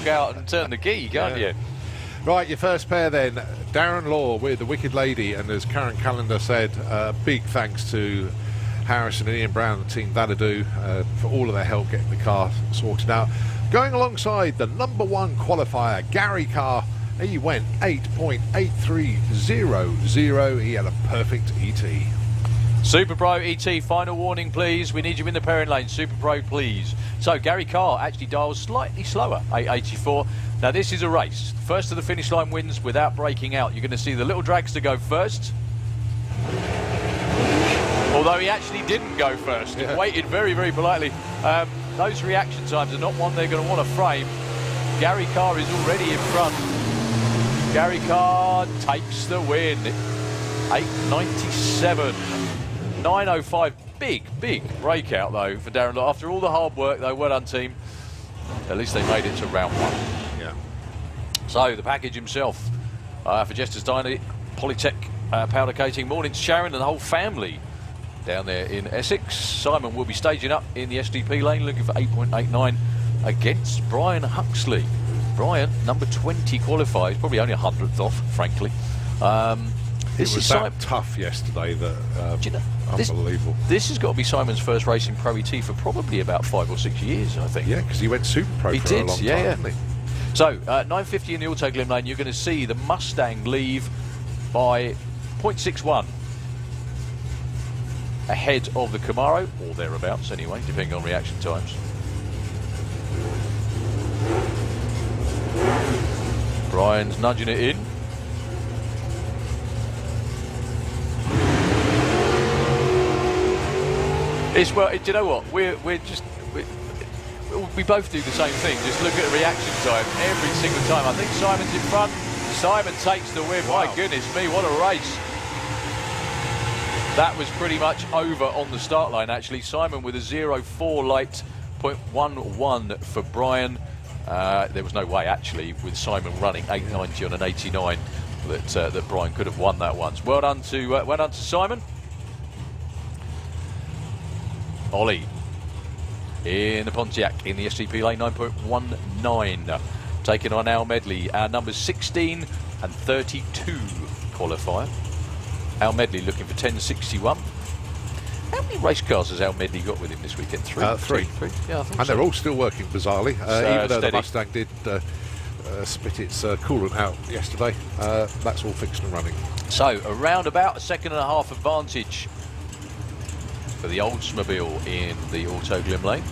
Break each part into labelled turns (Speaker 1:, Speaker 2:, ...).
Speaker 1: walk out and turn the key, can't you?
Speaker 2: Right, your first pair then. Darren Law with the Wicked Lady, and as Karen Callender said, big thanks to Harrison and Ian Brown and Team Vanadoo for all of their help getting the car sorted out. Going alongside the #1 qualifier, Gary Carr, he went 8.8300. He had a perfect ET.
Speaker 1: Super Pro ET, final warning please. We need you in the pairing lane. Super Pro, please. So Gary Carr actually dials slightly slower, 8.84. Now this is a race. First to the finish line wins without breaking out. You're going to see the little dragster go first. Although he actually didn't go first. He waited very, very politely. Those reaction times are not one they're going to want to frame. Gary Carr is already in front. Gary Carr takes the win. 8.97. 9.05. Big, big breakout, though, for Darren Law. After all the hard work, though, well done, team. At least they made it to round 1.
Speaker 2: Yeah.
Speaker 1: So, the package himself for Jester's Diner, Polytech powder coating. Morning to Sharon and the whole family down there in Essex. Simon will be staging up in the SDP lane, looking for 8.89 against Brian Huxley. Brian, number 20 qualifies, probably only 100th off, frankly.
Speaker 2: This was that tough yesterday that
Speaker 1: do you know,
Speaker 2: unbelievable.
Speaker 1: This has got to be Simon's first race in Pro ET for probably about 5 or 6 years, I think.
Speaker 2: Yeah, because he went Super Pro for a long time, didn't he?
Speaker 1: So, 9.50 in the Auto Glim lane, you're going to see the Mustang leave by 0.61 ahead of the Camaro, or thereabouts anyway, depending on reaction times. Brian's nudging it in. It's, well, do you know what? We both do the same thing. Just look at reaction time every single time. I think Simon's in front. Simon takes the win. Wow. My goodness me, what a race. That was pretty much over on the start line, actually. Simon with a 0.4 light, 0.11 for Brian. There was no way, actually, with Simon running 8.90 on an 89, that Brian could have won that once. Well done to Simon. Ollie in the Pontiac in the SGP lane, 9.19. Taking on Al Medley, our numbers 16 and 32 qualifier. Al Medley looking for 10.61. How many race cars has Al Medley got with him this weekend? Three?
Speaker 2: Three.
Speaker 1: Yeah, I think
Speaker 2: and
Speaker 1: so.
Speaker 2: they're all still working bizarrely, even though the Mustang did spit its coolant out yesterday. That's all fixed and running.
Speaker 1: So around about a 1.5 second advantage for the Oldsmobile in the Auto Glim lane.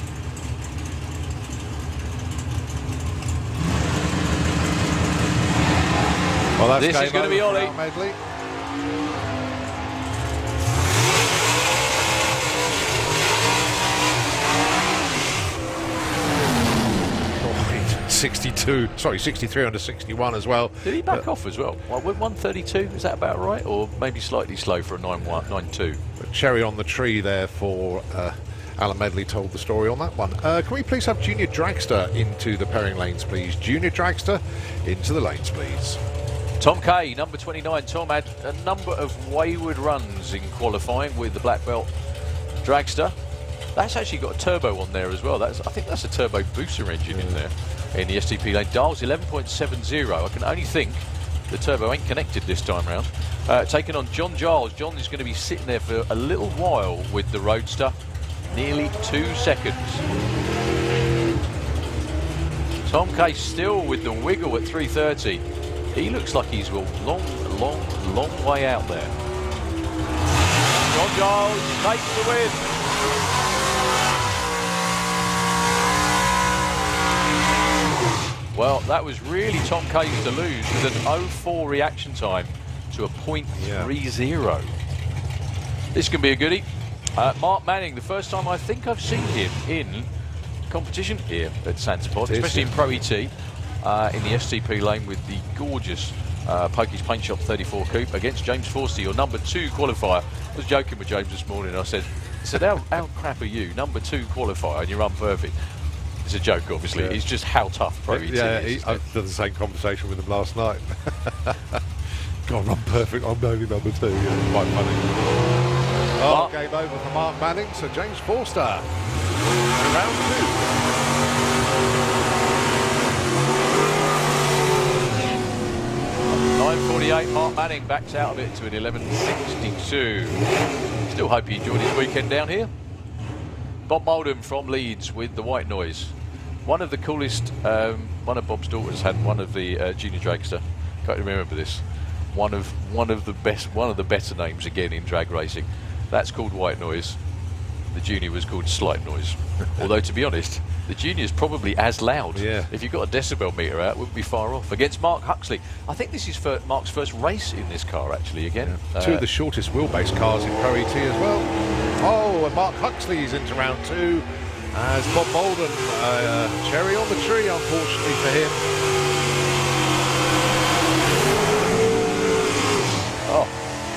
Speaker 2: Well, that's
Speaker 1: this is going to be Ollie.
Speaker 2: Medley. Oh, 62, sorry, 63 under 61 as well.
Speaker 1: Did he back off as well? Well, with 132, is that about right? Or maybe slightly slow for a 9.2?
Speaker 2: Cherry on the tree there for Alan Medley told the story on that one. Can we please have Junior Dragster into the pairing lanes, please? Junior Dragster into the lanes, please.
Speaker 1: Tom Kay, number 29. Tom had a number of wayward runs in qualifying with the Black Belt Dragster. That's actually got a turbo on there as well. I think that's a turbo booster engine in there in the STP lane. Dials 11.70. I can only think the turbo ain't connected this time round. Taking on John Giles. John is going to be sitting there for a little while with the Roadster. Nearly 2 seconds. Tom Kay still with the wiggle at 330. He looks like he's a long way out there. John Giles takes the win. Well, that was really Tom Kay's to lose with an 0.4 reaction time to a 0.30. This can be a goodie. Mark Manning, the first time I think I've seen him in competition here at Santipod, especially in Pro ET, in the STP lane with the gorgeous Pokey's Paint Shop 34 Coupe against James Forster, your number 2 qualifier. I was joking with James this morning. I said how crap are you? Number 2 qualifier and you're unperfect. It's a joke, obviously. It's just how tough Pro ET is.
Speaker 2: I had the same conversation with him last night. God, I'm perfect. I'm only number 2. Yeah, quite funny. Oh, game over for Mark Manning. So James Forster in round 2.
Speaker 1: 11.58. Mark Manning backs out of it to an 11.62. Still hope he enjoyed his weekend down here. Bob Moldham from Leeds with the white noise. One of the coolest, one of Bob's daughters had one of the Junior Dragster. Can't remember this. One of the better names again in drag racing. That's called White Noise. The Junior was called Slight Noise. Although, to be honest, the Junior is probably as loud.
Speaker 2: Yeah.
Speaker 1: If you've got a decibel meter out, it wouldn't be far off. Against Mark Huxley. I think this is Mark's first race in this car, actually, again.
Speaker 2: Yeah. Two of the shortest wheelbase cars in Pro ET as well. Oh, and Mark Huxley's into round 2 as Bob Moldham. Cherry on the tree, unfortunately for him.
Speaker 1: Oh,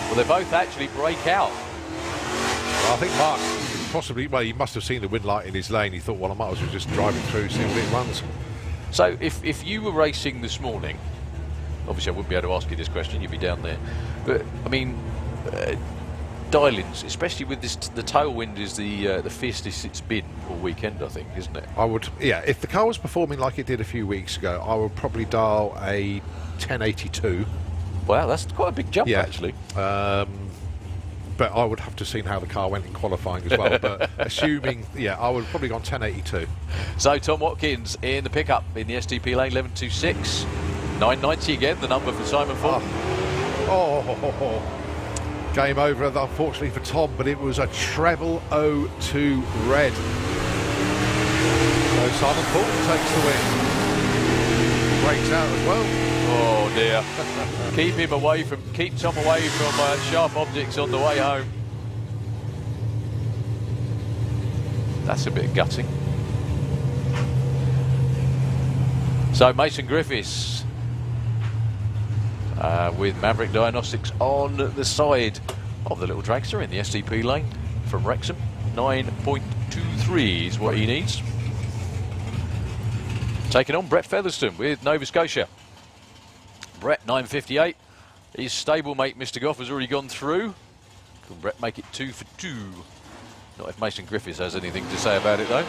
Speaker 1: well, they both actually break out.
Speaker 2: Well, I think Mark possibly, well, he must have seen the wind light in his lane. He thought, well, I might as well just drive it through, see what it runs.
Speaker 1: So if you were racing this morning, obviously I wouldn't be able to ask you this question, you'd be down there. But, I mean, dial-ins, especially with this, the tailwind is the fiercest it's been all weekend, I think, isn't it?
Speaker 2: I would, yeah, if the car was performing like it did a few weeks ago, I would probably dial a 1082.
Speaker 1: Wow, that's quite a big jump, actually.
Speaker 2: But I would have to have seen how the car went in qualifying as well. But assuming, yeah, I would have probably gone 1082.
Speaker 1: So Tom Watkins in the pickup in the STP lane, 11.26. 990 again, the number for Simon Ford.
Speaker 2: Oh, game over, unfortunately for Tom, but it was a treble 02 red. So Simon Fulton takes the win. Breaks out as well.
Speaker 1: Oh dear. Keep Tom away from sharp objects on the way home. That's a bit gutting. So Mason Griffiths with Maverick Diagnostics on the side of the little dragster in the STP lane from Wrexham. 9.23 is what he needs. Taking on Brett Featherstone with Nova Scotia. Brett, 9.58. His stablemate, Mr. Goff, has already gone through. Can Brett make it 2 for 2? Not if Mason Griffiths has anything to say about it, though.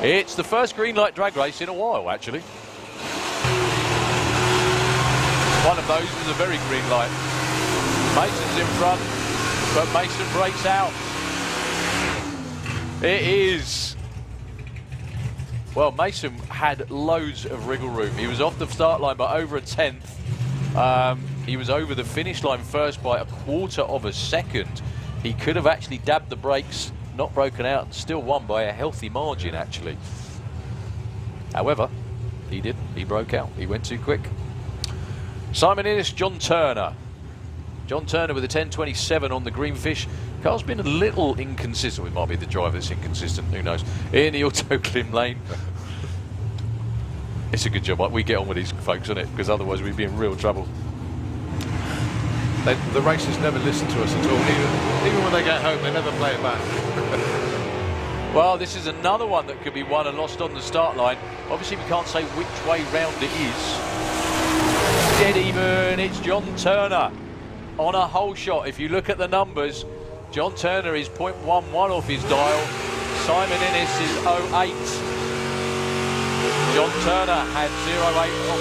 Speaker 1: It's the first green light drag race in a while, actually. One of those was a very green light. Mason's in front, but Mason breaks out. It is. Well, Mason had loads of wriggle room. He was off the start line by over a tenth. He was over the finish line first by a quarter of a second. He could have actually dabbed the brakes, not broken out, and still won by a healthy margin, actually. However, he didn't. He broke out. He went too quick. Simon Innes, John Turner. John Turner with a 10.27 on the Greenfish. Car's been a little inconsistent. It might be the driver that's inconsistent, who knows. In the Auto Klim lane. It's a good job. We get on with these folks, isn't it? Because otherwise we'd be in real trouble.
Speaker 2: The racers never listen to us at all. Even when they get home, they never play it back.
Speaker 1: Well, this is another one that could be won and lost on the start line. Obviously, we can't say which way round it is. Dead even. It's John Turner on a hole shot. If you look at the numbers, John Turner is 0.11 off his dial. Simon Innes is 0.8. John Turner had 0.8 off.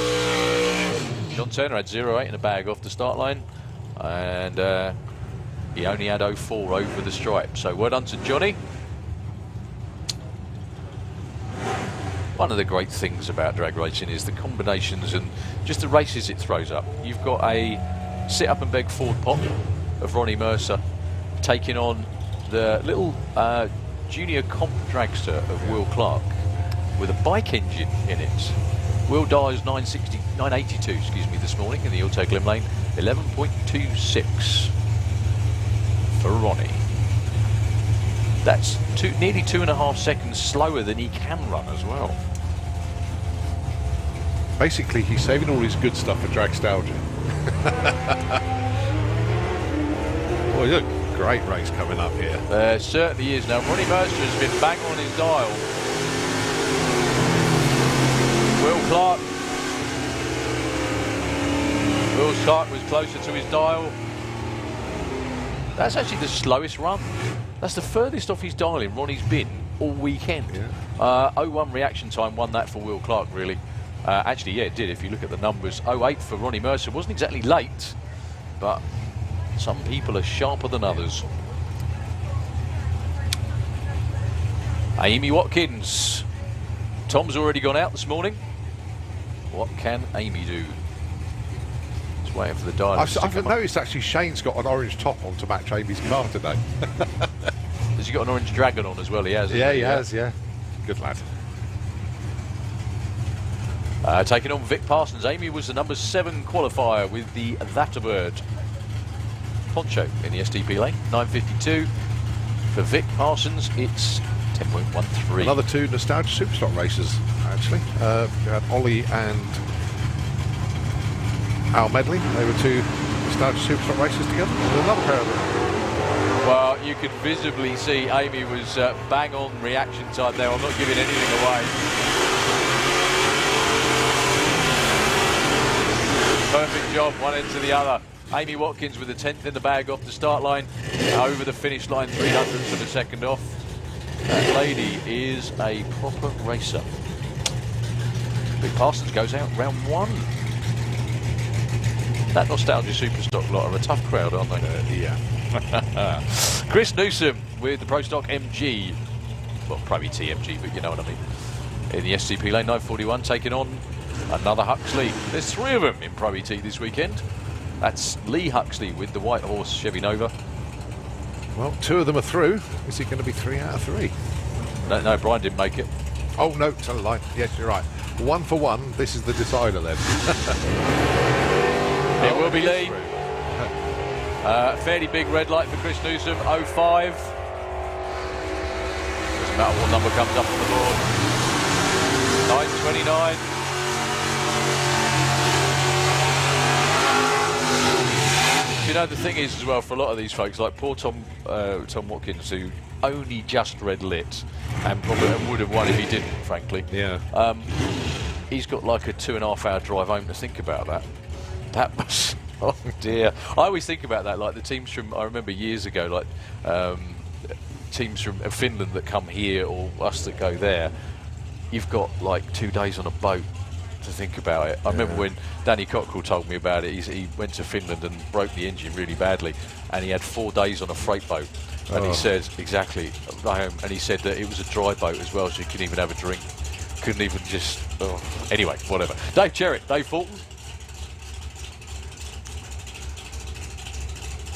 Speaker 1: John Turner had 0.8 in the bag off the start line, and he only had 0.4 over the stripe. So well done to Johnny. One of the great things about drag racing is the combinations and just the races it throws up. You've got a sit up and beg Ford Pop of Ronnie Mercer taking on the little junior comp dragster of Will Clark with a bike engine in it. Will dies 982, excuse me, this morning in the Auto Klim lane, 11.26 for Ronnie. That's nearly 2.5 seconds slower than he can run as well.
Speaker 2: Basically, he's saving all his good stuff for Dragstalgia. Boy, look, great race coming up here.
Speaker 1: There certainly is. Now, Ronnie Mercer has been bang on his dial. Will Clark was closer to his dial. That's actually the slowest run. That's the furthest off his dialing Ronnie's been all weekend. Yeah. 0.1 reaction time won that for Will Clark, really. Actually, yeah, it did. If you look at the numbers, 08 for Ronnie Mercer. Wasn't exactly late, but some people are sharper than others. Amy Watkins. Tom's already gone out this morning. What can Amy do? Just waiting for the dialogue.
Speaker 2: I've noticed actually Shane's got an orange top on to match Amy's car today.
Speaker 1: Has he got an orange dragon on as well? He has.
Speaker 2: Yeah, he has. Yeah, good lad.
Speaker 1: Taking on Vic Parsons. Amy was the number 7 qualifier with the Thatterbird Poncho in the STP lane. 9:52 for Vic Parsons. It's 10.13.
Speaker 2: Another 2 Nostalgia Superstock races, actually. We had Ollie and Al Medley. They were 2 Nostalgia Superstock races together. There's another pair of them.
Speaker 1: Well, you could visibly see Amy was bang on reaction time there. I'm not giving anything away. Perfect job, one end to the other. Amy Watkins with the 10th in the bag off the start line. Over the finish line, 300ths of a second off. That lady is a proper racer. Vic Parsons goes out round 1. That Nostalgia Superstock lot are a tough crowd, aren't they?
Speaker 2: Yeah.
Speaker 1: Chris Newsom with the Pro Stock MG. Well, Pro ET MG, but you know what I mean. In the SCP lane, 9:41, taking on another Huxley. There's 3 of them in Pro ET this weekend. That's Lee Huxley with the White Horse Chevy Nova.
Speaker 2: Well, 2 of them are through. Is it going to be 3 out of 3?
Speaker 1: No, Brian didn't make it.
Speaker 2: Oh, no, tell a lie. Yes, you're right. 1 for 1. This is the decider then.
Speaker 1: It will be Lee. Fairly big red light for Chris Newsom. 05. Doesn't matter what number comes up on the board. 9:29. You know, the thing is as well, for a lot of these folks, like poor Tom Watkins, who only just red lit and probably would have won if he didn't, frankly.
Speaker 2: Yeah.
Speaker 1: He's got like a 2.5 hour drive home to think about that. That must, oh dear. I always think about that, like the teams from, I remember years ago, like teams from Finland that come here or us that go there. You've got like 2 days on a boat to think about it. I remember when Danny Cockrell told me about it. He went to Finland and broke the engine really badly, and he had 4 days on a freight boat. And he said, exactly, and he said that it was a dry boat as well, so you couldn't even have a drink. Couldn't even just, anyway, whatever. Dave Cherritt, Dave Fulton.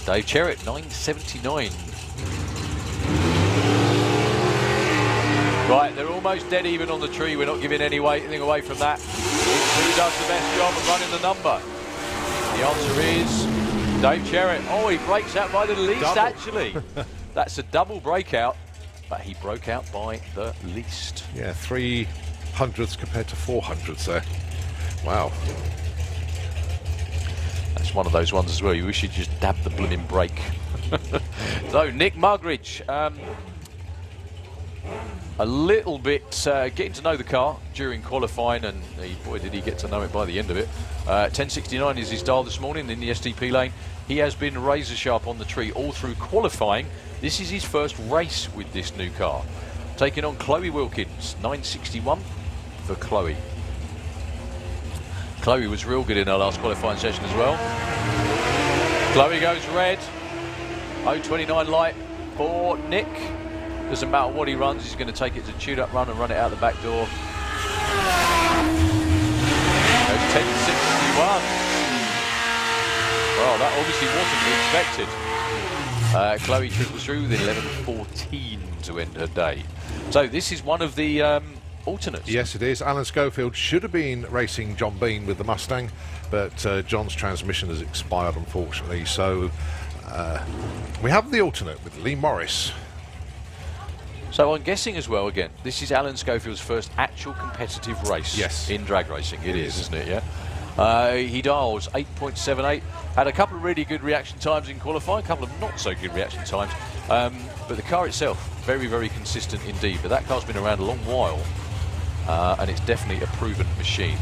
Speaker 1: Dave Cherritt, 9:79. Right, they're almost dead even on the tree. We're not giving anything away from that. Who does the best job of running the number? The answer is Dave Cherritt. Oh, he breaks out by the least, actually. That's a double breakout, but he broke out by the least.
Speaker 2: Yeah, 300ths compared to 400ths there. Wow.
Speaker 1: That's one of those ones as well. You wish you'd just dab the blooming brake. So, Nick Mugridge. A little bit getting to know the car during qualifying, and boy did he get to know it by the end of it. 10:69 is his dial this morning in the STP lane. He has been razor sharp on the tree all through qualifying. This is his first race with this new car. Taking on Chloe Wilkins, 9:61 for Chloe. Chloe was real good in her last qualifying session as well. Chloe goes red. 0:29 light for Nick. Doesn't matter what he runs, he's going to take it to tune-up run and run it out the back door. Goes 10:61. Well, that obviously wasn't expected. Chloe triples through with 11:14 to end her day. So this is one of the alternates.
Speaker 2: Yes, it is. Alan Schofield should have been racing John Bean with the Mustang, but John's transmission has expired, unfortunately. So we have the alternate with Lee Morris.
Speaker 1: So I'm guessing as well, again, this is Alan Schofield's first actual competitive race in drag racing. It is, isn't it? Yeah. He dials 8.78. Had a couple of really good reaction times in qualifying, a couple of not so good reaction times. But the car itself, very, very consistent indeed. But that car's been around a long while, and it's definitely a proven machine.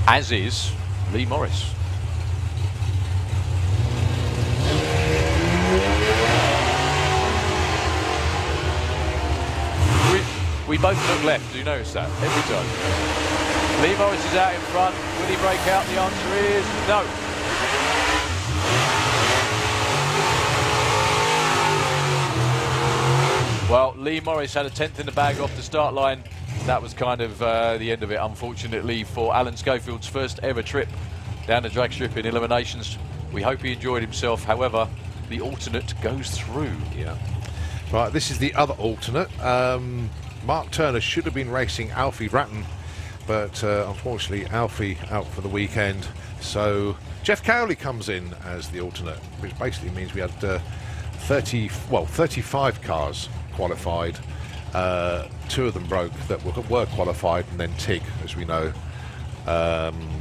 Speaker 1: As is Lee Morris. We both look left. Do you notice that every time? Lee Morris is out in front. Will he break out? The answer is no. Well, Lee Morris had a 10th in the bag off the start line. That was kind of the end of it, unfortunately, for Alan Schofield's first ever trip down the drag strip in eliminations. We hope he enjoyed himself. However, the alternate goes through.
Speaker 2: Yeah. Right, this is the other alternate. Mark Turner should have been racing Alfie Ratton, but unfortunately Alfie out for the weekend. So Jeff Cowley comes in as the alternate, which basically means we had 35 cars qualified. 2 of them broke that were qualified, and then Tig, as we know.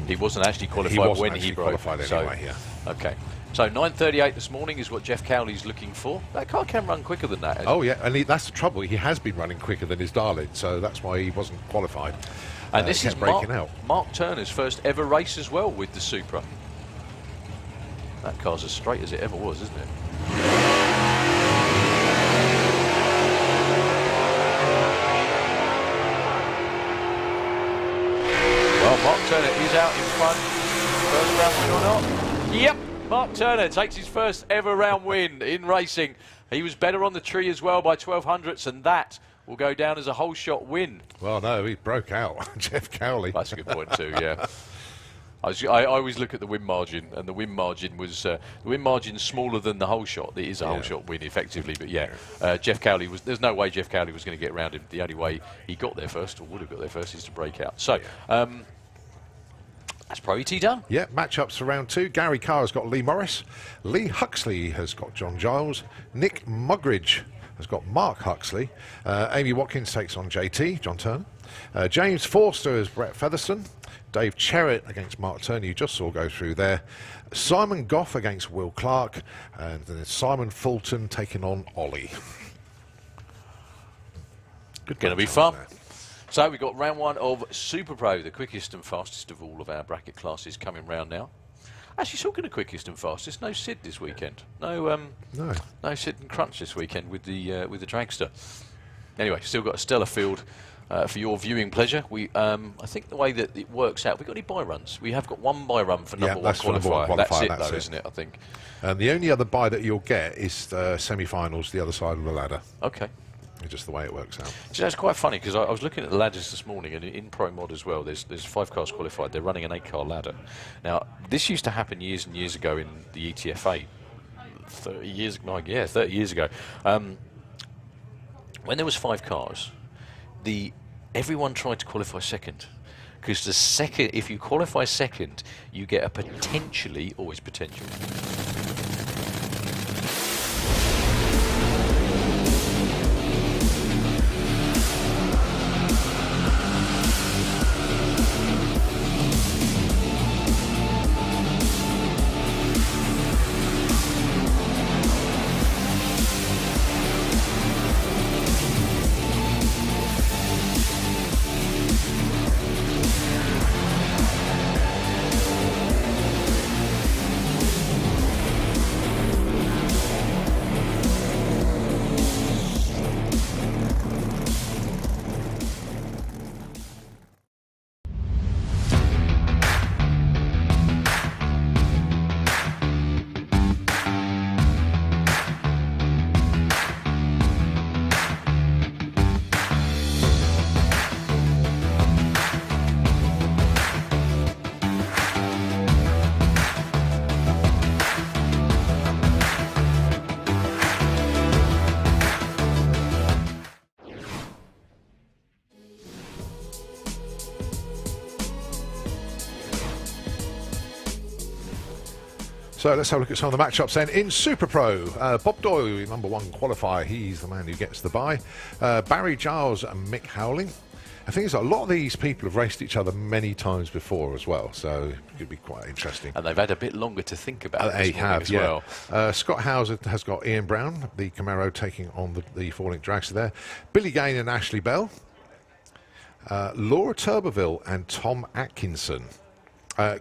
Speaker 1: He wasn't actually qualified when he broke.
Speaker 2: Qualified anyway, yeah.
Speaker 1: Okay. So 9:38 this morning is what Jeff Cowley's looking for. That car can run quicker than that.
Speaker 2: Oh yeah, and that's the trouble. He has been running quicker than his darling, so that's why he wasn't qualified.
Speaker 1: And this is Mark Turner's first ever race as well with the Supra. That car's as straight as it ever was, isn't it? Well, Mark Turner is out in front. First round win or not? Yep. Mark Turner takes his first ever round win in racing. He was better on the tree as well by 12 hundredths, and that will go down as a whole shot win.
Speaker 2: Well, no, he broke out, Jeff Cowley.
Speaker 1: That's a good point too, yeah. I always look at the win margin, and the win margin was smaller than the whole shot. It is a whole shot win, effectively, but yeah, Jeff Cowley was. There's no way Jeff Cowley was going to get around him. The only way he got there first, or would have got there first, is to break out. So. That's Pro ET done.
Speaker 2: Yeah, matchups for round 2. Gary Carr has got Lee Morris. Lee Huxley has got John Giles. Nick Mugridge has got Mark Huxley. Amy Watkins takes on JT, John Turner. James Forster is Brett Featherstone. Dave Cherrett against Mark Turner, you just saw go through there. Simon Goff against Will Clark. And then Simon Fulton taking on Ollie.
Speaker 1: Good, going to be fun. So we've got round 1 of Super Pro, the quickest and fastest of all of our bracket classes coming round now. Actually, talking of quickest and fastest, no Sid this weekend. No Sid and Crunch this weekend with the dragster. Anyway, still got a stellar field for your viewing pleasure. I think the way that it works out, we've got any bye runs? We have got 1 bye run for number one qualifier. That's it, though, isn't it? I think.
Speaker 2: And the only other bye that you'll get is semi-finals, the other side of the ladder.
Speaker 1: Okay.
Speaker 2: It's just the way it works out.
Speaker 1: So that's quite funny, because I was looking at the ladders this morning, and in Pro Mod as well, there's 5 cars qualified. They're running an 8-car ladder. Now, this used to happen years and years ago in the ETFA. 30 years ago. When there was 5 cars, everyone tried to qualify second. Because if you qualify second, you get a potentially, always potential.
Speaker 2: So let's have a look at some of the matchups then. In Super Pro, Bob Doyle, number 1 qualifier, he's the man who gets the bye. Barry Giles and Mick Howling. I think a lot of these people have raced each other many times before as well, so it could be quite interesting.
Speaker 1: And they've had a bit longer to think about
Speaker 2: They have,
Speaker 1: as well.
Speaker 2: Scott Hauser has got Ian Brown, the Camaro, taking on the Falling Dragster there. Billy Gain and Ashley Bell. Laura Turbeville and Tom Atkinson.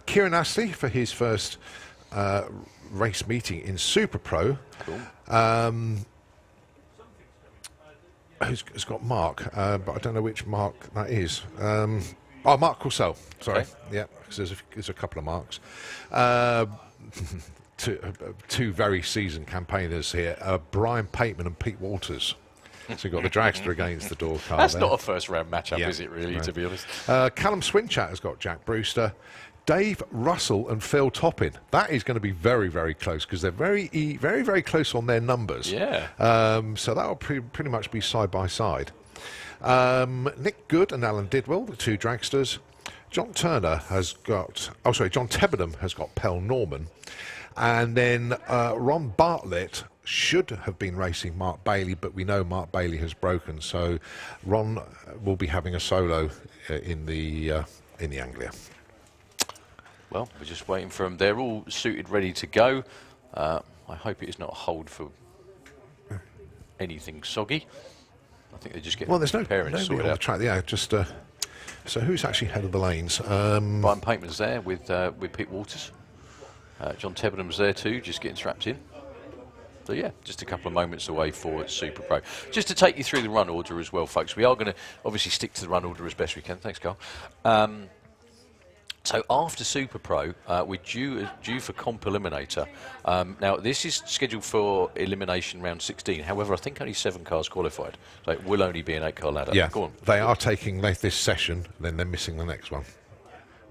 Speaker 2: Kieran Astley for his first race meeting in Super Pro.
Speaker 1: Cool.
Speaker 2: Who's got Mark, but I don't know which Mark that is. Oh, Mark Courcelle. Sorry.
Speaker 1: Okay.
Speaker 2: Yeah, because there's a couple of Marks. Two very seasoned campaigners here, Brian Pateman and Pete Walters. So you've got the dragster against the door car.
Speaker 1: That's
Speaker 2: there.
Speaker 1: not a first-round matchup,
Speaker 2: Yeah,
Speaker 1: is it, really,
Speaker 2: no.
Speaker 1: to be honest?
Speaker 2: Callum Swinchat has got Jack Brewster. Dave Russell and Phil Toppin. That is going to be very, very close because they're very, very close on their numbers.
Speaker 1: Yeah.
Speaker 2: So that will pretty much be side by side. Nick Good and Alan Didwell, the two dragsters. John Turner has got... Oh, sorry, John Tebbenham has got Pell Norman. And then Ron Bartlett should have been racing Mark Bailey, but we know Mark Bailey has broken, so Ron will be having a solo in the Anglia.
Speaker 1: Well, we're just waiting for them. They're all suited, ready to go. I hope it is not a hold for anything soggy. I think they're just getting
Speaker 2: Well, there's
Speaker 1: preparing to
Speaker 2: nobody
Speaker 1: sort
Speaker 2: on
Speaker 1: it
Speaker 2: the
Speaker 1: out.
Speaker 2: track. Yeah, just so who's actually head of the lanes?
Speaker 1: Brian Pateman's there with Pete Walters. John Tebbenham's there too, just getting strapped in. So yeah, just a couple of moments away for Super Pro. Just to take you through the run order as well, folks. We are going to obviously stick to the run order as best we can. Thanks, Carl. So after Super Pro, we're due for Comp Eliminator. Now, this is scheduled for elimination round 16. However, I think only 7 cars qualified. So it will only be an 8-car ladder.
Speaker 2: Yeah,
Speaker 1: Go on.
Speaker 2: they are taking this session, then they're missing the next one.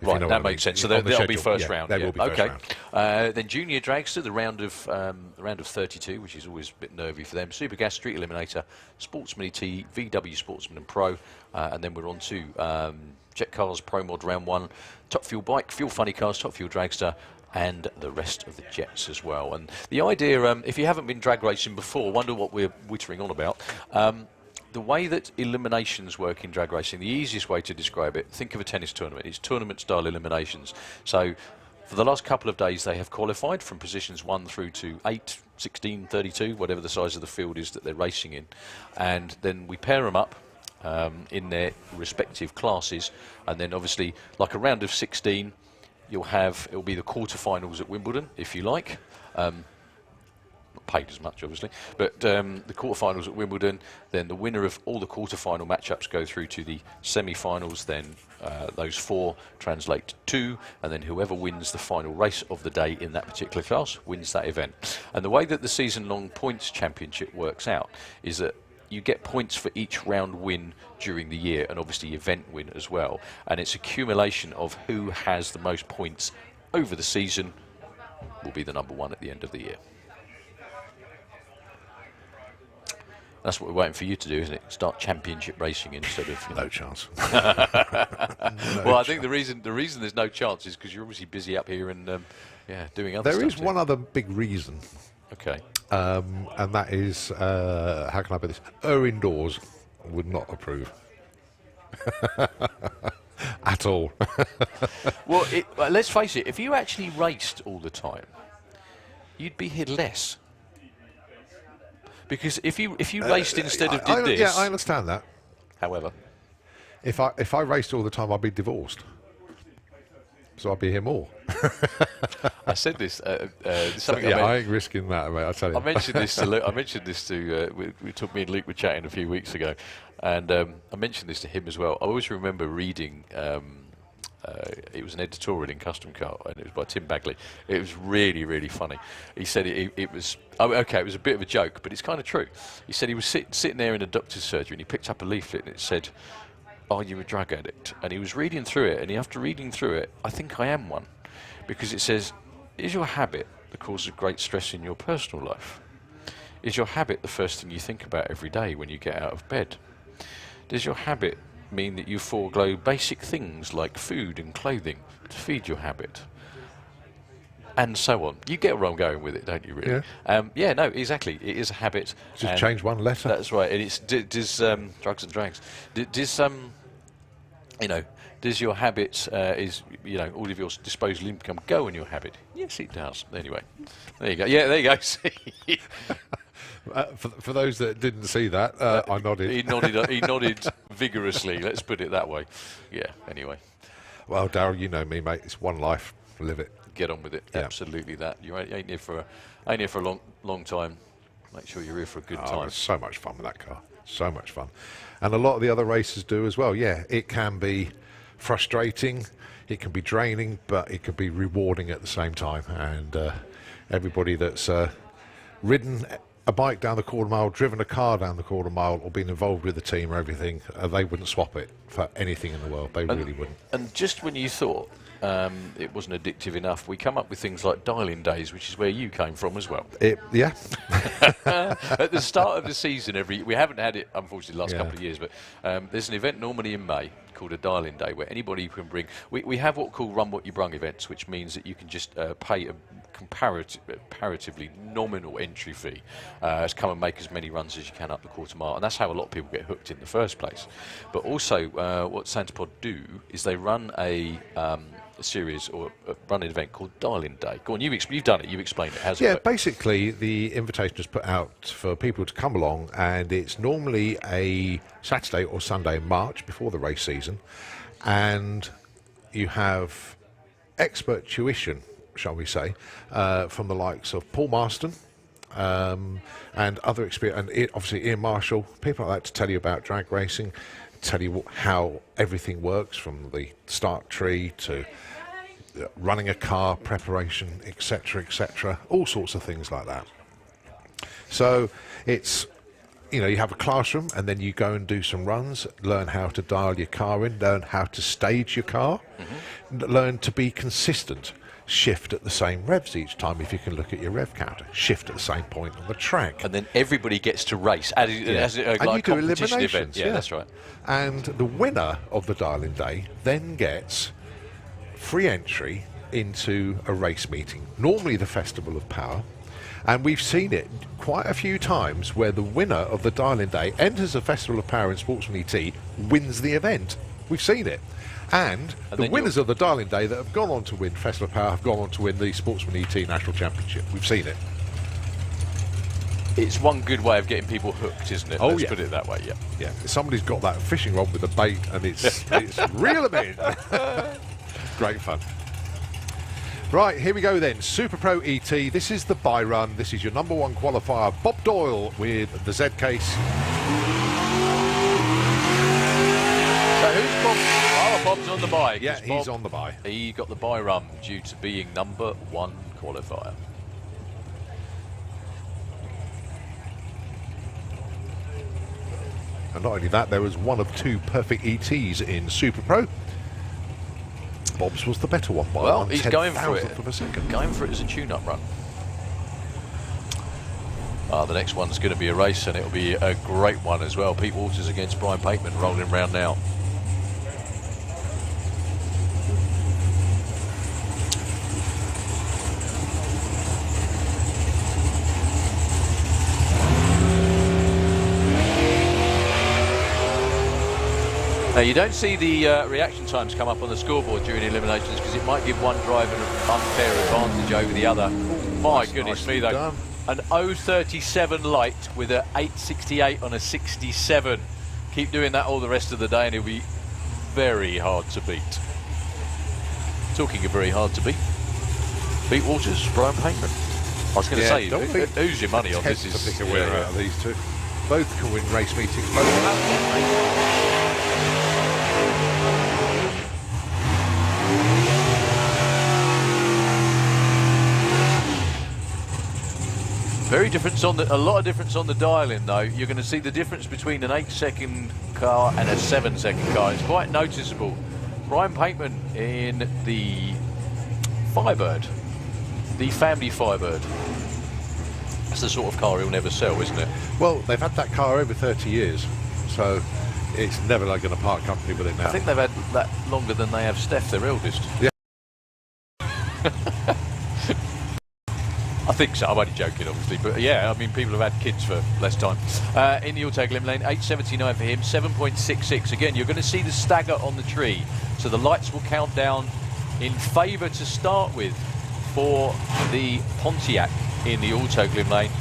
Speaker 2: If
Speaker 1: Right,
Speaker 2: you know
Speaker 1: that
Speaker 2: what I
Speaker 1: makes
Speaker 2: mean.
Speaker 1: sense. So
Speaker 2: On the
Speaker 1: they'll be
Speaker 2: schedule,
Speaker 1: first
Speaker 2: yeah,
Speaker 1: round.
Speaker 2: They
Speaker 1: Yeah.
Speaker 2: will be
Speaker 1: Okay.
Speaker 2: first round.
Speaker 1: Then Junior Dragster, the round of 32, which is always a bit nervy for them. Super Gas Street Eliminator, Sportsman ET, VW Sportsman and Pro, and then we're on to Jet Cars Pro Mod round 1, Top Fuel Bike, Fuel Funny Cars, Top Fuel Dragster, and the rest of the jets as well. And the idea, if you haven't been drag racing before, wonder what we're wittering on about. The way that eliminations work in drag racing, the easiest way to describe it, think of a tennis tournament. It's tournament-style eliminations. So for the last couple of days, they have qualified from positions 1 through to 8, 16, 32, whatever the size of the field is that they're racing in. And then we pair them up in their respective classes. And then obviously, like a round of 16, it'll be the quarterfinals at Wimbledon, if you like. Not paid as much, obviously, but the quarterfinals at Wimbledon, then the winner of all the quarterfinal matchups go through to the semi-finals, then those 4 translate to 2, and then whoever wins the final race of the day in that particular class wins that event. And the way that the season-long points championship works out is that you get points for each round win during the year, and obviously event win as well, and it's accumulation of who has the most points over the season will be the number 1 at the end of the year. That's what we're waiting for you to do, isn't it? Start championship racing instead of...
Speaker 2: No chance.
Speaker 1: Well, I think the reason there's no chance is because you're obviously busy up here and doing other stuff.
Speaker 2: There is one other big reason.
Speaker 1: Okay.
Speaker 2: And that is, how can I put this? Indoors would not approve. At all.
Speaker 1: Well, let's face it, if you actually raced all the time, you'd be here less. Because if you raced instead of did this...
Speaker 2: Yeah, I understand that.
Speaker 1: However...
Speaker 2: If I raced all the time, I'd be divorced. So I'd be here more.
Speaker 1: I said this.
Speaker 2: I ain't risking that, mate. I tell you.
Speaker 1: I mentioned this to Luke. I mentioned this to. We took me and Luke were chatting a few weeks ago, and I mentioned this to him as well. I always remember reading. It was an editorial in Custom Car, and it was by Tim Bagley. It was really, really funny. He said it was. Oh, okay, it was a bit of a joke, but it's kind of true. He said he was sitting there in a doctor's surgery, and he picked up a leaflet, and it said, "Are you a drug addict?" And he was reading through it, and after reading through it, I think I am one. Because it says, is your habit the cause of great stress in your personal life? Is your habit the first thing you think about every day when you get out of bed? Does your habit mean that you forego basic things like food and clothing to feed your habit? And so on. You get where I'm going with it, don't you, really?
Speaker 2: Yeah.
Speaker 1: No, exactly. It is a habit.
Speaker 2: Just change one letter.
Speaker 1: That's right. And it's does drugs and drags. Does your habit, all of your disposable income go in your habit? Yes, it does. Anyway, there you go. Yeah, there you go. See?
Speaker 2: For those that didn't see that, I nodded.
Speaker 1: He nodded vigorously. Let's put it that way. Yeah. Anyway,
Speaker 2: Well, Darryl, you know me, mate. It's one life. Live it.
Speaker 1: get on with it.
Speaker 2: Yeah.
Speaker 1: Absolutely that. You ain't here for a long time. Make sure you're here for a good time.
Speaker 2: It's so much fun with that car. So much fun. And a lot of the other racers do as well. Yeah, it can be frustrating, it can be draining, but it can be rewarding at the same time. And everybody that's ridden a bike down the quarter mile, driven a car down the quarter mile, or been involved with the team or everything, they wouldn't swap it for anything in the world. They really wouldn't.
Speaker 1: And just when you thought it wasn't addictive enough, we come up with things like dial-in days, which is where you came from as well.
Speaker 2: Yeah.
Speaker 1: At the start of the season, we haven't had it, unfortunately, the last couple of years, but there's an event normally in May called a dial-in day where anybody can bring. We have what we call Run What You Brung events, which means that you can just pay a comparatively nominal entry fee to come and make as many runs as you can up the quarter mile, and that's how a lot of people get hooked in the first place. But also, what Santapod do is they run a series or run an event called Dial-In Day. Go on, you've done it. You've explained it. How's it work?
Speaker 2: Basically, the invitation is put out for people to come along, and it's normally a Saturday or Sunday in March before the race season, and you have expert tuition, shall we say, from the likes of Paul Marston and other experience, and obviously Ian Marshall, people like that, to tell you about drag racing, tell you how everything works from the start tree to running a car, preparation, etc., all sorts of things like that. So it's, you have a classroom, and then you go and do some runs, learn how to dial your car in, learn how to stage your car, learn to be consistent. Shift at the same revs each time if you can look at your rev counter. Shift at the same point on the track.
Speaker 1: And then everybody gets to race as like
Speaker 2: and you
Speaker 1: a
Speaker 2: do
Speaker 1: competition
Speaker 2: eliminations.
Speaker 1: event. Yeah, that's right.
Speaker 2: And the winner of the dial-in day then gets free entry into a race meeting, normally the Festival of Power. And we've seen it quite a few times where the winner of the dial-in day enters the Festival of Power in Sportsman ET, wins the event. We've seen it. And the winners of the Dial-In Day that have gone on to win Festival of Power have gone on to win the Sportsman ET National Championship. We've seen it.
Speaker 1: It's one good way of getting people hooked, isn't it? Let's put it that way,
Speaker 2: Yeah, somebody's got that fishing rod with a bait, and it's reel them in. Great fun. Right, here we go then. Super Pro ET. This is the bye run. This is your number one qualifier, Bob Doyle, with the Z case.
Speaker 1: So who's Bob? Oh, Bob's on the bye.
Speaker 2: Yeah, he's on the bye.
Speaker 1: He got the bye run due to being number one qualifier.
Speaker 2: And not only that, there was one of two perfect ETs in Super Pro. Bob's was the better one by
Speaker 1: well, he's going for it.
Speaker 2: Of a second.
Speaker 1: Going for it as a tune-up run. The next one's going to be a race, and it'll be a great one as well. Pete Walters against Brian Pateman rolling round now. Now, you don't see the reaction times come up on the scoreboard during eliminations because it might give one driver an unfair advantage over the other. My goodness me, though.
Speaker 2: Done.
Speaker 1: An 037 light with a 868 on a 67. Keep doing that all the rest of the day and it'll be very hard to beat. Talking of very hard to beat, Pete Walters, Brian Pateman. I was going to say, who's your money on this?
Speaker 2: Is to pick a winner out of these two. Both can win race meetings. Both have won.
Speaker 1: Very difference on a lot of difference on the dial-in though. You're going to see the difference between an 8-second car and a 7-second car. It's quite noticeable. Brian Pateman in the Firebird, the family Firebird. That's the sort of car he'll never sell, isn't it?
Speaker 2: Well, they've had that car over 30 years, so it's never like going to part company with it now.
Speaker 1: I think they've had that longer than they have Steph, their eldest.
Speaker 2: Yeah.
Speaker 1: I think so. I'm only joking, obviously, but yeah, I mean, people have had kids for less time. In the Auto Glim Lane, 8.79 for him, 7.66. Again, you're going to see the stagger on the tree, so the lights will count down in favour to start with for the Pontiac in the Auto Glim Lane.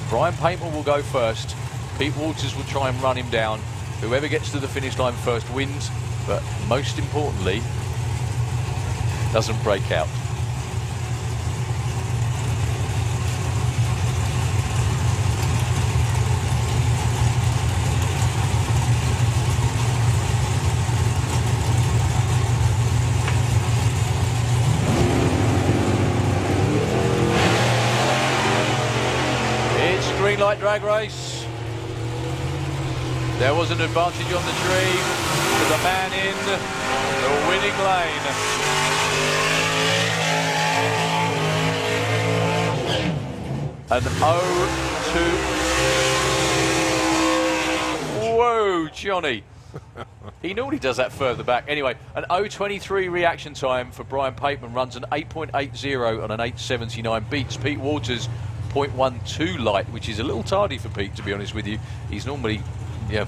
Speaker 1: Brian Pateman will go first. Pete Walters will try and run him down. Whoever gets to the finish line first wins, but most importantly, doesn't break out. Green light drag race. There was an advantage on the tree with a man in the winning lane. An 0-2. Whoa, Johnny. He normally does that further back. Anyway, an 0.23 reaction time for Brian Pateman, runs an 8.80 on an 8.79. Beats Pete Waters' 0.12 light, which is a little tardy for Pete, to be honest with you. He's normally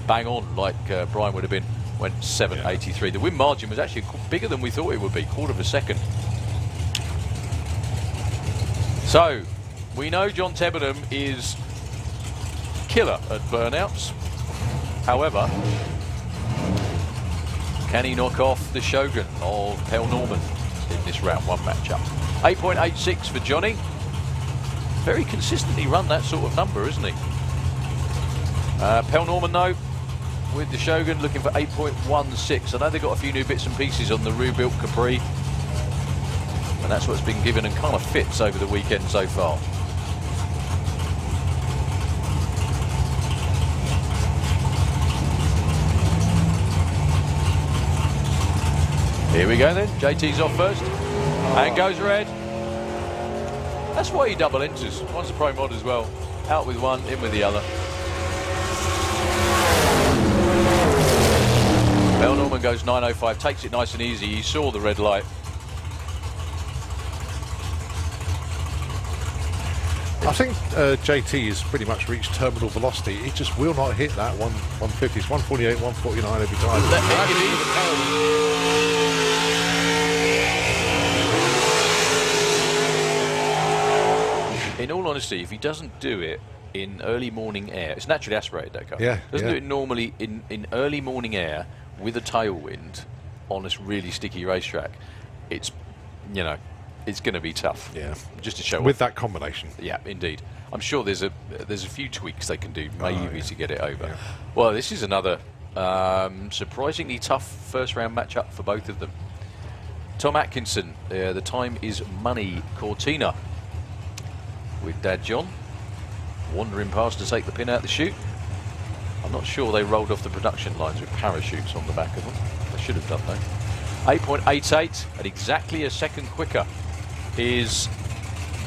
Speaker 1: bang on like Brian would have been. Went 7.83. Yeah. The win margin was actually bigger than we thought it would be, quarter of a second. So, we know John Tebbenham is killer at burnouts. However, can he knock off the Shogun of Pell Norman in this round one matchup? 8.86 for Johnny. Very consistently run that sort of number, isn't he? Pell Norman, though, with the Shogun looking for 8.16. I know they've got a few new bits and pieces on the rebuilt Capri, and that's what's been given and kind of fits over the weekend so far. Here we go then. JT's off first and goes red. That's why he double enters. One's a pro mod as well. Out with one, in with the other. Pell Norman goes 9.05, takes it nice and easy. He saw the red light.
Speaker 2: I think JT has pretty much reached terminal velocity. He just will not hit that 150. It's 148, 149 every time.
Speaker 1: In all honesty, if he doesn't do it in early morning air, it's naturally aspirated, that car.
Speaker 2: Yeah.
Speaker 1: Doesn't do it normally in early morning air with a tailwind on this really sticky racetrack. It's, it's going to be tough.
Speaker 2: Yeah.
Speaker 1: Just to show
Speaker 2: with that combination.
Speaker 1: Yeah, indeed. I'm sure there's a few tweaks they can do maybe to get it over.
Speaker 2: Yeah.
Speaker 1: Well, this is another surprisingly tough first round matchup for both of them. Tom Atkinson, the time is money. Cortina with Dad John wandering past to take the pin out the chute. I'm not sure they rolled off the production lines with parachutes on the back of them. They should have done though. 8.88 and exactly a second quicker is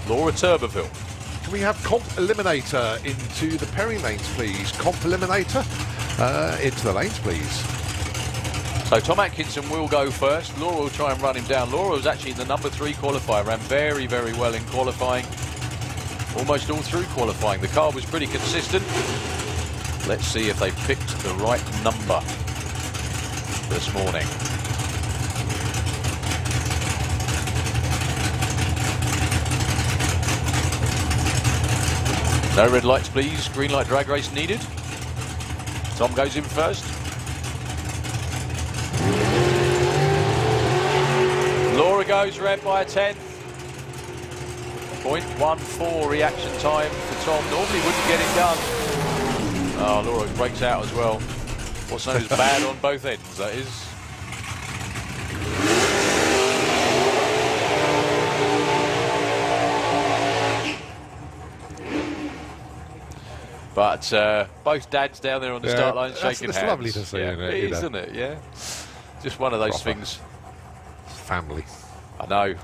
Speaker 1: Laura Turbeville.
Speaker 2: Can we have Comp Eliminator into the Perry lanes, please? Comp Eliminator into the lanes, please.
Speaker 1: So Tom Atkinson will go first. Laura will try and run him down. Laura was actually in the number 3 qualifier, ran very, very well in qualifying. Almost all through qualifying. The car was pretty consistent. Let's see if they picked the right number this morning. No red lights, please. Green light drag race needed. Tom goes in first. Laura goes red by a 10th. 0.14 reaction time for Tom. Normally wouldn't get it done. Oh, Laura breaks out as well. What's known as bad on both ends, that is. But both dads down there on the start line shaking hands.
Speaker 2: It's lovely to see,
Speaker 1: isn't it? Yeah. Just one of those things.
Speaker 2: Family.
Speaker 1: I know.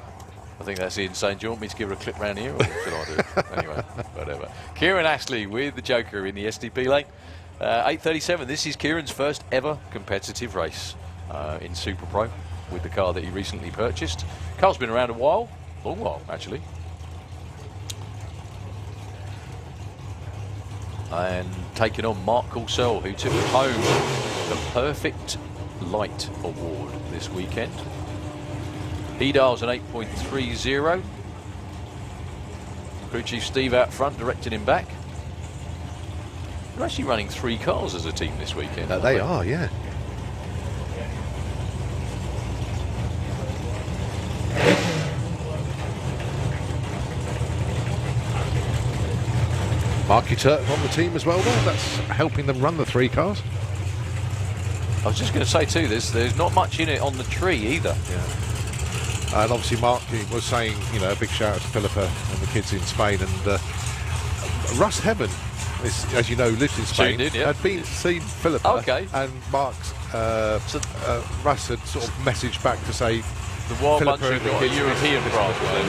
Speaker 1: I think that's insane. Do you want me to give her a clip round here, or should I do it? Anyway, whatever. Kieran Astley with the Joker in the SDP lane. 8.37. This is Kieran's first ever competitive race in Super Pro with the car that he recently purchased. Car's been around a while, long while actually. And taking on Mark Coulsell, who took home the Perfect Light Award this weekend. Pedal's an 8.30. Crew Chief Steve out front, directing him back. They're actually running 3 cars as a team this weekend.
Speaker 2: They are, yeah. Marky Turk on the team as well, though. That's helping them run the 3 cars.
Speaker 1: I was just going to say too, there's not much in it on the tree either.
Speaker 2: Yeah. And obviously Mark was saying, a big shout out to Philippa and the kids in Spain, and Russ Heaven this, as you know, lives in Spain, had been seen Philippa, and Mark's Russ had sort of messaged back to say
Speaker 1: the Wild Bunch have got a European prize for them.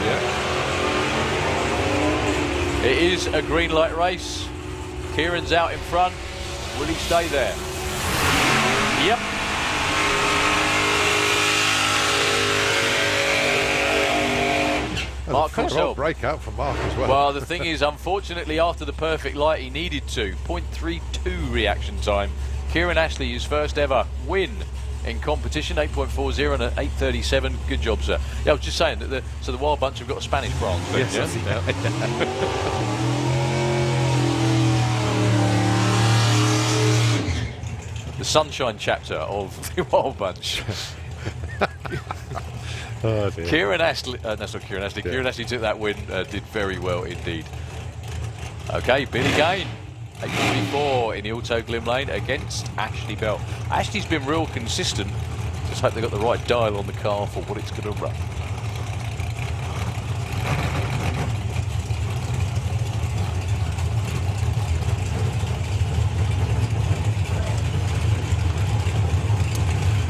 Speaker 1: It is a green light race. Kieran's out in front. Will he stay there? Yep. Mark Cosell.
Speaker 2: Breakout from Mark as well.
Speaker 1: Well, the thing is, unfortunately, after the perfect light, he needed to. 0.32 reaction time. Kieran Astley, his first ever win in competition, 8.40 and an 8.37. Good job, sir. Yeah, I was just saying that the Wild Bunch have got a Spanish branch.
Speaker 2: Yes,
Speaker 1: yeah? The Sunshine chapter of the Wild Bunch.
Speaker 2: Oh dear.
Speaker 1: Kieran Astley, that's not Kieran Astley. Yeah. Kieran Astley took that win, did very well indeed. Okay, Billy Gain, 8.44 in the Auto Glim Lane against Ashley Bell. Ashley's been real consistent. Just hope they got the right dial on the car for what it's going to run.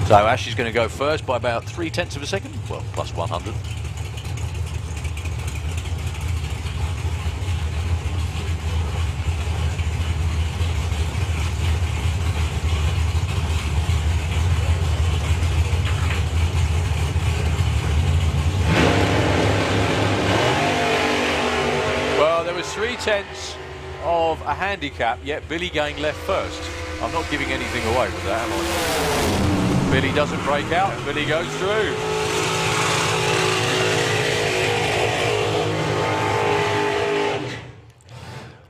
Speaker 1: So Ashley's going to go first by about 0.3 of a second, well, plus 100. Well, there was 0.3 of a handicap, yet Billy Gain left first. I'm not giving anything away with that, am I? Billy doesn't break out, Billy goes through.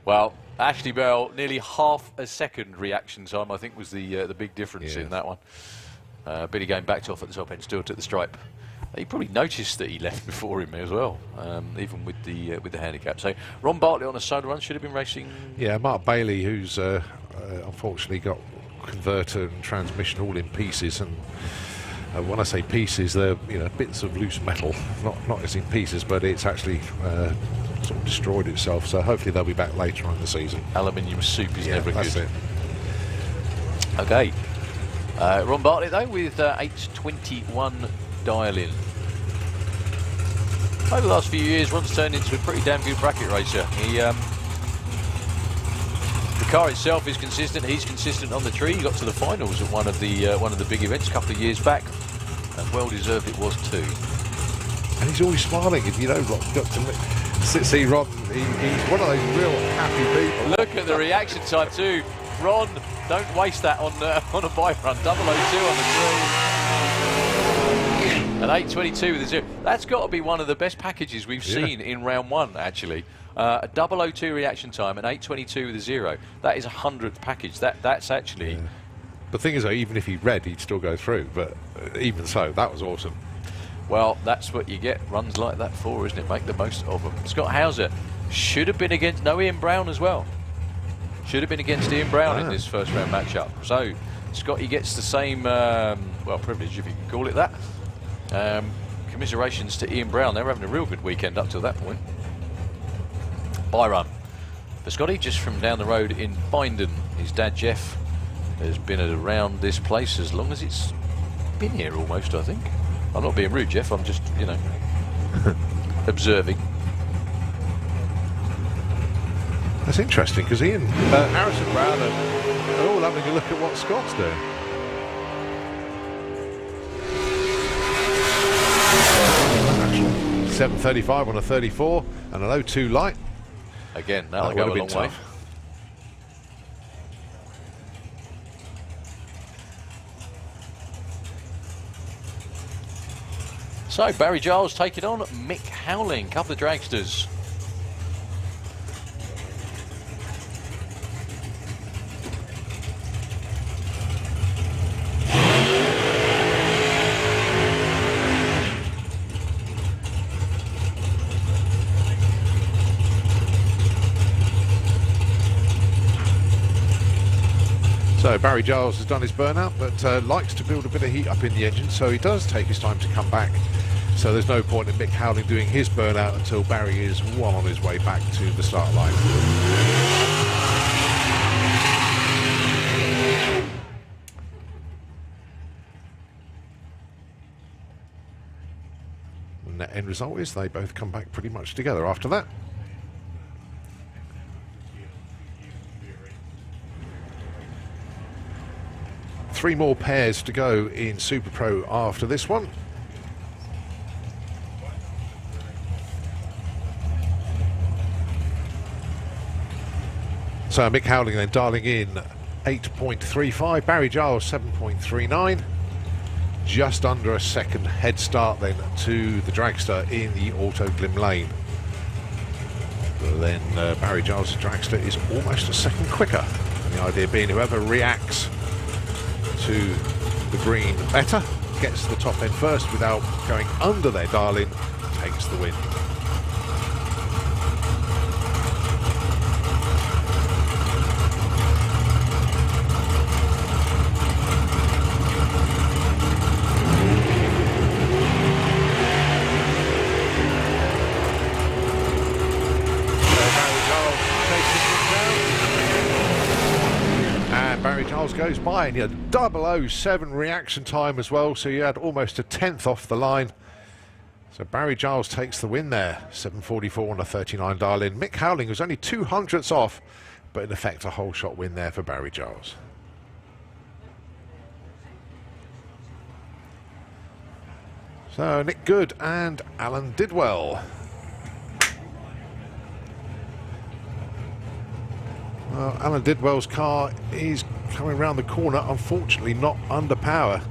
Speaker 1: Well, Ashley Bell, nearly half a second reaction time, I think was the big difference in that one. Billy Gain backed off at the top end, still took the stripe. He probably noticed that he left before him as well, even with the handicap. So Ron Bartlett on a solo run should have been racing.
Speaker 2: Yeah, Mark Bailey, who's unfortunately got converter and transmission all in pieces, and when I say pieces, they're bits of loose metal, not as in pieces, but it's actually sort of destroyed itself. So hopefully they'll be back later on in the season.
Speaker 1: Aluminium soup is never
Speaker 2: that's
Speaker 1: good.
Speaker 2: It.
Speaker 1: Okay, Ron Bartlett though with 8.21 dial-in. Over the last few years, Ron's turned into a pretty damn good bracket racer. The car itself is consistent. He's consistent on the tree. He got to the finals at one of the big events a couple of years back, and well deserved it was too.
Speaker 2: And he's always smiling. If you know Ron, got to see Ron. He's one of those real happy people.
Speaker 1: Look at the reaction time too. Ron, don't waste that on a bike run. 002 on the tree. An 8.22 with a 0. That's got to be one of the best packages we've seen in round one, actually. A 002 reaction time, an 8.22 with a 0. That is a 100th package. That's actually...
Speaker 2: Yeah. The thing is, though, even if he read, he'd still go through. But even so, that was awesome.
Speaker 1: Well, that's what you get runs like that for, isn't it? Make the most of them. Scott Hauser should have been against... No, Ian Brown as well. Should have been against Ian Brown in this first round matchup. So, Scotty gets the same, well, privilege, if you can call it that. Commiserations to Ian Brown. They were having a real good weekend up till that point. Bye run for Scotty, just from down the road in Bindon. His dad Jeff has been around this place as long as it's been here almost, I think. I'm not being rude, Jeff, I'm just, observing.
Speaker 2: That's interesting, because Ian, Harrison Brown are all having a look at what Scott's doing. Actually, 7.35 on a 34 and an 02 light.
Speaker 1: Again, that'll go a long way. So, Barry Giles taking on Mick Howling, couple of dragsters.
Speaker 2: So Barry Giles has done his burnout, but likes to build a bit of heat up in the engine, so he does take his time to come back. So there's no point in Mick Howling doing his burnout until Barry is well on his way back to the start line. And the end result is they both come back pretty much together after that. Three more pairs to go in Super Pro after this one. So Mick Howling then dialing in 8.35, Barry Giles 7.39, just under a second head start then to the dragster in the Auto Glim Lane. But then Barry Giles' dragster is almost a second quicker. And the idea being whoever reacts to the green better, gets to the top end first without going under their dial-in, takes the win. Barry Giles goes by, and you had 007 reaction time as well, so you had almost a tenth off the line. So Barry Giles takes the win there, 7.44 on a 39 dial-in. Mick Howling was only 200ths off, but in effect a whole shot win there for Barry Giles. So Nick Good and Alan Didwell. Well, Alan Didwell's car is coming around the corner, unfortunately not under power.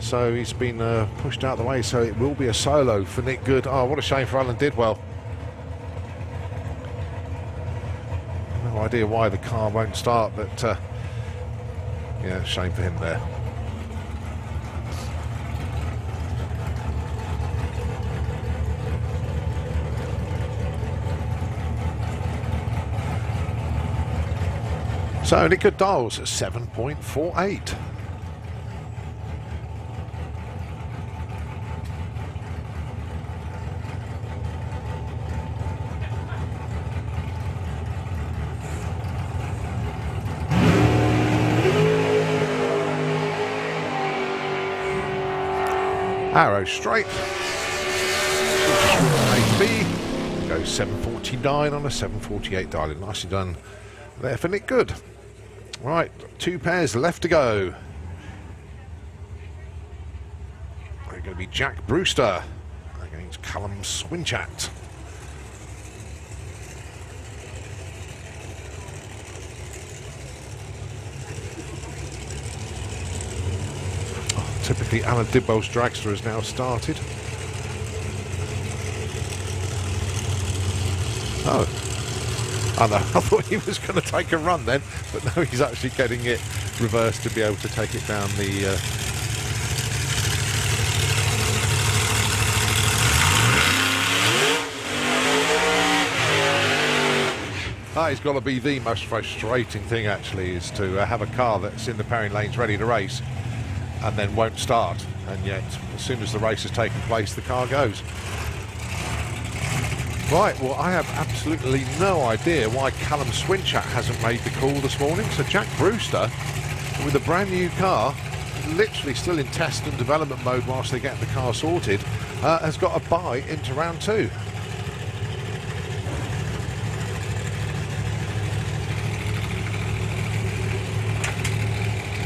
Speaker 2: So he's been pushed out of the way, so it will be a solo for Nick Good. Oh, what a shame for Alan Didwell. No idea why the car won't start, but yeah, shame for him there. So Nick Good dials 7.48. Arrow straight. B goes 7.49 on a 7.48 dial-in. Nicely done there for Nick Good. Right, two pairs left to go. They're going to be Jack Brewster against Callum Swinchat. Oh, typically Alan Didwell's dragster has now started. Oh. I know, I thought he was going to take a run then, but no, he's actually getting it reversed to be able to take it down the... That has got to be the most frustrating thing, actually, is to have a car that's in the pairing lanes ready to race and then won't start, and yet as soon as the race has taken place, the car goes. Right, well, I have absolutely no idea why Callum Swinchat hasn't made the call this morning. So Jack Brewster, with a brand new car, literally still in test and development mode whilst they get the car sorted, has got a bye into round two.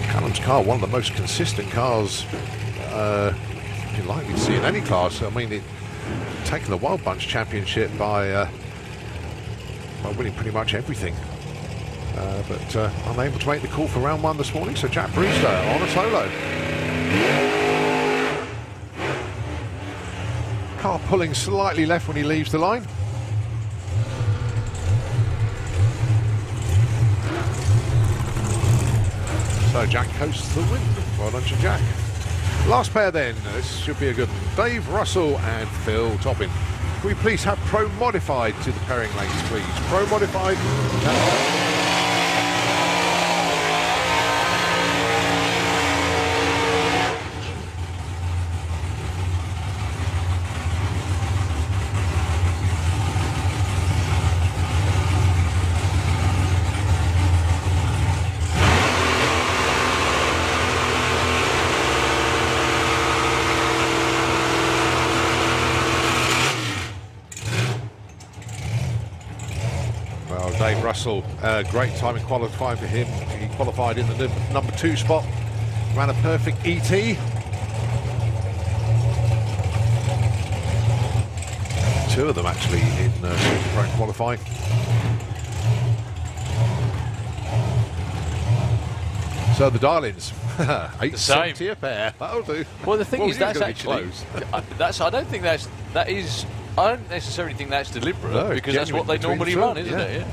Speaker 2: Callum's car, one of the most consistent cars you're likely to see in any class. I mean, taken the Wild Bunch Championship by winning pretty much everything, but unable to make the call for round one this morning. So Jack Brewster on a solo. Car pulling slightly left when he leaves the line. So Jack coasts the win. Well done to Jack. Last pair then, this should be a good one. Dave Russell and Phil Toppin. Can we please have Pro Modified to the pairing lanes, please? Pro Modified. Dave Russell. Great time in qualifying for him. He qualified in the number 2 spot. Ran a perfect ET. Two of them actually in Super Pro qualifying. So the dial-ins, 870 a pair. That'll do.
Speaker 1: Well, the thing is, that's
Speaker 2: actually
Speaker 1: close. I don't necessarily think that's deliberate,
Speaker 2: No,
Speaker 1: because that's what they normally run, isn't it? Yeah.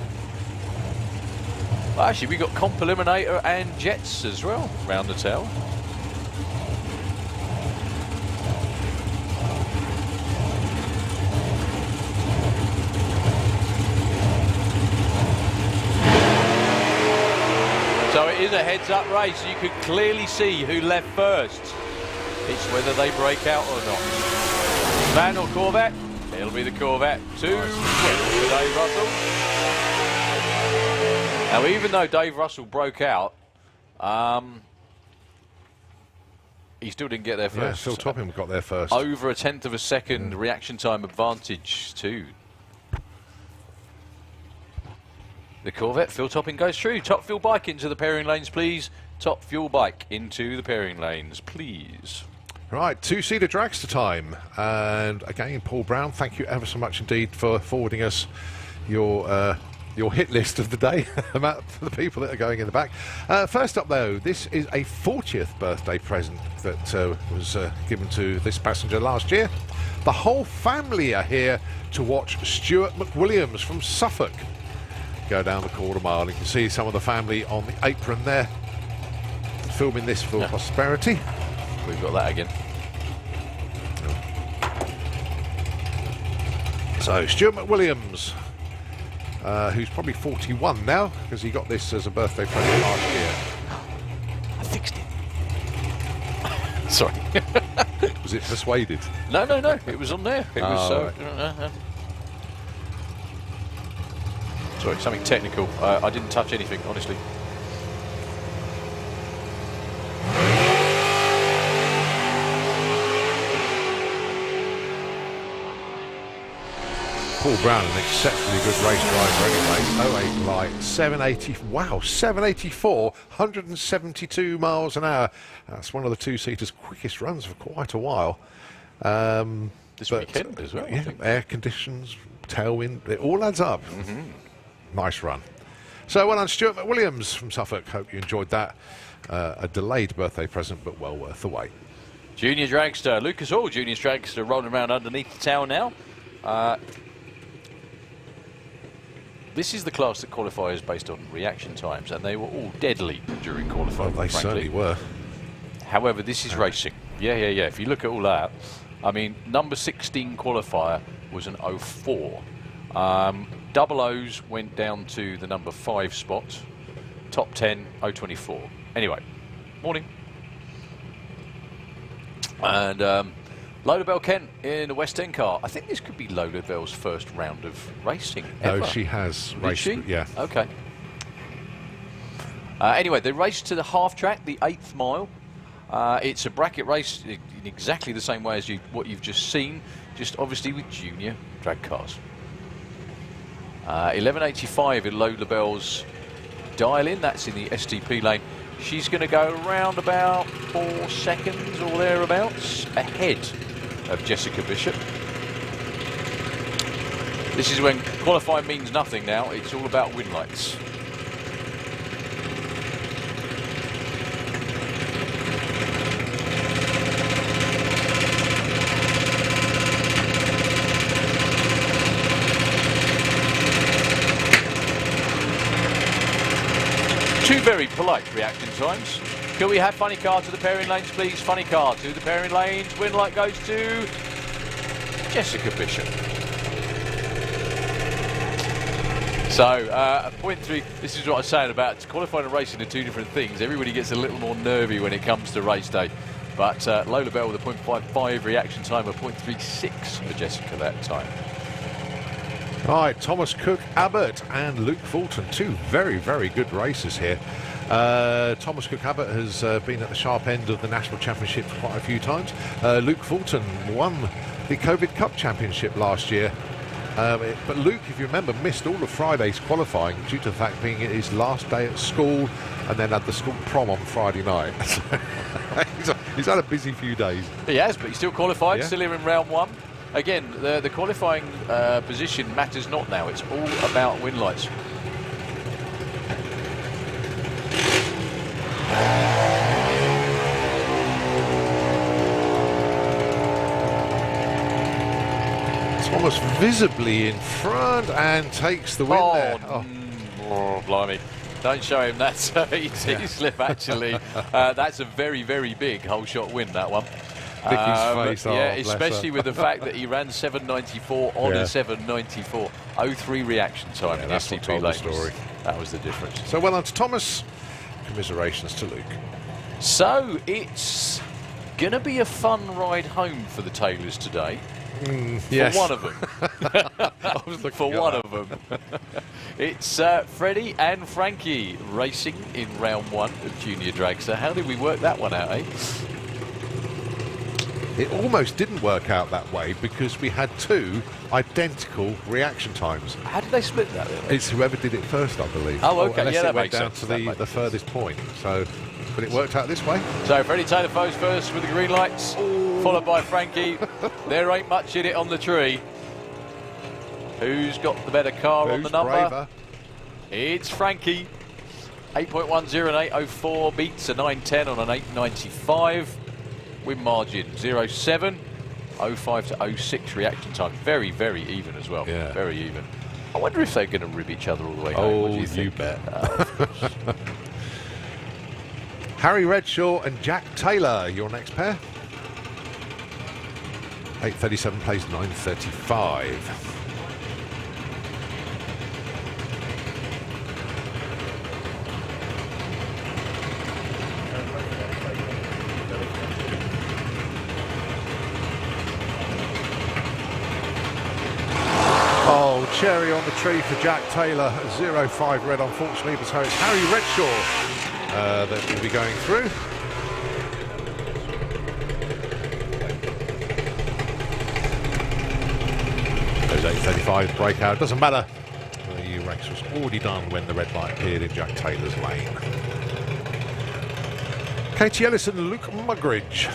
Speaker 1: Well, actually, we got Comp Eliminator and Jets as well round the tail. So it is a heads-up race. You could clearly see who left first. It's whether they break out or not. Van or Corvette? It'll be the Corvette. 2 wins for Dave Russell. Now, even though Dave Russell broke out, he still didn't get there first.
Speaker 2: Yeah, Phil Topham got there first.
Speaker 1: Over 1/10 of a second reaction time advantage too. The Corvette, Phil Topham goes through. Top Fuel Bike into the pairing lanes, please. Top Fuel Bike into the pairing lanes, please.
Speaker 2: Right, 2-seater dragster time. And again, Paul Brown, thank you ever so much indeed for forwarding us your hit list of the day for the people that are going in the back. First up, though, this is a 40th birthday present that was given to this passenger last year. The whole family are here to watch Stuart McWilliams from Suffolk go down the quarter mile. You can see some of the family on the apron there, filming this for posterity.
Speaker 1: We've got that again.
Speaker 2: So Stuart McWilliams, who's probably 41 now, because he got this as a birthday present last year.
Speaker 1: I fixed it. Sorry.
Speaker 2: Was it persuaded?
Speaker 1: No. It was on there. It was.
Speaker 2: Right.
Speaker 1: Sorry, something technical. I didn't touch anything, honestly.
Speaker 2: Paul Brown, an exceptionally good race driver anyway. 08 light, 780. Wow, 784, 172 miles an hour. That's one of the 2-seaters' quickest runs for quite a while.
Speaker 1: This weekend as well.
Speaker 2: Yeah,
Speaker 1: I think.
Speaker 2: Air conditions, tailwind, it all adds up. Nice run. So well done, Stuart McWilliams from Suffolk. Hope you enjoyed that. A delayed birthday present, but well worth the wait.
Speaker 1: Junior Dragster, Lucas Oil Junior Dragster rolling around underneath the tower now. This is the class that qualifies based on reaction times, and they were all deadly during qualifying.
Speaker 2: Well, they certainly were.
Speaker 1: However, this is racing. Yeah. If you look at all that, I mean, number 16 qualifier was an 04. Double O's went down to the number 5 spot. Top 10, 024. Anyway, morning. And Lola Bell Kent in the West End car. I think this could be Lola Bell's first round of racing ever.
Speaker 2: No, she has raced.
Speaker 1: Did she?
Speaker 2: Yeah.
Speaker 1: Okay. Anyway, they raced to the half track, the 8th mile. It's a bracket race in exactly the same way as what you've just seen, just obviously with junior drag cars. 1185 in Lola Bell's dial-in. That's in the STP lane. She's going to go around about 4 seconds or thereabouts ahead of Jessica Bishop. This is when qualifying means nothing now. It's all about win lights. Two very polite reaction times. Can we have funny car to the pairing lanes, please? Funny car to the pairing lanes. Win light goes to Jessica Bishop. So, 0.3, this is what I was saying about qualifying and racing are two different things. Everybody gets a little more nervy when it comes to race day. But Lola Bell with a 0.55 reaction time of 0.36 for Jessica that time.
Speaker 2: Right, Thomas Cook Abbott and Luke Fulton, two very, very good racers here. Thomas Cook Abbott has been at the sharp end of the National Championship quite a few times. Luke Fulton won the COVID Cup Championship last year But Luke, if you remember, missed all of Friday's qualifying due to the fact being his last day at school, and then had the school prom on Friday night. He's had a busy few days.
Speaker 1: He has, but he's still qualified,
Speaker 2: Yeah.
Speaker 1: still here in round one. Again, the qualifying position matters not now. It's all about win lights.
Speaker 2: Thomas visibly in front and takes the win there.
Speaker 1: Oh, blimey. Don't show him that easy slip, actually. That's a very, very big whole shot win, that one.
Speaker 2: Vicky's face,
Speaker 1: yeah,
Speaker 2: bless
Speaker 1: especially
Speaker 2: her.
Speaker 1: with the fact that he ran 7.94 on
Speaker 2: Yeah.
Speaker 1: a 7.94. 0.3 reaction time in the
Speaker 2: that's what
Speaker 1: STP
Speaker 2: told the
Speaker 1: lane.
Speaker 2: story.
Speaker 1: That was the difference.
Speaker 2: So well done to Thomas. Commiserations to Luke.
Speaker 1: So it's going to be a fun ride home for the Taylors today.
Speaker 2: Yes.
Speaker 1: For one of them.
Speaker 2: I was looking
Speaker 1: For
Speaker 2: at
Speaker 1: one
Speaker 2: that.
Speaker 1: of them. It's Freddie and Frankie racing in round one of Junior Dragster. How did we work that one out, eh?
Speaker 2: It almost didn't work out that way because we had two identical reaction times.
Speaker 1: How did they split that?
Speaker 2: It's whoever did it first, I believe.
Speaker 1: Oh, okay.
Speaker 2: Unless
Speaker 1: Yeah,
Speaker 2: it
Speaker 1: that
Speaker 2: went
Speaker 1: makes
Speaker 2: down
Speaker 1: sense.
Speaker 2: to
Speaker 1: That
Speaker 2: the
Speaker 1: makes
Speaker 2: furthest point. So, but it worked out this way.
Speaker 1: So Freddie Taylor Foes first with the green lights, followed by Frankie. There ain't much in it on the tree. Who's got the better car on
Speaker 2: Who's
Speaker 1: the number?
Speaker 2: braver?
Speaker 1: It's Frankie. 8.10 and 8.04 beats a 9.10 on an 8.95. Win margin 0.7. 0.5 to 0.6 reaction time. Very, very even as well.
Speaker 2: Yeah.
Speaker 1: Very even. I wonder if they're going to rib each other all the way home. What do you
Speaker 2: You
Speaker 1: think?
Speaker 2: bet. Harry Redshaw and Jack Taylor, your next pair. 8.37 plays 9.35. Oh, cherry on the tree for Jack Taylor. 0.5 red, unfortunately, but so it's Harry Redshaw that will be going through. There's 8.35 breakout. Doesn't matter. The race was already done when the red light appeared in Jack Taylor's lane. Katie Ellis and Luke Mugridge.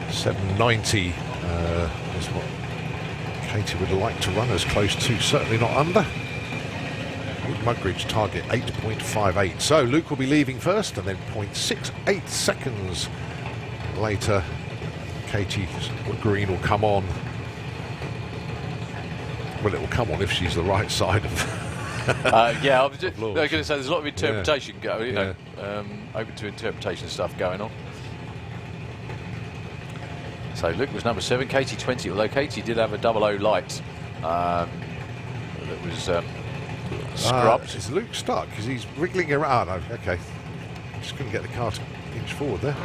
Speaker 2: .790 is what Katie would like to run as close to, certainly not under. Luke Mugridge target 8.58. So Luke will be leaving first, and then 0.68 seconds later, Katie Green will come on. Well, it will come on if she's the right side of.
Speaker 1: Yeah, I was just
Speaker 2: Lord.
Speaker 1: going to say there's a lot of interpretation going,
Speaker 2: Yeah.
Speaker 1: open to interpretation stuff going on. So Luke was number 7, Katie 20, although Katie did have a 00 light that was scrubbed.
Speaker 2: Is Luke stuck? Because he's wriggling around. Oh, okay. Just couldn't get the car to inch forward there.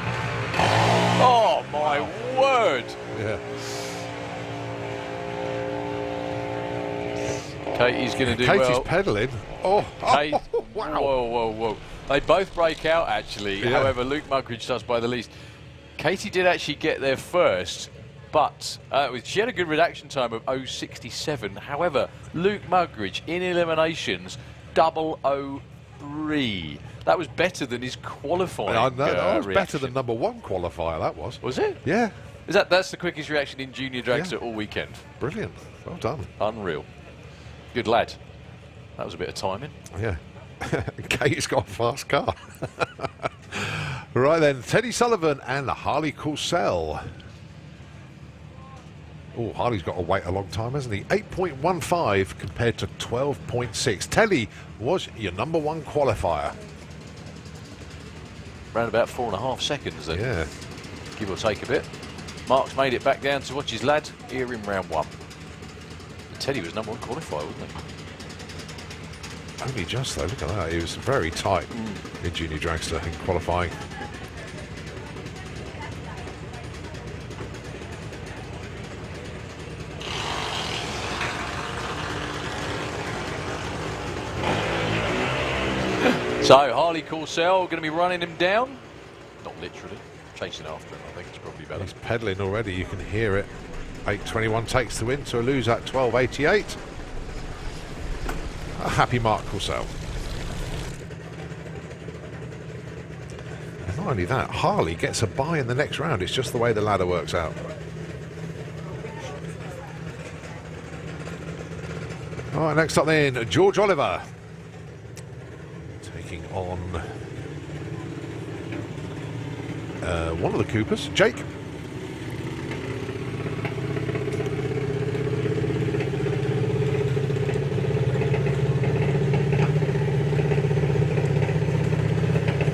Speaker 1: Oh my word!
Speaker 2: Yeah.
Speaker 1: Katie's going to do
Speaker 2: Katie's
Speaker 1: well.
Speaker 2: pedalling. Oh,
Speaker 1: Kate,
Speaker 2: wow.
Speaker 1: Whoa. They both break out actually.
Speaker 2: Yeah.
Speaker 1: However, Luke Mugridge does by the least. Katie did actually get there first, but she had a good reaction time of 0.67. However, Luke Mugridge in eliminations 0.03. That was better than his qualifying.
Speaker 2: I know, that was better
Speaker 1: reaction.
Speaker 2: than number 1 qualifier, that was.
Speaker 1: Was it?
Speaker 2: Yeah,
Speaker 1: That's the quickest reaction in Junior Dragster
Speaker 2: Yeah.
Speaker 1: all weekend.
Speaker 2: brilliant. Well done.
Speaker 1: Unreal. Good lad. That was a bit of timing.
Speaker 2: Yeah. Kate's got a fast car. Right then, Teddy Sullivan and Harley Coursell. Oh, Harley's got to wait a long time, hasn't he? 8.15 compared to 12.6. Teddy was your number 1 qualifier.
Speaker 1: Around about 4.5 seconds then.
Speaker 2: Yeah.
Speaker 1: Give or take a bit. Mark's made it back down to watch his lad here in round 1. Teddy was number 1 qualifier, wasn't he?
Speaker 2: Only just though, look at that. He was very tight in Junior Dragster in qualifying.
Speaker 1: So Harley Corsell going to be running him down. Not literally, chasing after him. I think it's probably better.
Speaker 2: He's pedalling already, you can hear it. 8:21 takes the win, so lose at 12:88. A happy Mark Corsell. And not only that, Harley gets a bye in the next round. It's just the way the ladder works out. All right, next up then, George Oliver. Taking on one of the Coopers, Jake.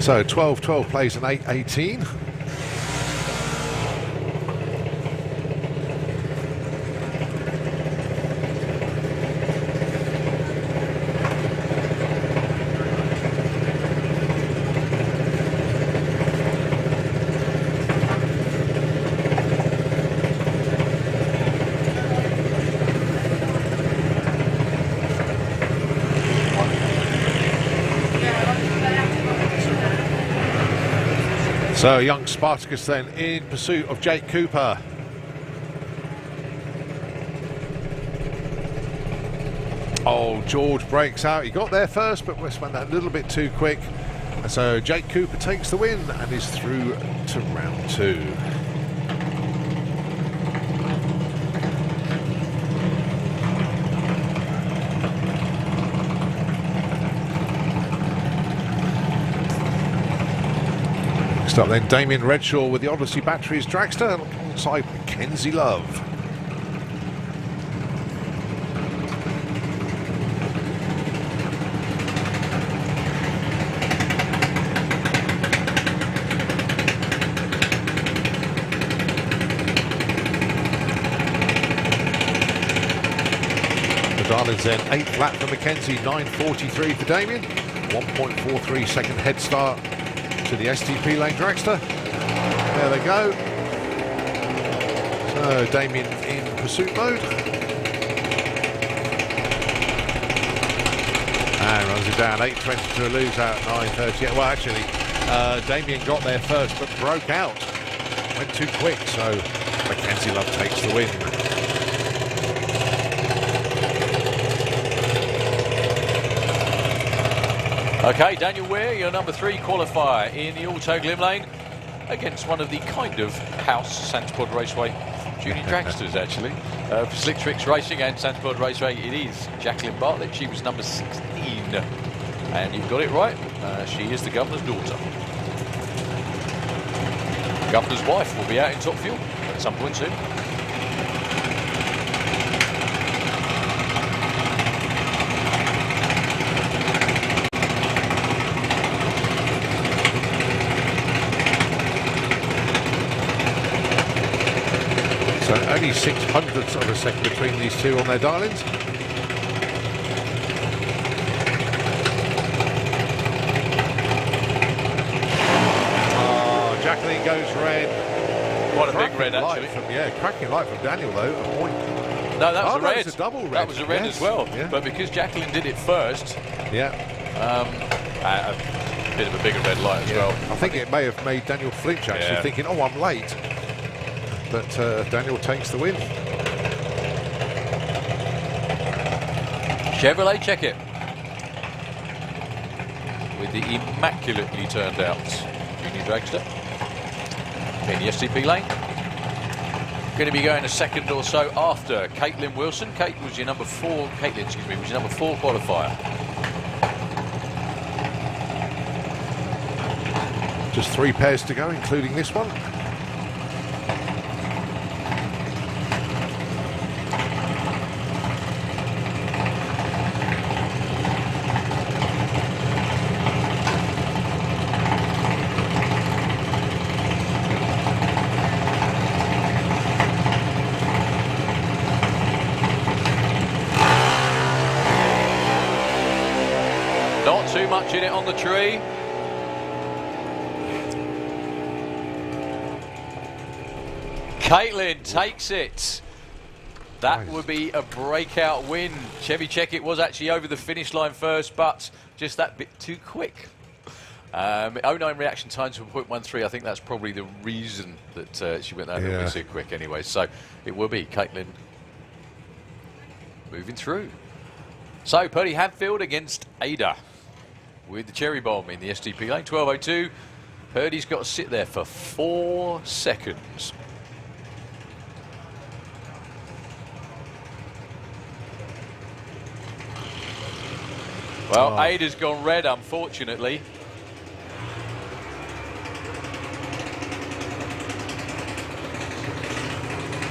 Speaker 2: So 12-12 plays an 8-18. So young Spartacus then in pursuit of Jake Cooper. Oh, George breaks out. He got there first, but West went that little bit too quick. And so Jake Cooper takes the win and is through to round 2. Next up then, Damien Redshaw with the Odyssey Batteries dragster alongside Mackenzie Love. The Darlings then 8 flat for Mackenzie, 9.43 for Damien, 1.43 second head start to the STP Lane dragster. There they go. So Damien in pursuit mode. And runs it down, 8.20 to a lose out, 9.38. Well, actually, Damien got there first, but broke out. Went too quick, so Mackenzie Love takes the win.
Speaker 1: Okay, Daniel Weir, your number 3 qualifier in the Auto Glim Lane against one of the kind of house Santipod Raceway junior dragsters, actually. For Slick Tricks Racing and Santipod Raceway, it is Jacqueline Bartlett. She was number 16. And you've got it right, she is the Governor's daughter. Governor's wife will be out in Top Fuel at some point soon.
Speaker 2: So only 600ths of a second between these two on their Darlings. Oh, Jacqueline goes red.
Speaker 1: Quite a big red, actually.
Speaker 2: Cracking light from Daniel, though, a point.
Speaker 1: No, that was a red.
Speaker 2: That was a double red.
Speaker 1: That was a red as well.
Speaker 2: Yeah.
Speaker 1: But because Jacqueline did it first,
Speaker 2: yeah,
Speaker 1: a bit of a bigger red light as well.
Speaker 2: I think it may have made Daniel flinch, actually, thinking, oh, I'm late. But Daniel takes the win.
Speaker 1: Chevrolet check it with the immaculately turned out junior dragster in the STP lane. Going to be going a second or so after Caitlin Wilson. Caitlin was your number 4 qualifier.
Speaker 2: Just 3 pairs to go, including this one.
Speaker 1: Not too much in it on the tree. Caitlin takes it. That would be a breakout win. Chevy Check It was actually over the finish line first, but just that bit too quick. 09 reaction times for 0.13. I think that's probably the reason that she went that little bit too quick anyway. So it will be Caitlin moving through. So Purdy Hadfield against Ada with the cherry bomb in the STP lane. 12.02. Purdy's got to sit there for 4 seconds. Well, Ada's gone red, unfortunately.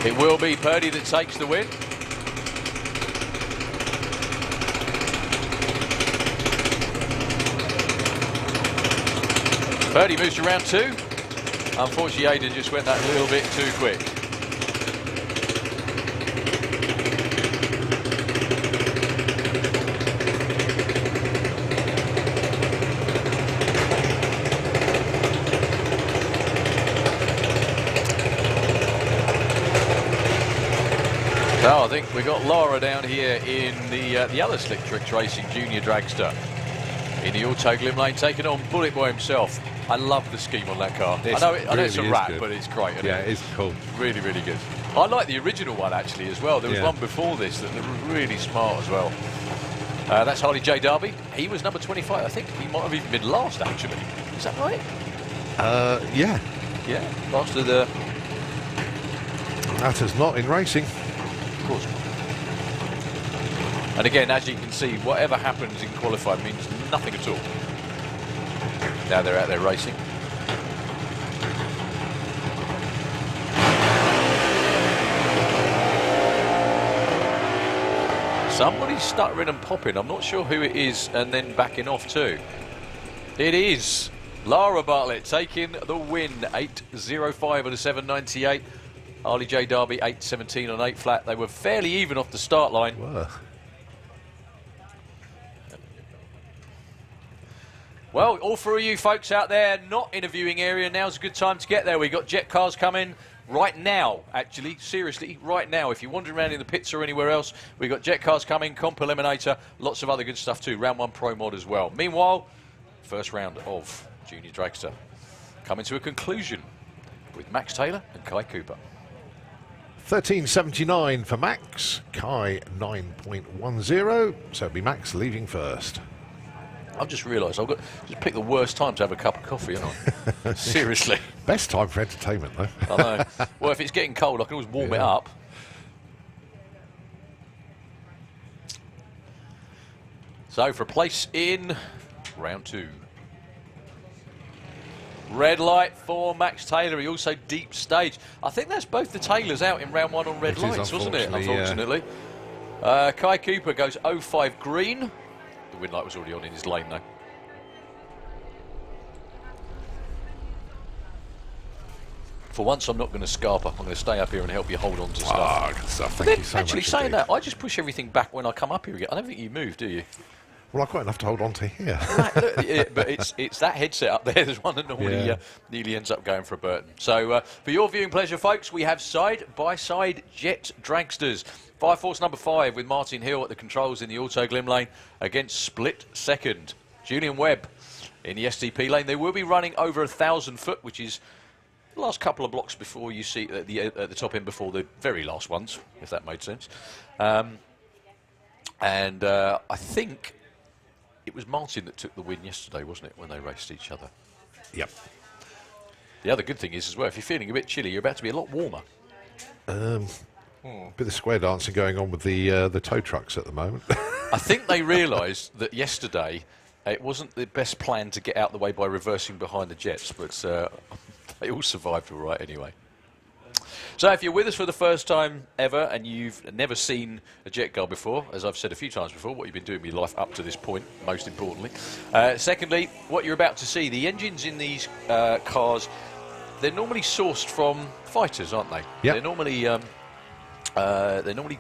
Speaker 1: It will be Purdy that takes the win. Purdy moves to round 2. Unfortunately, Ada just went that little bit too quick. So I think we've got Laura down here in the other Slick Tricks Racing Junior Dragster in the Auto Glim Lane, taking on Bullet Boy himself. I love the scheme on that car. I know it's a wrap, but it's great. Isn't it is cool. Really, really good. I like the original one actually as well. There was one before this that was really smart as well. That's Harley J. Darby. He was number 25. I think he might have even been last actually. Is that right?
Speaker 2: Yeah.
Speaker 1: Yeah, last of the...
Speaker 2: That is not in racing.
Speaker 1: Of course. And again, as you can see, whatever happens in qualifying means nothing at all. Now they're out there racing. Somebody's stuttering and popping. I'm not sure who it is, and then backing off too. It is Lara Bartlett taking the win. 8.05 on a 7.98. Harley J. Darby 8.17 on 8 flat. They were fairly even off the start line.
Speaker 2: Whoa.
Speaker 1: Well, all for you folks out there not in a viewing area, now's a good time to get there. We've got jet cars coming right now, actually, seriously, right now. If you're wandering around in the pits or anywhere else, we've got jet cars coming, Comp Eliminator, lots of other good stuff too. Round 1 Pro Mod as well. Meanwhile, first round of Junior Dragster coming to a conclusion with Max Taylor and Kai Cooper.
Speaker 2: 13.79 for Max, Kai 9.10, so it'll be Max leaving first.
Speaker 1: I've just realised I've got just picked the worst time to have a cup of coffee, haven't I? Seriously.
Speaker 2: Best time for entertainment, though.
Speaker 1: I know. Well, if it's getting cold, I can always warm it up. So, for a place in round 2. Red light for Max Taylor. He also deep stage. I think that's both the Taylors out in round 1 on red lights, wasn't it? Unfortunately. Kai Cooper goes 05 green. The wind light was already on in his lane, though. For once, I'm not going to scarper. I'm going to stay up here and help you hold on to stuff.
Speaker 2: Good stuff.
Speaker 1: Thank you so much. Actually, saying that, I just push everything back when I come up here again. I don't think you move, do you?
Speaker 2: Well, I've got enough to hold on to here.
Speaker 1: But it's that headset up there. There's one that normally nearly ends up going for a Burton. So for your viewing pleasure, folks, we have side-by-side jet dragsters. Fire Force number 5 with Martin Hill at the controls in the Auto Glim lane against split second. Julian Webb in the STP lane. They will be running over 1,000 foot, which is the last couple of blocks before you see at the top end before the very last ones, if that made sense. I think it was Martin that took the win yesterday, wasn't it, when they raced each other?
Speaker 2: Yep.
Speaker 1: The other good thing is, as well, if you're feeling a bit chilly, you're about to be a lot warmer.
Speaker 2: Bit of square dancing going on with the tow trucks at the moment.
Speaker 1: I think they realised that yesterday it wasn't the best plan to get out the way by reversing behind the jets, but they all survived all right anyway. So if you're with us for the first time ever and you've never seen a jet car before, as I've said a few times before, what you've been doing with your life up to this point, most importantly. Secondly, what you're about to see, the engines in these cars, they're normally sourced from fighters, aren't they?
Speaker 2: Yep.
Speaker 1: They're normally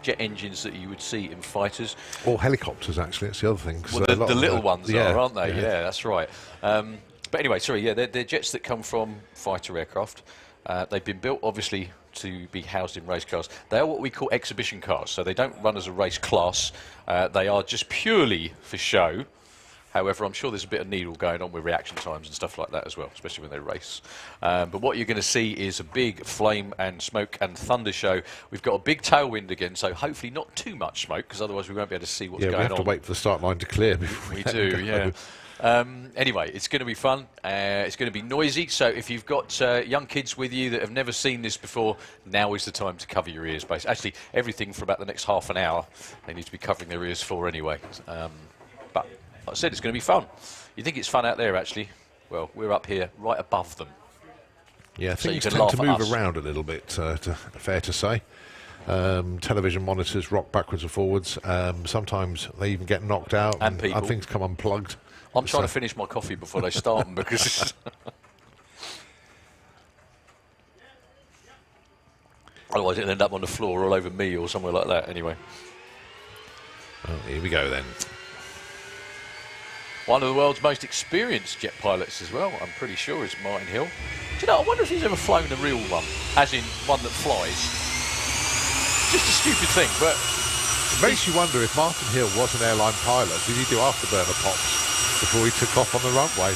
Speaker 1: jet engines that you would see in fighters.
Speaker 2: Or helicopters, actually, that's the other thing.
Speaker 1: Well, the little ones are, aren't they? Yeah, that's right. But anyway, sorry, they're jets that come from fighter aircraft. They've been built, obviously, to be housed in race cars. They are what we call exhibition cars, so they don't run as a race class. They are just purely for show. However, I'm sure there's a bit of needle going on with reaction times and stuff like that as well, especially when they race. But what you're going to see is a big flame and smoke and thunder show. We've got a big tailwind again, so hopefully not too much smoke, because otherwise we won't be able to see what's going on.
Speaker 2: Yeah, we have to wait for the start line to clear before
Speaker 1: we do, yeah. Anyway, it's going to be fun. It's going to be noisy. So if you've got young kids with you that have never seen this before, now is the time to cover your ears. Basically, actually, everything for about the next half an hour, they need to be covering their ears for anyway. But like I said, it's going to be fun. You think it's fun out there, actually? Well, we're up here, right above them.
Speaker 2: Yeah, things tend to move around a little bit. Fair to say. Television monitors rock backwards and forwards. Sometimes they even get knocked out, and things come unplugged.
Speaker 1: I'm trying to finish my coffee before they start them because otherwise it'll end up on the floor all over me or somewhere like that. Anyway.
Speaker 2: Oh, here we go then.
Speaker 1: One of the world's most experienced jet pilots as well, I'm pretty sure, is Martin Hill. Do you know, I wonder if he's ever flown a real one, as in one that flies. Just a stupid thing, but...
Speaker 2: It makes you wonder if Martin Hill was an airline pilot, did he do afterburner pops before he took off on the runway?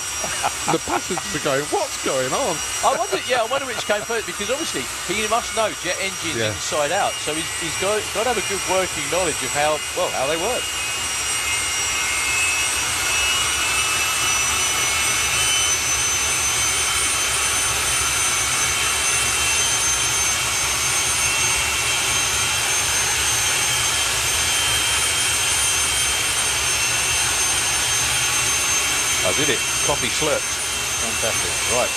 Speaker 2: The passengers are going, what's going on?
Speaker 1: I wonder which came first, because obviously he must know jet engines inside out, so he's got to have a good working knowledge of how they work. I did it. Coffee slurped. Fantastic. Right.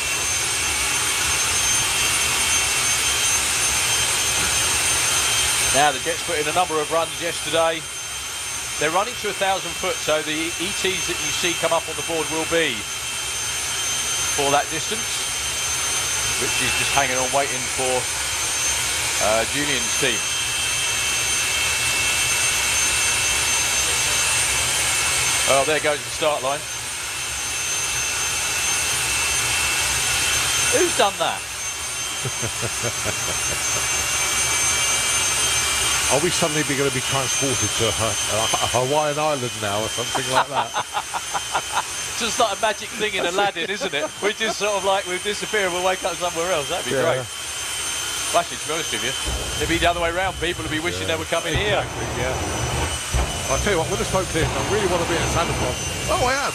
Speaker 1: Now the Jets put in a number of runs yesterday. They're running to 1,000 foot, so the ETs that you see come up on the board will be for that distance, which is just hanging on waiting for Julian's team. Oh, there goes the start line. Who's done that?
Speaker 2: Are we suddenly going to be transported to a Hawaiian island now or something like that?
Speaker 1: Just like a magic thing in Aladdin, isn't it? We just sort of like, we'll disappear and we'll wake up somewhere else. That'd be great. Actually, to be honest with you, it'd be the other way around. People would be wishing they were coming here.
Speaker 2: Yeah. I'll tell you what, when the smoke clears, I really want to be at Santa Claus. Oh, I am.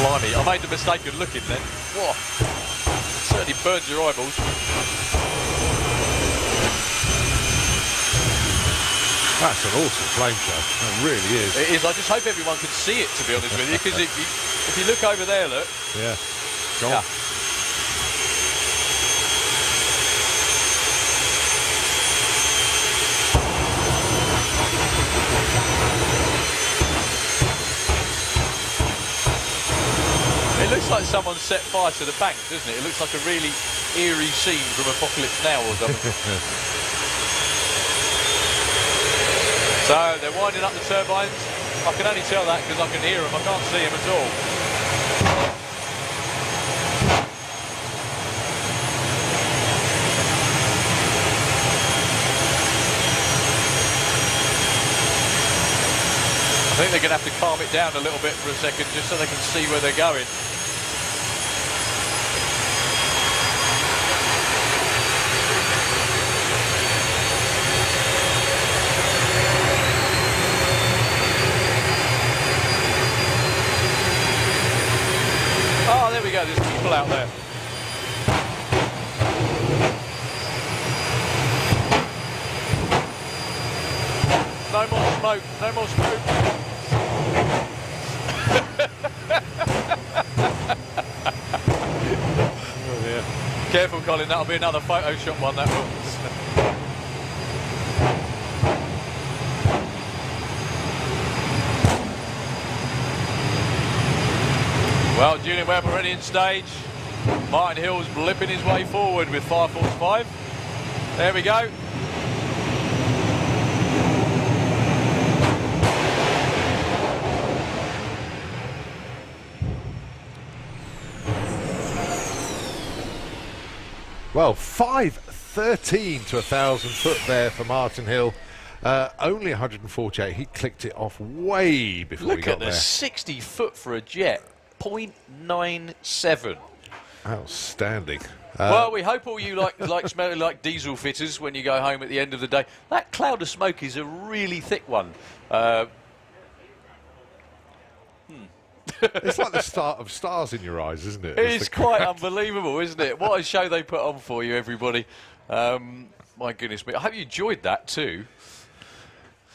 Speaker 1: Blimey, I made the mistake of looking then. Whoa. Certainly burns your eyeballs.
Speaker 2: That's an awesome flame show. It really is.
Speaker 1: It is. I just hope everyone can see it, to be honest with you, because if you look over there, look.
Speaker 2: Yeah. Go on.
Speaker 1: It looks like someone set fire to the bank, doesn't it? It looks like a really eerie scene from Apocalypse Now or something. So they're winding up the turbines. I can only tell that because I can hear them. I can't see them at all. I think they're going to have to calm it down a little bit for a second just so they can see where they're going. Oh, there we go, there's people out there. No more smoke, no more smoke.
Speaker 2: Oh dear.
Speaker 1: Careful, Colin, that'll be another Photoshop one, that will. Well, Julian Webb already in stage. Martin Hill's blipping his way forward with 5:45. There we go.
Speaker 2: Well, 5:13 to 1,000 foot there for Martin Hill. Only 148. He clicked it off way before he got there.
Speaker 1: Look at the 60 foot for a jet. 0.97.
Speaker 2: Outstanding.
Speaker 1: Well, we hope all you like smelling like diesel fitters when you go home at the end of the day. That cloud of smoke is a really thick one.
Speaker 2: It's like the start of Stars in Your Eyes, isn't it?
Speaker 1: It's quite unbelievable, isn't it? What a show they put on for you, everybody. My goodness me. I hope you enjoyed that too.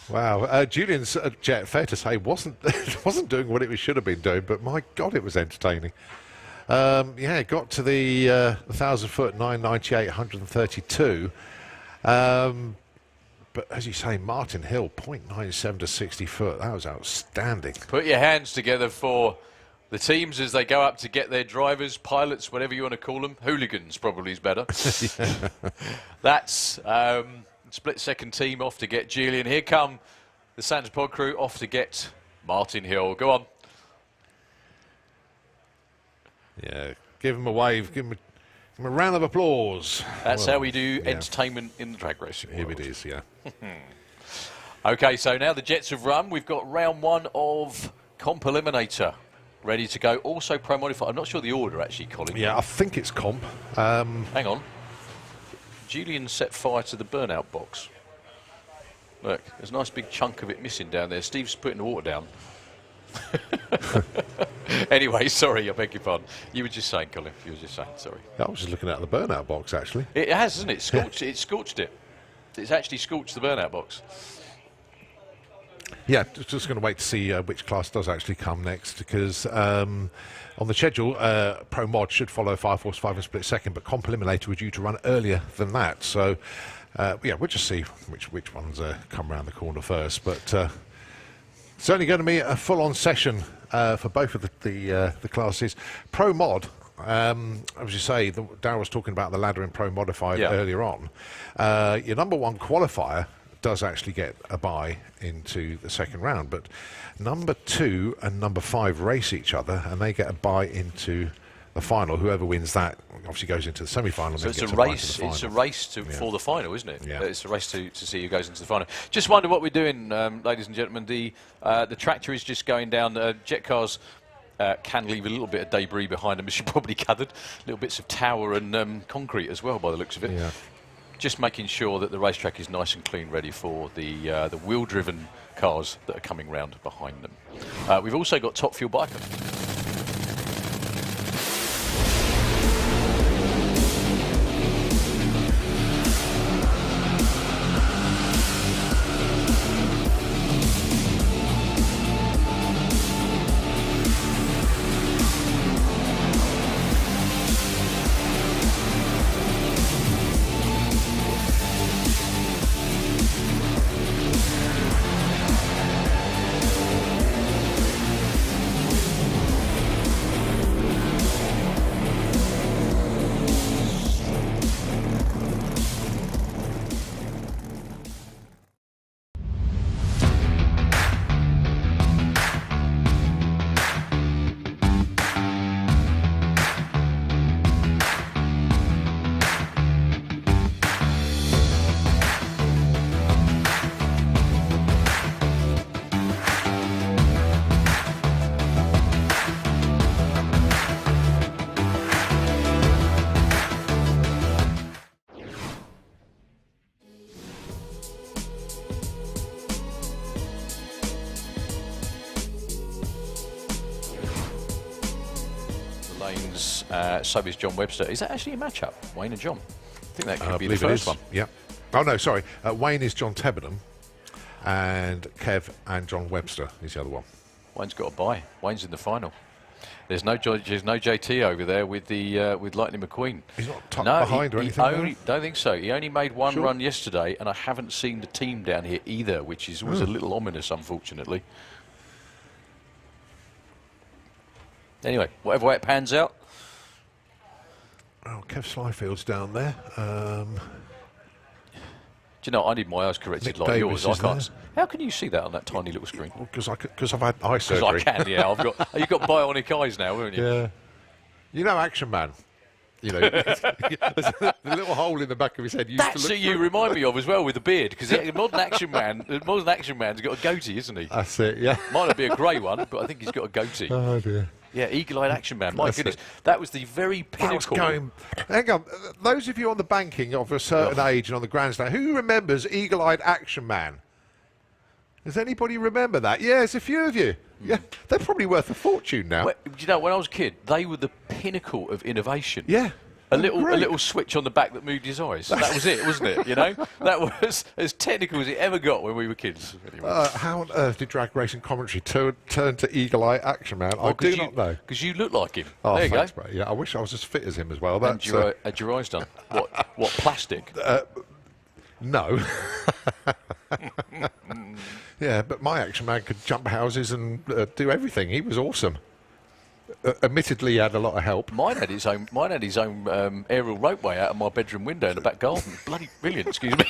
Speaker 2: Wow. Julian's jet, fair to say, wasn't doing what it should have been doing, but my God, it was entertaining. Yeah, got to the 1,000 foot, 998, 132. But as you say, Martin Hill, 0.97 to 60 foot. That was outstanding.
Speaker 1: Put your hands together for the teams as they go up to get their drivers, pilots, whatever you want to call them. Hooligans probably is better. That's split second team off to get Julian. Here come the Santa Pod crew off to get Martin Hill. Go on.
Speaker 2: Yeah, give him a wave, give him a round of applause.
Speaker 1: That's how we do entertainment in the drag racing world.
Speaker 2: Here it is, yeah.
Speaker 1: Okay, so now the jets have run. We've got round one of Comp Eliminator ready to go. Also Pro Modified. I'm not sure the order actually, Colin.
Speaker 2: Yeah, I think it's Comp.
Speaker 1: Hang on. Julian set fire to the burnout box. Look, there's a nice big chunk of it missing down there. Steve's putting the water down. Anyway, sorry, I beg your pardon. You were just saying, Colin. You were just saying, sorry.
Speaker 2: I was just looking at the burnout box, actually.
Speaker 1: It has, hasn't it? Scorched, it scorched it. It's actually scorched the burnout box.
Speaker 2: Yeah, just going to wait to see which class does actually come next, because on the schedule, Pro Mod should follow 545 and split second, but Comp Eliminator were due to run earlier than that. So, yeah, we'll just see which ones come around the corner first. But certainly going to be a full-on session for both of the classes. Pro Mod, as you say, Darryl was talking about the ladder in Pro Modified earlier on. Your number one qualifier does actually get a bye into the second round, but number 2 and number 5 race each other, and they get a bye into the final. Whoever wins that obviously goes into the semi-final.
Speaker 1: So it's a race. It's a race for the final, isn't it?
Speaker 2: Yeah.
Speaker 1: It's a race to see who goes into the final. Just wonder what we're doing, ladies and gentlemen. The tractor is just going down. Jet cars can leave a little bit of debris behind them, as you probably gathered. Little bits of tower and concrete as well, by the looks of it.
Speaker 2: Yeah.
Speaker 1: Just making sure that the racetrack is nice and clean, ready for the wheel-driven cars that are coming round behind them. We've also got Top Fuel Biker. Lanes, so is John Webster. Is that actually a matchup, Wayne and John? I think that could be the first one.
Speaker 2: Yeah. Oh, no, sorry. Wayne is John Tebenham, and Kev and John Webster is the other one.
Speaker 1: Wayne's got a bye. Wayne's in the final. There's no JT over there with the with Lightning McQueen.
Speaker 2: He's not tucked behind or anything?
Speaker 1: Don't think so. He only made one run yesterday, and I haven't seen the team down here either, which is was a little ominous, unfortunately. Anyway, whatever way it pans out.
Speaker 2: Oh, Kev Slyfield's down there.
Speaker 1: Do you know, I need my eyes corrected
Speaker 2: Nick
Speaker 1: like
Speaker 2: Davis
Speaker 1: yours. I can't.
Speaker 2: there.
Speaker 1: How can you see that on that tiny little screen?
Speaker 2: Because I've had eye surgery.
Speaker 1: Because I can, yeah. You've got bionic eyes now, haven't you?
Speaker 2: Yeah. You know Action Man? You know, there's a little hole in the back of his head.
Speaker 1: That's who you remind me of as well with the beard, because the modern action man's got a goatee, isn't he?
Speaker 2: That's it. Yeah.
Speaker 1: Might not be a grey one, but I think he's got a goatee.
Speaker 2: Oh dear.
Speaker 1: Yeah, eagle-eyed action man. My goodness, that was the very pinnacle.
Speaker 2: Hang on, those of you on the banking of a certain age and on the grandstand, who remembers eagle-eyed action man? Does anybody remember that? Yeah, there's a few of you. Yeah, they're probably worth a fortune now.
Speaker 1: Well, you know, when I was a kid, they were the pinnacle of innovation.
Speaker 2: Yeah.
Speaker 1: A little switch on the back that moved his eyes. That was it, wasn't it? You know, that was as technical as it ever got when we were kids. Anyway.
Speaker 2: How on earth did drag racing commentary turn to eagle-eye action man? I do not know.
Speaker 1: Because you look like him.
Speaker 2: Oh,
Speaker 1: there you
Speaker 2: thanks,
Speaker 1: go.
Speaker 2: Mate. Yeah, I wish I was as fit as him as well.
Speaker 1: And had your eyes done? What plastic?
Speaker 2: No. Yeah, but my action man could jump houses and do everything. He was awesome. Admittedly, he had a lot of help.
Speaker 1: Mine had his own aerial ropeway out of my bedroom window in the back garden. Bloody brilliant, excuse me.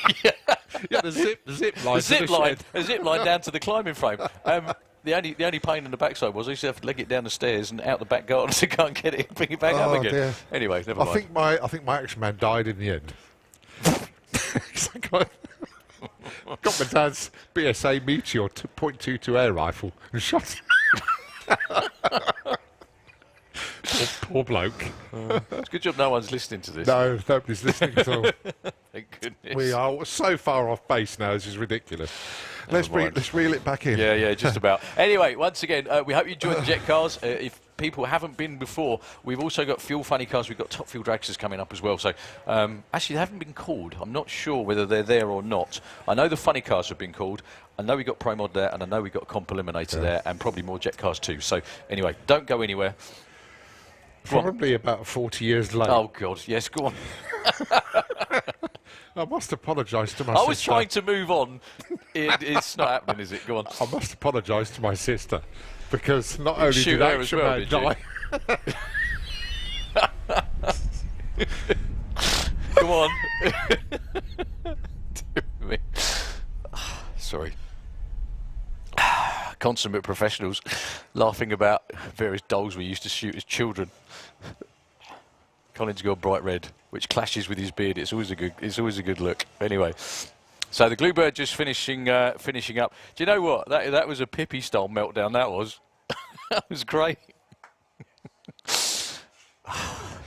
Speaker 2: Yeah, the zip line.
Speaker 1: A zip line down to the climbing frame. The only pain in the backside was I used to have to leg it down the stairs and out the back garden to go and get it and bring it back up again.
Speaker 2: Dear.
Speaker 1: Anyway, never mind.
Speaker 2: I think my action man died in the end. Got my dad's BSA Meteor .22 air rifle and shot him. Poor bloke.
Speaker 1: It's a good job no one's listening to this.
Speaker 2: No, nobody's listening at all.
Speaker 1: Thank goodness.
Speaker 2: We are so far off base now, this is ridiculous. Let's reel it back in.
Speaker 1: Yeah, just about. Anyway, once again, we hope you enjoyed the jet cars. If people haven't been before, we've also got fuel funny cars. We've got Top Fuel Dragsters coming up as well. So, actually, they haven't been called. I'm not sure whether they're there or not. I know the funny cars have been called. I know we've got Pro Mod there, and I know we've got Comp Eliminator there, and probably more jet cars too. So, anyway, don't go anywhere.
Speaker 2: Probably about 40 years late.
Speaker 1: Oh, God, yes, go on.
Speaker 2: I must apologise to my sister.
Speaker 1: I was trying to move on. It's not happening, is it? Go on.
Speaker 2: I must apologise to my sister, because not only
Speaker 1: shoot
Speaker 2: did
Speaker 1: her
Speaker 2: Action
Speaker 1: as well,
Speaker 2: Man die...
Speaker 1: Come on. Sorry. Consummate professionals laughing about various dolls we used to shoot as children. Colin's got bright red, which clashes with his beard. It's always a good look. Anyway, so the Bluebird just finishing up. Do you know what? That was a Pippi style meltdown. That was. That was great.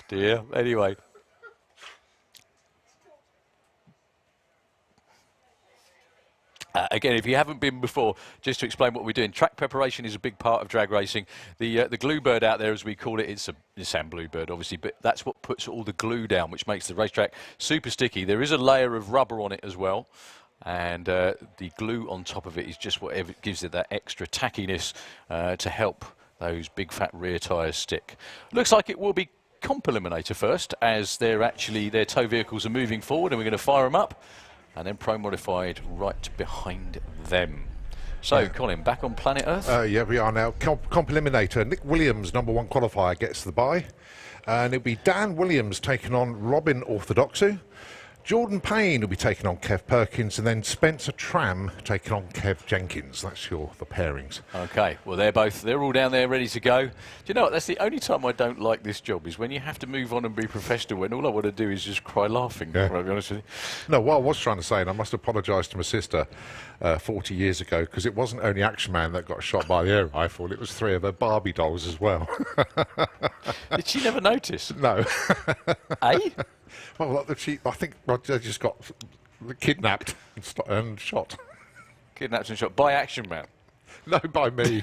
Speaker 1: Dear. Anyway. Again, if you haven't been before, just to explain what we're doing, track preparation is a big part of drag racing. The Bluebird out there, as we call it, it's a Nissan Bluebird, obviously, but that's what puts all the glue down, which makes the racetrack super sticky. There is a layer of rubber on it as well, and the glue on top of it is just what gives it that extra tackiness to help those big fat rear tyres stick. Looks like it will be Comp Eliminator first, as their tow vehicles are moving forward, and we're going to fire them up. And then Pro Modified right behind them. So, yeah. Colin, back on planet Earth?
Speaker 2: Yeah, we are now. Comp Eliminator. Nick Williams, #1 qualifier, gets the bye. And it'll be Dan Williams taking on Robin Orthodoxu. Jordan Payne will be taking on Kev Perkins, and then Spencer Tram taking on Kev Jenkins. That's the pairings.
Speaker 1: Okay, well, they're all down there ready to go. Do you know what? That's the only time I don't like this job, is when you have to move on and be professional, when all I want to do is just cry laughing,
Speaker 2: yeah.
Speaker 1: To be honest with you.
Speaker 2: No, what I was trying to say, and I must apologise to my sister 40 years ago, because it wasn't only Action Man that got shot by the air rifle, it was 3 of her Barbie dolls as well.
Speaker 1: Did she never notice?
Speaker 2: No.
Speaker 1: Eh?
Speaker 2: Well, I think they just got kidnapped and shot.
Speaker 1: Kidnapped and shot by Action Man?
Speaker 2: No, by me.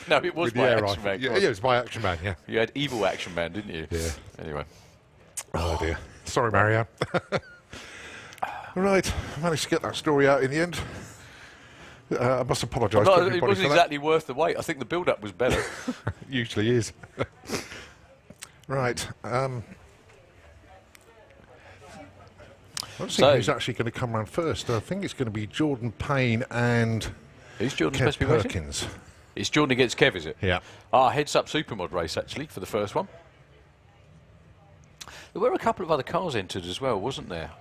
Speaker 1: No, it was by Action Man.
Speaker 2: Yeah, it was by Action Man, yeah.
Speaker 1: You had evil Action Man, didn't you?
Speaker 2: Yeah.
Speaker 1: Anyway.
Speaker 2: Oh, dear. Sorry, Marianne. Right, I managed to get that story out in the end. I must apologise to everybody.
Speaker 1: It wasn't exactly worth the wait. I think the build-up was better.
Speaker 2: Usually is. Right. Let's see who's actually going to come round first. I think it's going to be Jordan Payne and
Speaker 1: who's Jordan
Speaker 2: Kev Perkins.
Speaker 1: It's Jordan against Kev, is it?
Speaker 2: Yeah.
Speaker 1: Heads-up Supermod race, actually, for the first one. There were a couple of other cars entered as well, wasn't there?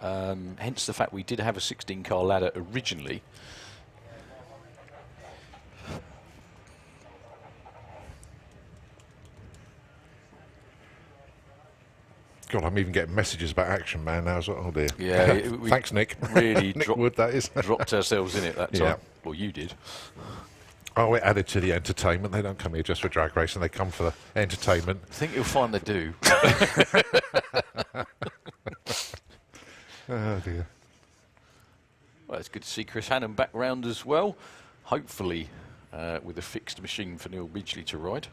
Speaker 1: Hence the fact we did have a 16-car ladder originally.
Speaker 2: God, I'm even getting messages about Action Man now. So, oh dear.
Speaker 1: Yeah.
Speaker 2: Thanks, Nick.
Speaker 1: Really
Speaker 2: Nick Wood, that is.
Speaker 1: dropped ourselves in it that time.
Speaker 2: Yeah.
Speaker 1: Well, you did.
Speaker 2: Oh, we're added to the entertainment. They don't come here just for drag racing. They come for the entertainment.
Speaker 1: I think you'll find they do.
Speaker 2: Oh dear.
Speaker 1: Well, it's good to see Chris Hannon back round as well. Hopefully, with a fixed machine for Neil Beachley to ride.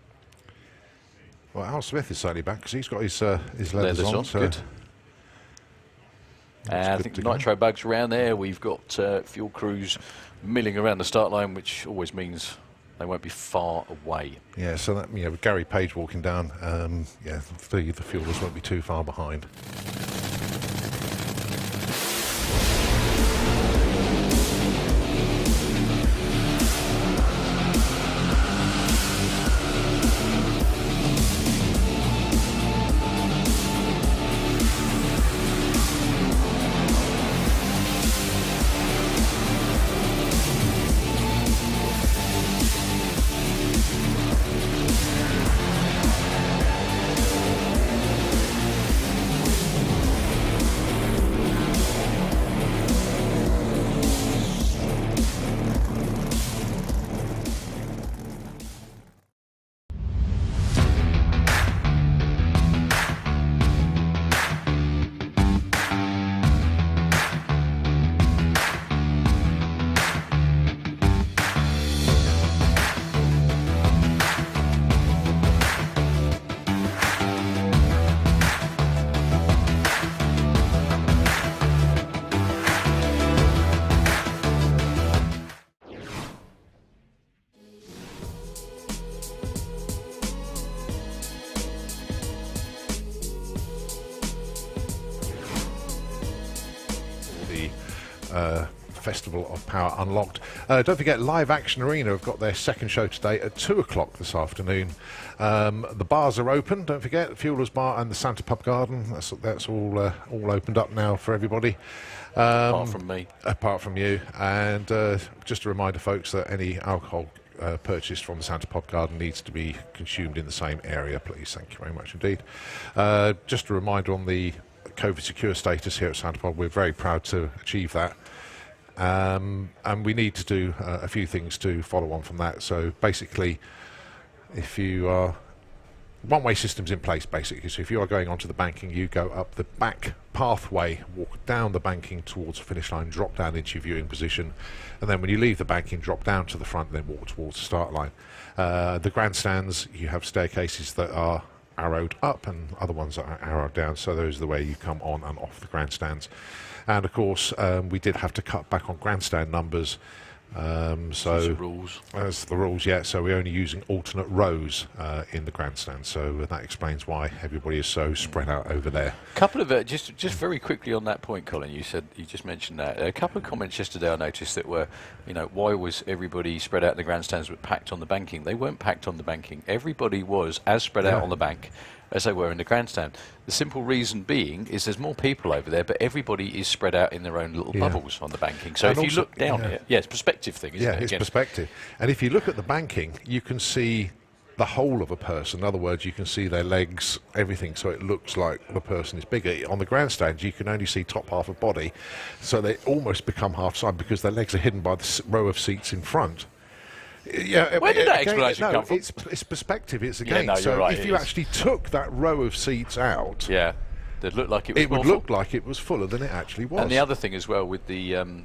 Speaker 2: Well, Al Smith is certainly back because he's got his leathers on. So
Speaker 1: good. And I think Nitro Bugs around there. We've got fuel crews milling around the start line, which always means they won't be far away.
Speaker 2: Yeah, so that, you know, with Gary Page walking down, yeah, the fuelers won't be too far behind. Festival of Power Unlocked. Don't forget, Live Action Arena have got their second show today at 2 o'clock this afternoon. The bars are open, don't forget, Fuelers Bar and the Santa Pub Garden. That's all opened up now for everybody.
Speaker 1: Apart from me.
Speaker 2: Apart from you. And just a reminder, folks, that any alcohol purchased from the Santa Pub Garden needs to be consumed in the same area, please. Thank you very much indeed. Just a reminder on the COVID secure status here at Santa Pub. We're very proud to achieve that. And we need to do a few things to follow on from that. So basically, if you are one-way systems in place, basically. So if you are going onto the banking, you go up the back pathway, walk down the banking towards the finish line, drop down into your viewing position, and then when you leave the banking, drop down to the front, then walk towards the start line. The grandstands, you have staircases that are arrowed up and other ones that are arrowed down, so those are the way you come on and off the grandstands. And of course, we did have to cut back on grandstand numbers.
Speaker 1: So the rules.
Speaker 2: That's the rules, yeah. So we're only using alternate rows in the grandstand. So that explains why everybody is so spread out over there.
Speaker 1: A couple of just very quickly on that point, Colin. You just mentioned that. A couple of comments yesterday I noticed that were, why was everybody spread out in the grandstands but packed on the banking? They weren't packed on the banking. Everybody was as spread out on the bank as they were in the grandstand. The simple reason being is there's more people over there, but everybody is spread out in their own little bubbles on the banking. So and if you look down here, it's a perspective thing, isn't it?
Speaker 2: Yeah, it's perspective. And if you look at the banking, you can see the whole of a person. In other words, you can see their legs, everything, so it looks like the person is bigger. On the grandstand, you can only see top half of body, so they almost become half-side because their legs are hidden by the row of seats in front. Yeah,
Speaker 1: where did that explanation come from?
Speaker 2: It's perspective. It's again.
Speaker 1: Yeah, no,
Speaker 2: so
Speaker 1: you're right,
Speaker 2: if you actually took that row of seats out,
Speaker 1: they'd look like it
Speaker 2: would look like it was fuller than it actually was.
Speaker 1: And the other thing as well with the,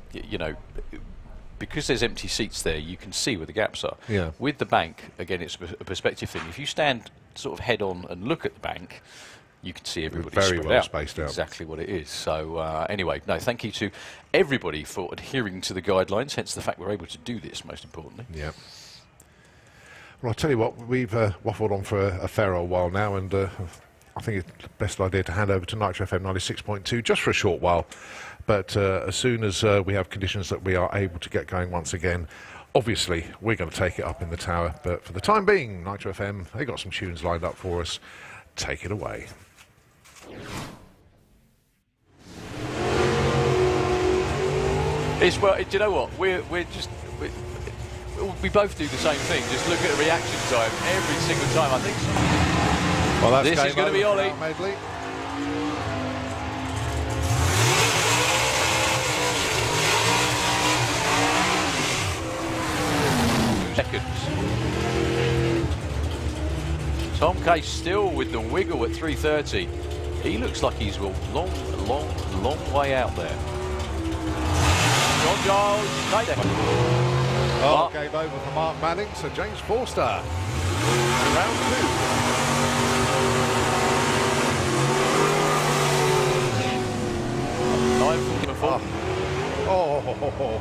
Speaker 1: because there's empty seats there, you can see where the gaps are.
Speaker 2: Yeah.
Speaker 1: With the bank, again, it's a perspective thing. If you stand sort of head on and look at the bank, you can see everybody
Speaker 2: very well spaced out.
Speaker 1: Exactly what it is. So anyway, no, thank you to everybody for adhering to the guidelines, hence the fact we're able to do this, most importantly.
Speaker 2: Yeah. Well, I'll tell you what, we've waffled on for a fair old while now, and I think it's the best idea to hand over to Nitro FM 96.2 just for a short while. But as soon as we have conditions that we are able to get going once again, obviously we're going to take it up in the tower. But for the time being, Nitro FM, they got some tunes lined up for us. Take it away.
Speaker 1: It's, well, do you know what? We both do the same thing. Just look at the reaction time every single time. I think so.
Speaker 2: Well, that's
Speaker 1: this is going to be Ollie.
Speaker 2: Medley.
Speaker 1: Case still with the wiggle at 330. He looks like he's a long way out there. John Giles, take it.
Speaker 2: Oh, game over for Mark Manning. So James Forster, round
Speaker 1: 9:44.
Speaker 2: Oh,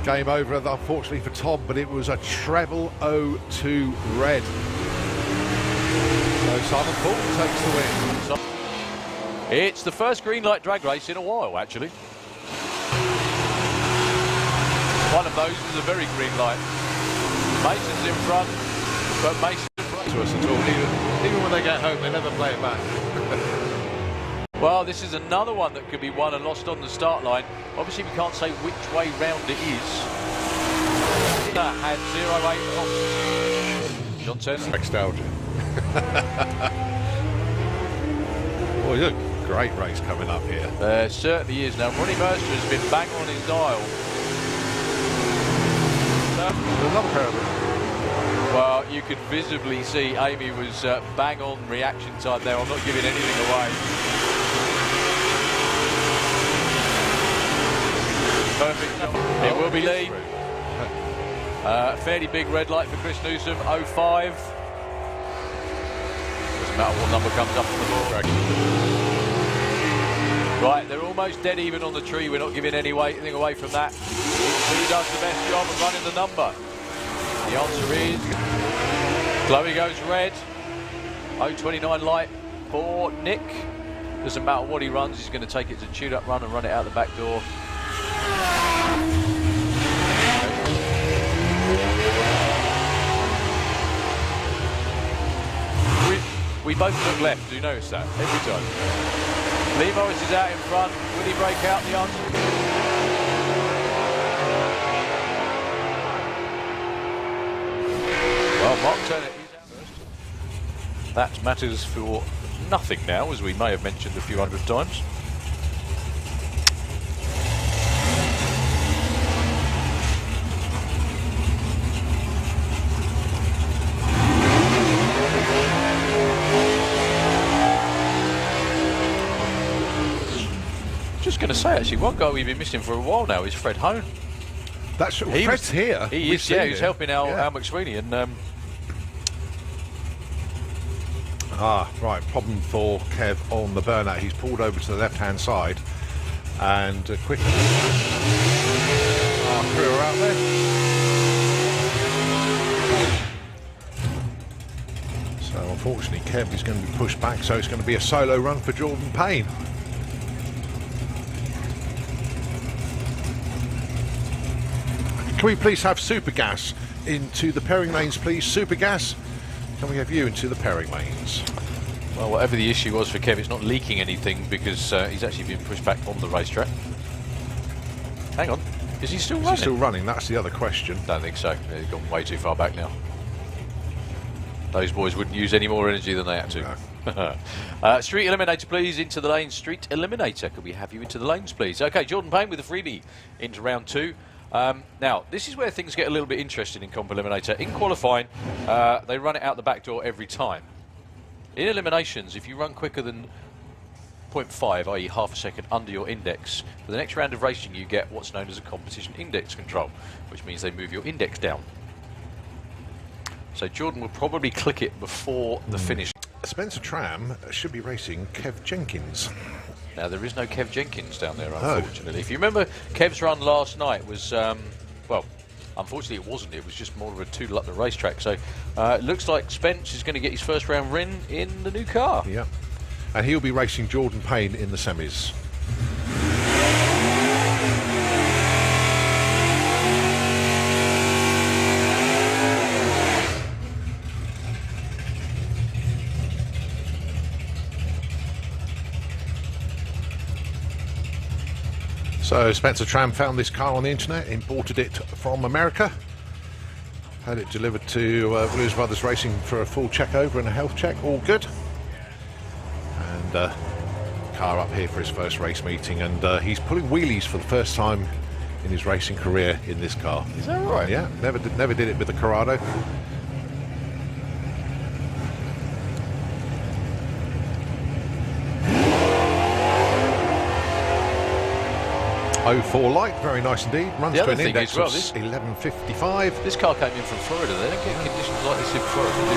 Speaker 2: game over, unfortunately for Tom, but it was a treble 0-2 red. So Simon Fulton takes the win.
Speaker 1: It's the first green light drag race in a while, actually. One of those is a very green light. Mason's in front, but Mason's in front
Speaker 2: to us at all. Even when they get home, they never play it back.
Speaker 1: Well, this is another one that could be won and lost on the start line. Obviously, we can't say which way round it is. That had 0.8 off. John Turner.
Speaker 2: Nostalgia. Oh, look, great race coming up here.
Speaker 1: There certainly is. Now, Ronnie Mercer has been bang on his dial.
Speaker 2: Another pair of them.
Speaker 1: Well, you could visibly see Amy was bang on reaction time there. I'm not giving anything away. Perfect. It will be Lee. Fairly big red light for Chris Newsom, 05. Doesn't matter what number comes up on the board. Right, they're almost dead even on the tree. We're not giving anything away from that. Who does the best job of running the number? The answer is Chloe goes red. 029 light for Nick. Doesn't matter what he runs, he's going to take it to tune up run and run it out the back door. We both look left, do you notice that? Every time. Lee Morris is out in front. Will he break out? The answer is well, Mark Turner is out first. That matters for nothing now, as we may have mentioned a few hundred times. Just going to say, actually, one guy we've been missing for a while now is Fred Hone.
Speaker 2: That's Fred's here.
Speaker 1: He is, yeah, he's helping Al McSweeney. And
Speaker 2: right, problem for Kev on the burnout. He's pulled over to the left-hand side, and quickly. Crew are out there. So unfortunately, Kev is going to be pushed back. So it's going to be a solo run for Jordan Payne. Can we please have Super Gas into the pairing lanes, please? Super Gas, can we have you into the pairing lanes?
Speaker 1: Well, whatever the issue was for Kev, it's not leaking anything because he's actually been pushed back on the racetrack. Hang on, is he still running?
Speaker 2: Is he still running? That's the other question.
Speaker 1: Don't think so. He's gone way too far back now. Those boys wouldn't use any more energy than they had to. No. Street Eliminator, please, into the lanes. Street Eliminator, could we have you into the lanes, please? Okay, Jordan Payne with a freebie into round 2. Now, this is where things get a little bit interesting in Comp Eliminator. In qualifying, they run it out the back door every time. In eliminations, if you run quicker than 0.5, i.e. half a second under your index, for the next round of racing you get what's known as a competition index control, which means they move your index down. So Jordan will probably click it before the finish.
Speaker 2: Spencer Tram should be racing Kev Jenkins.
Speaker 1: Now, there is no Kev Jenkins down there, unfortunately. If you remember, Kev's run last night was, well, unfortunately it wasn't. It was just more of a toodle up the racetrack. So it looks like Spence is going to get his first round win in the new car.
Speaker 2: Yeah. And he'll be racing Jordan Payne in the semis. So Spencer Tram found this car on the internet, imported it from America, had it delivered to Williams Brothers Racing for a full check over and a health check, all good. And car up here for his first race meeting, and he's pulling wheelies for the first time in his racing career in this car.
Speaker 1: Is that right?
Speaker 2: Yeah, never did it with the Corrado. 04 light, very nice indeed. Runs
Speaker 1: The
Speaker 2: to
Speaker 1: other
Speaker 2: an
Speaker 1: thing
Speaker 2: index
Speaker 1: as well,
Speaker 2: of
Speaker 1: this-
Speaker 2: 11:55.
Speaker 1: This car came in from Florida. They don't get conditions like this in Florida, do they?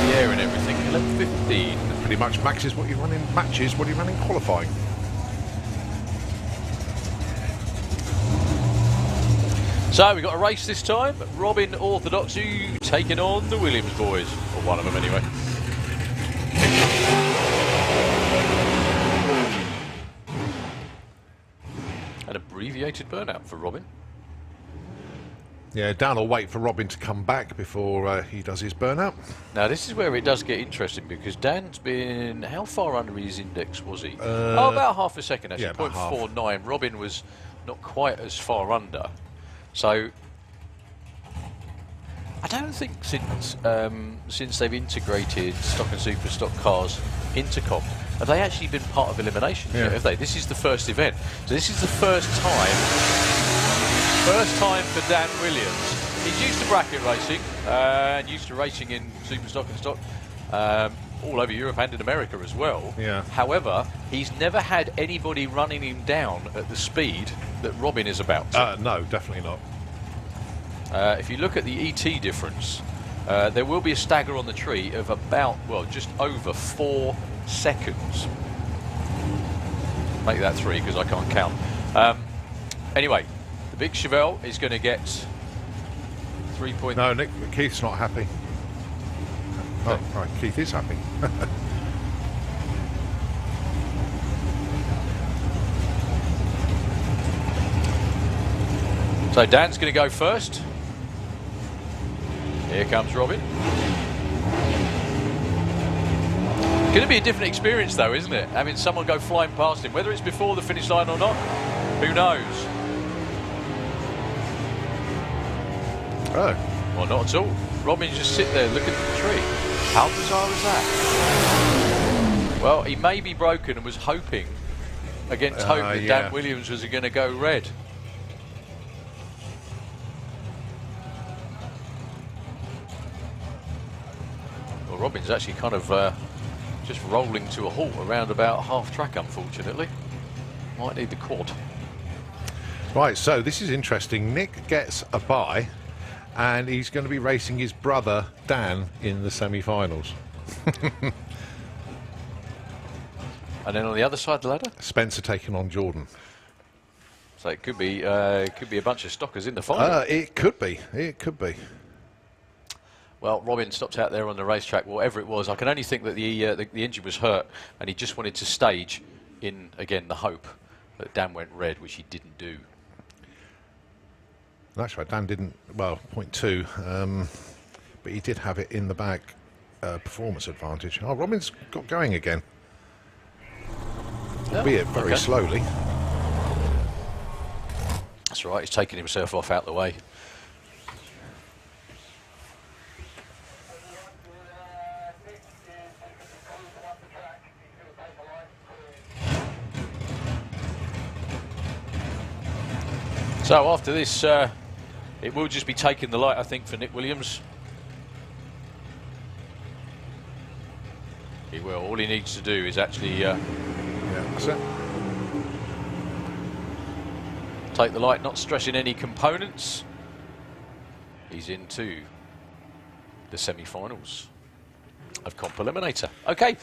Speaker 1: The air and everything. 11:15.
Speaker 2: Pretty much matches what you run in matches, what you run in qualifying.
Speaker 1: So we've got a race this time. Robin Orthodoxu taking on the Williams boys, or one of them anyway. An abbreviated burnout for Robin.
Speaker 2: Yeah, Dan will wait for Robin to come back before he does his burnout.
Speaker 1: Now this is where it does get interesting because Dan's been, how far under his index was he? About half a second actually,
Speaker 2: yeah, about half.
Speaker 1: 0.49. Robin was not quite as far under. So I don't think since they've integrated stock and super stock cars into comp, have they actually been part of elimination?
Speaker 2: Yeah.
Speaker 1: Have they? This is the first event. So this is the first time for Dan Williams. He's used to bracket racing and used to racing in super stock and stock all over Europe and in America as well.
Speaker 2: Yeah.
Speaker 1: However, he's never had anybody running him down at the speed that Robin is about to.
Speaker 2: No, definitely not.
Speaker 1: If you look at the ET difference, there will be a stagger on the tree of about, well, just over 4 seconds. Make that 3 because I can't count. Anyway, the big Chevelle is going to get 3 point.
Speaker 2: No, Nick, Keith's not happy. Oh, right, Keith is happy.
Speaker 1: So Dan's going to go first. Here comes Robin. Going to be a different experience though, isn't it? Having someone go flying past him, whether it's before the finish line or not, who knows?
Speaker 2: Oh.
Speaker 1: Well, not at all. Robin just sit there looking at the tree. How bizarre is that? Well, he may be broken and was hoping, against hope, that
Speaker 2: yeah.
Speaker 1: Dan Williams was going to go red. Well, Robin's actually kind of just rolling to a halt around about half track, unfortunately. Might need the quad.
Speaker 2: Right, so this is interesting. Nick gets a bye, and he's going to be racing his brother Dan in the semi-finals.
Speaker 1: And then on the other side of the ladder,
Speaker 2: Spencer taking on Jordan.
Speaker 1: so it could be a bunch of stockers in the final.
Speaker 2: It could be. It could be.
Speaker 1: Well, Robin stopped out there on the racetrack, whatever it was. I can only think that the engine was hurt, and he just wanted to stage in, again, the hope that Dan went red, which he didn't do.
Speaker 2: That's right, Dan didn't, well, 0.2, but he did have it in the bag, performance advantage. Oh, Robin's got going again. Albeit very slowly.
Speaker 1: That's right, he's taking himself off out the way. So after this, it will just be taking the light, I think, for Nick Williams. He will. All he needs to do is actually
Speaker 2: Yeah, that's it.
Speaker 1: take the light, not stressing any components. He's into the semi-finals of Comp Eliminator. Okay.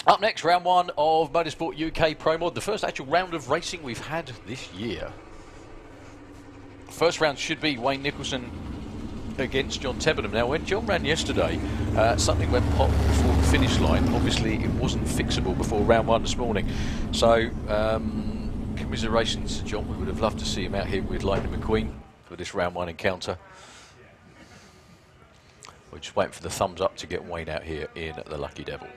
Speaker 1: Up next, round 1 of Motorsport UK Pro Mod, the first actual round of racing we've had this year. First round should be Wayne Nicholson against John Tebbenham. Now, when John ran yesterday, something went pop before the finish line. Obviously, it wasn't fixable before round 1 this morning. So, commiserations to John. We would have loved to see him out here with Lightning McQueen for this round 1 encounter. We're just waiting for the thumbs up to get Wayne out here in the Lucky Devil.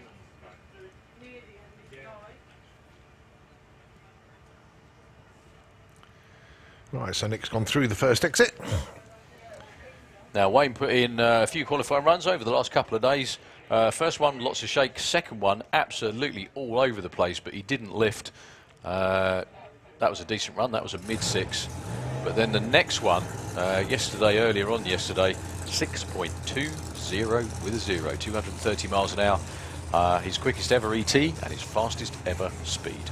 Speaker 2: Right, so Nick's gone through the first exit.
Speaker 1: Now, Wayne put in a few qualifying runs over the last couple of days. First one, lots of shake. Second one, absolutely all over the place, but he didn't lift. That was a decent run. That was a mid-6. But then the next one, earlier on yesterday, 6.20 with a 0, 230 miles an hour. His quickest ever ET and his fastest ever speed.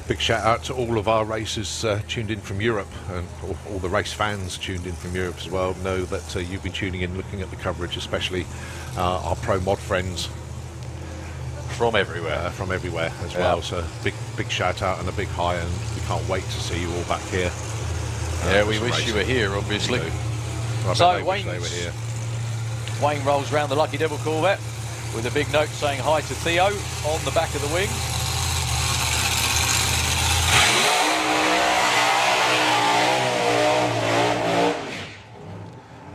Speaker 2: Big shout out to all of our racers tuned in from Europe, and all the race fans tuned in from Europe as well. Know that you've been tuning in, looking at the coverage, especially our pro mod friends
Speaker 1: from everywhere.
Speaker 2: As well. So big shout out and a big hi, and we can't wait to see you all back here.
Speaker 1: Yeah, we wish you were here, obviously.
Speaker 2: So
Speaker 1: Wayne rolls round the Lucky Devil Corvette with a big note saying hi to Theo on the back of the wing.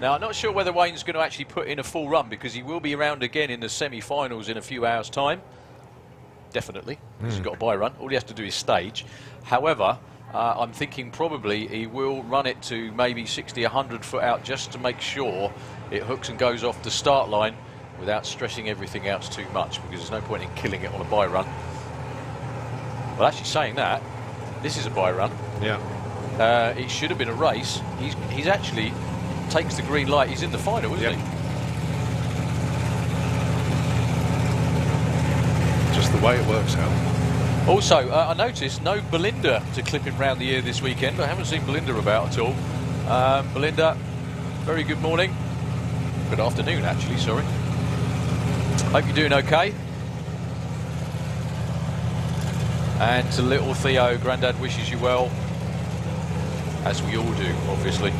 Speaker 1: Now, I'm not sure whether Wayne's going to actually put in a full run, because he will be around again in the semi-finals in a few hours' time. Definitely. He's got a bye run. All he has to do is stage. However, I'm thinking probably he will run it to maybe 60, 100 foot out, just to make sure it hooks and goes off the start line without stressing everything out too much, because there's no point in killing it on a bye run. Well, actually saying that, this is a bye run.
Speaker 2: Yeah.
Speaker 1: It should have been a race. He's actually takes the green light. He's in the final, isn't he?
Speaker 2: Just the way it works out.
Speaker 1: Also, I noticed no Belinda to clip him round the ear this weekend. I haven't seen Belinda about at all. Belinda, very good morning. Good afternoon, actually, sorry. Hope you're doing okay. And to little Theo, Grandad wishes you well, as we all do, obviously.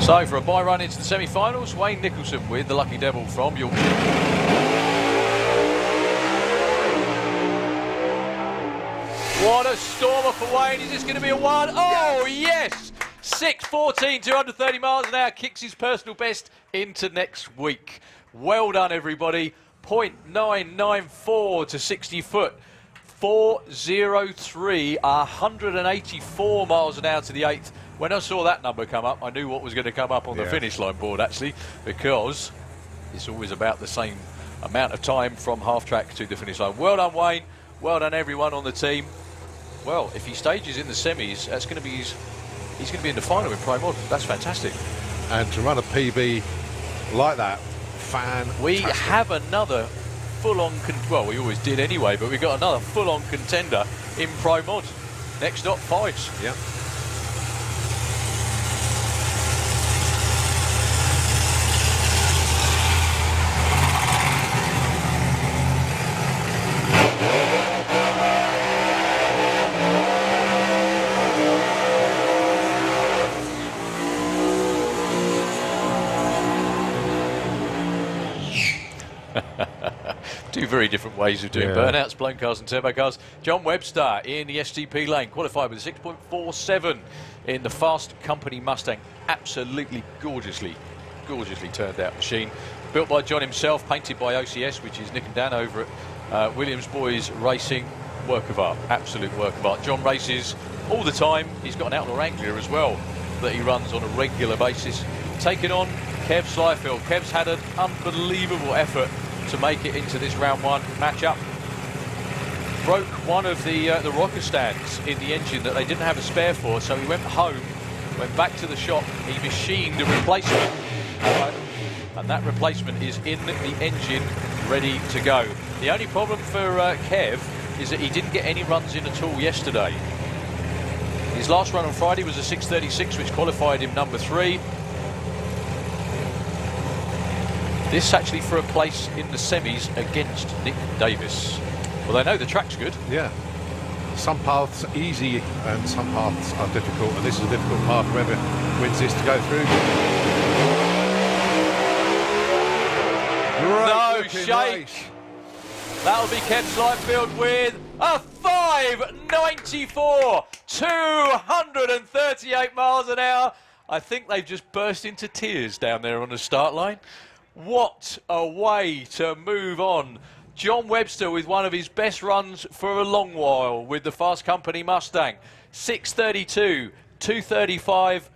Speaker 1: So for a bye run into the semi-finals, Wayne Nicholson with the Lucky Devil from Yorkshire. What a stormer for Wayne. Is this going to be a one? Oh, yes! 6:14, 230 miles an hour, kicks his personal best into next week. Well done, everybody. 0.994 to 60 foot. 4:03, 184 miles an hour to the 8th. When I saw that number come up, I knew what was going to come up on the finish line board, actually, because it's always about the same amount of time from half track to the finish line. Well done, Wayne. Well done, everyone on the team. Well, if he stages in the semis, that's going to be he's going to be in the final in Pro Mod. That's fantastic.
Speaker 2: And to run a PB like that, fantastic.
Speaker 1: We have another full-on, well, we always did anyway, but we've got another full-on contender in Pro Mod. Next up, Fives.
Speaker 2: Yeah.
Speaker 1: Two very different ways of doing burnouts, blown cars and turbo cars. John Webster in the STP lane, qualified with a 6.47 in the Fast Company Mustang. Absolutely gorgeously turned out machine. Built by John himself, painted by OCS, which is Nick and Dan over at Williams Boys Racing. Work of art, absolute work of art. John races all the time. He's got an Outlaw Anglia as well that he runs on a regular basis. Taking on Kev Slyfield. Kev's had an unbelievable effort to make it into this round one matchup. Broke one of the rocker stands in the engine that they didn't have a spare for, so he went home, went back to the shop, he machined a replacement, and that replacement is in the engine, ready to go. The only problem for Kev is that he didn't get any runs in at all yesterday. His last run on Friday was a 6:36, which qualified him number 3. This actually for a place in the semis against Nick Davis. Well, they know the track's good.
Speaker 2: Yeah. Some paths are easy and some paths are difficult, and this is a difficult path. Whoever wins this to go through.
Speaker 1: No shake. That'll be Kev Slyfield with a 5.94, 238 miles an hour. I think they've just burst into tears down there on the start line. What a way to move on. John Webster with one of his best runs for a long while with the Fast Company Mustang. 6:32, 2:35.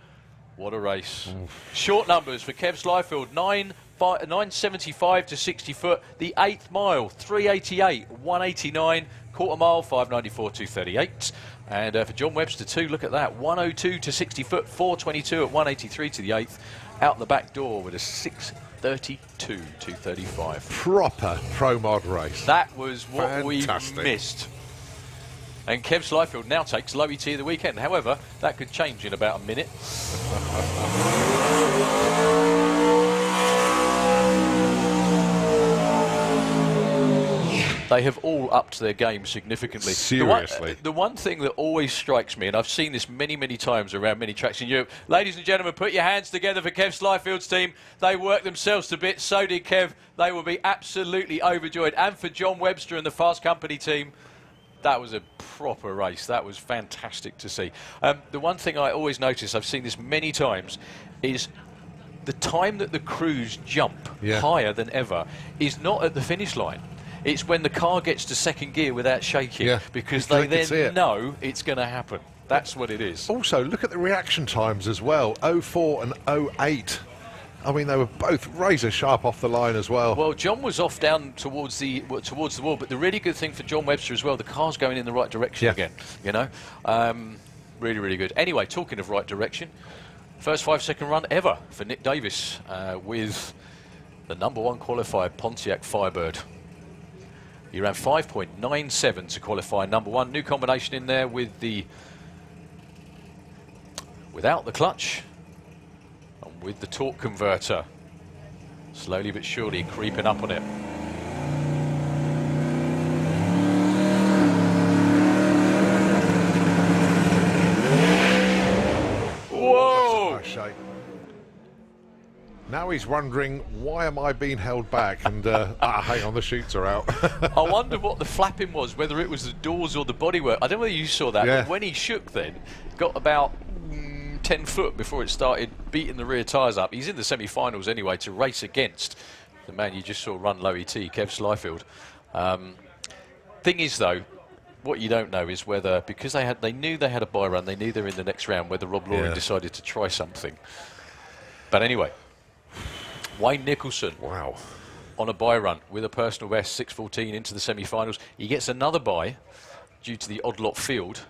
Speaker 1: What a race. Short numbers for Kev Slyfield. 9.75 to 60 foot. The 8th mile, 3:88, 1:89. Quarter mile, 5:94, 2:38. And for John Webster too, look at that, 102 to 60 foot, 422 at 183 to the 8th, out the back door with a 632 235.
Speaker 2: Proper Pro Mod race.
Speaker 1: That was what
Speaker 2: Fantastic.
Speaker 1: we missed. And Kev Slyfield now takes low ET of the weekend. However, that could change in about a minute. They have all upped their game significantly.
Speaker 2: Seriously.
Speaker 1: The one thing that always strikes me, and I've seen this many, many times around many tracks in Europe, ladies and gentlemen, put your hands together for Kev Slyfield's team. They worked themselves to bits. So did Kev. They will be absolutely overjoyed. And for John Webster and the Fast Company team, that was a proper race. That was fantastic to see. The one thing I always notice, I've seen this many times, is the time that the crews jump higher than ever is not at the finish line. It's when the car gets to second gear without shaking, because they then know it's going to happen. That's what it is.
Speaker 2: Also, look at the reaction times as well. 04 and 08. I mean, they were both razor sharp off the line as well.
Speaker 1: Well, John was off down towards the wall, but the really good thing for John Webster as well, the car's going in the right direction again, you know. Really, really good. Anyway, talking of right direction, first 5-second run ever for Nick Davis with the #1 qualifier Pontiac Firebird. He ran 5.97 to qualify #1. New combination in there with without the clutch and with the torque converter. Slowly but surely creeping up on it. Whoa!
Speaker 2: That's a nice shape. Now he's wondering, why am I being held back? And hang on, the chutes are out.
Speaker 1: I wonder what the flapping was, whether it was the doors or the bodywork. I don't know whether you saw that, but when he shook then, got about 10 foot before it started beating the rear tyres up. He's in the semi-finals anyway to race against the man you just saw run low ET, Kev Slyfield. Thing is though, what you don't know is whether, because they knew they had a bye run, they knew they were in the next round, whether Rob Loring decided to try something. But anyway, Wayne Nicholson, on a bye run with a personal best, 6:14 into the semi-finals. He gets another bye due to the odd lot field.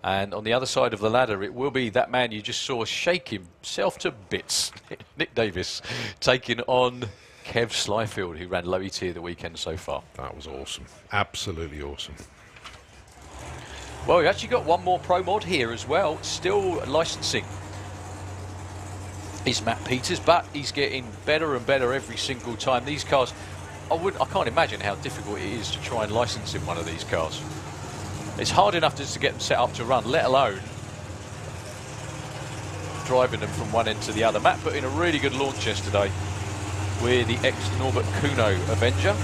Speaker 1: And on the other side of the ladder, it will be that man you just saw shake himself to bits, Nick Davis, taking on Kev Slyfield, who ran low ET of the weekend so far.
Speaker 2: That was awesome. Absolutely awesome.
Speaker 1: Well, we actually got one more Pro Mod here as well, still licensing. Is Matt Peters, but he's getting better and better every single time. These cars, I can't imagine how difficult it is to try and license in one of these cars. It's hard enough just to get them set up to run, let alone driving them from one end to the other. Matt put in a really good launch yesterday with the ex-Norbert Kuno Avenger.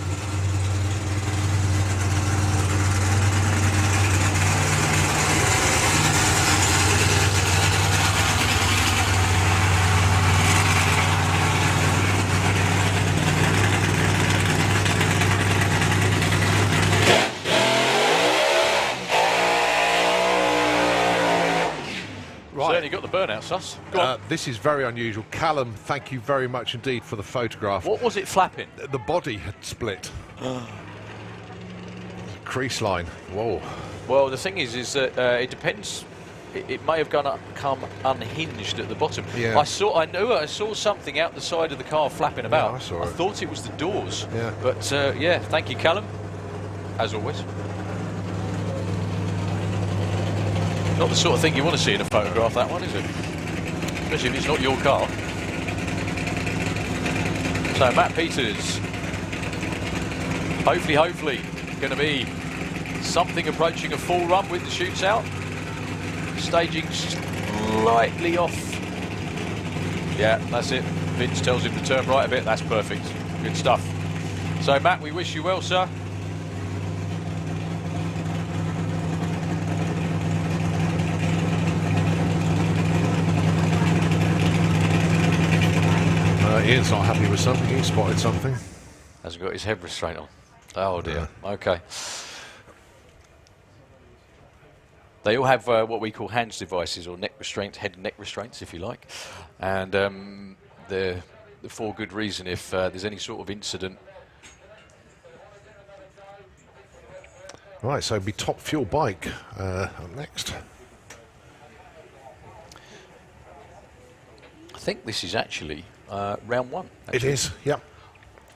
Speaker 1: Certainly got the burnout, Sus. Go on.
Speaker 2: This is very unusual. Callum, thank you very much indeed for the photograph.
Speaker 1: What was it flapping?
Speaker 2: The body had split. Crease line. Whoa.
Speaker 1: Well, the thing is that it depends. It may have come unhinged at the bottom.
Speaker 2: Yeah.
Speaker 1: I saw something out the side of the car flapping about.
Speaker 2: Yeah, I saw it.
Speaker 1: Thought it was the doors.
Speaker 2: Yeah.
Speaker 1: But yeah, thank you, Callum, as always. Not the sort of thing you want to see in a photograph, that one, is it? Especially if it's not your car. So Matt Peters, hopefully, going to be something approaching a full run with the chutes out. Staging slightly off. Yeah, that's it. Vince tells him to turn right a bit. That's perfect. Good stuff. So Matt, we wish you well, sir.
Speaker 2: Ian's not happy with something. He spotted something.
Speaker 1: Hasn't got his head restraint on. Oh dear. Yeah. Okay. They all have what we call hands devices, or neck restraints, head and neck restraints, if you like. And they're for good reason. If there's any sort of incident
Speaker 2: Right, so it'll be Top Fuel Bike up next.
Speaker 1: I think this is actually round one.
Speaker 2: It is, yep.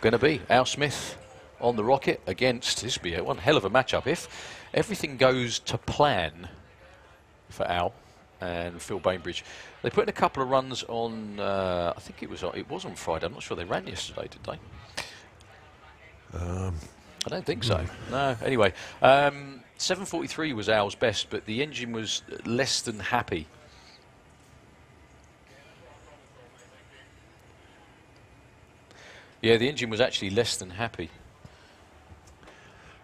Speaker 1: Going to be Al Smith on the Rocket against, this will be one hell of a matchup if everything goes to plan for Al and Phil Bainbridge. They put in a couple of runs on, I think it was on Friday. I'm not sure they ran yesterday, did they? I don't think so. No. Anyway, 7:43 was Al's best, but the engine was less than happy. Yeah, the engine was actually less than happy.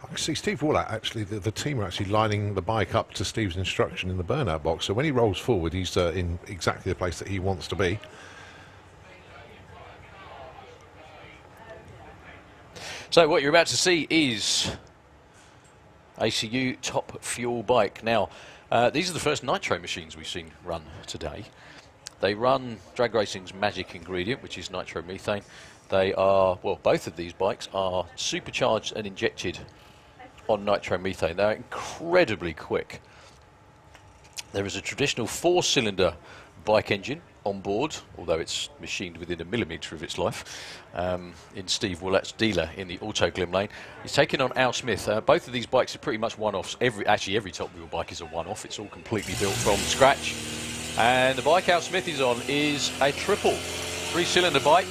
Speaker 2: I can see Steve Wallack, actually, the team are actually lining the bike up to Steve's instruction in the burnout box. So when he rolls forward, he's in exactly the place that he wants to be.
Speaker 1: So what you're about to see is ACU Top Fuel Bike. Now, these are the first nitro machines we've seen run today. They run drag racing's magic ingredient, which is nitromethane. They are, well, both of these bikes are supercharged and injected on nitromethane. They're incredibly quick. There is a traditional 4-cylinder bike engine on board, although it's machined within a millimetre of its life, in Steve Wallack's dealer in the Auto Glim Lane. He's taking on Al Smith. Both of these bikes are pretty much one-offs. Actually, every Top Wheel bike is a one-off. It's all completely built from scratch. And the bike Al Smith is on is a triple 3-cylinder bike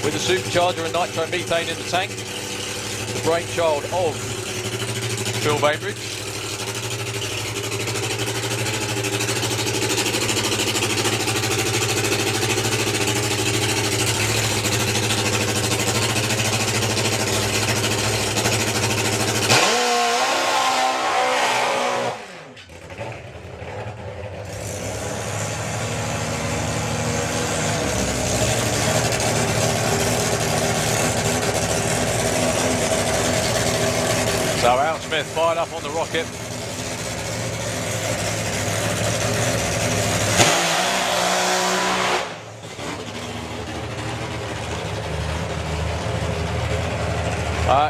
Speaker 1: with a supercharger and nitromethane in the tank. The brainchild of Phil Bainbridge. So Al Smith fired up on the Rocket.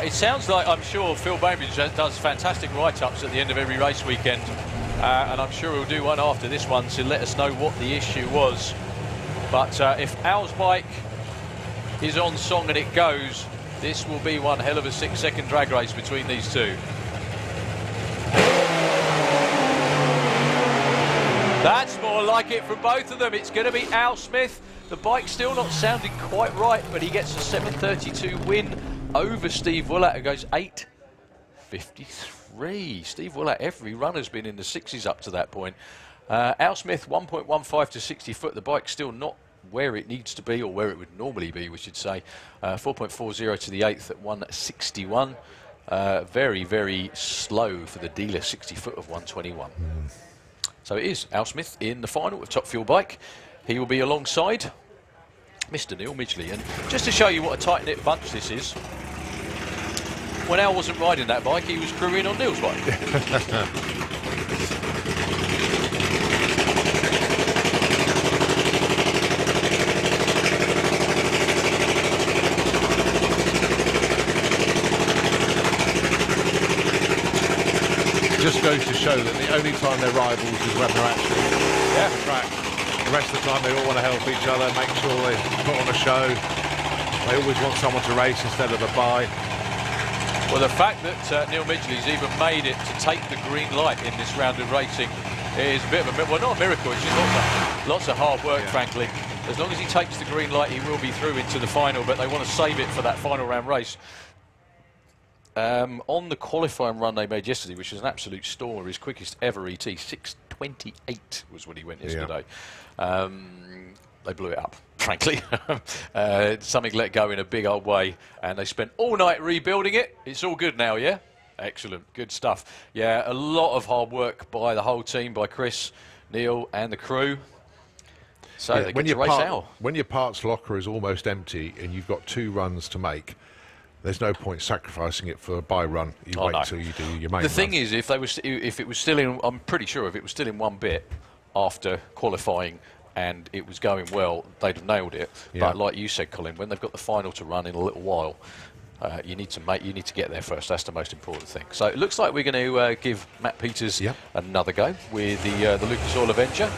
Speaker 1: It sounds like, I'm sure Phil Bainbridge does fantastic write-ups at the end of every race weekend, and I'm sure he'll do one after this one to let us know what the issue was. But if Al's bike is on song and it goes, this will be one hell of a 6-second drag race between these two. That's more like it from both of them. It's going to be Al Smith. The bike's still not sounding quite right, but he gets a 7:32 win over Steve Wallack, who goes 8:53. Steve Wallack, every run has been in the 6s up to that point. Al Smith, 1.15 to 60 foot. The bike's still not where it needs to be, or where it would normally be, we should say. 4.40 to the 8th at 161. Very, very slow for the dealer, 60 foot of 121. So it is Al Smith in the final of Top Fuel Bike. He will be alongside Mr. Neil Midgley. And just to show you what a tight-knit bunch this is, when Al wasn't riding that bike, he was crewing on Neil's bike.
Speaker 2: Just goes to show that the only time they're rivals is when they're actually on the track. The rest of the time they all want to help each other, make sure they put on a show. They always want someone to race instead of a buy.
Speaker 1: Well, the fact that Neil Midgley's even made it to take the green light in this round of racing is a bit of a, well, not a miracle, it's just lots of hard work, frankly. As long as he takes the green light, he will be through into the final, but they want to save it for that final round race. On the qualifying run they made yesterday, which was an absolute stormer, his quickest ever ET, 6:28 was when he went yesterday. They blew it up, frankly. Something let go in a big old way, and they spent all night rebuilding it. It's all good now, yeah? Excellent, good stuff. Yeah, a lot of hard work by the whole team, by Chris, Neil, and the crew. So they get to race out.
Speaker 2: When your parts locker is almost empty and you've got 2 runs to make, there's no point sacrificing it for a bye run. You wait till you do your main
Speaker 1: The thing
Speaker 2: run.
Speaker 1: is, if it was still in, I'm pretty sure if it was still in one bit after qualifying and it was going well, they'd have nailed it.
Speaker 2: Yeah.
Speaker 1: But like you said, Colin, when they've got the final to run in a little while, you need to get there first. That's the most important thing. So it looks like we're going to give Matt Peters another go with the Lucas Oil Avenger.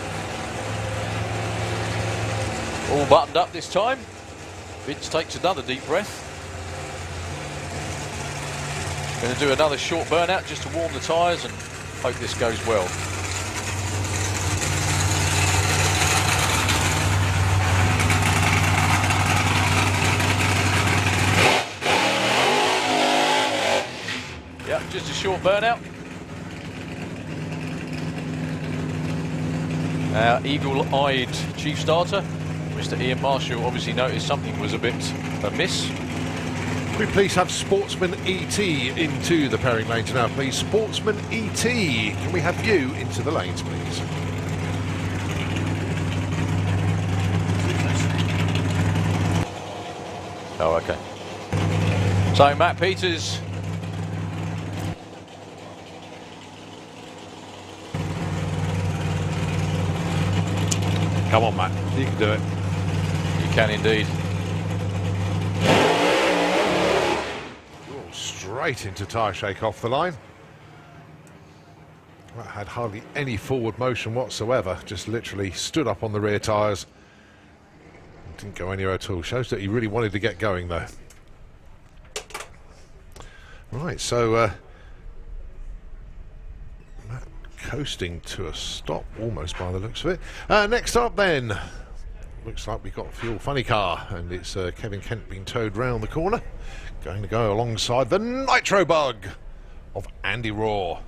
Speaker 1: All buttoned up this time. Vince takes another deep breath. Going to do another short burnout just to warm the tyres and hope this goes well. Yep, just a short burnout. Our eagle-eyed chief starter, Mr. Ian Marshall, obviously noticed something was a bit amiss.
Speaker 2: Could we please have Sportsman ET into the pairing lanes now, please? Sportsman ET, can we have you into the lanes, please?
Speaker 1: Oh, okay. So Matt Peters.
Speaker 2: Come on, Matt, you can do it.
Speaker 1: You can indeed.
Speaker 2: Straight into tyre shake off the line. That had hardly any forward motion whatsoever, just literally stood up on the rear tyres. Didn't go anywhere at all. Shows that he really wanted to get going though. Right, so Matt coasting to a stop almost by the looks of it. Next up then, looks like we've got a Fuel Funny car, and it's Kevin Kent being towed round the corner. Going to go alongside the Nitro Bug of Andy Raw.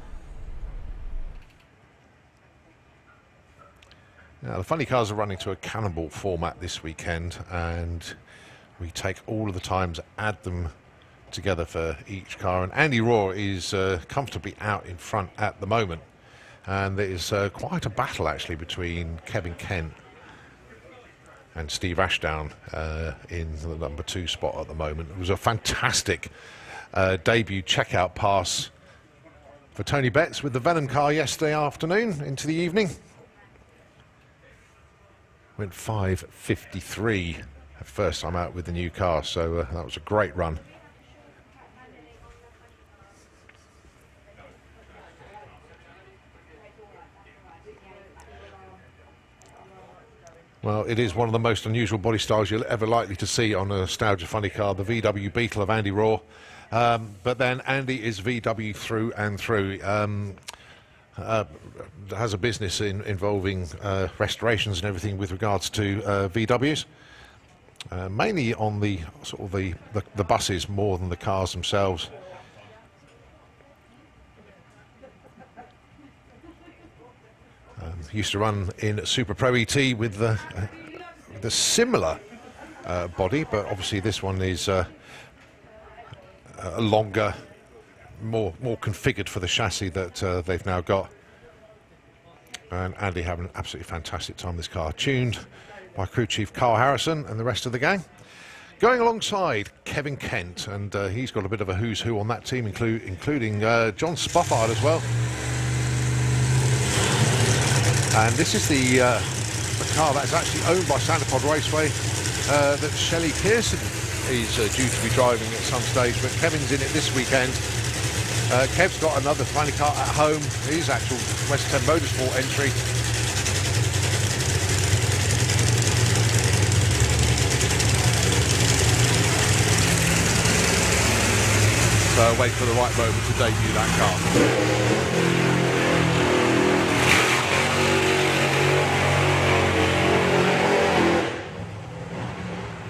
Speaker 2: Now, the funny cars are running to a Cannonball format this weekend, and we take all of the times, add them together for each car. And Andy Raw is comfortably out in front at the moment. And there is quite a battle, actually, between Kevin Kent and Steve Ashdown in the number 2 spot at the moment. It was a fantastic debut checkout pass for Tony Betts with the Venom car yesterday afternoon into the evening. Went 5.53 first time out with the new car, so that was a great run. Well, it is one of the most unusual body styles you're ever likely to see on a Nostalgia Funny car, the VW Beetle of Andy Raw. But then Andy is VW through and through. Has a business involving restorations and everything with regards to VWs. Mainly on the sort of the buses more than the cars themselves. Used to run in Super Pro ET with the similar body, but obviously this one is a longer, more configured for the chassis that they've now got. And Andy having an absolutely fantastic time with this car, tuned by crew chief Carl Harrison and the rest of the gang. Going alongside Kevin Kent, and he's got a bit of a who's who on that team, including John Spofford as well. And this is the car that is actually owned by Santapod Raceway that Shelley Pearson is due to be driving at some stage, but Kevin's in it this weekend. Kev's got another funny car at home, his actual West 10 Motorsport entry. So wait for the right moment to debut that car.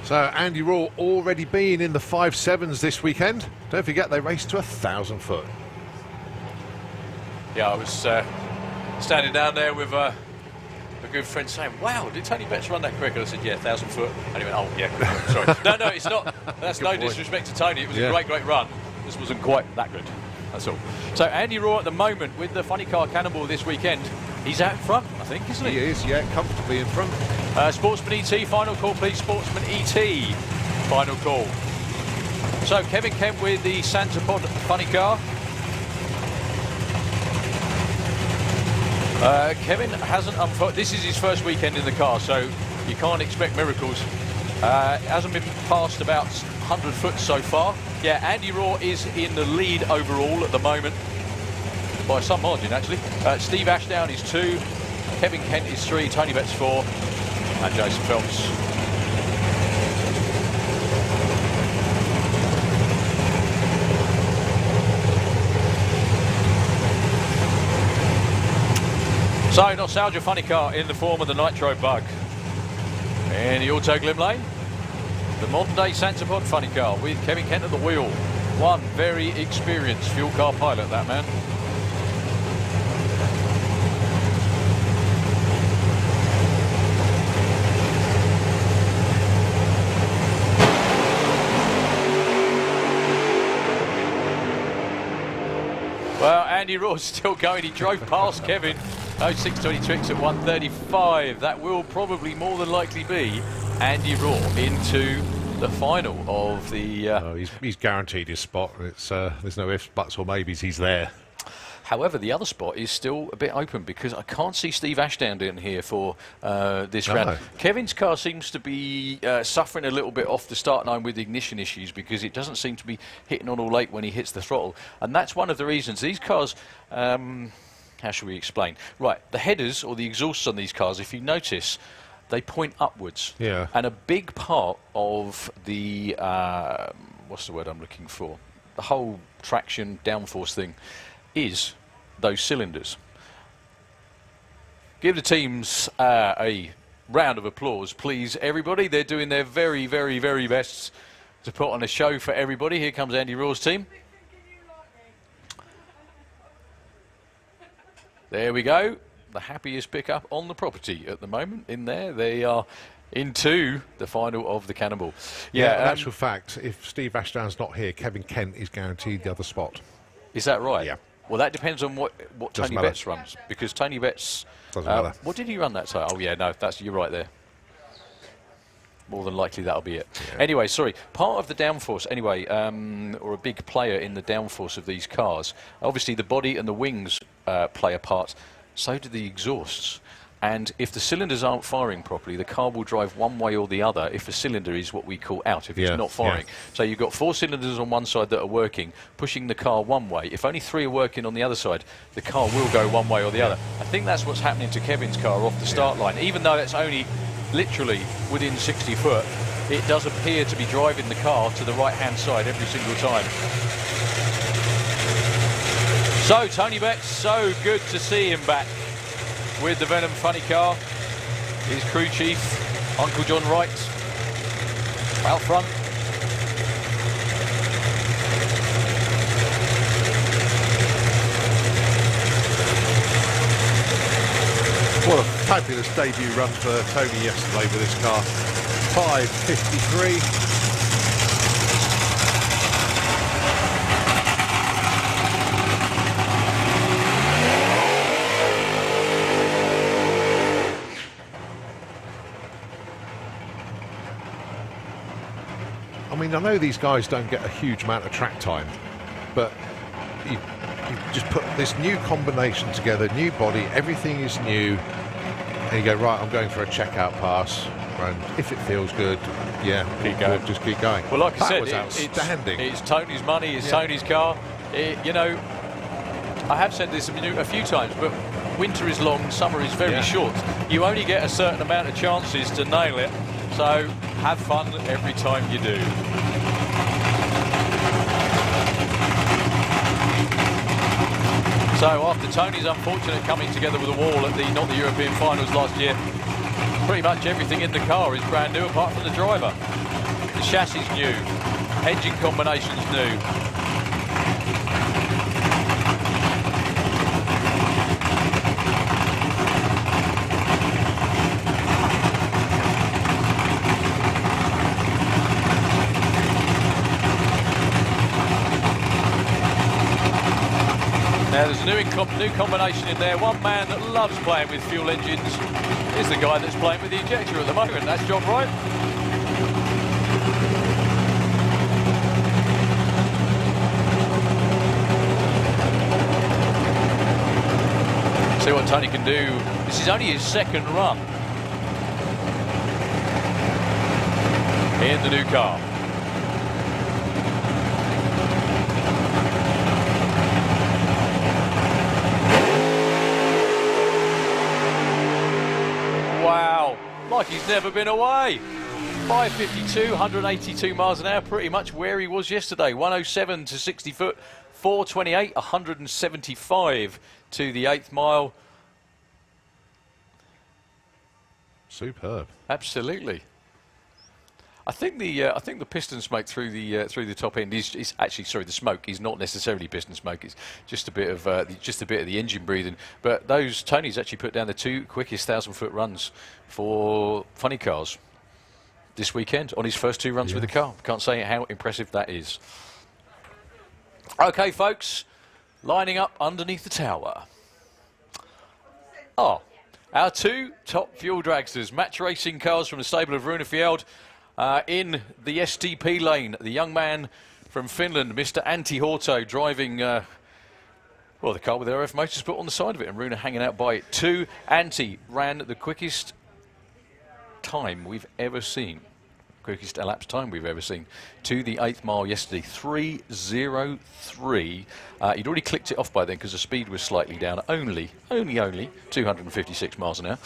Speaker 2: So Andy Raw already been in the 5.7s this weekend. Don't forget they raced to 1,000 foot.
Speaker 1: Yeah, I was standing down there with a good friend saying, "Wow, did Tony Betts run that quick?" And I said, "Yeah, 1,000 foot." And he went, "Oh, yeah, sorry." No, it's not. That's no disrespect to Tony. It was a great run. This wasn't quite that good. That's all. So Andy Raw at the moment with the funny car Cannonball this weekend. He's out in front, I think, isn't he?
Speaker 2: He is, yeah, comfortably in front.
Speaker 1: Sportsman ET, final call, please. Sportsman ET, final call. So Kevin Kent with the Santapod funny car. Kevin hasn't this is his first weekend in the car, so you can't expect miracles. It hasn't been past about 100 foot so far. Yeah, Andy Raw is in the lead overall at the moment, by some margin actually. Steve Ashdown is 2, Kevin Kent is 3, Tony Betts 4, and Jason Phelps. So, Nostalgia Funny Car in the form of the Nitro Bug. In the Auto Glim Lane, the modern day Santapod Funny Car with Kevin Kent at the wheel. One very experienced fuel car pilot, that man. Well, Andy Raw's still going. He drove past Kevin. 0620 Twix at 135. That will probably more than likely be Andy Raw into the final of the...
Speaker 2: he's guaranteed his spot. It's there's no ifs, buts or maybes. He's there.
Speaker 1: However, the other spot is still a bit open because I can't see Steve Ashdown in here for this round. Kevin's car seems to be suffering a little bit off the start line with ignition issues because it doesn't seem to be hitting on all eight when he hits the throttle. And that's one of the reasons. These cars... how shall we explain? Right, the headers or the exhausts on these cars, if you notice, they point upwards.
Speaker 2: Yeah.
Speaker 1: And a big part of the, what's the word I'm looking for? The whole traction downforce thing is those cylinders. Give the teams a round of applause, please, everybody. They're doing their very, very, very best to put on a show for everybody. Here comes Andy Raw's team. There we go. The happiest pickup on the property at the moment in there. They are into the final of the Cannonball.
Speaker 2: Yeah, in actual fact, if Steve Ashdown's not here, Kevin Kent is guaranteed the other spot.
Speaker 1: Is that right?
Speaker 2: Yeah.
Speaker 1: Well, that depends on what Tony Betts runs, because Tony Betts...
Speaker 2: Doesn't matter.
Speaker 1: What did he run that time? Oh, yeah, no, you're right there. More than likely that'll be it. Yeah. Anyway, sorry, part of the downforce, anyway, or a big player in the downforce of these cars, obviously the body and the wings play a part, so do the exhausts. And if the cylinders aren't firing properly, the car will drive one way or the other if a cylinder is what we call out, if it's not firing. Yeah. So you've got 4 cylinders on one side that are working, pushing the car one way. If only 3 are working on the other side, the car will go one way or the other. I think that's what's happening to Kevin's car off the start line. Even though it's only literally within 60 foot, it does appear to be driving the car to the right-hand side every single time. So, Tony Betts, so good to see him back with the Venom Funny Car. His crew chief, Uncle John Wright, out front.
Speaker 2: What a fabulous debut run for Tony yesterday with this car. 5:53. I mean, I know these guys don't get a huge amount of track time, but you just put this new combination together, new body, everything is new, and you go, right, I'm going for a checkout pass, and if it feels good, yeah,
Speaker 1: keep going.
Speaker 2: We'll just keep going.
Speaker 1: Well, like I said,
Speaker 2: was outstanding.
Speaker 1: It's Tony's money, it's Tony's car. You know, I have said this a few times, but winter is long, summer is very short. You only get a certain amount of chances to nail it, so have fun every time you do. So after Tony's unfortunate coming together with a wall at the not the European finals last year, pretty much everything in the car is brand new apart from the driver. The chassis is new, engine combination's new. Now there's a new combination in there. One man that loves playing with fuel engines is the guy that's playing with the injector at the moment. That's John Wright. See what Tony can do. This is only his second run in the new car. never been away. 552, 182 miles an hour, pretty much where he was yesterday. 107 to 60 foot, 428, 175 to the 8th mile.
Speaker 2: Superb.
Speaker 1: Absolutely. I think the piston smoke through the top end is actually, sorry, the smoke is not necessarily piston smoke. It's just a bit of the engine breathing. But Tony's actually put down the 2 quickest 1,000-foot runs for funny cars this weekend on his first 2 runs with the car. Can't say how impressive that is. Okay, folks, lining up underneath the tower. Our 2 top fuel dragsters, match racing cars from the stable of Runefjeld. In the STP lane, the young man from Finland, Mr. Antti Horto, driving the car with RF Motorsport on the side of it, and Rune hanging out by it. 2, Antti ran the quickest time we've ever seen, quickest elapsed time we've ever seen, to the 8th mile yesterday, 3:03. He'd already clicked it off by then because the speed was slightly down, only 256 miles an hour.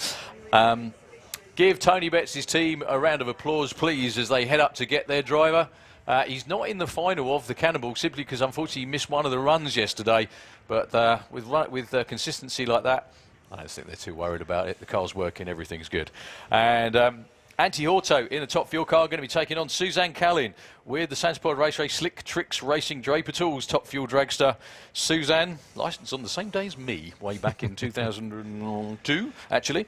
Speaker 1: Give Tony Betts' team a round of applause, please, as they head up to get their driver. He's not in the final of the Cannonball simply because, unfortunately, he missed one of the runs yesterday. But with consistency like that, I don't think they're too worried about it. The car's working, everything's good. And Antti Horto in the top fuel car, going to be taking on Suzanne Kallin with the Sandspod Raceway Slick Tricks Racing Draper Tools top fuel dragster. Suzanne, licensed on the same day as me, way back in 2002, actually.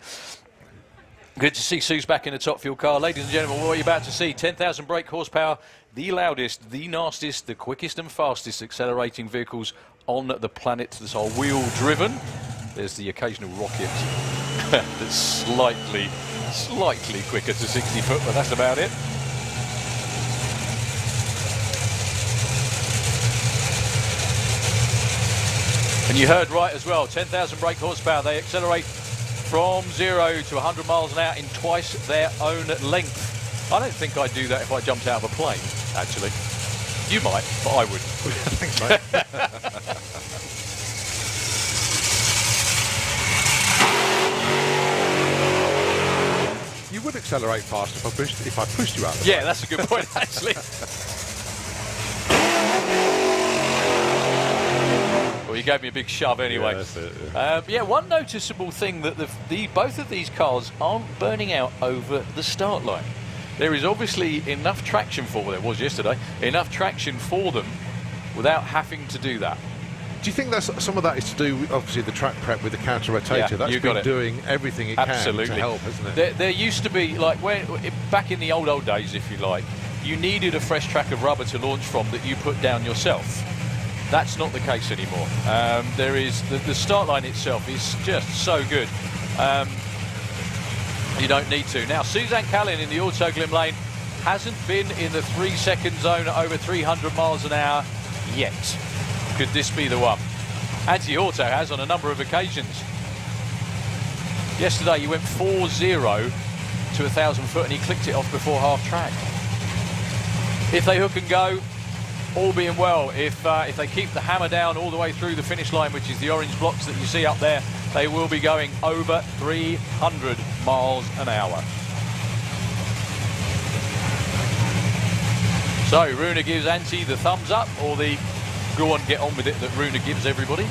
Speaker 1: Good to see Suze back in the top fuel car. Ladies and gentlemen, what are you about to see? 10,000 brake horsepower, the loudest, the nastiest, the quickest and fastest accelerating vehicles on the planet that are wheel-driven. There's the occasional rocket that's slightly quicker to 60 foot, but that's about it. And you heard right as well, 10,000 brake horsepower. They accelerate from 0 to 100 miles an hour in twice their own length. I don't think I'd do that if I jumped out of a plane, actually. You might, but I wouldn't.
Speaker 2: Thanks, mate. You would accelerate fast if I pushed you out of the plane.
Speaker 1: That's a good point, actually. Well, you gave me a big shove anyway.
Speaker 2: Yeah, that's it, yeah.
Speaker 1: One noticeable thing that both of these cars aren't burning out over the start line. There is obviously enough traction for, well, there was yesterday, enough traction for them without having to do that.
Speaker 2: Do you think that some of that is to do with, obviously, the track prep with the counter rotator?
Speaker 1: Yeah,
Speaker 2: that's been doing everything it can to help, hasn't it?
Speaker 1: There used to be, like, back in the old days, if you like, you needed a fresh track of rubber to launch from that you put down yourself. That's not the case anymore. There is the start line itself is just so good. You don't need to. Now, Suzanne Kallin in the Autoglim lane hasn't been in the 3-second zone at over 300 miles an hour yet. Could this be the one? Antti Horto has on a number of occasions. Yesterday he went 4-0 to 1,000 foot and he clicked it off before half track. If they hook and go, all being well, if they keep the hammer down all the way through the finish line, which is the orange blocks that you see up there, they will be going over 300 miles an hour. So Rune gives Antti the thumbs up, or the go on, get on with it that Rune gives everybody.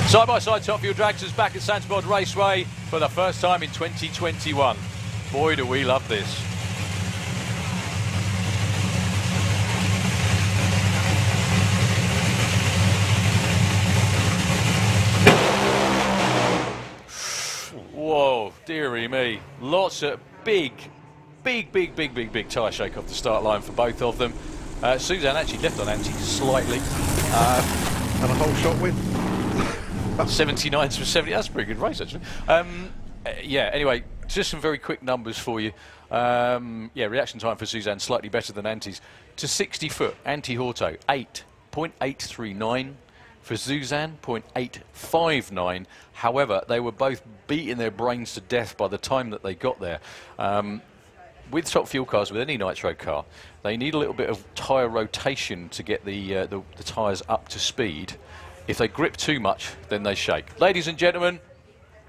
Speaker 1: Side-by-side top fuel dragsters back at Sandspod Raceway for the first time in 2021. Boy, do we love this. Whoa, dearie me. Lots of big tyre shake off the start line for both of them. Suzanne actually left on Antti slightly.
Speaker 2: And a whole shot win.
Speaker 1: 79 to 70. That's a pretty good race, actually. Anyway, just some very quick numbers for you. Reaction time for Suzanne slightly better than Antti's. To 60 foot, Antti Horto, 8.839. For Suzanne, 0.859. However, they were both beating their brains to death by the time that they got there. With top fuel cars, with any nitro car, they need a little bit of tyre rotation to get the tyres up to speed. If they grip too much, then they shake. Ladies and gentlemen,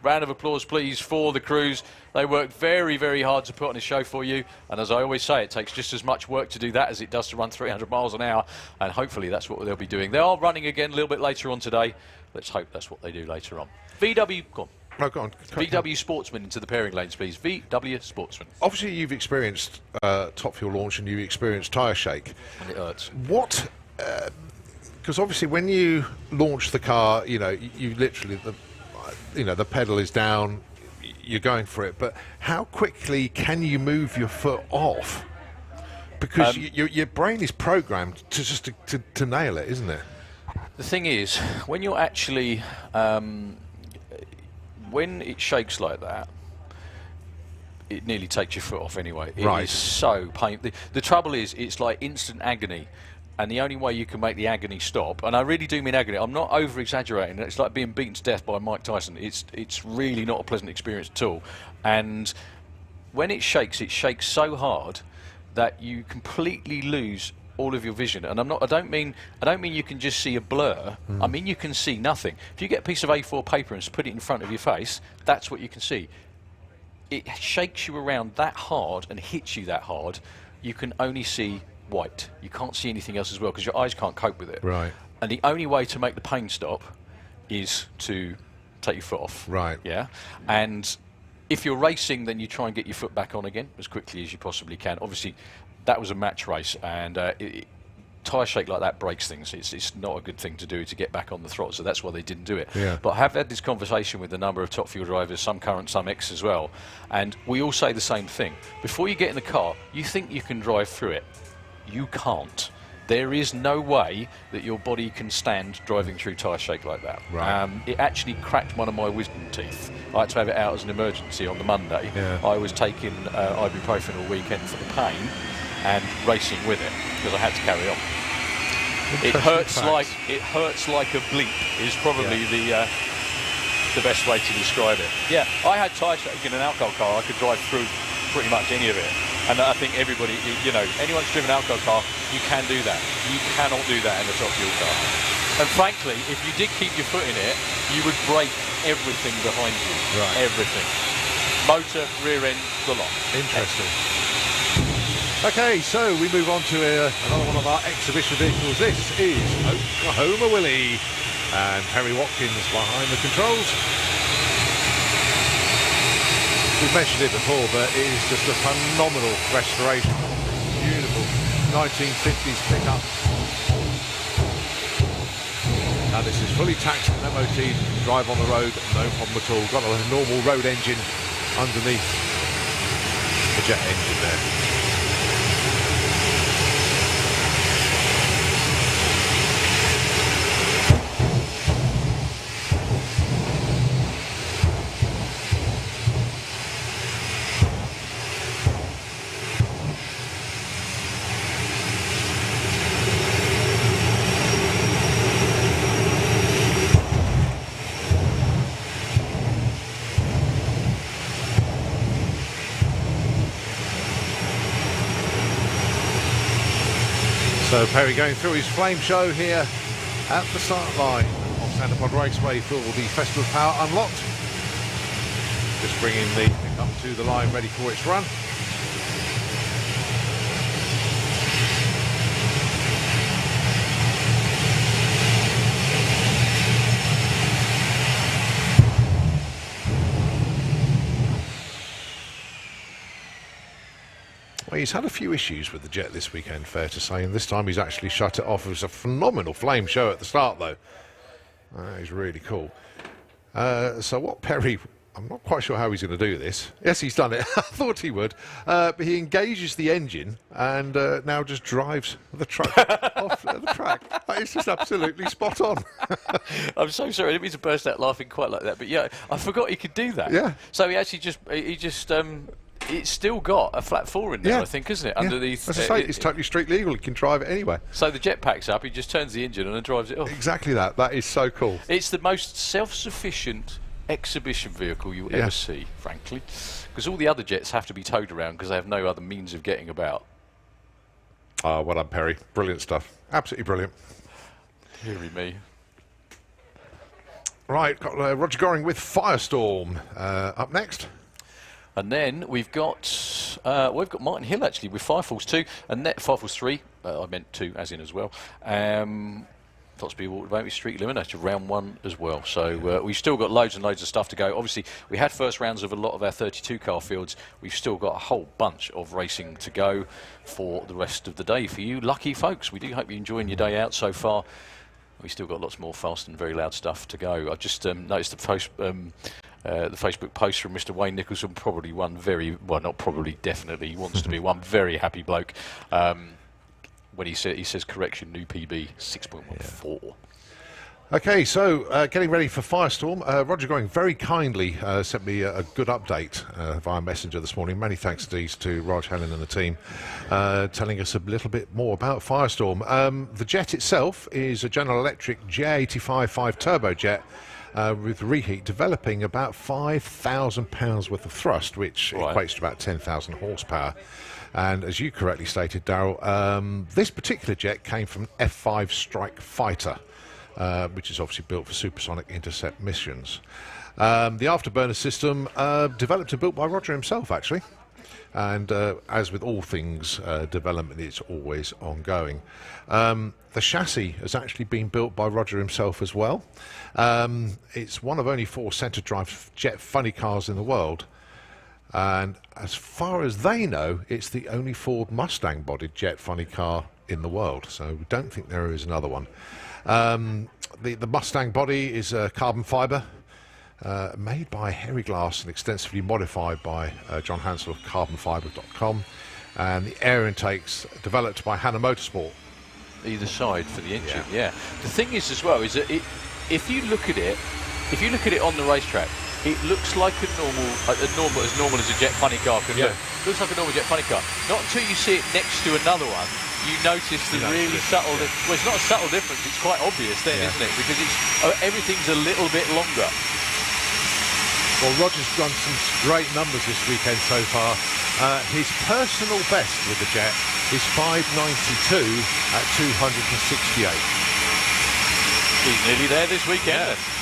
Speaker 1: round of applause, please, for the crews. They work very, very hard to put on a show for you. And as I always say, it takes just as much work to do that as it does to run 300 miles an hour. And hopefully that's what they'll be doing. They are running again a little bit later on today. Let's hope that's what they do later on. VW, go on.
Speaker 2: No, go on.
Speaker 1: VW Sportsman into the pairing lanes, please. VW Sportsman.
Speaker 2: Obviously, you've experienced Top Fuel launch and you've experienced tyre shake.
Speaker 1: And it hurts.
Speaker 2: What... because obviously when you launch the car, you know, you literally... the pedal is down, you're going for it, but how quickly can you move your foot off? Because your brain is programmed to just to nail it, isn't it?
Speaker 1: The thing is, when you're actually, when it shakes like that, it nearly takes your foot off anyway. It is so painful. The trouble is, it's like instant agony. And the only way you can make the agony stop, and I really do mean agony, I'm not over-exaggerating, it's like being beaten to death by Mike Tyson. It's really not a pleasant experience at all. And when it shakes so hard that you completely lose all of your vision. And I don't mean you can just see a blur. I mean you can see nothing. If you get a piece of A4 paper and put it in front of your face, that's what you can see. It shakes you around that hard and hits you that hard, you can only see white. You can't see anything else as well because your eyes can't cope with it.
Speaker 2: Right.
Speaker 1: And the only way to make the pain stop is to take your foot off.
Speaker 2: Right.
Speaker 1: Yeah. And if you're racing, then you try and get your foot back on again as quickly as you possibly can. Obviously, that was a match race, and tyre shake like that breaks things. It's not a good thing to do to get back on the throttle, so that's why they didn't do it.
Speaker 2: Yeah.
Speaker 1: But I have had this conversation with a number of Top Fuel drivers, some current, some ex as well, and we all say the same thing. Before you get in the car, you think you can drive through it. You can't. There is no way that your body can stand driving through tyre shake like that.
Speaker 2: Right.
Speaker 1: It actually cracked one of my wisdom teeth. I had to have it out as an emergency on the Monday.
Speaker 2: Yeah.
Speaker 1: I was taking ibuprofen all weekend for the pain and racing with it because I had to carry on. It hurts like a bleep is probably the best way to describe it. Yeah, I had tyre shake in an alcohol car. I could drive through pretty much any of it. And I think everybody, you know, anyone who's driven an alcohol car, you can do that. You cannot do that in a Top Fuel car. And frankly, if you did keep your foot in it, you would break everything behind you.
Speaker 2: Right.
Speaker 1: Everything. Motor, rear end, the lot.
Speaker 2: Interesting. Okay, so we move on to another one of our exhibition vehicles. This is Oklahoma Willie and Perry Watkins behind the controls. We've mentioned it before, but it is just a phenomenal restoration. Beautiful 1950s pickup. Now this is fully taxed and MOT, drive on the road, no problem at all. Got a normal road engine underneath the jet engine there. So Perry going through his flame show here at the start line of Sandipod Raceway for the Festival of Power Unlocked. Just bringing the pickup to the line ready for its run. Well, he's had a few issues with the jet this weekend, fair to say, and this time he's actually shut it off. It was a phenomenal flame show at the start, though. That is really cool. So what Perry... I'm not quite sure how he's going to do this. Yes, he's done it. I thought he would. But he engages the engine and now just drives the truck off the track. That is just absolutely spot on.
Speaker 1: I'm so sorry. I didn't mean to burst out laughing quite like that. But yeah, I forgot he could do that.
Speaker 2: Yeah.
Speaker 1: So he actually just... it's still got a flat four in there,
Speaker 2: Yeah.
Speaker 1: I think, isn't it?
Speaker 2: Yeah.
Speaker 1: Underneath.
Speaker 2: As I say, it's totally street legal. He can drive it anyway.
Speaker 1: So the jet packs up, he just turns the engine on and drives it off.
Speaker 2: Exactly that. That is so cool.
Speaker 1: It's the most self-sufficient exhibition vehicle you'll ever see, frankly. Because all the other jets have to be towed around because they have no other means of getting about.
Speaker 2: Well done, Perry. Brilliant stuff. Absolutely brilliant.
Speaker 1: Deary me.
Speaker 2: Right, got Roger Goring with Firestorm up next.
Speaker 1: And then we've got Martin Hill actually with Firefalls 2 and Firefalls 3. I meant 2 as in as well. Tottersby Waterbury Street Eliminator round 1 as well. So we've still got loads and loads of stuff to go. Obviously, we had first rounds of a lot of our 32 car fields. We've still got a whole bunch of racing to go for the rest of the day for you lucky folks. We do hope you're enjoying your day out so far. We've still got lots more fast and very loud stuff to go. I just noticed the Facebook post from Mr. Wayne Nicholson, probably one very, well, not probably, definitely, he wants to be one very happy bloke. When he says correction, new PB 6.14. Yeah.
Speaker 2: Okay, so getting ready for Firestorm. Roger Goring very kindly sent me a good update via Messenger this morning. Many thanks indeed to Rog, Helen and the team telling us a little bit more about Firestorm. The jet itself is a General Electric J85 turbojet with reheat developing about 5,000 pounds worth of thrust, which equates to about 10,000 horsepower. And as you correctly stated, Daryl, this particular jet came from F5 Strike Fighter, which is obviously built for supersonic intercept missions. The afterburner system developed and built by Roger himself, actually. And as with all things development, it's always ongoing. The chassis has actually been built by Roger himself as well. It's one of only 4 centre drive jet funny cars in the world. And as far as they know, it's the only Ford Mustang bodied jet funny car in the world. So we don't think there is another one. The Mustang body is carbon fibre, made by Hairy Glass and extensively modified by John Hansel of carbonfibre.com. And the air intakes developed by Hannah Motorsport.
Speaker 1: Either side for the engine, yeah. The thing is as well, is that if you look at it on the racetrack, it looks like as normal as a jet funny car can look. It looks like a normal jet funny car. Not until you see it next to another one, you notice the really subtle. Well, it's not a subtle difference. It's quite obvious then, isn't it? Because everything's a little bit longer.
Speaker 2: Well, Roger's done some great numbers this weekend so far. His personal best with the jet is 592 at 268.
Speaker 1: He's nearly there this weekend.
Speaker 2: Yeah.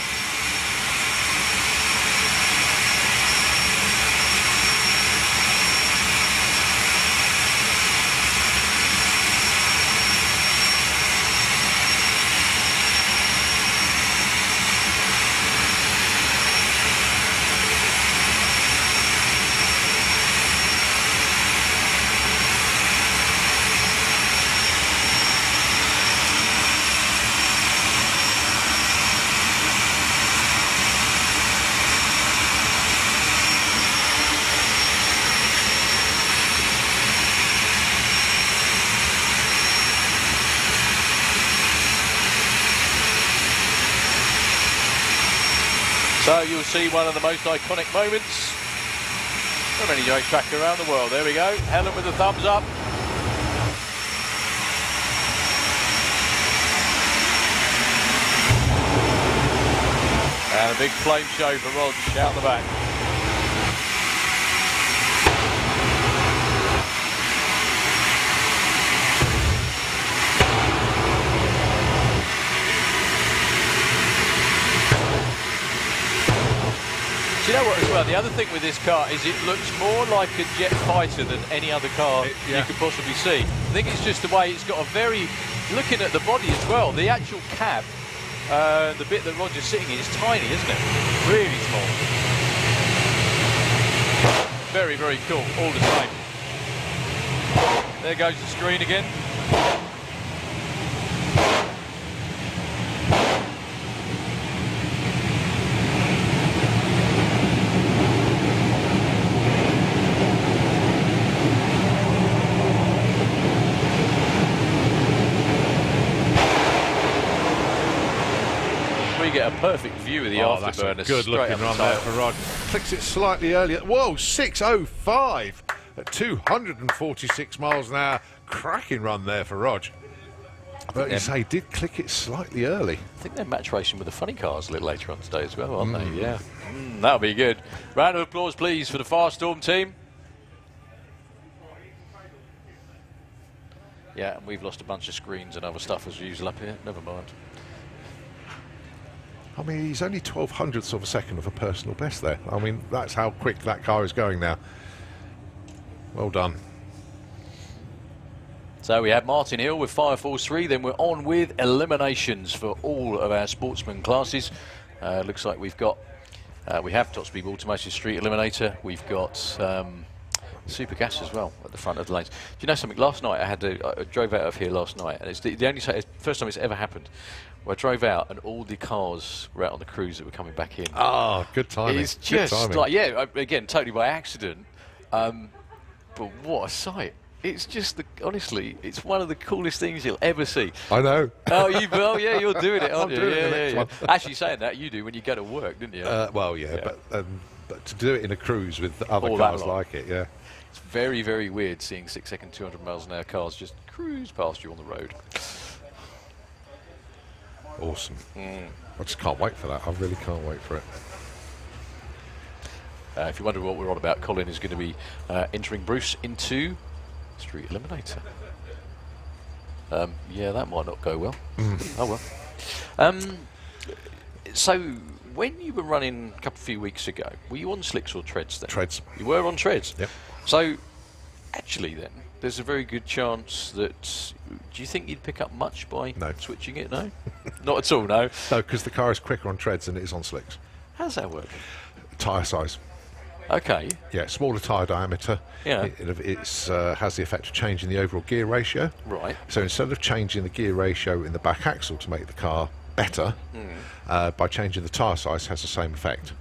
Speaker 1: So you'll see one of the most iconic moments from any racetrack around the world. There we go, Helen with the thumbs up. And a big flame show for Rog out the back. Do you know what as well, the other thing with this car is it looks more like a jet fighter than any other car you could possibly see. I think it's just the way it's got a very, looking at the body as well, the actual cab, the bit that Roger's sitting in is tiny, isn't it? Really small. Very, very cool, all the same. There goes the screen again. Get a perfect view of the afterburner.
Speaker 2: That's a good looking run there for Rod. Clicks it slightly earlier. Whoa, 6:05 at 246 miles an hour. Cracking run there for Rog. But you say, did click it slightly early.
Speaker 1: I think they're match racing with the funny cars a little later on today as well, aren't they? Yeah. That'll be good. Round of applause, please, for the Firestorm team. Yeah, and we've lost a bunch of screens and other stuff as usual up here. Never mind.
Speaker 2: I mean, he's only 0.12 of a second of a personal best there. I mean, that's how quick that car is going now. Well done.
Speaker 1: So we have Martin Hill with Fire Force 3, then we're on with eliminations for all of our sportsman classes. Looks like we have Top Speed Automotive Street Eliminator, we've got Super Gas as well at the front of the lanes. Do you know something? Last night I drove out of here last night, and it's the only first time it's ever happened. Where I drove out and all the cars were out on the cruise that were coming back in.
Speaker 2: Oh, good timing.
Speaker 1: It's just like, yeah, again, totally by accident. But what a sight. It's just, honestly, it's one of the coolest things you'll ever see.
Speaker 2: I know.
Speaker 1: Oh, yeah, you're doing it, aren't you?
Speaker 2: doing it the next one.
Speaker 1: Actually, saying that, you do when you go to work, didn't you?
Speaker 2: Well, yeah. But to do it in a cruise with other cars like it, yeah.
Speaker 1: It's very, very weird seeing 6-second, 200 miles an hour cars just cruise past you on the road.
Speaker 2: Awesome. I just can't wait for that. I really can't wait for it.
Speaker 1: If you wonder what we're on about, Colin is going to be entering Bruce into Street Eliminator. Yeah, that might not go well. Oh well. So, when you were running a few weeks ago, were you on slicks or treads then?
Speaker 2: Treads.
Speaker 1: You were on treads?
Speaker 2: Yep.
Speaker 1: So, actually then, there's a very good chance that... Do you think you'd pick up much by switching it? No? Not at all, no?
Speaker 2: No, because the car is quicker on treads than it is on slicks.
Speaker 1: How does that work?
Speaker 2: Tyre size.
Speaker 1: Okay.
Speaker 2: Yeah, smaller tyre diameter.
Speaker 1: Yeah.
Speaker 2: It has the effect of changing the overall gear ratio.
Speaker 1: Right.
Speaker 2: So instead of changing the gear ratio in the back axle to make the car better, by changing the tyre size has the same effect.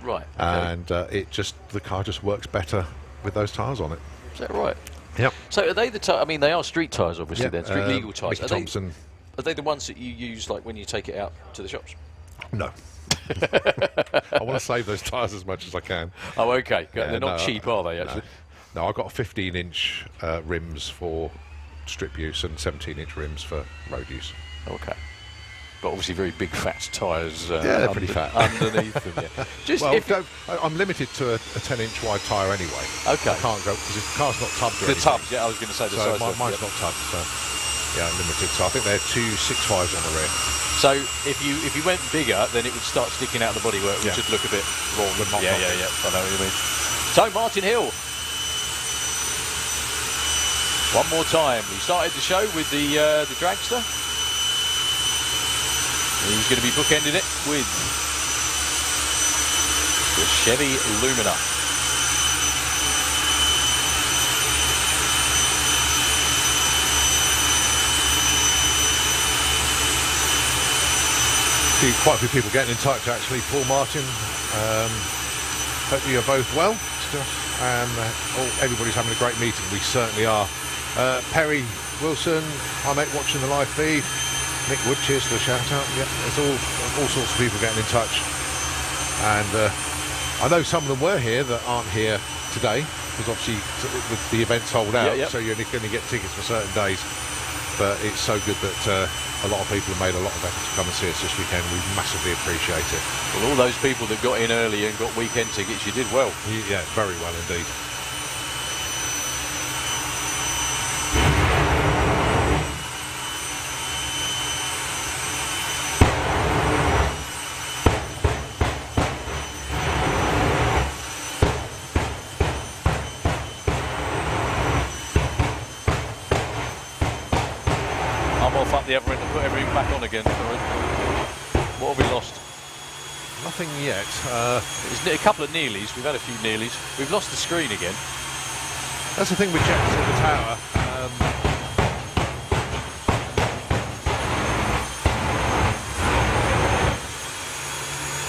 Speaker 1: Right. Okay.
Speaker 2: And the car just works better with those tyres on it.
Speaker 1: Is that right?
Speaker 2: Yep.
Speaker 1: So are they the I mean, they are street tyres, obviously. Then street legal tyres.
Speaker 2: Are
Speaker 1: they the ones that you use, like when you take it out to the shops?
Speaker 2: No. I want to save those tyres as much as I can.
Speaker 1: Oh, okay.
Speaker 2: Yeah,
Speaker 1: they're not cheap, are they? Actually.
Speaker 2: No, I've got 15-inch rims for strip use and 17-inch rims for road use.
Speaker 1: Okay. But obviously very big fat tyres.
Speaker 2: Yeah, they're pretty fat.
Speaker 1: Underneath them, yeah. Just
Speaker 2: I'm limited to a 10-inch wide tyre anyway.
Speaker 1: Okay.
Speaker 2: I can't go, because the car's not tubbed or
Speaker 1: the
Speaker 2: anything.
Speaker 1: tubs, yeah, I was going to say the size.
Speaker 2: Mine's not tubbed, so yeah, limited. So I think they're 2 6.5s on the rear.
Speaker 1: So if you went bigger, then it would start sticking out the bodywork, which would look a bit wrong. Yeah. I know what you mean. So Martin Hill. One more time. He started the show with the dragster. He's going to be bookending it with the Chevy Lumina.
Speaker 2: Quite a few people getting in touch actually. Paul Martin, hope you're both well, and everybody's having a great meeting. We certainly are. Perry Wilson, hi mate, watching the live feed. Nick Wood, cheers for the shout out. Yeah, there's all sorts of people getting in touch, and I know some of them were here that aren't here today because obviously the event's sold out, so you're only going to get tickets for certain days. But it's so good that a lot of people have made a lot of effort to come and see us this weekend. We massively appreciate it.
Speaker 1: Well, all those people that got in early and got weekend tickets, you did well.
Speaker 2: Yeah, very well indeed.
Speaker 1: Up the other end and put everything back on again. What have we lost?
Speaker 2: Nothing yet.
Speaker 1: There's a couple of nearlies. We've had a few nearlies. We've lost the screen again.
Speaker 2: That's the thing with jets in the tower.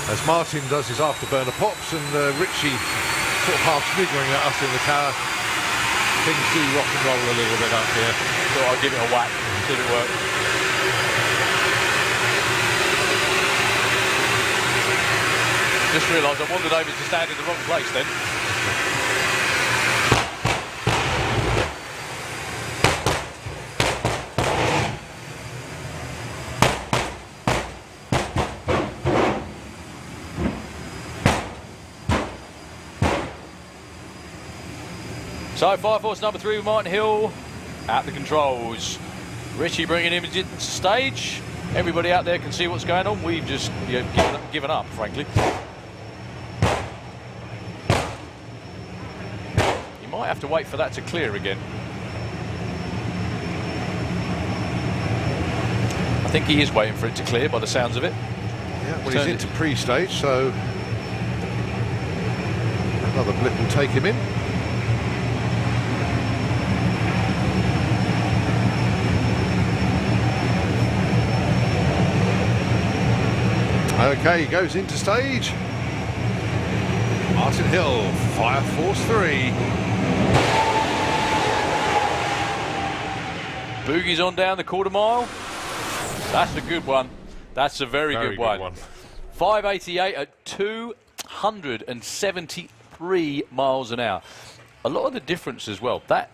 Speaker 2: As Martin does his afterburner pops and Richie sort of half sniggering at us in the tower, things do rock and roll a little bit up here.
Speaker 1: So I'll give it a whack, see if it works. Just realised I wandered over to stand in the wrong place then. So Fire Force number 3 with Martin Hill at the controls. Richie bringing him into stage. everybody out there can see what's going on. We've just given up, frankly. You might have to wait for that to clear again. I think he is waiting for it to clear by the sounds of it.
Speaker 2: Yeah, well, he's into pre-stage, so another blip will take him in. Okay, he goes into stage. Martin Hill, Fire Force 3.
Speaker 1: Boogie's on down the quarter mile. That's a good one. That's a very good one. 588 at 273 miles an hour. A lot of the difference as well. That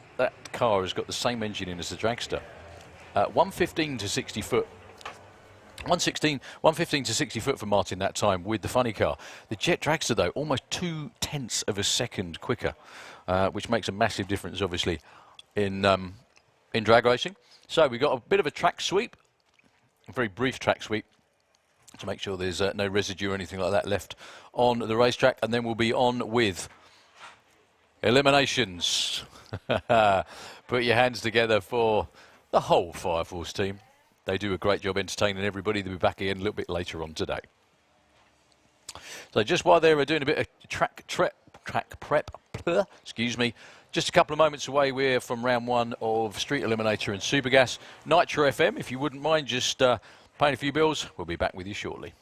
Speaker 1: car has got the same engine in as the Dragster. 115 to 60 foot. 115 to 60 foot for Martin that time with the funny car. The Jet Dragster, though, almost 0.2 of a second quicker, which makes a massive difference, obviously, in drag racing. So we've got a bit of a track sweep, a very brief track sweep, to make sure there's no residue or anything like that left on the racetrack, and then we'll be on with eliminations. Put your hands together for the whole Fire Force team. They do a great job entertaining everybody. They'll be back again a little bit later on today. So just while they're doing a bit of track prep, excuse me, just a couple of moments away, we're from round one of Street Eliminator and Supergas. Nitro FM, if you wouldn't mind just paying a few bills, we'll be back with you shortly.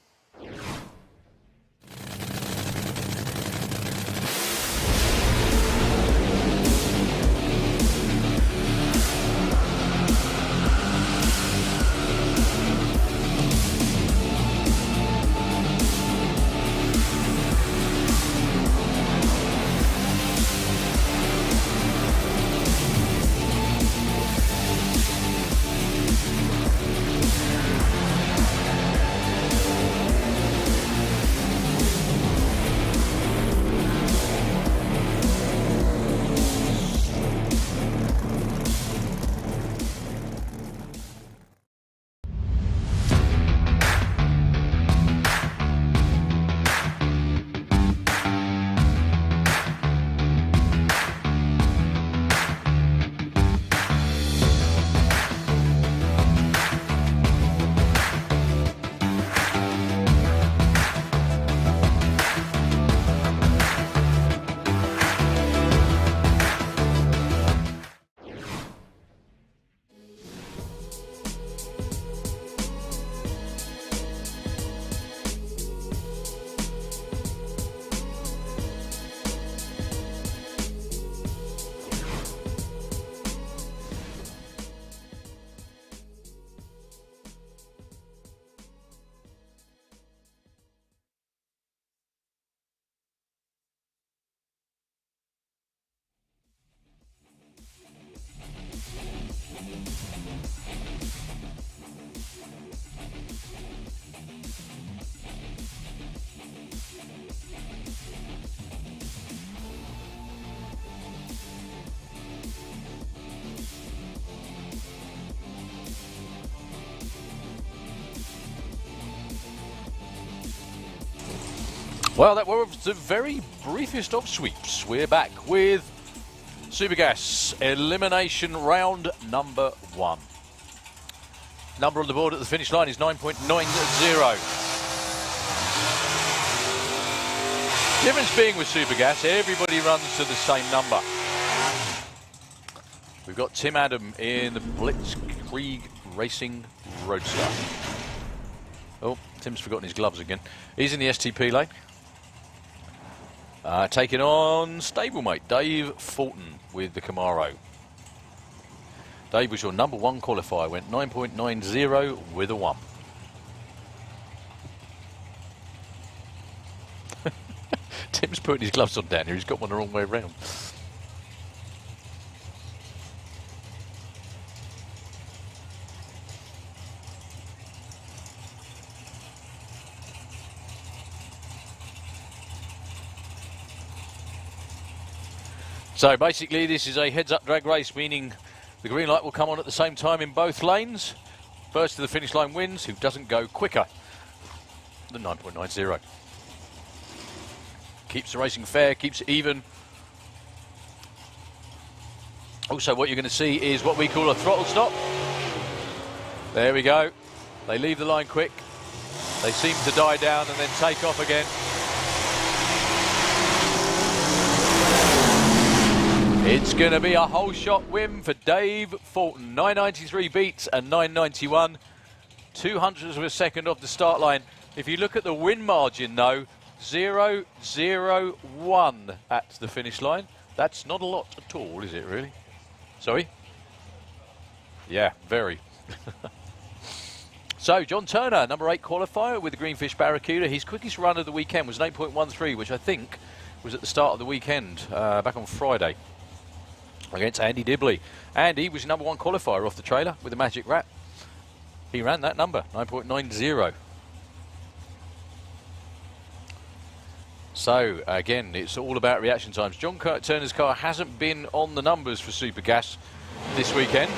Speaker 1: Well, that was the very briefest of sweeps. We're back with Supergas elimination round number 1. Number on the board at the finish line is 9.90. Difference being with Supergas, everybody runs to the same number. We've got Tim Adam in the Blitzkrieg Racing Roadster. Oh, Tim's forgotten his gloves again. He's in the STP lane. Taking on stablemate Dave Fulton with the Camaro. Dave was your number 1 qualifier, went 9.90 with a 1. Tim's putting his gloves on down here, he's got one the wrong way around. So basically this is a heads-up drag race, meaning the green light will come on at the same time in both lanes. First to the finish line wins, who doesn't go quicker than 9.90. Keeps the racing fair, keeps it even. Also, what you're going to see is what we call a throttle stop. There we go. They leave the line quick. They seem to die down and then take off again. It's going to be a whole shot win for Dave Fulton. 993 beats and 991. 200ths of a second off the start line. If you look at the win margin, though, 0.001 at the finish line. That's not a lot at all, is it, really? Sorry? Yeah, very. So, John Turner, number 8 qualifier with the Greenfish Barracuda. His quickest run of the weekend was an 8.13, which I think was at the start of the weekend, back on Friday, against Andy Dibley. Andy was number 1 qualifier off the trailer with the Magic Rat. He ran that number, 9.90. So, again, it's all about reaction times. John Turner's car hasn't been on the numbers for Supergas this weekend.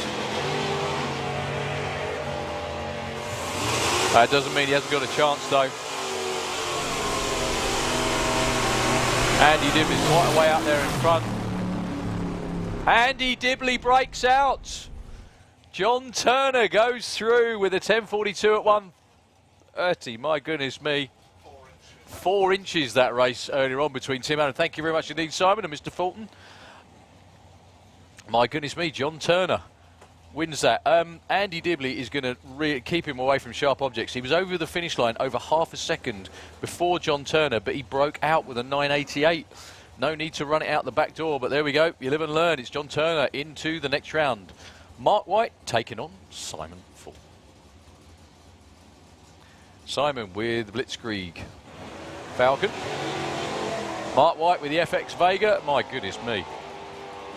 Speaker 1: That doesn't mean he hasn't got a chance, though. Andy Dibley's quite a way out there in front. Andy Dibley breaks out. John Turner goes through with a 10.42 at 1:30. My goodness me. 4 inches that race earlier on between Tim Adam. Thank you very much indeed, Simon and Mr. Fulton. My goodness me, John Turner wins that. Andy Dibley is going to keep him away from sharp objects. He was over the finish line over half a second before John Turner, but he broke out with a 9.88. No need to run it out the back door, but there we go. You live and learn. It's John Turner into the next round. Mark White taking on Simon Fulton. Simon with Blitzkrieg Falcon. Mark White with the FX Vega. My goodness me.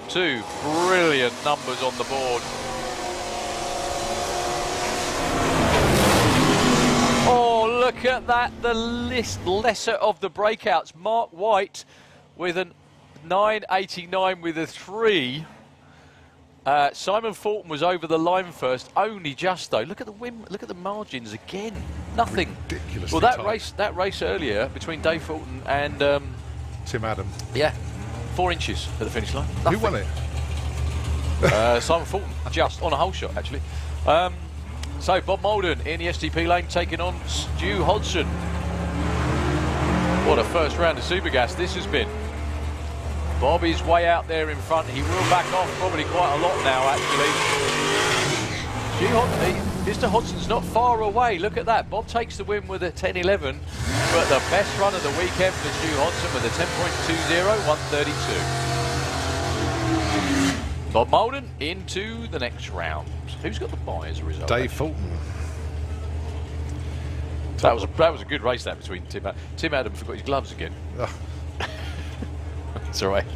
Speaker 1: 2 brilliant numbers on the board. Oh, look at that. The lesser of the breakouts. Mark White with a 9.89 with a 3. Simon Fulton was over the line first, only just though. Look at the win. Look at the margins again. Nothing.
Speaker 2: Ridiculously
Speaker 1: well,
Speaker 2: tight.
Speaker 1: that race earlier between Dave Fulton and
Speaker 2: Tim Adam.
Speaker 1: Yeah, 4 inches at the finish line. Nothing.
Speaker 2: Who won it?
Speaker 1: Simon Fulton, just on a hole shot actually. So Bob Molden in the STP lane taking on Stu Hodson. What a first round of Supergas this has been. Bob is way out there in front. He will back off probably quite a lot now, actually. Mr. Hodson's not far away. Look at that. Bob takes the win with a 10.11, but the best run of the weekend for Stu Hodson with a 10.20, 132. Bob Molden into the next round. Who's got the bye as a result?
Speaker 2: Dave Fulton.
Speaker 1: That was a good race that between Tim Adam. Tim Adam forgot his gloves again. It's all right.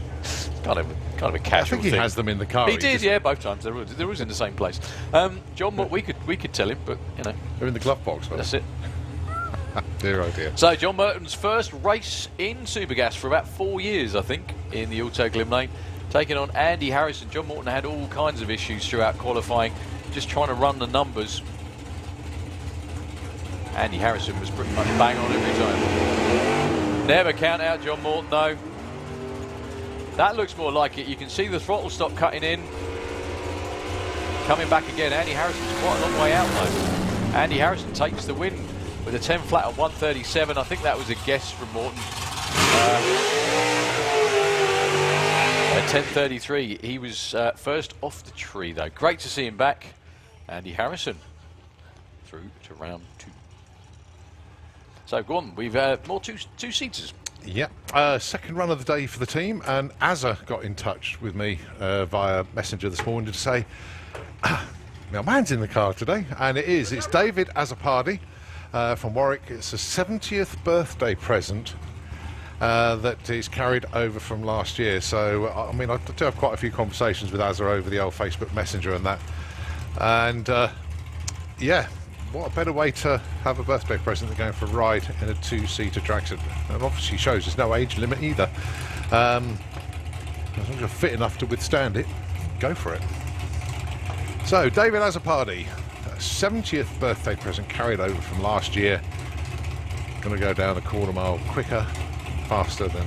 Speaker 1: Kind of a casual
Speaker 2: I think he
Speaker 1: thing.
Speaker 2: has them in the car.
Speaker 1: He did, yeah, both times. They're always in the same place. John, what we could tell him, but you know,
Speaker 2: They're in the glove box.
Speaker 1: that's it.
Speaker 2: Dear oh dear.
Speaker 1: So John Merton's first race in Supergas for about 4 years, I think, in the Auto Glim Lane, taking on Andy Harrison. John Morton had all kinds of issues throughout qualifying, just trying to run the numbers. Andy Harrison was pretty much bang on every time. Never count out John Morton, though. That looks more like it. You can see the throttle stop cutting in. Coming back again. Andy Harrison's quite a long way out, though. Andy Harrison takes the win with a 10 flat at 137. I think that was a guess from Morton. At 10.33, he was first off the tree, though. Great to see him back. Andy Harrison through to round 2. So go on, we've more two-seaters.
Speaker 2: Yeah, second run of the day for the team, and Azza got in touch with me via Messenger this morning to say, my man's in the car today, and it's David Azzopardi from Warwick. It's a 70th birthday present that he's carried over from last year. So, I mean, I do have quite a few conversations with Azza over the old Facebook Messenger and that, and yeah. What a better way to have a birthday present than going for a ride in a 2-seater Draxler. And obviously shows there's no age limit either. As long as you're fit enough to withstand it, go for it. So, David Azzopardi, 70th birthday present carried over from last year. Going to go down the quarter mile quicker, faster than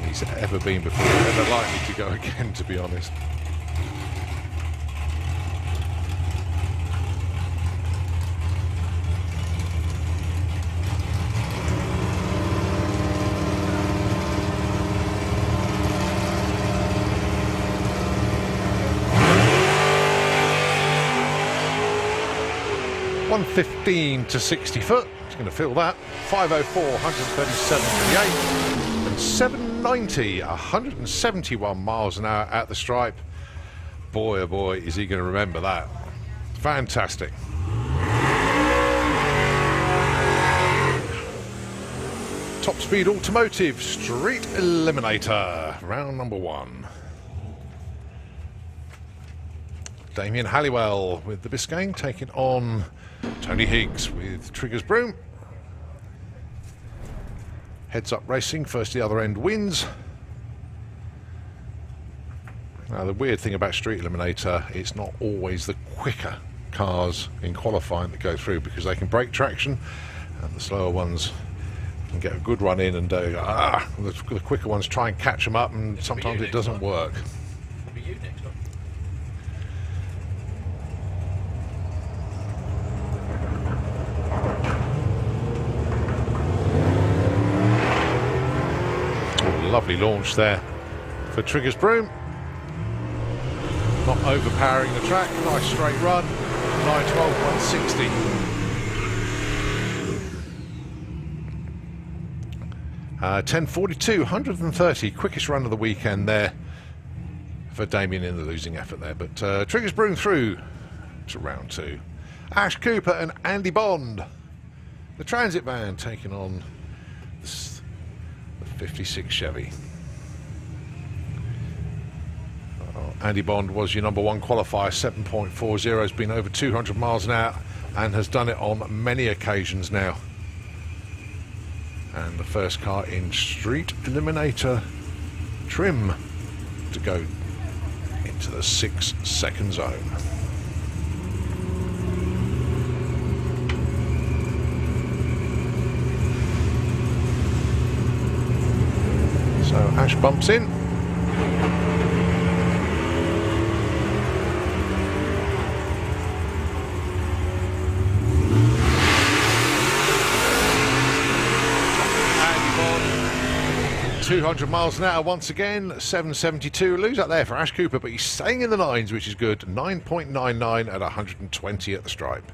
Speaker 2: he's ever been before. Ever likely to go again, to be honest. $115 to 60 foot. He's going to fill that. 504, 137.38, and 790, 171 miles an hour at the stripe. Boy, oh boy, is he going to remember that. Fantastic. Top Speed Automotive Street Eliminator, round number 1. Damien Halliwell with the Biscayne taking on Tony Higgs with Trigger's Broom. Heads up racing, first the other end wins. Now the weird thing about Street Eliminator, it's not always the quicker cars in qualifying that go through, because they can break traction and the slower ones can get a good run in, and the quicker ones try and catch them up, and sometimes it doesn't work. Lovely launch there for Trigger's Broom. Not overpowering the track. Nice straight run. 9:12, 160. $10.42, 130. Quickest run of the weekend there for Damien in the losing effort there. But Trigger's Broom through to round 2. Ash Cooper and Andy Bond. The Transit van taking on the 56 Chevy. Andy Bond was your number 1 qualifier, 7.40, has been over 200 miles an hour and has done it on many occasions now. And the first car in Street Eliminator trim to go into the 6-second zone. So Ash bumps in. Andy Bond, 200 miles an hour once again, 772. Lose up there for Ash Cooper, but he's staying in the 9s, which is good. 9.99 at 120 at the stripe.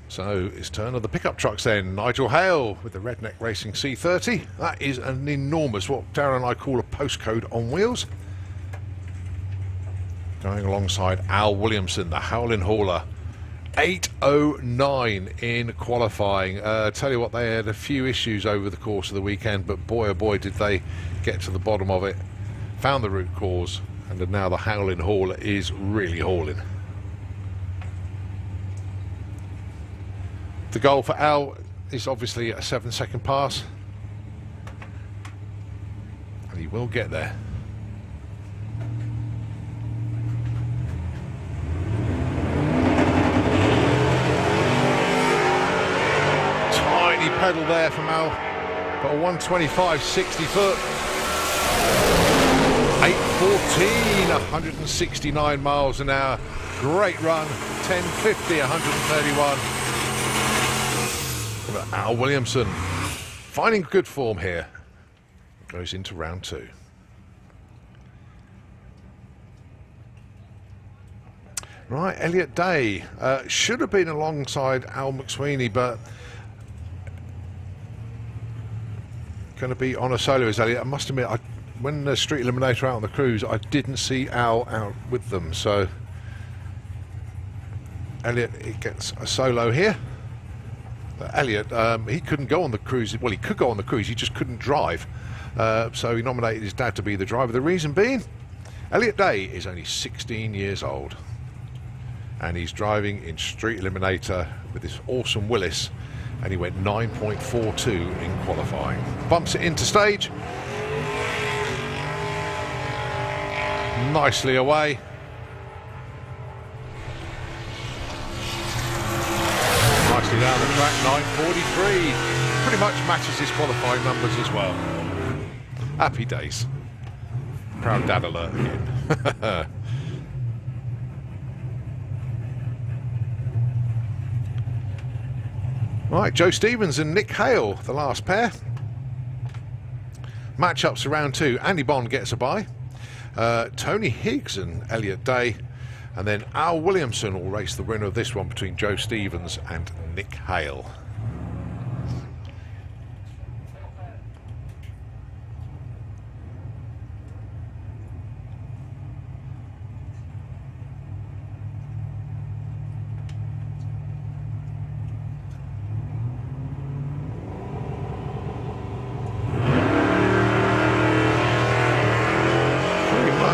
Speaker 2: So it's turn of the pickup trucks then. Nigel Hale with the Redneck Racing C30. That is an enormous, what Darren and I call a postcode on wheels. Going alongside Al Williamson, the Howlin' Hauler. 8:09 in qualifying. Tell you what, they had a few issues over the course of the weekend, but boy oh boy did they get to the bottom of it. Found the root cause, and now the Howlin' Hauler is really hauling. The goal for Al is obviously a 7-second pass, and he will get there. Tiny pedal there from Al, but a 125 60 foot. 8:14, 169 miles an hour. Great run. 10:50, 131. Al Williamson finding good form here. Goes into round 2. Right, Elliot Day should have been alongside Al McSweeney, but going to be on a solo as Elliot. I must admit, when the Street Eliminator out on the cruise, I didn't see Al out with them, so Elliot, he gets a solo here. Elliot, he couldn't go on the cruise. Well, he could go on the cruise, he just couldn't drive. So he nominated his dad to be the driver. The reason being, Elliot Day is only 16 years old. And he's driving in Street Eliminator with this awesome Willis. And he went 9.42 in qualifying. Bumps it into stage. nicely away. Nicely down the track, 9:43. Pretty much matches his qualifying numbers as well. Happy days. Proud dad alert again. Right, Joe Stevens and Nick Hale, the last pair. Matchups around 2. Andy Bond gets a bye. Tony Higgs and Elliot Day. And then Al Williamson will race the winner of this one between Joe Stevens and Nick Hale.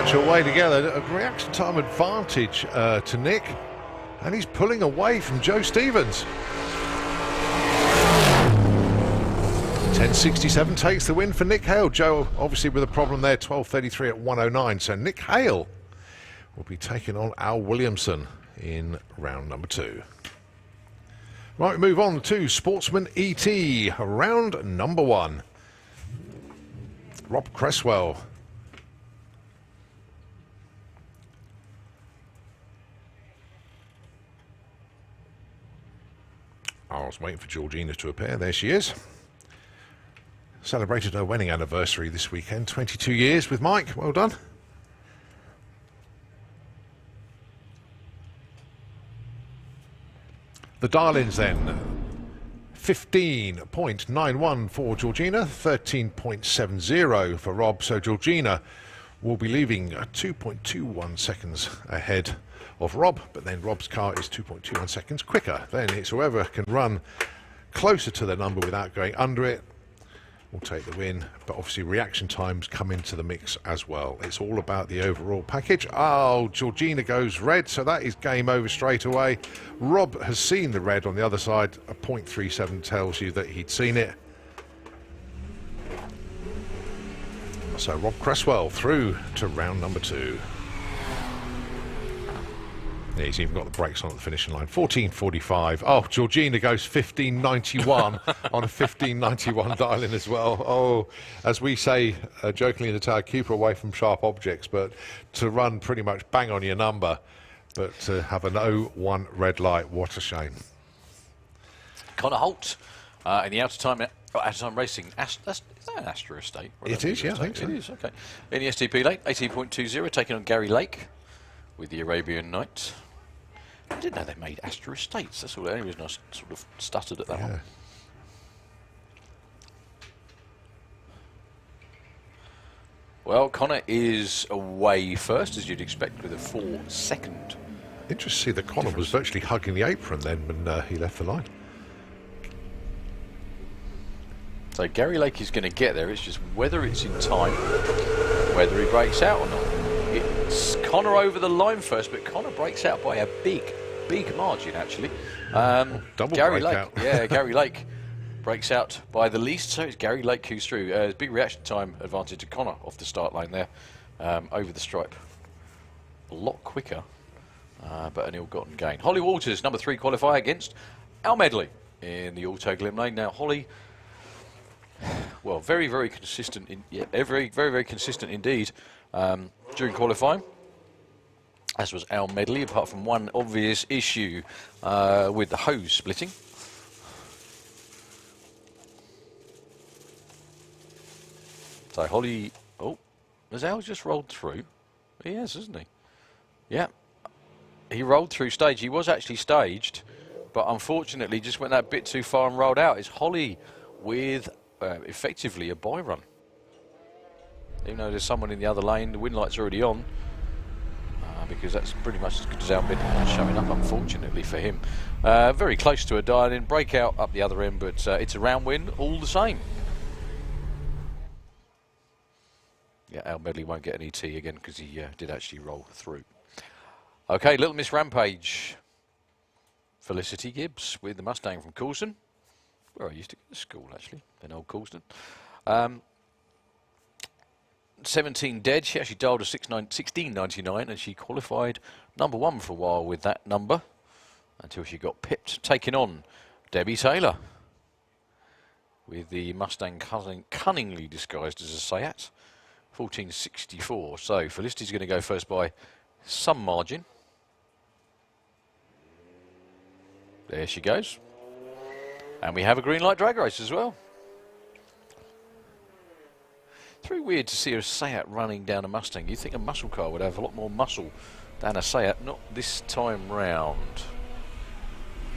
Speaker 2: Away together, a reaction time advantage to Nick, and he's pulling away from Joe Stevens. 10.67 takes the win for Nick Hale. Joe obviously with a problem there, 12.33 at 109. So Nick Hale will be taking on Al Williamson in round number 2. Right, we move on to Sportsman ET, round number 1. Rob Cresswell. I was waiting for Georgina to appear. There she is. Celebrated her wedding anniversary this weekend. 22 years with Mike. Well done. The dial-ins then. 15.91 for Georgina. 13.70 for Rob. So Georgina will be leaving 2.21 seconds ahead of Rob, but then Rob's car is 2.21 seconds quicker. Then it's whoever can run closer to the number without going under it will take the win, but obviously reaction times come into the mix as well. It's all about the overall package. Oh, Georgina goes red, so that is game over straight away. Rob has seen the red on the other side. A 0.37 tells you that he'd seen it. So Rob Cresswell through to round number 2. He's even got the brakes on at the finishing line. 14.45. Oh, Georgina goes 15.91 on a 15.91 dial-in as well. Oh, as we say jokingly in the tower, keep her away from sharp objects, but to run pretty much bang on your number, but to have an 0-1 red light, what a shame.
Speaker 1: Connor Holt in the out-of-time racing. Is that an Astra Estate?
Speaker 2: It is, yeah, I think so.
Speaker 1: It is, okay. In the STP late, 18.20, taking on Gary Lake with the Arabian Night. I didn't know they made Astra Estates. That's all the only reason I sort of stuttered at that one. Well, Connor is away first, as you'd expect, with a 4-second.
Speaker 2: Interesting to see that Connor was virtually hugging the apron then when he left the line.
Speaker 1: So Gary Lake is going to get there. It's just whether it's in time, whether he breaks out or not. It's Connor over the line first, but Connor breaks out by a big margin, actually.
Speaker 2: Double
Speaker 1: Gary Lake,
Speaker 2: out.
Speaker 1: yeah, Gary Lake breaks out by the least, so it's Gary Lake who's through. Big reaction time advantage to Connor off the start line there, over the stripe. A lot quicker, but an ill-gotten gain. Holly Walters, number 3 qualifier against Al Medley in the Auto Glim Lane. Now, Holly, well, very consistent. Very consistent indeed during qualifying, as was Al Medley, apart from one obvious issue with the hose splitting. So Holly, oh, has Al just rolled through? He has, hasn't he? Yeah, he rolled through stage. He was actually staged, but unfortunately just went that bit too far and rolled out. It's Holly with effectively a bye run. Even though there's someone in the other lane, the wind light's already on, because that's pretty much as good as Al Medley showing up, unfortunately for him. Very close to a dial-in, breakout up the other end, but it's a round win all the same. Yeah, Al Medley won't get an ET again because he did actually roll through. Okay, Little Miss Rampage. Felicity Gibbs with the Mustang from Coulston, where I used to go to school, actually, in Old Coulston. 17 dead. She actually dialed a 16.99 and she qualified #1 for a while with that number until she got pipped, taking on Debbie Taylor with the Mustang cunningly disguised as a Seat. 14.64. So Felicity's going to go first by some margin. There she goes. And we have a green light drag race as well. It's very weird to see a Seat running down a Mustang. You'd think a muscle car would have a lot more muscle than a Seat. Not this time round.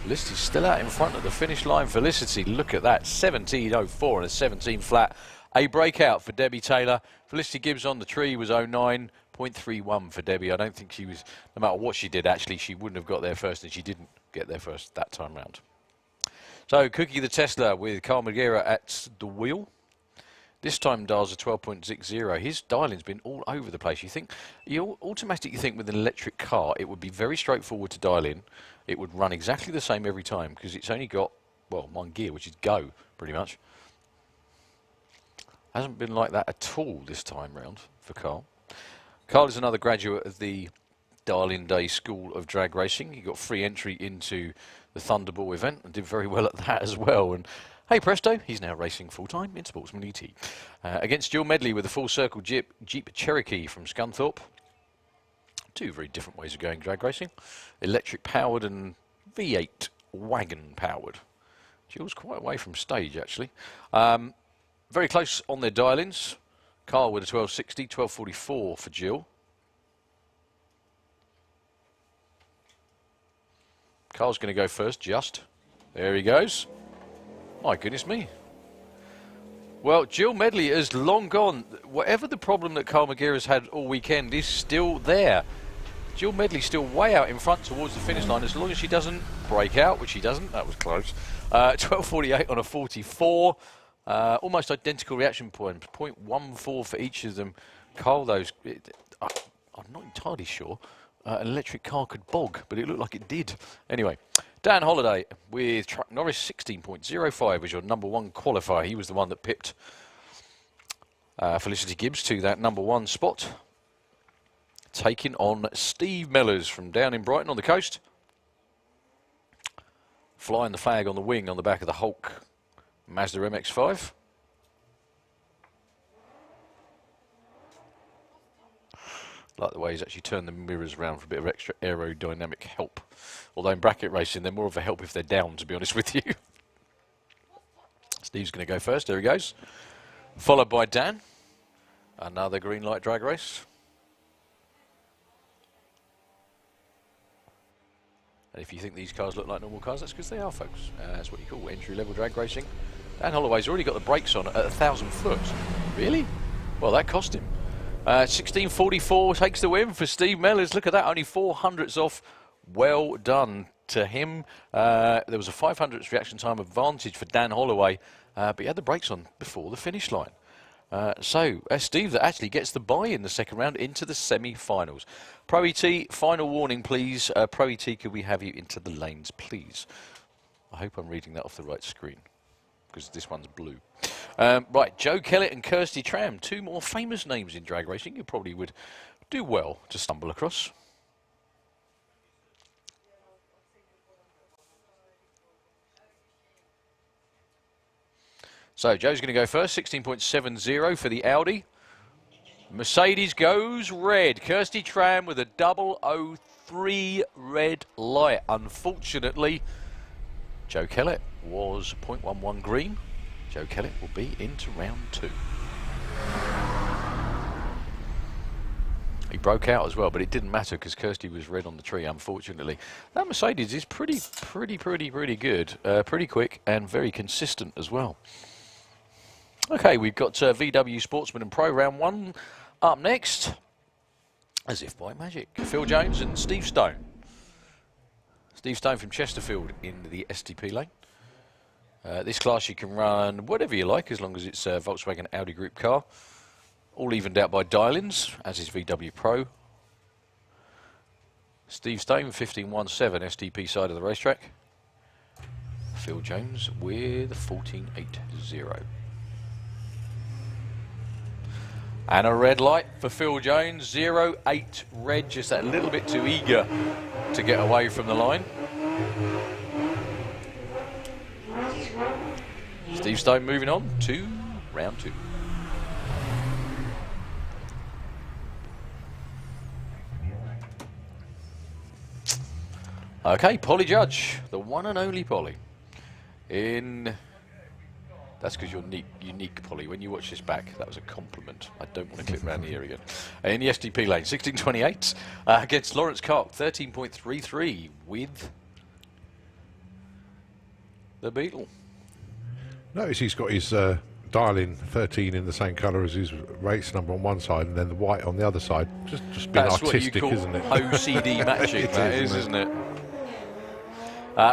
Speaker 1: Felicity's still out in front of the finish line. Felicity, look at that. 17.04 and a 17 flat. A breakout for Debbie Taylor. Felicity Gibbs on the tree was 09.31 for Debbie. I don't think she was, no matter what she did, actually, she wouldn't have got there first, and she didn't get there first that time round. So, Cookie the Tesla with Carl Magira at the wheel. This time dials a 12.60. His dialing's been all over the place. You automatically think with an electric car, it would be very straightforward to dial in. It would run exactly the same every time because it's only got, well, one gear, which is go, pretty much. Hasn't been like that at all this time round for Carl. Carl is another graduate of the Darling Day School of Drag Racing. He got free entry into the Thunderball event and did very well at that as well. And hey presto, he's now racing full-time in Sportsman ET. Against Jill Medley with a full circle Jeep Cherokee from Scunthorpe. Two very different ways of going drag racing. Electric powered and V8 wagon powered. Jill's quite away from stage actually. Very close on their dial-ins. Carl with a 12.60, 12.44 for Jill. Carl's going to go first, just. There he goes. My goodness me. Well, Jill Medley is long gone. Whatever the problem that Carl Magira has had all weekend is still there. Jill Medley's still way out in front towards the finish line as long as she doesn't break out, which she doesn't. That was close. 12.48 on a 44. Almost identical reaction points, 0.14 for each of them. Carl, though, I'm not entirely sure an electric car could bog, but it looked like it did. Anyway, Dan Holiday with Truck Norris, 16.05 was your #1 qualifier. He was the one that pipped Felicity Gibbs to that #1 spot. Taking on Steve Mellors from down in Brighton on the coast. Flying the flag on the wing on the back of the Hulk Mazda MX-5. Like the way he's actually turned the mirrors around for a bit of extra aerodynamic help. Although in bracket racing, they're more of a help if they're down, to be honest with you. Steve's going to go first. There he goes. Followed by Dan. Another green light drag race. And if you think these cars look like normal cars, that's because they are, folks. That's what you call entry-level drag racing. Dan Holloway's already got the brakes on at 1,000 foot. Really? Well, that cost him. 16.44 takes the win for Steve Mellors. Look at that, only 400ths off. Well done to him. There was a 500ths reaction time advantage for Dan Holloway, but he had the brakes on before the finish line. So Steve that actually gets the bye in the second round into the semi-finals. Pro ET, final warning please. Pro ET, could we have you into the lanes please? I hope I'm reading that off the right screen, because this one's blue. Right, Joe Kellett and Kirsty Tram, two more famous names in drag racing you probably would do well to stumble across. So Joe's going to go first, 16.70 for the Audi. Mercedes goes red. Kirsty Tram with a 003 red light. Unfortunately, Joe Kellett was 0.11 green. Joe Kellett will be into round 2. He broke out as well, but it didn't matter because Kirsty was red on the tree, unfortunately. That Mercedes is pretty good, pretty quick and very consistent as well. Okay, we've got VW Sportsman and Pro round 1 up next. As if by magic, Phil Jones and Steve Stone. Steve Stone from Chesterfield in the STP lane. This class you can run whatever you like as long as it's a Volkswagen Audi Group car. All evened out by dial-ins, as is VW Pro. Steve Stone, 15.17 STP side of the racetrack. Phil Jones with 14.80. And a red light for Phil Jones, 0-8 red, just that little bit too eager to get away from the line. Steve Stone moving on to round 2. Okay, Polly Judge, the one and only Polly. That's because you're unique, Polly. When you watch this back, that was a compliment. I don't want to clip around the ear again. In the SDP lane, 16.28 against Lawrence Cock, 13.33 with the Beetle.
Speaker 2: Notice he's got his dial-in 13 in the same colour as his race number on one side, and then the white on the other side. Just being
Speaker 1: That's
Speaker 2: artistic,
Speaker 1: what you call
Speaker 2: isn't it?
Speaker 1: OCD matching, that is, isn't it?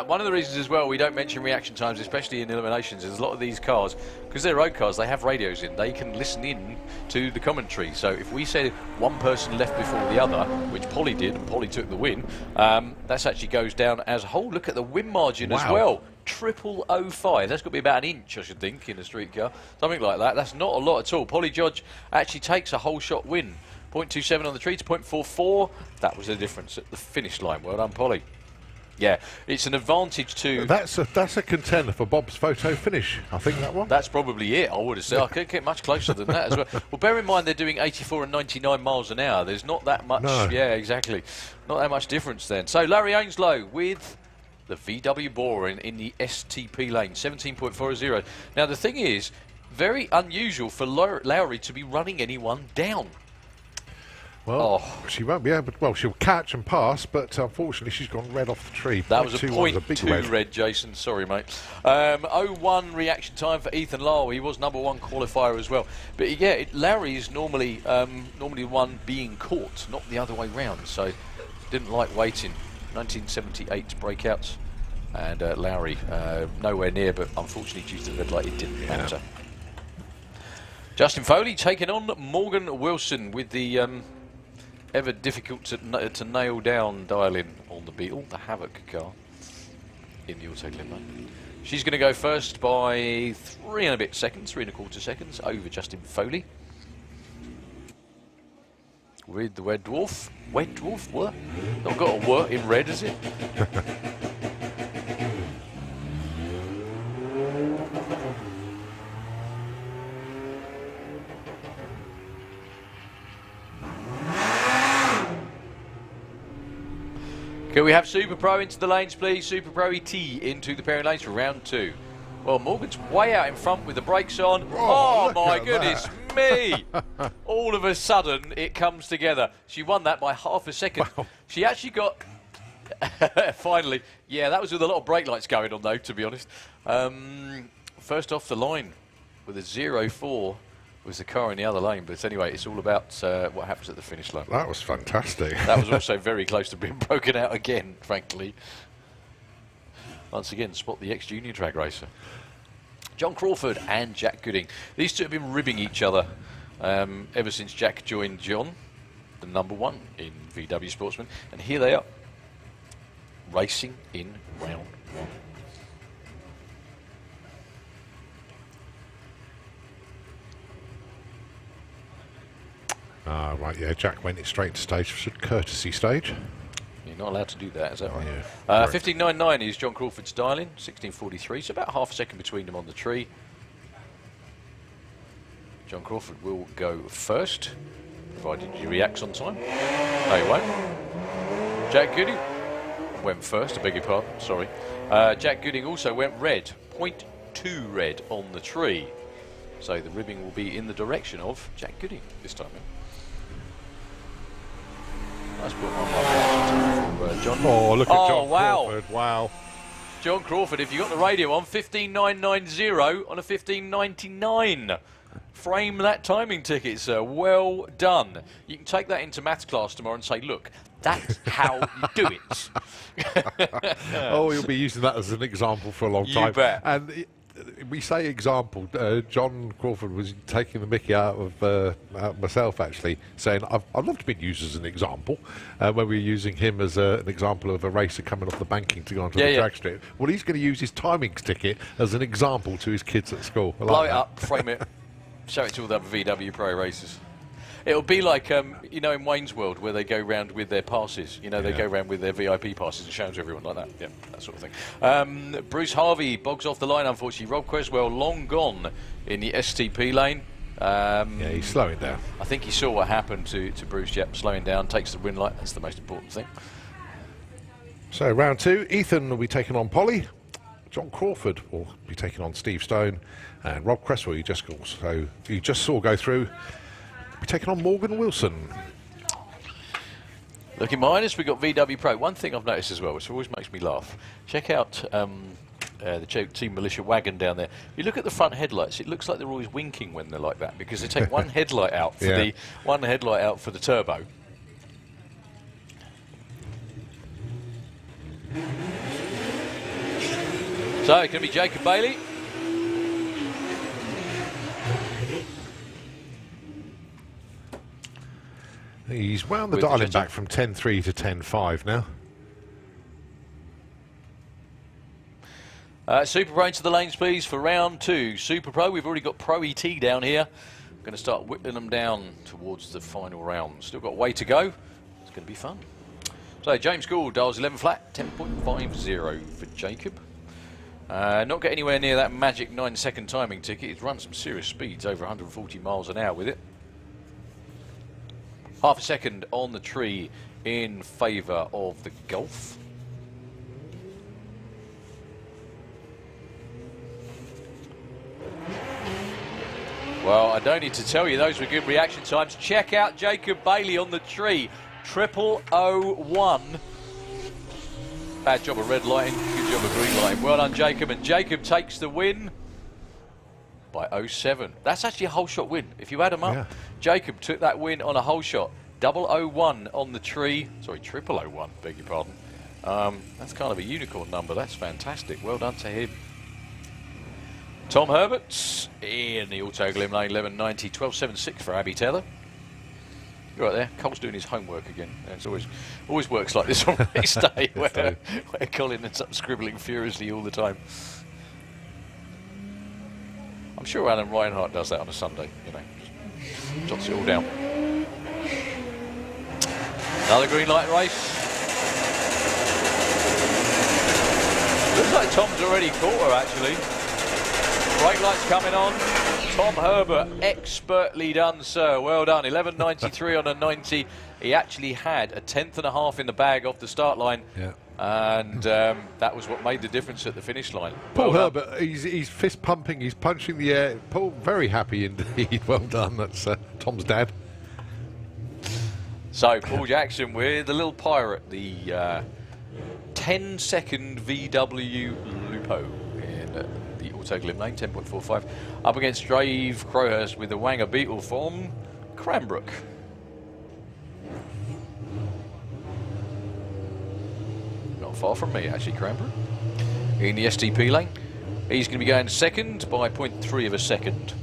Speaker 1: One of the reasons as well we don't mention reaction times, especially in eliminations, is a lot of these cars, because they're road cars, they have radios in. They can listen in to the commentary. So if we say one person left before the other, which Polly did, and Polly took the win, that actually goes down as a whole. Look at the win margin as well. 0005. That's got to be about an inch, I should think, in a street car. Something like that. That's not a lot at all. Polly Judge actually takes a whole shot win. 0.27 on the tree to 0.44. That was the difference at the finish line. Well done, Polly. Yeah, it's an advantage to...
Speaker 2: That's a contender for Bob's photo finish, I think, that one.
Speaker 1: That's probably it, I would have said. I could get much closer than that as well. Well, bear in mind they're doing 84 and 99 miles an hour. There's not that much...
Speaker 2: No.
Speaker 1: Yeah, exactly. Not that much difference then. So, Larry Ainslow with the VW Bora in the STP lane, 17.40. Now, the thing is, very unusual for Lowry to be running anyone down.
Speaker 2: Well, she won't be able to, well, she'll catch and pass, but unfortunately she's gone red off the tree.
Speaker 1: That was a
Speaker 2: 0.2
Speaker 1: red, Jason. Sorry, mate. 0-1 reaction time for Ethan Lyle. He was #1 qualifier as well. But yeah, Larry is normally the one being caught, not the other way round. So didn't like waiting. 1978 breakouts, and Lowry nowhere near, but unfortunately due to the red light it didn't matter. Justin Foley taking on Morgan Wilson with the ever difficult to nail down dial-in on the Beetle, the Havoc car in the auto limo. She's going to go first by 3 and a bit seconds, 3 1/4 seconds over Justin Foley. With the Red Dwarf. Red Dwarf, what? Not got a what in red, is it? Can we have Super Pro into the lanes, please? Super Pro ET into the pairing lanes for round 2. Well, Morgan's way out in front with the brakes on. Oh my goodness me! All of a sudden, it comes together. She won that by half a second.
Speaker 2: Wow.
Speaker 1: She actually got... Finally. Yeah, that was with a lot of brake lights going on, though, to be honest. First off the line with a 0-4 was the car in the other lane. But anyway, it's all about what happens at the finish line.
Speaker 2: That was fantastic.
Speaker 1: That was also very close to being broken out again, frankly. Once again, spot the ex-junior drag racer. John Crawford and Jack Gooding. These two have been ribbing each other ever since Jack joined John, the #1 in VW Sportsman. And here they are, racing in round 1.
Speaker 2: Right, yeah, Jack went it straight to stage, courtesy stage.
Speaker 1: You're not allowed to do that, is that right?
Speaker 2: Yeah.
Speaker 1: 15.99 is John Crawford's dial-in, 16.43, so about half a second between them on the tree. John Crawford will go first, provided he reacts on time. No, he won't. Jack Gooding went first, I beg your pardon, sorry. Jack Gooding also went red, 0.2 red on the tree. So the ribbing will be in the direction of Jack Gooding this time. Nice put on for John.
Speaker 2: Oh, look at John
Speaker 1: wow.
Speaker 2: Crawford, wow.
Speaker 1: John Crawford, if you got the radio on, 15.990 on a 15.99. Frame that timing ticket, sir. Well done. You can take that into maths class tomorrow and say, look, that's how you do it.
Speaker 2: Oh, you'll be using that as an example for a long time.
Speaker 1: You bet.
Speaker 2: And we say example. John Crawford was taking the mickey out of myself, actually, saying I'd love to be used as an example when we were using him as an example of a racer coming off the banking to go onto the drag strip. Well, he's going to use his timings ticket as an example to his kids at school.
Speaker 1: Blow it up, frame it, show it to all the other VW Pro racers. It'll be like, you know, in Wayne's World where they go round with their passes. You know, they go round with their VIP passes and show them to everyone like that. Yeah, that sort of thing. Bruce Harvey bogs off the line, unfortunately. Rob Creswell long gone in the STP lane.
Speaker 2: Yeah, he's slowing down.
Speaker 1: I think he saw what happened to Bruce. Yep, slowing down, takes the win light. That's the most important thing.
Speaker 2: So round 2, Ethan will be taking on Polly. John Crawford will be taking on Steve Stone, and Rob Cresswell, you just saw go through, will be taking on Morgan Wilson.
Speaker 1: Looking behind us, we've got VW Pro. One thing I've noticed as well, which always makes me laugh, check out the Team Militia wagon down there. You look at the front headlights, it looks like they're always winking when they're like that, because they take one headlight out for the turbo. So it can be Jacob Bailey.
Speaker 2: He's wound the dialing back from 10.3 to 10.5 now.
Speaker 1: Super Pro into the lanes, please, for round 2. Super Pro, we've already got Pro ET down here. We're going to start whittling them down towards the final round. Still got a way to go. It's going to be fun. So James Gould, dials 11 flat, 10.50 for Jacob. Not get anywhere near that magic 9-second timing ticket. He's run some serious speeds, over 140 miles an hour with it. Half a second on the tree in favour of the Golf. Well, I don't need to tell you, those were good reaction times. Check out Jacob Bailey on the tree. 0001. Bad job of red lighting, good job of green lighting. Well done, Jacob. And Jacob takes the win by 07. That's actually a whole shot win. If you add them up, Jacob took that win on a whole shot. 001 on the tree. Sorry, 0001, beg your pardon. That's kind of a unicorn number. That's fantastic. Well done to him. Tom Herbert in the Auto Glim Lane 1190, 12.76 for Abby Tether. You're right there. Cole's doing his homework again. It's always works like this on race day, where Colin ends up scribbling furiously all the time. I'm sure Alan Reinhardt does that on a Sunday, you know. Just jots it all down. Another green light race. Looks like Tom's already caught her, actually. Brake lights coming on. Tom Herbert, expertly done, sir. Well done. 11.93 on a 90. He actually had a 10.5 in the bag off the start line. Yeah. And that was what made the difference at the finish line.
Speaker 2: Paul Herbert, he's fist pumping, he's punching the air. Paul, very happy indeed. Well done. That's Tom's dad.
Speaker 1: So, Paul Jackson with the little pirate, the 10-second VW Lupo in the Auto Glim Lane, 10.45. Up against Dave Crowhurst with the Wanger Beetle from Cranbrook. Not far from me, actually, Cranbrook. In the STP lane. He's going to be going second by 0.3 of a second.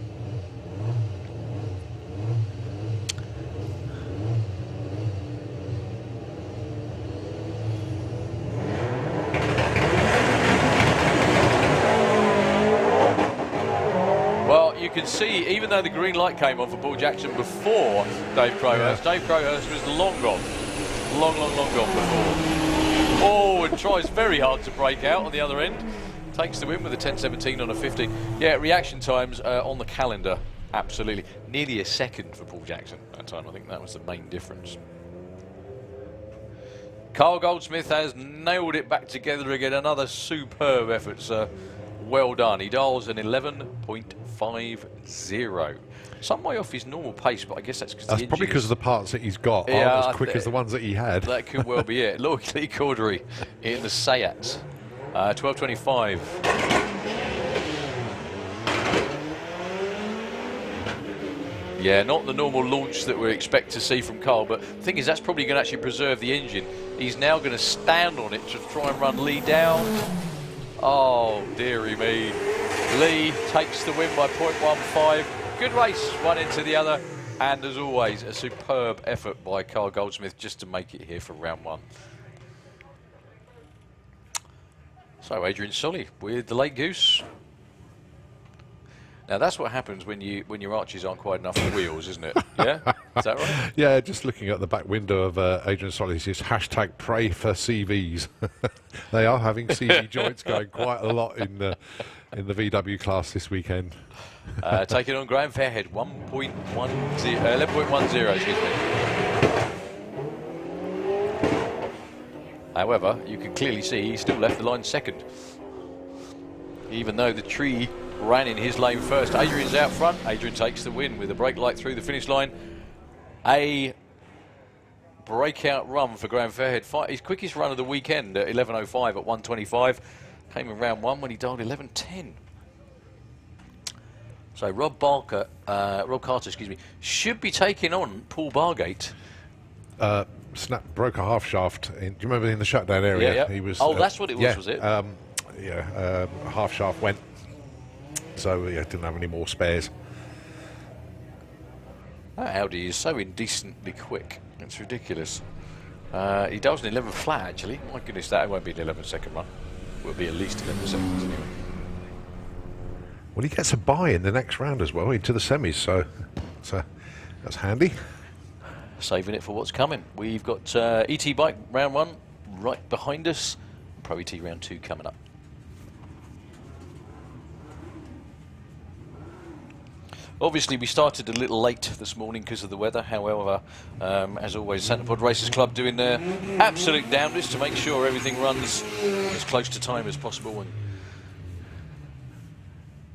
Speaker 1: You can see, even though the green light came on for Paul Jackson before Dave Crowhurst, Dave Crowhurst was long gone. Long gone before. Oh, and tries very hard to break out on the other end. Takes the win with a 10.17 on a 50. Yeah, reaction times on the calendar, absolutely. Nearly a second for Paul Jackson that time. I think that was the main difference. Carl Goldsmith has nailed it back together again. Another superb effort, sir. Well done. He dials an 11.50. Some way off his normal pace, but I guess that's because
Speaker 2: probably because of the parts that he's got aren't as quick as the ones that he had.
Speaker 1: That could well be it. Lloyd Lee Cordery in the Seat. 12.25. Yeah, not the normal launch that we expect to see from Carl, but the thing is, that's probably going to actually preserve the engine. He's now going to stand on it to try and run Lee down. Oh, dearie me. Lee takes the win by 0.15. Good race, one into the other. And as always, a superb effort by Carl Goldsmith just to make it here for round one. So Adrian Solly with the Late Goose. Now that's what happens when your arches aren't quite enough for wheels, isn't it? Yeah, is that right?
Speaker 2: Yeah, just looking at the back window of Adrian Solis, is hashtag pray for CVs. They are having CV joints going quite a lot in the VW class this weekend.
Speaker 1: Taking on Graham Fairhead, 11.10, excuse me. However, you can clearly see he still left the line second. Even though the tree ran in his lane first. Adrian's out front. Adrian takes the win with a brake light through the finish line. A breakout run for Graham Fairhead. His quickest run of the weekend at 11.05 at 1:25. Came in round 1 when he dialed 11.10. So Rob Carter, excuse me, should be taking on Paul Bargate.
Speaker 2: Broke a half shaft. Do you remember in the shutdown area?
Speaker 1: Yeah.
Speaker 2: He was.
Speaker 1: That's what it was it?
Speaker 2: Half shaft went. So didn't have any more spares.
Speaker 1: That Audi is so indecently quick. It's ridiculous. He does an 11 flat actually. My goodness, that won't be an 11-second run. It will be at least 11 seconds anyway.
Speaker 2: Well, he gets a bye in the next round as well into the semis, so that's handy.
Speaker 1: Saving it for what's coming. We've got ET Bike round 1 right behind us. Pro ET round 2 coming up. Obviously, we started a little late this morning because of the weather. However, as always, Santa Pod Racers Club doing their absolute damnedest to make sure everything runs as close to time as possible. And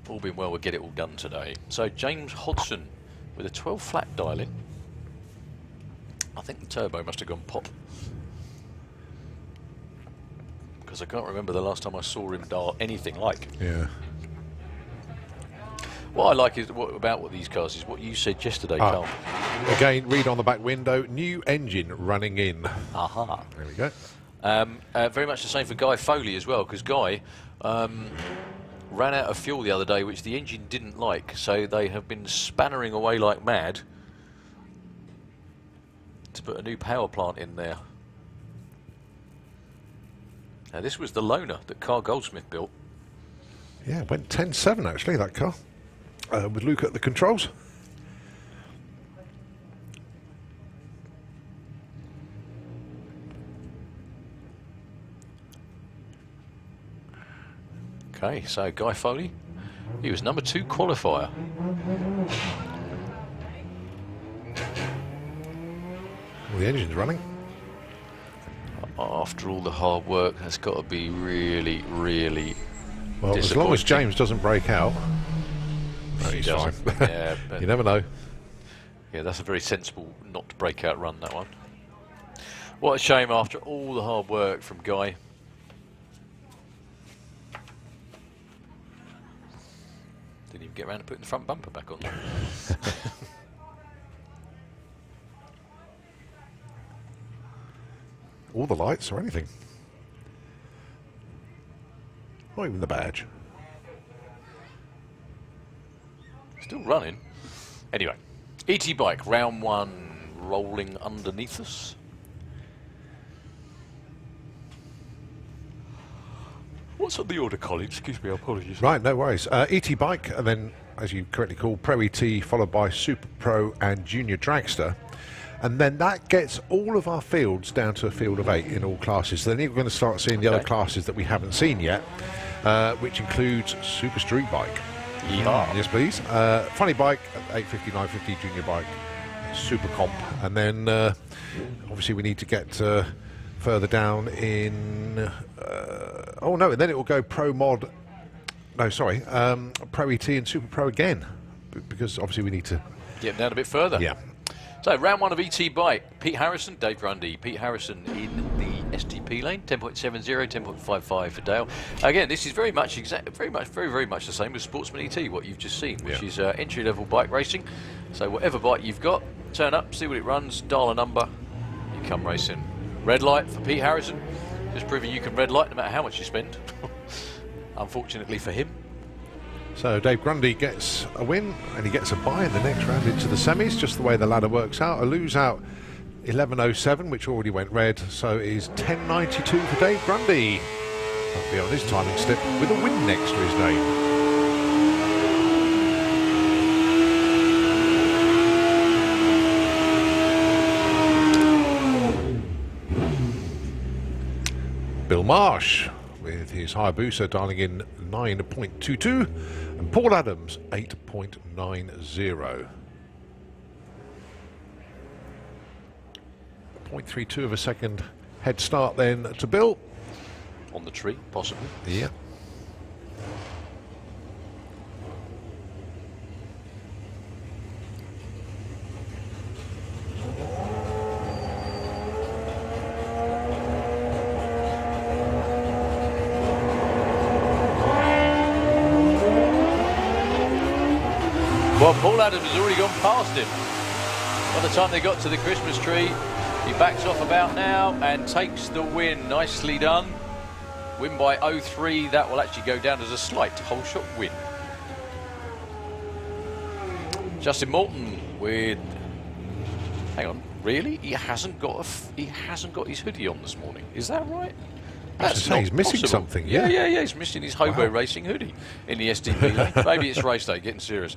Speaker 1: all being well, we'll get it all done today. So James Hodson with a 12 flat dial in. I think the turbo must have gone pop, because I can't remember the last time I saw him dial anything like.
Speaker 2: Yeah.
Speaker 1: What I like is about these cars is what you said yesterday, Carl.
Speaker 2: Again, read on the back window, new engine running in.
Speaker 1: Aha.
Speaker 2: There we go.
Speaker 1: Very much the same for Guy Foley as well, because Guy ran out of fuel the other day, which the engine didn't like, so they have been spannering away like mad to put a new power plant in there. Now this was the loaner that Carl Goldsmith built.
Speaker 2: Yeah, went 10.7 actually, that car. With Luke at the controls.
Speaker 1: Okay, so Guy Foley, he was number 2 qualifier.
Speaker 2: Well, the engine's running.
Speaker 1: After all the hard work, that's got to be really, really
Speaker 2: well, as long as James doesn't break out, he's fine.
Speaker 1: Yeah,
Speaker 2: you never know.
Speaker 1: Yeah, that's a very sensible not to break out run, that one. What a shame after all the hard work from Guy. Didn't even get around to putting the front bumper back on.
Speaker 2: All the lights or anything. Not even the badge.
Speaker 1: Still running. Anyway, ET Bike, round 1 rolling underneath us. What's on the order, Colin? Excuse me, apologies.
Speaker 2: Right, no worries. ET Bike, and then, as you correctly call, Pro ET, followed by Super Pro and Junior Dragster. And then that gets all of our fields down to a field of 8 in all classes. So then we're going to start seeing the other classes that we haven't seen yet, which includes Super Street Bike.
Speaker 1: Yeehaw.
Speaker 2: Yes, please. Funny Bike, 850, 950, Junior Bike, Super Comp. And then, obviously, we need to get further down in... and then it will go Pro Mod... No, sorry. Pro ET and Super Pro again, because obviously we need to...
Speaker 1: Get down a bit further.
Speaker 2: Yeah.
Speaker 1: So, round 1 of ET Bike. Pete Harrison, Dave Grundy. Pete Harrison in the STP lane, 10.70, 10.55 for Dale. Again, this is very much the same as Sportsman ET, what you've just seen, which is entry-level bike racing. So, whatever bike you've got, turn up, see what it runs, dial a number, you come racing. Red light for Pete Harrison, just proving you can red light no matter how much you spend. Unfortunately for him.
Speaker 2: So Dave Grundy gets a win, and he gets a bye in the next round into the semis, just the way the ladder works out. A lose out 11.07, which already went red, so it is 10.92 for Dave Grundy. That'll be on his timing slip with a win next to his name. Bill Marsh with his Hayabusa dialing in 9.22 and Paul Adams 8.90. 0.32 of a second head start then to Bill.
Speaker 1: On the tree, possibly.
Speaker 2: Yeah.
Speaker 1: Well, Paul Adams has already gone past him. By the time they got to the Christmas tree, he backs off about now and takes the win. Nicely done. Win by 0.3. That will actually go down as a slight hole shot win. Justin Moulton with... Hang on, really? He hasn't got his hoodie on this morning. Is that right?
Speaker 2: That's not he's missing
Speaker 1: possible.
Speaker 2: Something.
Speaker 1: Yeah. He's missing his Hobo Racing hoodie in the SDP lane. Maybe it's race day. Getting serious.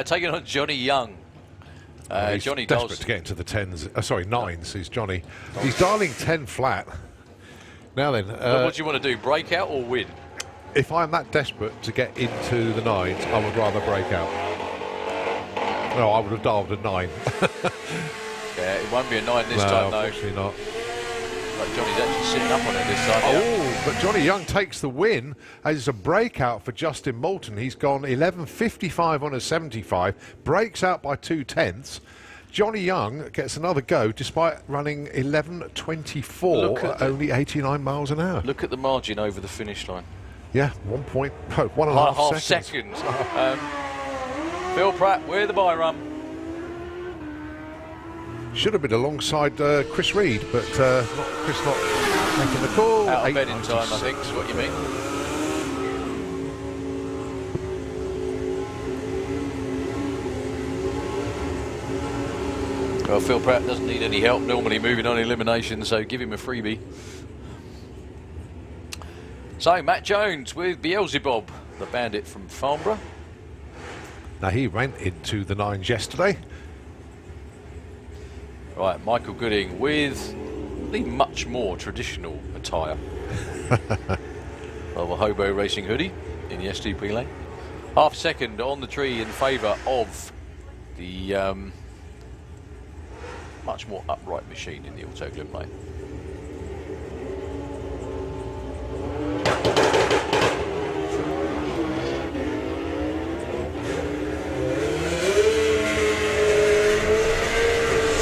Speaker 1: Taking on Johnny Young.
Speaker 2: He's
Speaker 1: Johnny
Speaker 2: desperate to get into the 10s. Sorry, 9s. He's Johnny. He's dialing 10 flat. Now then,
Speaker 1: what do you want to do? Break out or win?
Speaker 2: If I'm that desperate to get into the 9s, I would rather break out. No, I would have dialed a 9.
Speaker 1: Yeah, it won't be a 9 this time, though.
Speaker 2: Unfortunately not.
Speaker 1: Like Johnny's actually sitting up on it this time.
Speaker 2: Oh, but Johnny Young takes the win as it's a breakout for Justin Moulton. He's gone 11.55 on a 75, breaks out by 2/10. Johnny Young gets another go despite running 11.24 at only 89 miles an hour.
Speaker 1: Look at the margin over the finish line.
Speaker 2: Yeah, 1.5 seconds.
Speaker 1: Phil Pratt with the bye run.
Speaker 2: Should have been alongside Chris Reed, but Chris not making the call.
Speaker 1: Out of bed in time, I think, is what you mean. Well, Phil Pratt doesn't need any help normally moving on elimination, so give him a freebie. So, Matt Jones with Beelzebub, the bandit from Farnborough.
Speaker 2: Now, he went into the 9s yesterday.
Speaker 1: Right, Michael Gooding with the much more traditional attire of a Hobo Racing hoodie in the SDP lane. Half second on the tree in favour of the much more upright machine in the Autoglym lane.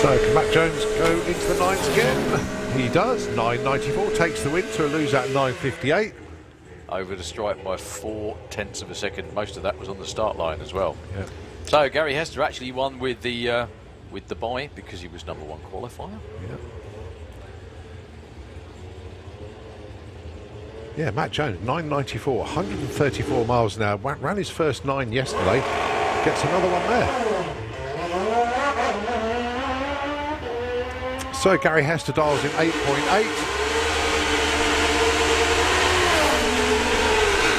Speaker 2: So can Matt Jones go into the 9s again? He does. 9.94 takes the win to lose at 9.58.
Speaker 1: Over the stripe by 0.4 of a second. Most of that was on the start line as well.
Speaker 2: Yeah.
Speaker 1: So Gary Hester actually won with the bye because he was #1 qualifier.
Speaker 2: Yeah. Yeah, Matt Jones, 9.94, 134 miles an hour. Ran his first 9 yesterday. Gets another one there. So Gary Hester dials in 8.8.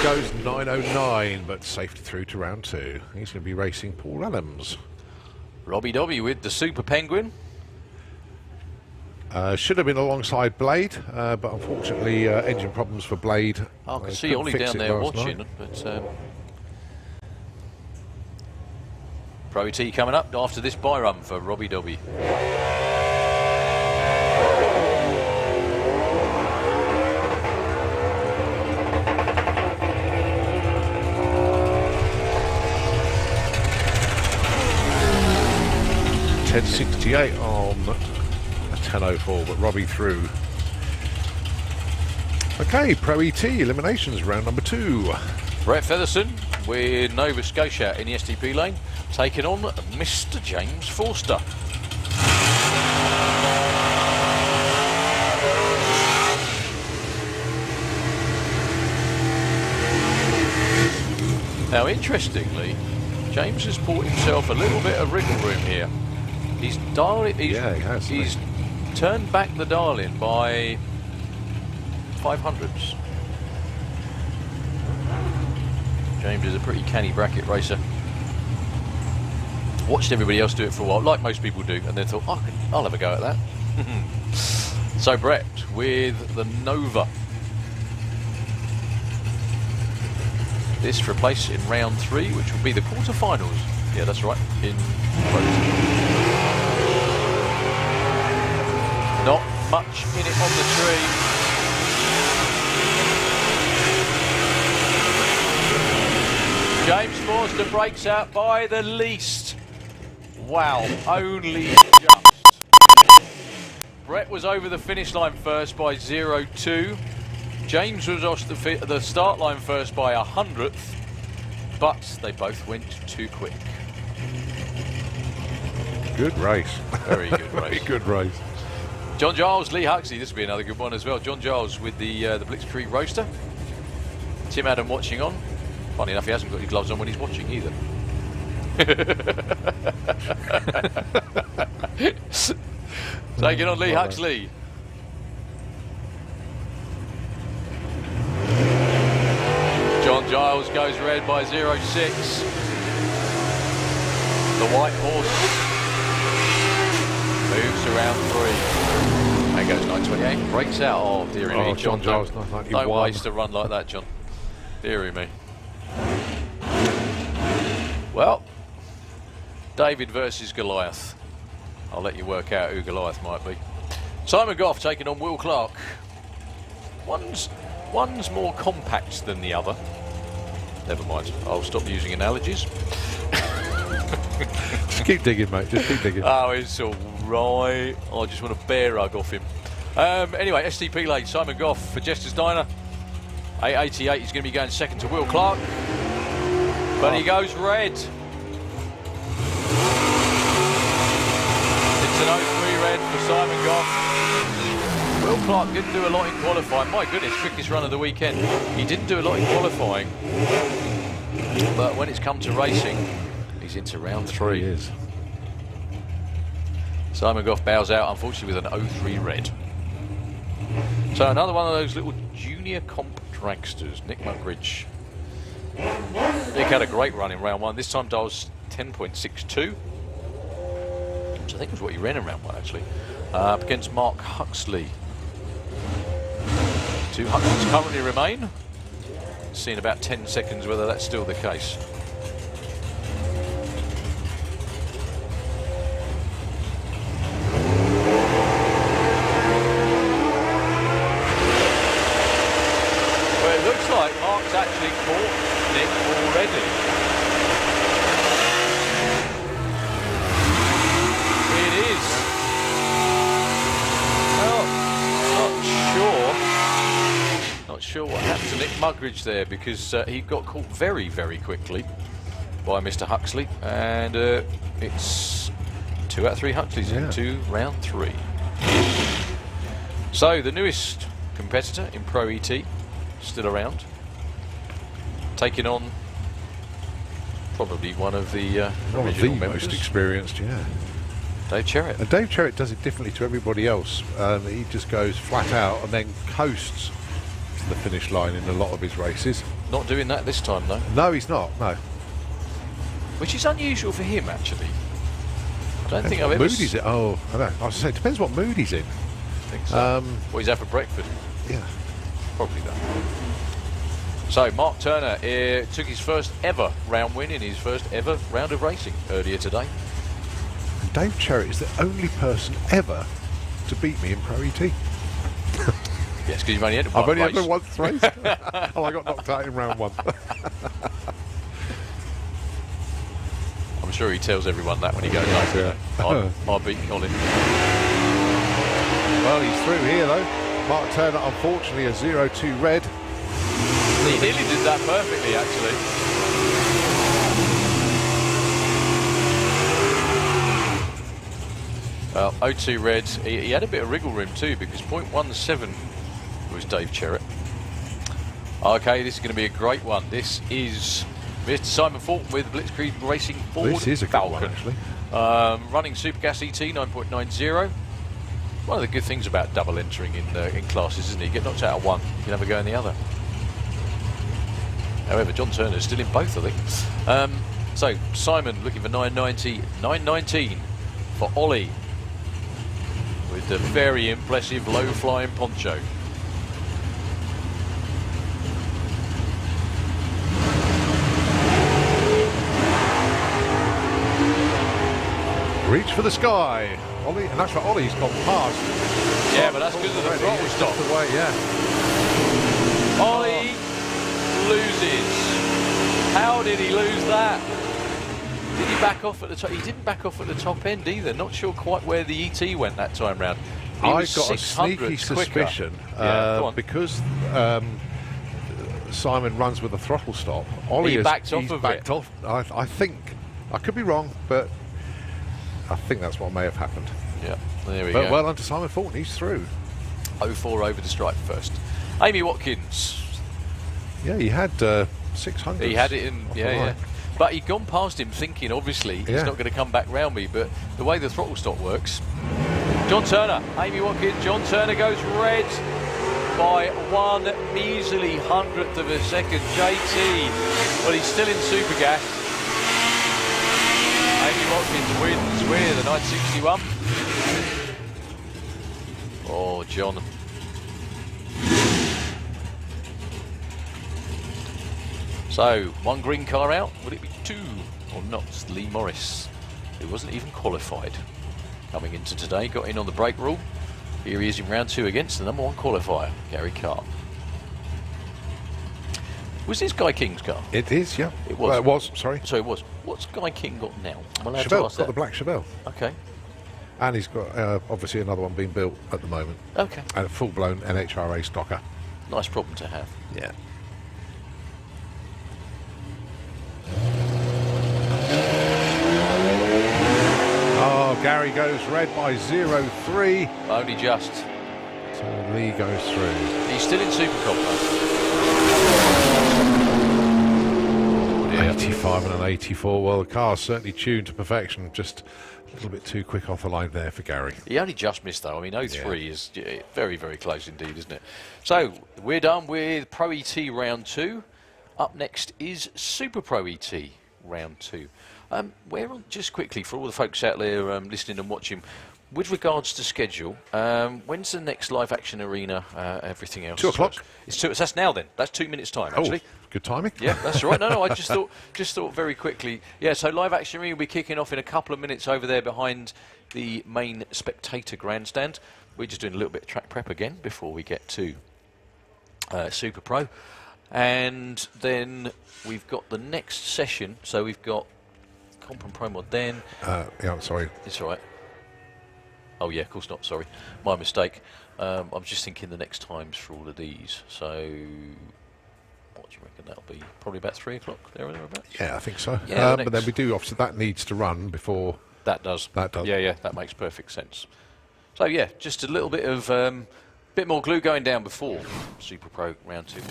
Speaker 2: Goes 9.09, but safety through to round 2. He's going to be racing Paul Adams.
Speaker 1: Robbie Dobby with the Super Penguin.
Speaker 2: Should have been alongside Blade, but unfortunately engine problems for Blade.
Speaker 1: I can see Ollie down there watching, but Pro T coming up after this bye run for Robbie Dobby.
Speaker 2: .1068 on a 10.04, but Robbie through. Okay, Pro ET eliminations round number 2.
Speaker 1: Brett Featherson with Nova Scotia in the SDP lane, taking on Mr. James Forster. Now, interestingly, James has bought himself a little bit of wriggle room here. He's he's turned back the dial-in by 500s. James is a pretty canny bracket racer. Watched everybody else do it for a while, like most people do, and then thought, I'll have a go at that. So Brett with the Nova this for a place in round 3, which will be the quarterfinals. Yeah, that's right, in Rosen. Not much in it on the tree. James Forster breaks out by the least. Wow, only just. Brett was over the finish line first by 0.2. James was off the start line first by 100th, but they both went too quick.
Speaker 2: Good race.
Speaker 1: Very good race.
Speaker 2: Very good race.
Speaker 1: John Giles, Lee Huxley, this will be another good one as well. John Giles with the Blitzkrieg Roadster. Tim Adam watching on. Funny enough, he hasn't got his gloves on when he's watching either. Taking on Lee Huxley. John Giles goes red by 0.6. The white horse moves around 3. And goes 9.28. Breaks out. Oh, dearie me.
Speaker 2: John Giles,
Speaker 1: don't waste a run like that, John. Dearie me. Well, David versus Goliath. I'll let you work out who Goliath might be. Simon Goff taking on Will Clark. One's more compact than the other. Never mind, I'll stop using analogies.
Speaker 2: Just keep digging, mate, just keep digging.
Speaker 1: Oh, it's all right. I just want a bear hug off him. Anyway, STP lane, Simon Goff for Jester's Diner. 8.88, he's going to be going second to Will Clark. But he goes red. It's an 0.3 red for Simon Goff. Will Clark didn't do a lot in qualifying. My goodness, quickest run of the weekend. He didn't do a lot in qualifying. But when it's come to racing, he's into round 3.
Speaker 2: He is.
Speaker 1: Simon Goff bows out, unfortunately, with an 0.3 red. So another one of those little junior comp dragsters, Nick Mugridge. Nick had a great run in round 1. This time Dole's 10.62, which I think was what he ran in round 1 actually, up against Mark Huxley. 2 Huxleys currently remain. See in about 10 seconds whether that's still the case. Well, it looks like Mark's actually caught Nick already. It is. Well, not sure what happened to Nick Mugridge there, because he got caught very, very quickly by Mr. Huxley, and it's 2 out of 3 Huxleys into round 3. So the newest competitor in Pro ET still around, taking on probably one of the original members.
Speaker 2: Most experienced, yeah.
Speaker 1: Dave Cherrett.
Speaker 2: And Dave Cherrett does it differently to everybody else. He just goes flat out and then coasts to the finish line in a lot of his races.
Speaker 1: Not doing that this time, though.
Speaker 2: No, he's not, no.
Speaker 1: Which is unusual for him, actually. I don't think I've ever...
Speaker 2: Mood he's in. Oh, I know. I was saying, it depends what mood he's in.
Speaker 1: I think so. What he's had for breakfast.
Speaker 2: Yeah.
Speaker 1: Probably that. So Mark Turner took his first ever round win in his first ever round of racing earlier today.
Speaker 2: And Dave Cherrett is the only person ever to beat me in Pro ET.
Speaker 1: Yes, because you've only entered one
Speaker 2: I've only
Speaker 1: race.
Speaker 2: entered once race. Oh, I got knocked out in round 1.
Speaker 1: I'm sure he tells everyone that when he goes home. I beat Colin.
Speaker 2: Well, he's through here though. Mark Turner, unfortunately, a 0.2 red.
Speaker 1: He nearly did that perfectly, actually. Well, 0.2 red. He had a bit of wriggle room too, because 0.17 was Dave Cherrett. Okay, this is going to be a great one. This is Mr. Simon Fulton with Blitzkrieg Racing Ford
Speaker 2: This is a good
Speaker 1: Falcon.
Speaker 2: one, actually.
Speaker 1: Running Supergas ET 9.90. One of the good things about double entering in classes, isn't it? You get knocked out of one, you can have a go in the other. However, John Turner's still in both, I think. So Simon looking for 990, 919 for Ollie with the very impressive low-flying poncho.
Speaker 2: Reach for the sky. Ollie, and that's what Ollie's gone past.
Speaker 1: Yeah, but that's because of the throttle stop.
Speaker 2: The way, yeah.
Speaker 1: Ollie loses. How did he lose that? Did he back off at the top? He didn't back off at the top end either. Not sure quite where the ET went that time round.
Speaker 2: I've got a sneaky suspicion because Simon runs with a throttle stop. Ollie
Speaker 1: He backed off of it.
Speaker 2: I think. I could be wrong, but I think that's what may have happened.
Speaker 1: Yeah, there we
Speaker 2: But
Speaker 1: go.
Speaker 2: well done to Simon Fulton. He's through.
Speaker 1: 04 over the stripe first. Amy Watkins.
Speaker 2: Yeah, he had 600.
Speaker 1: He had it in,
Speaker 2: off the
Speaker 1: yeah.
Speaker 2: line.
Speaker 1: But he'd gone past him thinking, obviously, he's not going to come back round me. But the way the throttle stop works. John Turner, Amy Watkins. John Turner goes red by 1 measly hundredth of a second. JT, well, he's still in super gas. Amy Watkins wins with a 961. Oh, John. So, 1 green car out. Would it be 2 or not? Lee Morris, who wasn't even qualified coming into today, got in on the brake rule. Here he is in round 2 against the number 1 qualifier, Gary Carr. Was this Guy King's car?
Speaker 2: It is, yeah.
Speaker 1: It was.
Speaker 2: Well, it was, sorry.
Speaker 1: So it was. What's Guy King got now? Am I allowed to
Speaker 2: Chevelle,
Speaker 1: ask
Speaker 2: got the
Speaker 1: that?
Speaker 2: black Chevelle.
Speaker 1: Okay.
Speaker 2: And he's got obviously another one being built at the moment.
Speaker 1: Okay.
Speaker 2: And a full-blown NHRA stocker.
Speaker 1: Nice problem to have.
Speaker 2: Yeah. Oh, Gary goes red by 0.3.
Speaker 1: Only just.
Speaker 2: So Lee goes through.
Speaker 1: He's still in Supercop though.
Speaker 2: 85 and an 84. Well, the car's certainly tuned to perfection. Just a little bit too quick off the line there for Gary.
Speaker 1: He only just missed though. I mean, 03 is very, very close indeed, isn't it? So we're done with Pro ET round 2. Up next is Super Pro ET round 2. We're on, just quickly for all the folks out there listening and watching, with regards to schedule, when's the next live action arena? Everything else.
Speaker 2: 2 o'clock.
Speaker 1: It's 2. That's now then. That's 2 minutes time actually.
Speaker 2: Oh, good timing.
Speaker 1: Yeah, that's all right. No, I just thought very quickly. Yeah, so live action arena will be kicking off in a couple of minutes over there behind the main spectator grandstand. We're just doing a little bit of track prep again before we get to Super Pro, and then we've got the next session. So we've got Comp and Pro Mod then.
Speaker 2: Yeah, I'm sorry.
Speaker 1: It's all right. Oh yeah, of course not. Sorry, my mistake. I'm just thinking the next times for all of these. So, what do you reckon that'll be? Probably about 3 o'clock there or thereabouts.
Speaker 2: Yeah, I think so.
Speaker 1: Yeah,
Speaker 2: but then we do obviously that needs to run before.
Speaker 1: That does.
Speaker 2: That does.
Speaker 1: Yeah, that makes perfect sense. So yeah, just a little bit of bit more glue going down before Super Pro round 2.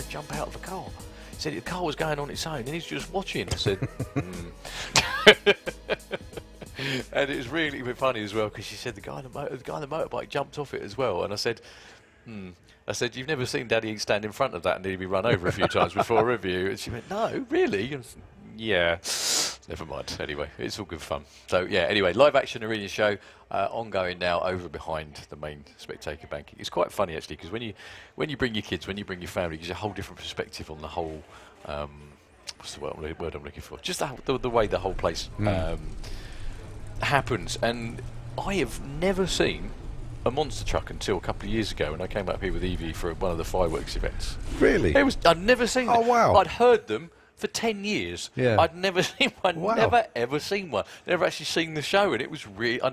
Speaker 1: Jump out of the car. He said the car was going on its own and he's just watching. I said, And it was really a bit funny as well because she said the guy on the motorbike jumped off it as well. And I said, I said, you've never seen Daddy stand in front of that and nearly be run over a few times before a review? And she went, no, really? And yeah, never mind. Anyway, it's all good fun. So yeah, anyway, live action arena show ongoing now over behind the main spectator banking. It's quite funny actually because when you bring your kids, when you bring your family, it gives you a whole different perspective on the whole what's the word I'm looking for? Just the way the whole place happens. And I have never seen a monster truck until a couple of years ago when I came up here with Evie for one of the fireworks events.
Speaker 2: Really?
Speaker 1: I'd never seen them.
Speaker 2: Oh, wow.
Speaker 1: I'd heard them for 10 years.
Speaker 2: Yeah.
Speaker 1: I'd never seen one.
Speaker 2: Wow.
Speaker 1: Never ever seen one. Never actually seen the show, and it was really. I'm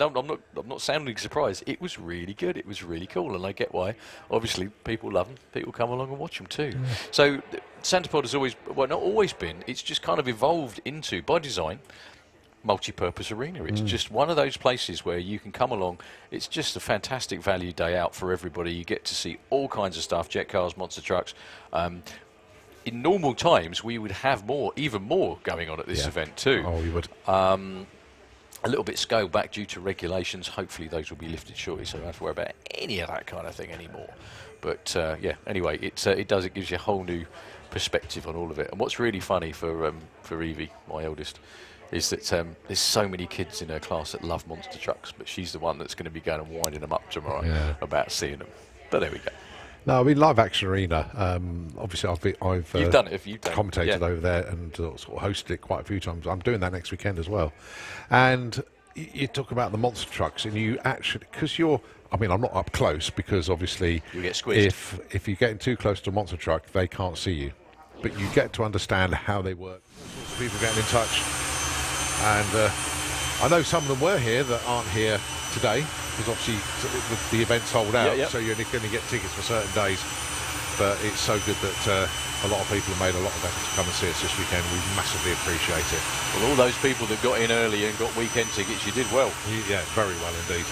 Speaker 1: not sounding surprised. It was really good. It was really cool, and I get why. Obviously, people love them. People come along and watch them too. Yeah. So Santapod has always, well, not always been. It's just kind of evolved into, by design, multi-purpose arena. It's just one of those places where you can come along. It's just a fantastic value day out for everybody. You get to see all kinds of stuff: jet cars, monster trucks. In normal times, we would have even more going on at this event too.
Speaker 2: Oh, we would.
Speaker 1: A little bit scaled back due to regulations. Hopefully those will be lifted shortly, so I don't have to worry about any of that kind of thing anymore. But yeah, anyway, it gives you a whole new perspective on all of it. And what's really funny for Evie, my eldest, is that there's so many kids in her class that love monster trucks, but she's the one that's going to be going and winding them up tomorrow about seeing them. But there we go.
Speaker 2: No, I mean Live Action Arena. Obviously, I've
Speaker 1: you've done it. If you've
Speaker 2: commentated over there and sort of hosted it quite a few times. I'm doing that next weekend as well. And you talk about the monster trucks, and you actually, because you're, I mean, I'm not up close because obviously
Speaker 1: you get squeezed.
Speaker 2: If you're getting too close to a monster truck, they can't see you. But you get to understand how they work. People getting in touch, and I know some of them were here that aren't here today. Because obviously the event's sold out, so you're only going to get tickets for certain days. But it's so good that a lot of people have made a lot of effort to come and see us this weekend. We massively appreciate it.
Speaker 1: Well, all those people that got in early and got weekend tickets, you did well.
Speaker 2: Yeah, very well indeed.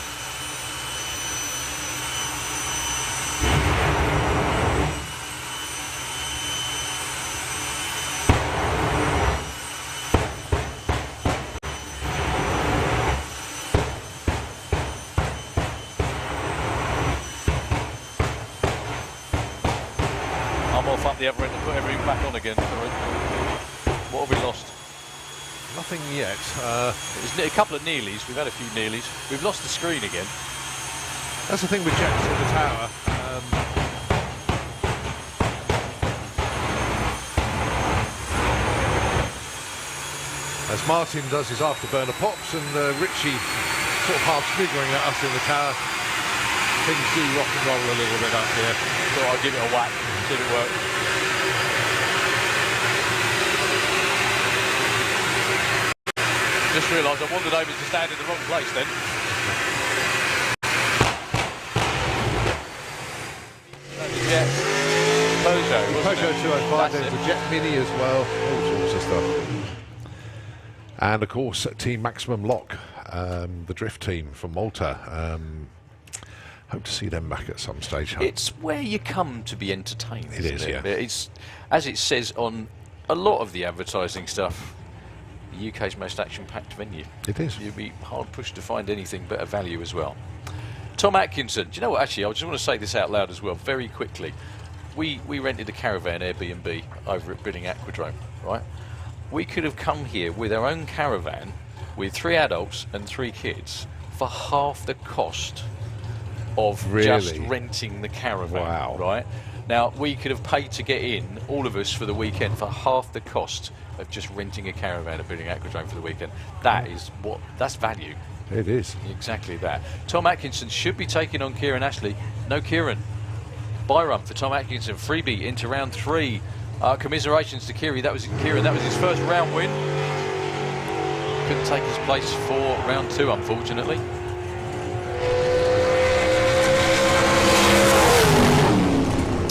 Speaker 1: The other end and put everything back on again. What have we lost?
Speaker 2: Nothing yet.
Speaker 1: There's a couple of nearlies. We've had a few nearlies. We've lost the screen again.
Speaker 2: That's the thing with jets in the tower. As Martin does his afterburner pops and Richie sort of half sniggering at us in the tower, things do rock and roll a little bit up here.
Speaker 1: So I'll give it a whack, see if it works. Just realised I wandered over to stand in the wrong place then. Jet Peugeot
Speaker 2: 205, there's a Jet Mini as well, all sorts of stuff. And of course, Team Maximum Lock, the drift team from Malta. Hope to see them back at some stage.
Speaker 1: It's where you come to be entertained.
Speaker 2: It is, yeah.
Speaker 1: It's, as it says on a lot of the advertising stuff, the UK's most action-packed venue.
Speaker 2: It is.
Speaker 1: You'd be hard-pushed to find anything better value as well. Tom Atkinson, do you know what, actually, I just want to say this out loud as well, very quickly. We rented a caravan Airbnb over at Bidding Aquadrome, right? We could have come here with our own caravan with 3 adults and 3 kids for half the cost of just renting the caravan.
Speaker 2: Wow.
Speaker 1: Right? Now, we could have paid to get in, all of us, for the weekend for half the cost of just renting a caravan at Bidding Aquadrome for the weekend. That's value.
Speaker 2: It is.
Speaker 1: Exactly that. Tom Atkinson should be taking on Kieran Ashley. No Kieran. Bye run for Tom Atkinson. Freebie into round 3. Commiserations to Kieran. That was his first round win. Couldn't take his place for round 2, unfortunately.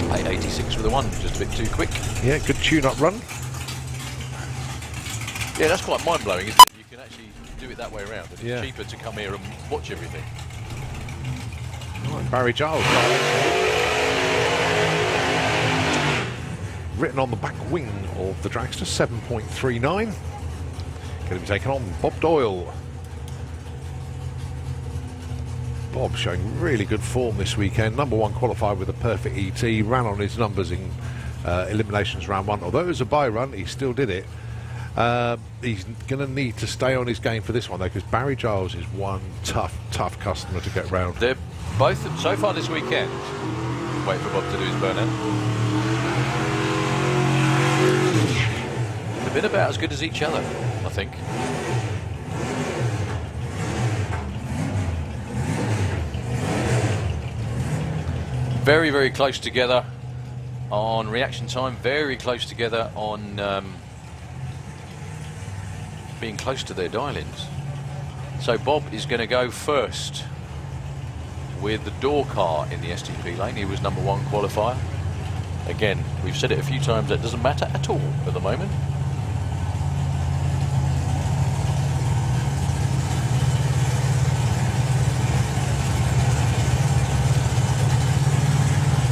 Speaker 1: .886 for the 1, just a bit too quick.
Speaker 2: Yeah, good tune-up run.
Speaker 1: Yeah, that's quite mind-blowing, isn't it? You can actually do it that way around. And it's cheaper to come here and watch everything.
Speaker 2: Right, Barry Giles. Written on the back wing of the dragster, 7.39. Going to be taken on Bob Doyle. Bob showing really good form this weekend. Number 1 qualified with a perfect ET. Ran on his numbers in eliminations round 1. Although it was a bye run, he still did it. He's going to need to stay on his game for this one, though, because Barry Giles is one tough customer to get round.
Speaker 1: They're both, so far this weekend, wait for Bob to do his burnout. have been about as good as each other, I think. Very, very close together on reaction time, very close together on being close to their dial-ins. So Bob is going to go first with the door car in the STP lane. He was number 1 qualifier. Again, we've said it a few times, that doesn't matter at all at the moment.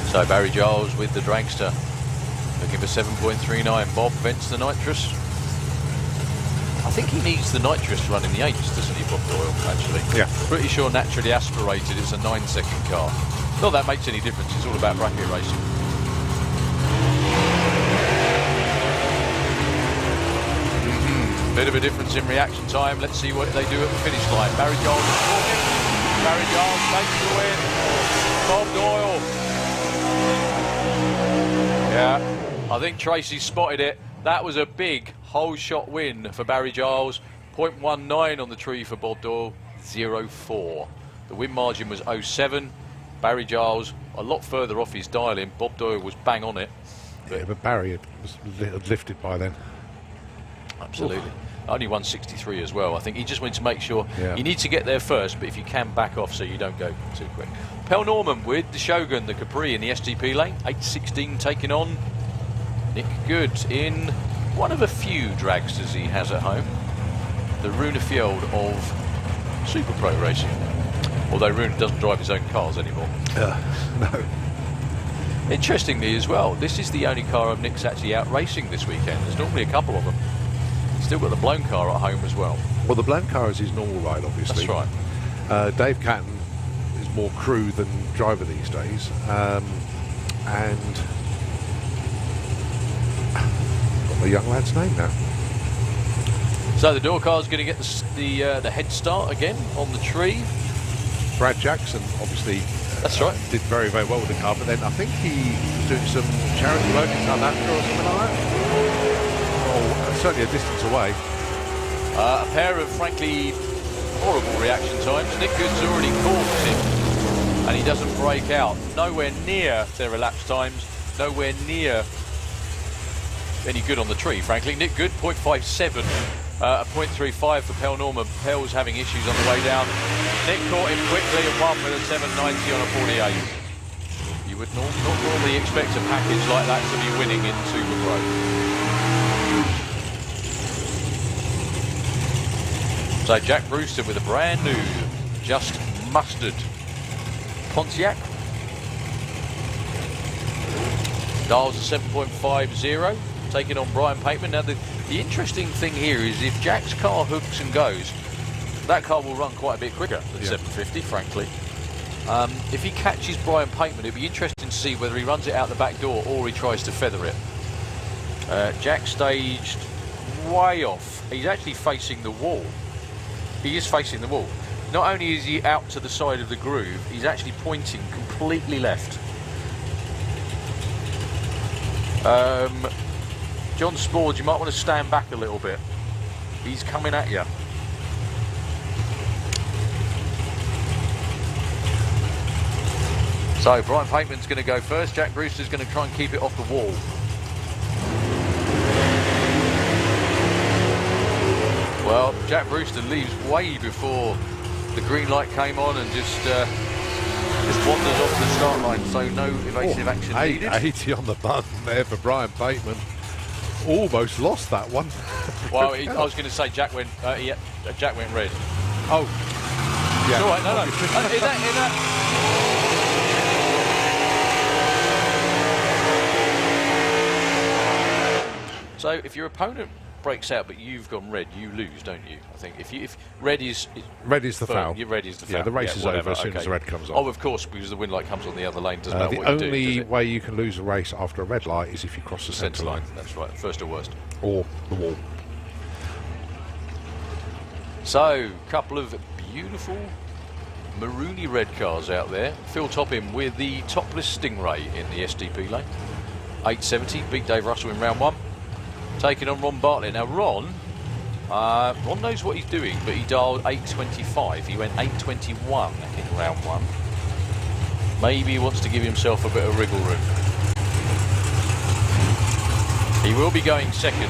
Speaker 1: So Barry Giles with the dragster, looking for 7.39. Bob vents the nitrous. I think he needs the nitrous running the 8s, doesn't he, Bob Doyle, actually?
Speaker 2: Yeah.
Speaker 1: Pretty sure naturally aspirated, it's a 9-second car. Not that makes any difference, it's all about bracket racing. Bit of a difference in reaction time. Let's see what they do at the finish line. Barry Giles is talking. Barry Giles takes the win. Bob Doyle. Yeah, I think Tracy spotted it. That was a big whole shot win for Barry Giles. 0.19 on the tree for Bob Doyle, 0.4. The win margin was 0.7. Barry Giles a lot further off his dial-in. Bob Doyle was bang on it.
Speaker 2: But Barry was lifted by then.
Speaker 1: Absolutely. Oof. Only 163 as well. I think he just wanted to make sure you need to get there first, but if you can, back off so you don't go too quick. Pell Norman with the Shogun, the Capri in the STP lane. 8.16 taking on Nick Good in one of a few dragsters he has at home. The Rune Fjeld of Super Pro Racing. Although Rune doesn't drive his own cars anymore.
Speaker 2: No.
Speaker 1: Interestingly as well, this is the only car of Nick's actually out racing this weekend. There's normally a couple of them. Still got the blown car at home as well.
Speaker 2: Well, the blown car is his normal ride, obviously.
Speaker 1: That's right.
Speaker 2: Dave Catton is more crew than driver these days. And got the young lad's name now.
Speaker 1: So the door car's going to get the head start again on the tree.
Speaker 2: Brad Jackson, obviously,
Speaker 1: that's right,
Speaker 2: did very, very well with the car, but then I think he was doing some charity work in South Africa or something like that. Oh, certainly a distance away.
Speaker 1: A pair of, frankly, horrible reaction times. Nick Good's already caught him, and he doesn't break out. Nowhere near their elapsed times, nowhere near any good on the tree, frankly. Nick Good, 0.57. 0.35 for Pell Norman. Pell's having issues on the way down. Nick caught him quickly and won with a 7.90 on a 48. You would not normally expect a package like that to be winning in Super Pro. So Jack Brewster with a brand new, just mustard Pontiac. Dials a 7.50. Taking on Brian Pateman. Now the interesting thing here is if Jack's car hooks and goes, that car will run quite a bit quicker than 750, frankly. If he catches Brian Pateman, it'll be interesting to see whether he runs it out the back door or he tries to feather it. Jack staged way off. He's actually facing the wall. He is facing the wall. Not only is he out to the side of the groove, he's actually pointing completely left. John Spord, you might want to stand back a little bit. He's coming at you. So Brian Pateman's going to go first. Jack Brewster's going to try and keep it off the wall. Well, Jack Brewster leaves way before the green light came on and just wanders off the start line. So no evasive action needed.
Speaker 2: 80 on the button there for Brian Pateman. Almost lost that one.
Speaker 3: Well, I was going to say Jack went. Jack went red.
Speaker 2: Oh, yeah.
Speaker 3: It's all right. No. In that. So if your opponent breaks out but you've gone red, you lose, don't you? I think if red is
Speaker 2: the foul.
Speaker 3: Red is the foul.
Speaker 2: Yeah, the race is over as soon as the red comes on.
Speaker 3: Oh, of course, because the win light comes on the other lane. Doesn't matter what you do.
Speaker 2: The only way you can lose a race after a red light is if you cross the centre line.
Speaker 3: That's right, first or worst.
Speaker 2: Or the wall.
Speaker 1: So, a couple of beautiful maroony red cars out there. Phil Topham with the topless Stingray in the SDP lane. 870, beat Dave Russell in round one. taking on Ron Bartlett. Now, Ron knows what he's doing, but he dialed 8.25. He went 8.21 in round 1. Maybe he wants to give himself a bit of wriggle room. He will be going second.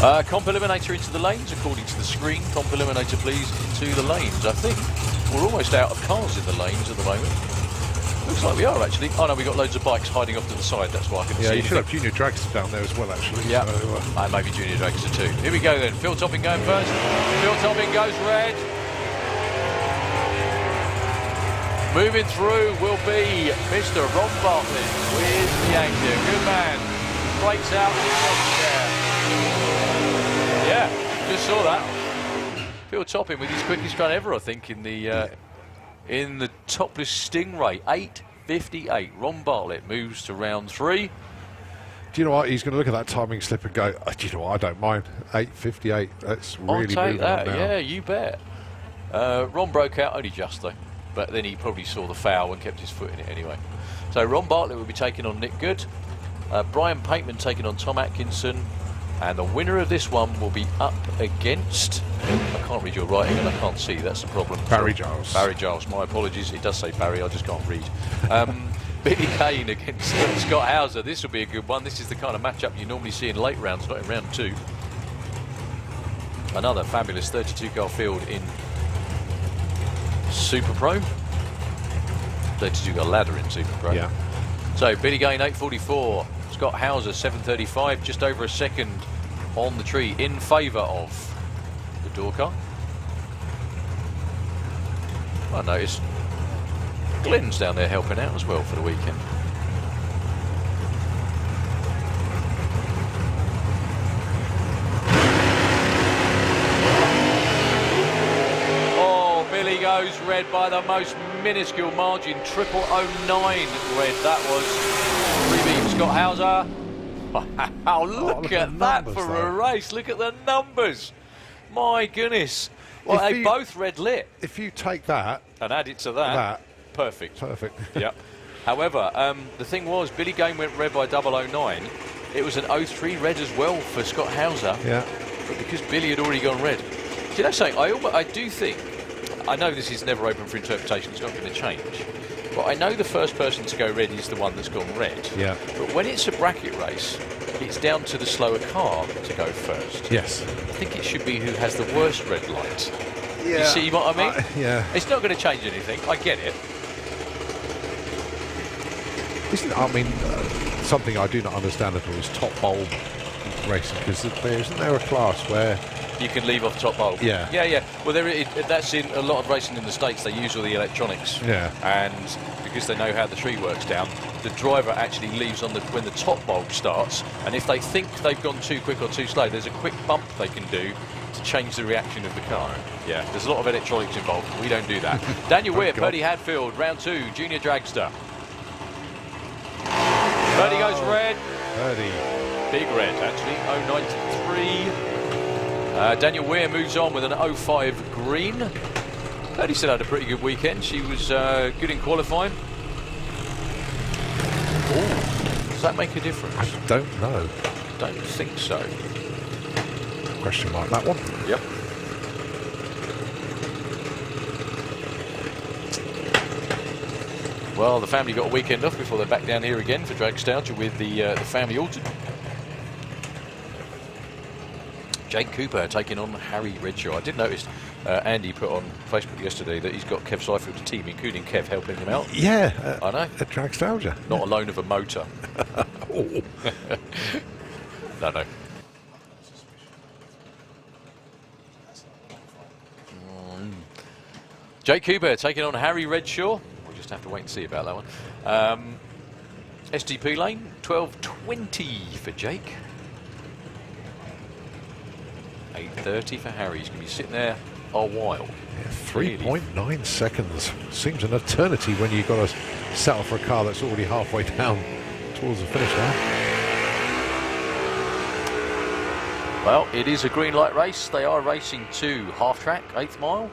Speaker 1: Comp Eliminator into the lanes, according to the screen. Comp Eliminator, please, into the lanes. I think we're almost out of cars in the lanes at the moment. Looks like we are, actually. Oh, no, we've got loads of bikes hiding off to the side. That's why I couldn't see.
Speaker 2: Yeah, you should have Junior Dragster down there as well, actually.
Speaker 1: Yeah,
Speaker 2: so,
Speaker 1: maybe Junior Dragster too. Here we go then. Phil Topping going first. Phil Topping goes red. Moving through will be Mr. Ron Bartlett with the anchor. Good man. Breaks out in the there. Yeah, just saw that. Phil Topping with his quickest run ever, I think, in the topless Stingray. 8.58. Ron Bartlett moves to round 3.
Speaker 2: do you know what? He's going to look at that timing slip and go, do you know what? I don't mind. 8.58. That's really
Speaker 1: I'll take
Speaker 2: moving
Speaker 1: that.
Speaker 2: on now.
Speaker 1: Yeah, you bet. Ron broke out only just though, but then he probably saw the foul and kept his foot in it anyway. So Ron Bartlett will be taking on Nick Good. Brian Pateman taking on Tom Atkinson. And the winner of this one will be up against... I can't read your writing and I can't see, that's the problem.
Speaker 2: Barry Giles.
Speaker 1: Barry Giles, my apologies. It does say Barry, I just can't read. Billy Kane against Scott Hauser. This will be a good one. This is the kind of matchup you normally see in late rounds, not in round 2. Another fabulous 32-car field in Super Pro. 32-car ladder in Super Pro.
Speaker 2: Yeah.
Speaker 1: So Billy Kane 8.44. Scott Hauser 7.35, just over a second on the tree in favour of the door car. I noticed Glenn's down there helping out as well for the weekend. Oh, Billy goes red by the most minuscule margin, 0009 red. That was 3B Scott Hauser. Wow, look at that
Speaker 2: numbers,
Speaker 1: for
Speaker 2: though.
Speaker 1: a race. Look at the numbers. My goodness. Well, they both red lit.
Speaker 2: If you take that
Speaker 1: And add it to that. Perfect.
Speaker 2: Perfect.
Speaker 1: Yep. However, the thing was, Billy Kane went red by 009. It was an 03 red as well for Scott Hauser.
Speaker 2: Yeah.
Speaker 1: But because Billy had already gone red. Do you know something? I do think, I know this is never open for interpretation, it's not going to change. But I know the first person to go red is the one that's gone red.
Speaker 2: Yeah.
Speaker 1: But when it's a bracket race, it's down to the slower car to go first.
Speaker 2: Yes.
Speaker 1: I think it should be who has the worst red light.
Speaker 2: Yeah.
Speaker 1: You see what I mean?
Speaker 2: Yeah.
Speaker 1: It's not going to change anything. I get it.
Speaker 2: Something I do not understand at all is top bulb racing, because isn't there a class where
Speaker 1: You can leave off top bulb.
Speaker 2: Yeah.
Speaker 1: Yeah. Well, that's in a lot of racing in the States. They use all the electronics.
Speaker 2: Yeah.
Speaker 1: And because they know how the tree works down, the driver actually leaves on when the top bulb starts. And if they think they've gone too quick or too slow, there's a quick bump they can do to change the reaction of the car. Yeah. There's a lot of electronics involved. We don't do that. Daniel Weir,
Speaker 2: God.
Speaker 1: Purdy Hadfield, round 2, Junior Dragster. Purdy goes red.
Speaker 2: Purdy.
Speaker 1: Big red, actually. 093. Daniel Weir moves on with an 05 green. Purdy still had a pretty good weekend. She was good in qualifying. Ooh, does that make a difference?
Speaker 2: I don't know.
Speaker 1: Don't think so.
Speaker 2: Question mark that one.
Speaker 1: Yep. Well, the family got a weekend off before they're back down here again for Dragstalgia with the family altered. Jake Cooper taking on Harry Redshaw. I did notice Andy put on Facebook yesterday that he's got Kev Seifeld's team, including Kev, helping him out.
Speaker 2: Yeah.
Speaker 1: I know.
Speaker 2: At Dragstalgia.
Speaker 1: Not alone of a motor.
Speaker 2: Oh.
Speaker 1: No. Jake Cooper taking on Harry Redshaw. We'll just have to wait and see about that one. STP lane, 12.20 for Jake. 8.30 for Harry. He's going to be sitting there a while.
Speaker 2: Yeah, 3.9 seconds. Seems an eternity when you've got to settle for a car that's already halfway down towards the finish line.
Speaker 1: Well, it is a green light race. They are racing to half track, 8th mile.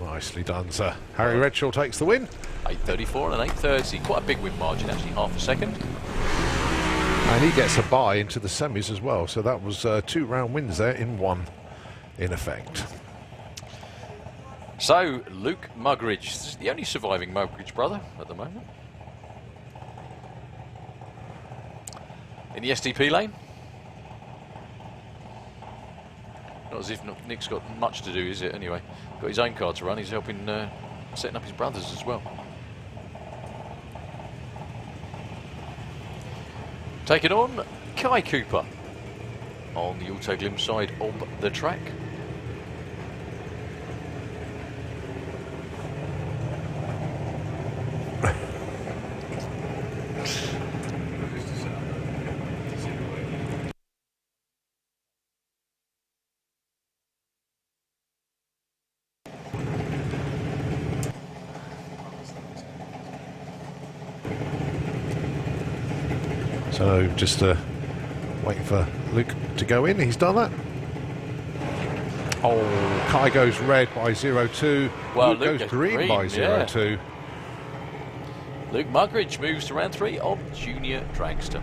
Speaker 2: Nicely done, sir. Harry Redshaw takes the win.
Speaker 1: 8:34 and 8:30. Quite a big win margin, actually, half a second.
Speaker 2: And he gets a bye into the semis as well. So that was 2 round wins there in one, in effect.
Speaker 1: So, Luke Muggeridge, this is the only surviving Muggeridge brother at the moment. In the SDP lane. Not as if Nick's got much to do, is it, anyway? Got his own car to run, he's helping setting up his brothers as well. Taking on Kai Cooper on the Autoglim side of the track.
Speaker 2: So just waiting for Luke to go in. He's done that. Oh, Kai goes red by 0-2.
Speaker 1: Well,
Speaker 2: Luke goes green by 0-2.
Speaker 1: Luke Muggeridge moves to round 3 of Junior Dragster.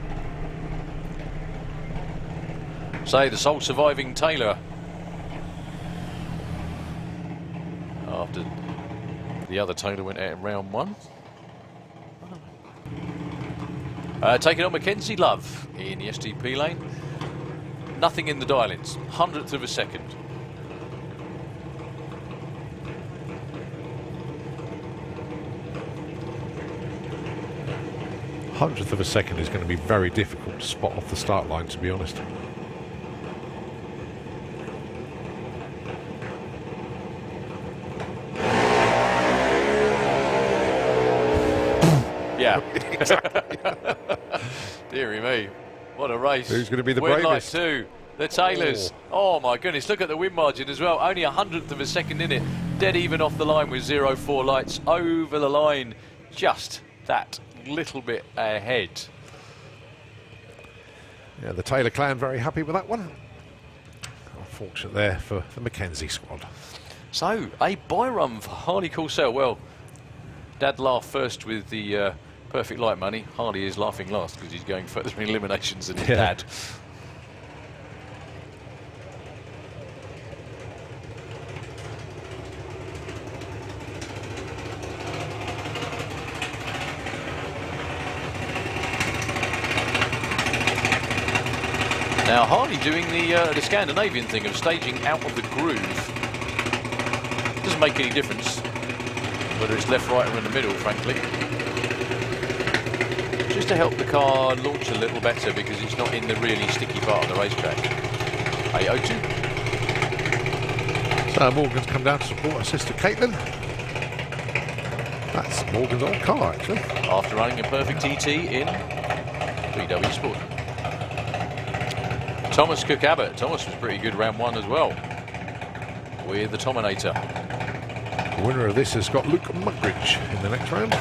Speaker 1: So the sole surviving Taylor, after the other Taylor went out in round 1. Taking on Mackenzie Love in the SDP lane. Nothing in the dial-ins, 100th of a second.
Speaker 2: Hundredth of a second is going to be very difficult to spot off the start line, to be honest.
Speaker 1: Yeah. Deary me. What a race.
Speaker 2: Who's going to be the
Speaker 1: Win
Speaker 2: bravest?
Speaker 1: Light 2. The Taylors. Oh my goodness. Look at the win margin as well. Only 100th of a second in it. Dead even off the line with 0-4 lights. Over the line. Just that little bit ahead.
Speaker 2: Yeah, the Taylor clan very happy with that one. Unfortunate there for the Mackenzie squad.
Speaker 1: So, a bye run for Harley Corsell. Well, Dad laughed first with the perfect light money. Harley is laughing last because he's going further in eliminations than his dad. Now Harley doing the Scandinavian thing of staging out of the groove. Doesn't make any difference whether it's left, right or in the middle, frankly. Just to help the car launch a little better because it's not in the really sticky part of the racetrack. 8:02.
Speaker 2: So Morgan's come down to support her sister Caitlin. That's Morgan's old car, actually.
Speaker 1: After running a perfect TT in VW Sport. Thomas Cook Abbott. Thomas was pretty good round 1 as well with the Tominator.
Speaker 2: The winner of this has got Luke Muggeridge in the next round.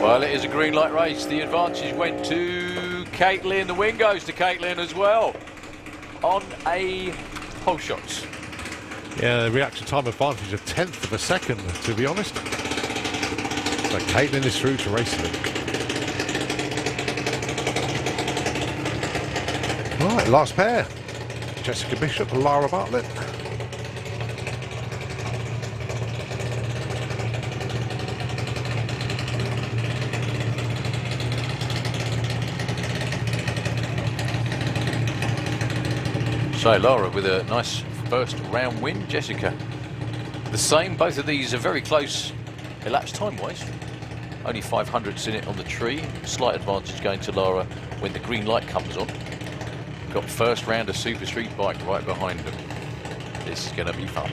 Speaker 1: Well, it is a green light race. The advantage went to Caitlin. The win goes to Caitlin as well on a pole shots.
Speaker 2: Yeah, the reaction time advantage, 1/10 of a second, to be honest. So Caitlin is through to race Luke. Right, last pair. Jessica Bishop and Lara Bartlett.
Speaker 1: So Lara with a nice first round win. Jessica the same. Both of these are very close
Speaker 3: elapsed time-wise. Only 500ths in it on the tree. Slight advantage going to Lara when the green light comes on. Got first round of Super Street Bike right behind them. This is going to be fun.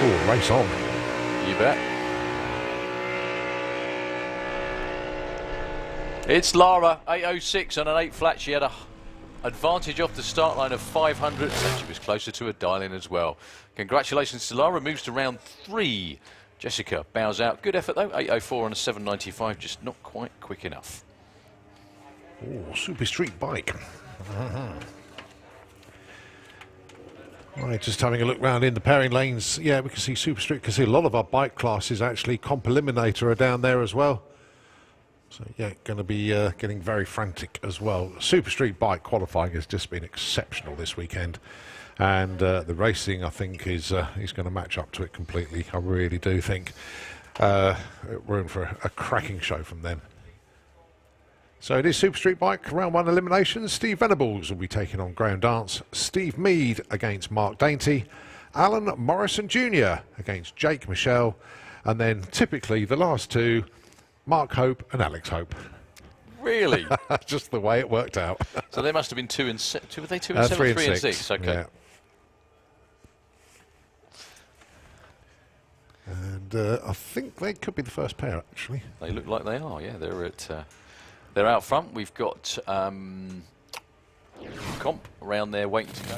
Speaker 2: Oh, race on.
Speaker 3: You bet. It's Lara, 8:06 on an 8 flat. She had a advantage off the start line of 500, and she was closer to a dial-in as well. Congratulations to Lara, moves to round 3. Jessica bows out. Good effort though, 8:04 on a 7:95, just not quite quick enough.
Speaker 2: Oh, Super Street Bike. Right, just having a look round in the pairing lanes. Yeah, we can see Super Street. We can see a lot of our bike classes actually. Comp Eliminator are down there as well. So yeah, going to be getting very frantic as well. Super Street Bike qualifying has just been exceptional this weekend, and the racing I think is going to match up to it completely. I really do think we're in for a cracking show from them. So it is Super Street Bike round 1 elimination. Steve Venables will be taking on Graham Dance. Steve Mead against Mark Dainty. Alan Morrison Jr. against Jake Michelle, and then typically the last two, Mark Hope and Alex Hope.
Speaker 3: Really?
Speaker 2: Just the way it worked out.
Speaker 3: So they must have been 2 and 6. Were they 2 and 7? 3 and 6. Okay.
Speaker 2: Yeah. And I think they could be the first pair, actually.
Speaker 3: They look like they are. Yeah, they're out front. We've got Comp around there waiting to go.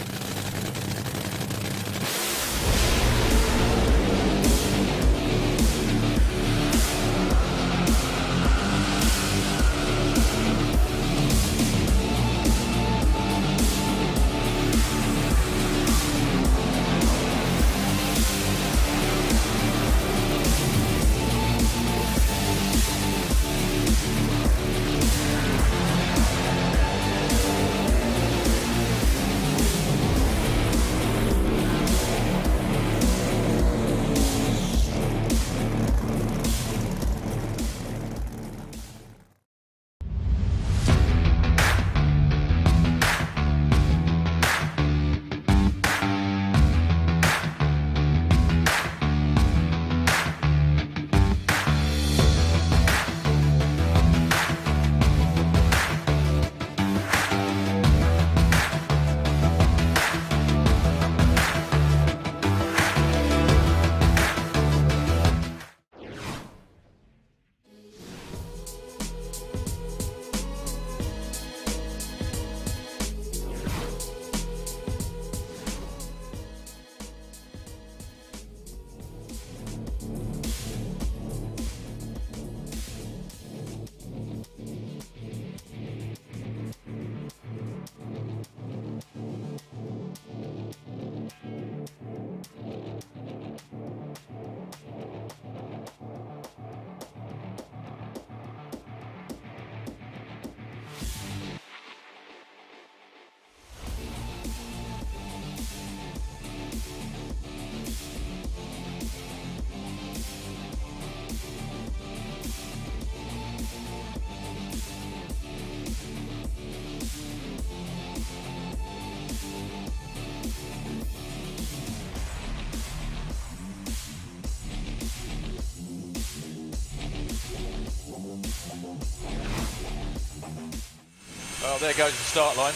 Speaker 3: Well, there goes the start line.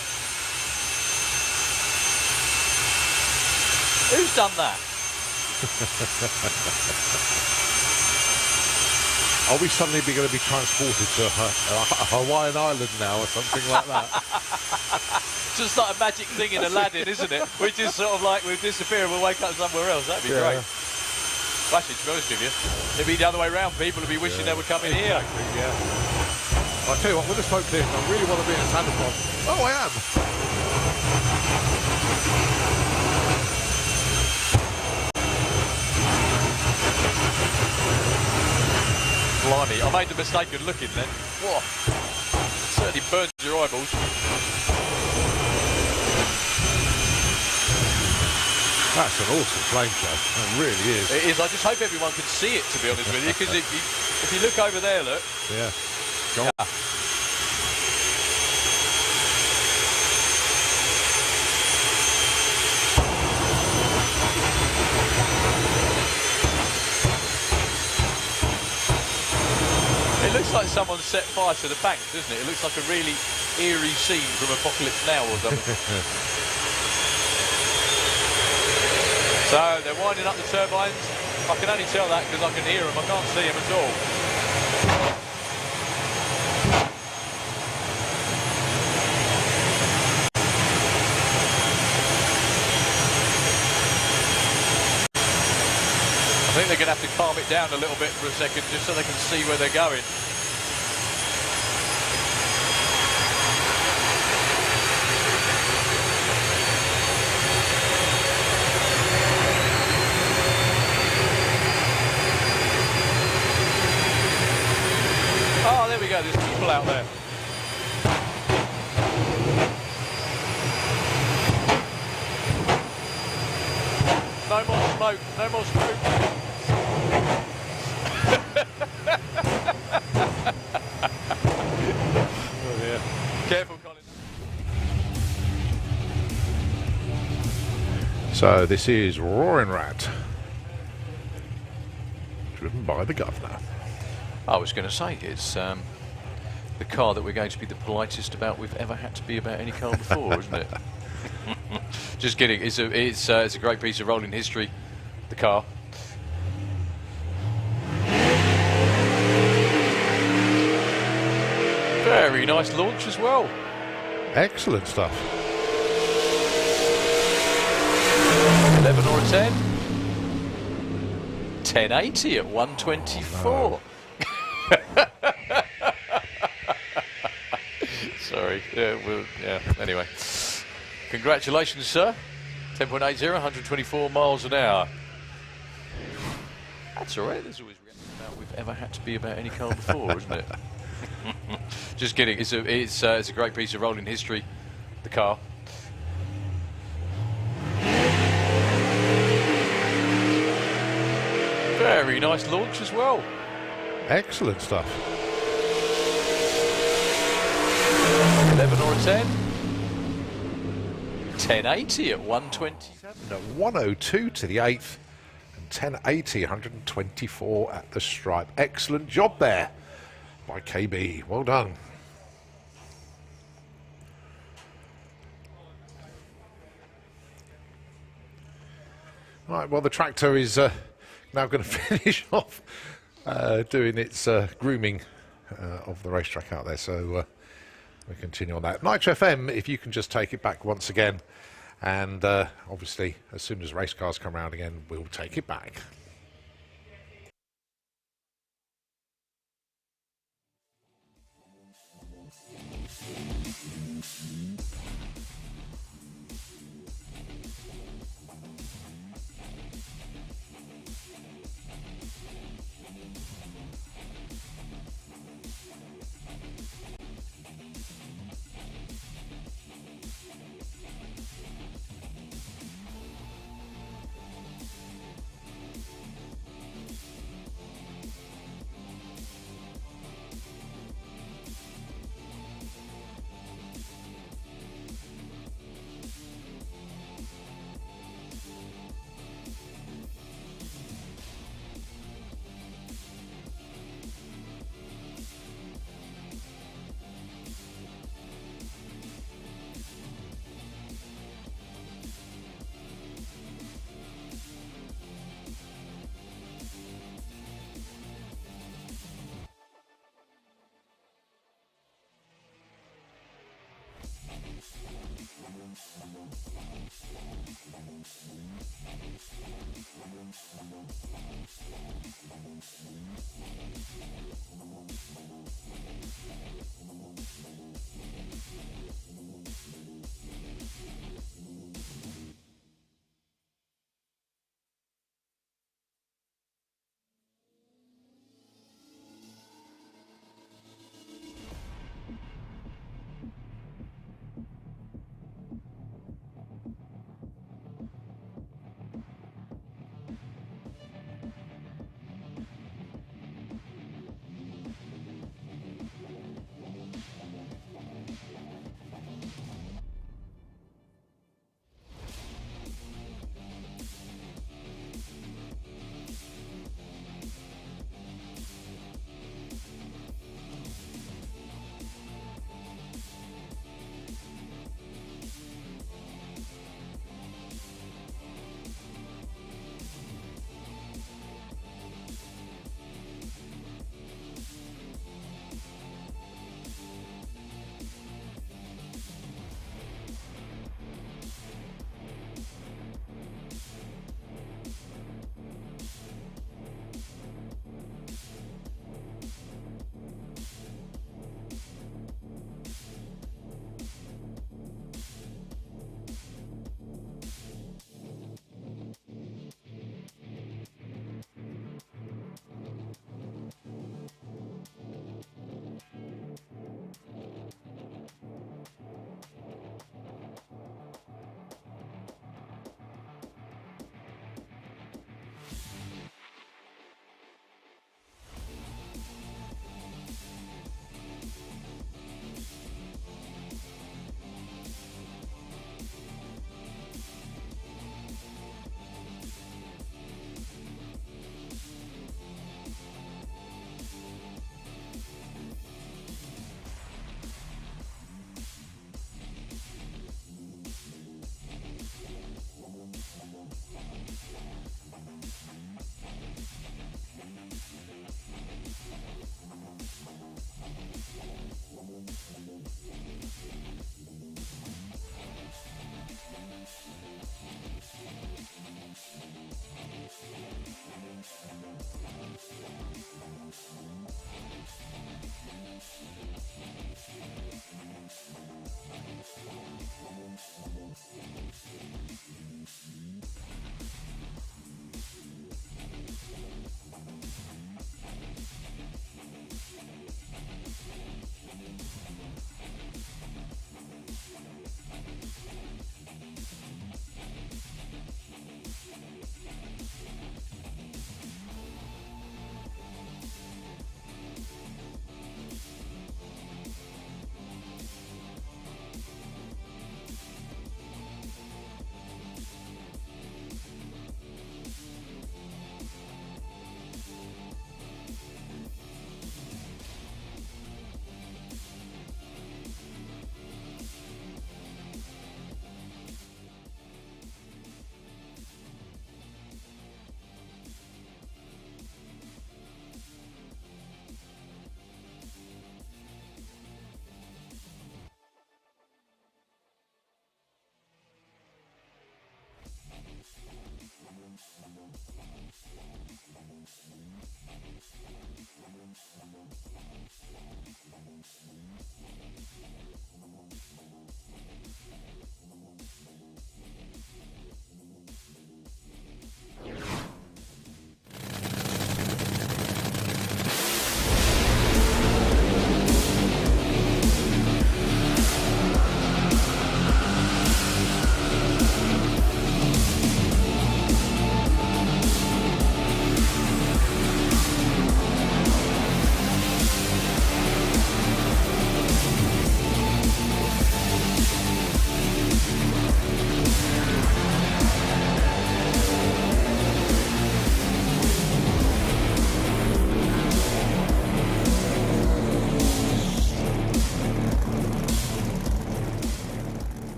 Speaker 3: Who's done that?
Speaker 2: Are we suddenly going to be transported to a Hawaiian island now or something like that?
Speaker 3: It's just like a magic thing in Aladdin, isn't it? We just sort of like, we'll disappear and we'll wake up somewhere else. That'd be great. Actually, to be honest with you, it'd be the other way around. People would be wishing they were coming here.
Speaker 2: Yeah. I'll tell you what, when the smoke clears, I really want to be in Santa Claus. Oh, I am.
Speaker 3: Blimey, I made the mistake of looking then. Whoa. Certainly burns your eyeballs.
Speaker 2: That's an awesome flame show. It really is.
Speaker 3: It is. I just hope everyone can see it, to be honest with you, because if you look over there, look.
Speaker 2: Yeah.
Speaker 3: Yeah. someone set fire to the bank, doesn't it? It looks like a really eerie scene from Apocalypse Now or something. So they're winding up the turbines. I can only tell that because I can hear them. I can't see them at all. I think they're going to have to calm it down a little bit for a second just so they can see where they're going. Oh, there we go, there's people out there. No more smoke, no more smoke. Oh dear. Careful, Colin.
Speaker 2: So this is Roaring Rat, driven by the governor.
Speaker 3: I was going to say, it's the car that we're going to be the politest about we've ever had to be about any car before, isn't it? Just kidding. It's a great piece of rolling history, the car. Very nice launch as well.
Speaker 2: Excellent stuff.
Speaker 3: 11 or a 10? 1080 at 124. Sorry. Yeah, anyway. Congratulations, sir. 10.80, 124 miles an hour. That's all right. There's always about we've ever had to be about any car before, isn't it? Just kidding. It's a great piece of rolling history, the car. Very nice launch as well.
Speaker 2: Excellent stuff.
Speaker 3: 11 or a 10? 1080 at 127.
Speaker 2: 102 to the 8th and 1080, 124 at the stripe. Excellent job there by KB. Well done. Right, well, the tractor is now going to finish off doing its grooming of the racetrack out there. So we continue on that. Nitro FM, if you can just take it back once again. And obviously, as soon as race cars come around again, we'll take it back.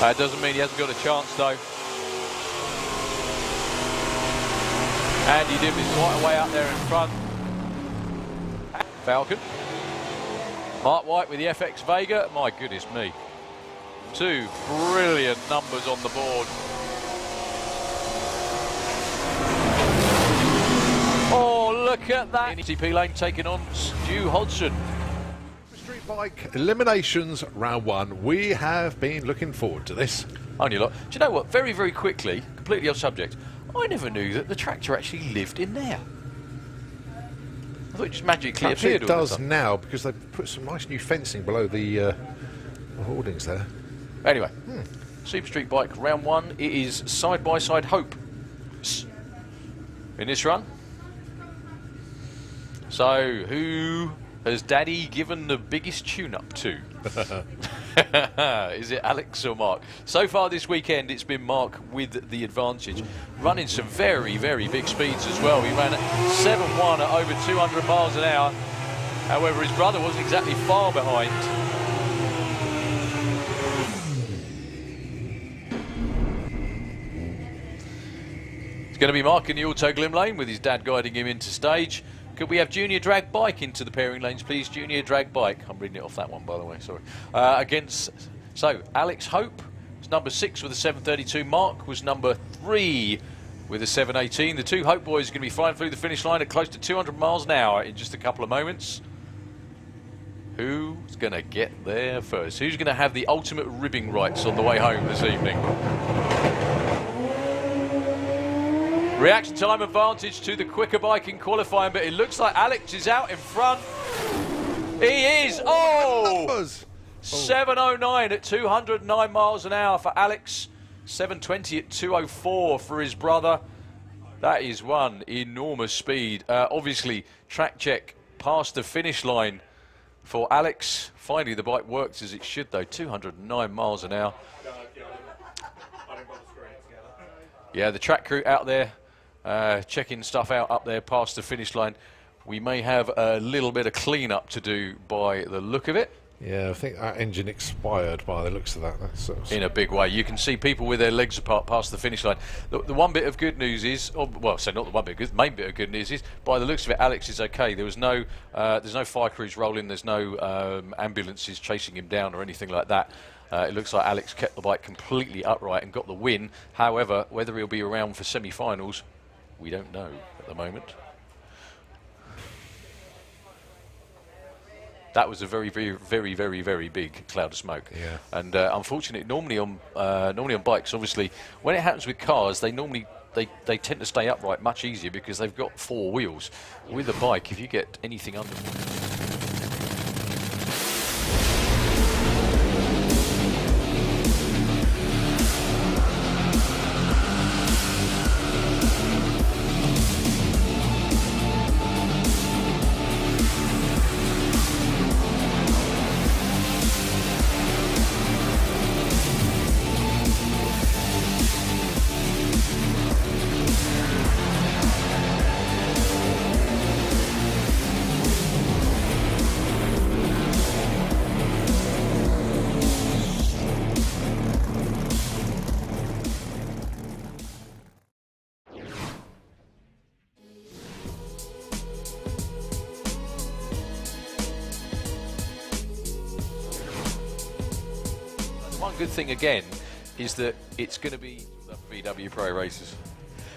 Speaker 1: That doesn't mean he hasn't got a chance, though. Andy Dim is quite a way out there in front. Falcon. Mark White with the FX Vega. My goodness me. Two brilliant numbers on the board. Oh, look at that. TP Lane taking on Stu Hodgson.
Speaker 2: Street Bike Eliminations Round 1. We have been looking forward to this.
Speaker 1: Only a lot. Do you know what? Very, very quickly, completely off subject, I never knew that the tractor actually lived in there. I thought it just magically appeared.
Speaker 2: It does now because they've put some nice new fencing below the hoardings there.
Speaker 1: Anyway, Super Street Bike Round 1. It is side-by-side hope in this run. So, who has Daddy given the biggest tune-up to? Is it Alex or Mark? So far this weekend, it's been Mark with the advantage, running some very, very big speeds as well. He ran at 7.1 at over 200 miles an hour. However, his brother wasn't exactly far behind. It's going to be Mark in the Auto Glim lane with his dad guiding him into stage. Could we have Junior Drag Bike into the pairing lanes, please? Junior Drag Bike. I'm reading it off that one, by the way, sorry. So, Alex Hope was number 6 with a 732. Mark was number 3 with a 718. The two Hope boys are going to be flying through the finish line at close to 200 miles an hour in just a couple of moments. Who's going to get there first? Who's going to have the ultimate ribbing rights on the way home this evening? Reaction time advantage to the quicker bike in qualifying, but it looks like Alex is out in front. He is! Oh! 7.09 at 209 miles an hour for Alex. 7.20 at 2.04 for his brother. That is one enormous speed. Obviously, track check past the finish line for Alex. Finally, the bike works as it should, though. 209 miles an hour. Yeah, the track crew out there. Checking stuff out up there past the finish line. We may have a little bit of clean-up to do by the look of it.
Speaker 2: Yeah, I think that engine expired by the looks of that. That's
Speaker 1: in a big way. You can see people with their legs apart past the finish line. The one bit of good news is, well, so not the one bit of good, the main bit of good news is, by the looks of it, Alex is okay. There was no, there's no fire crews rolling. There's no ambulances chasing him down or anything like that. It looks like Alex kept the bike completely upright and got the win. However, whether he'll be around for semi-finals, we don't know at the moment. That was a very, very, very, very, very big cloud of smoke.
Speaker 2: Yeah.
Speaker 1: And unfortunately, normally on bikes, obviously, when it happens with cars, they normally
Speaker 3: they tend to stay upright much easier because they've got 4 wheels. With a bike, if you get anything under... One good thing again is that it's going to be VW Pro races.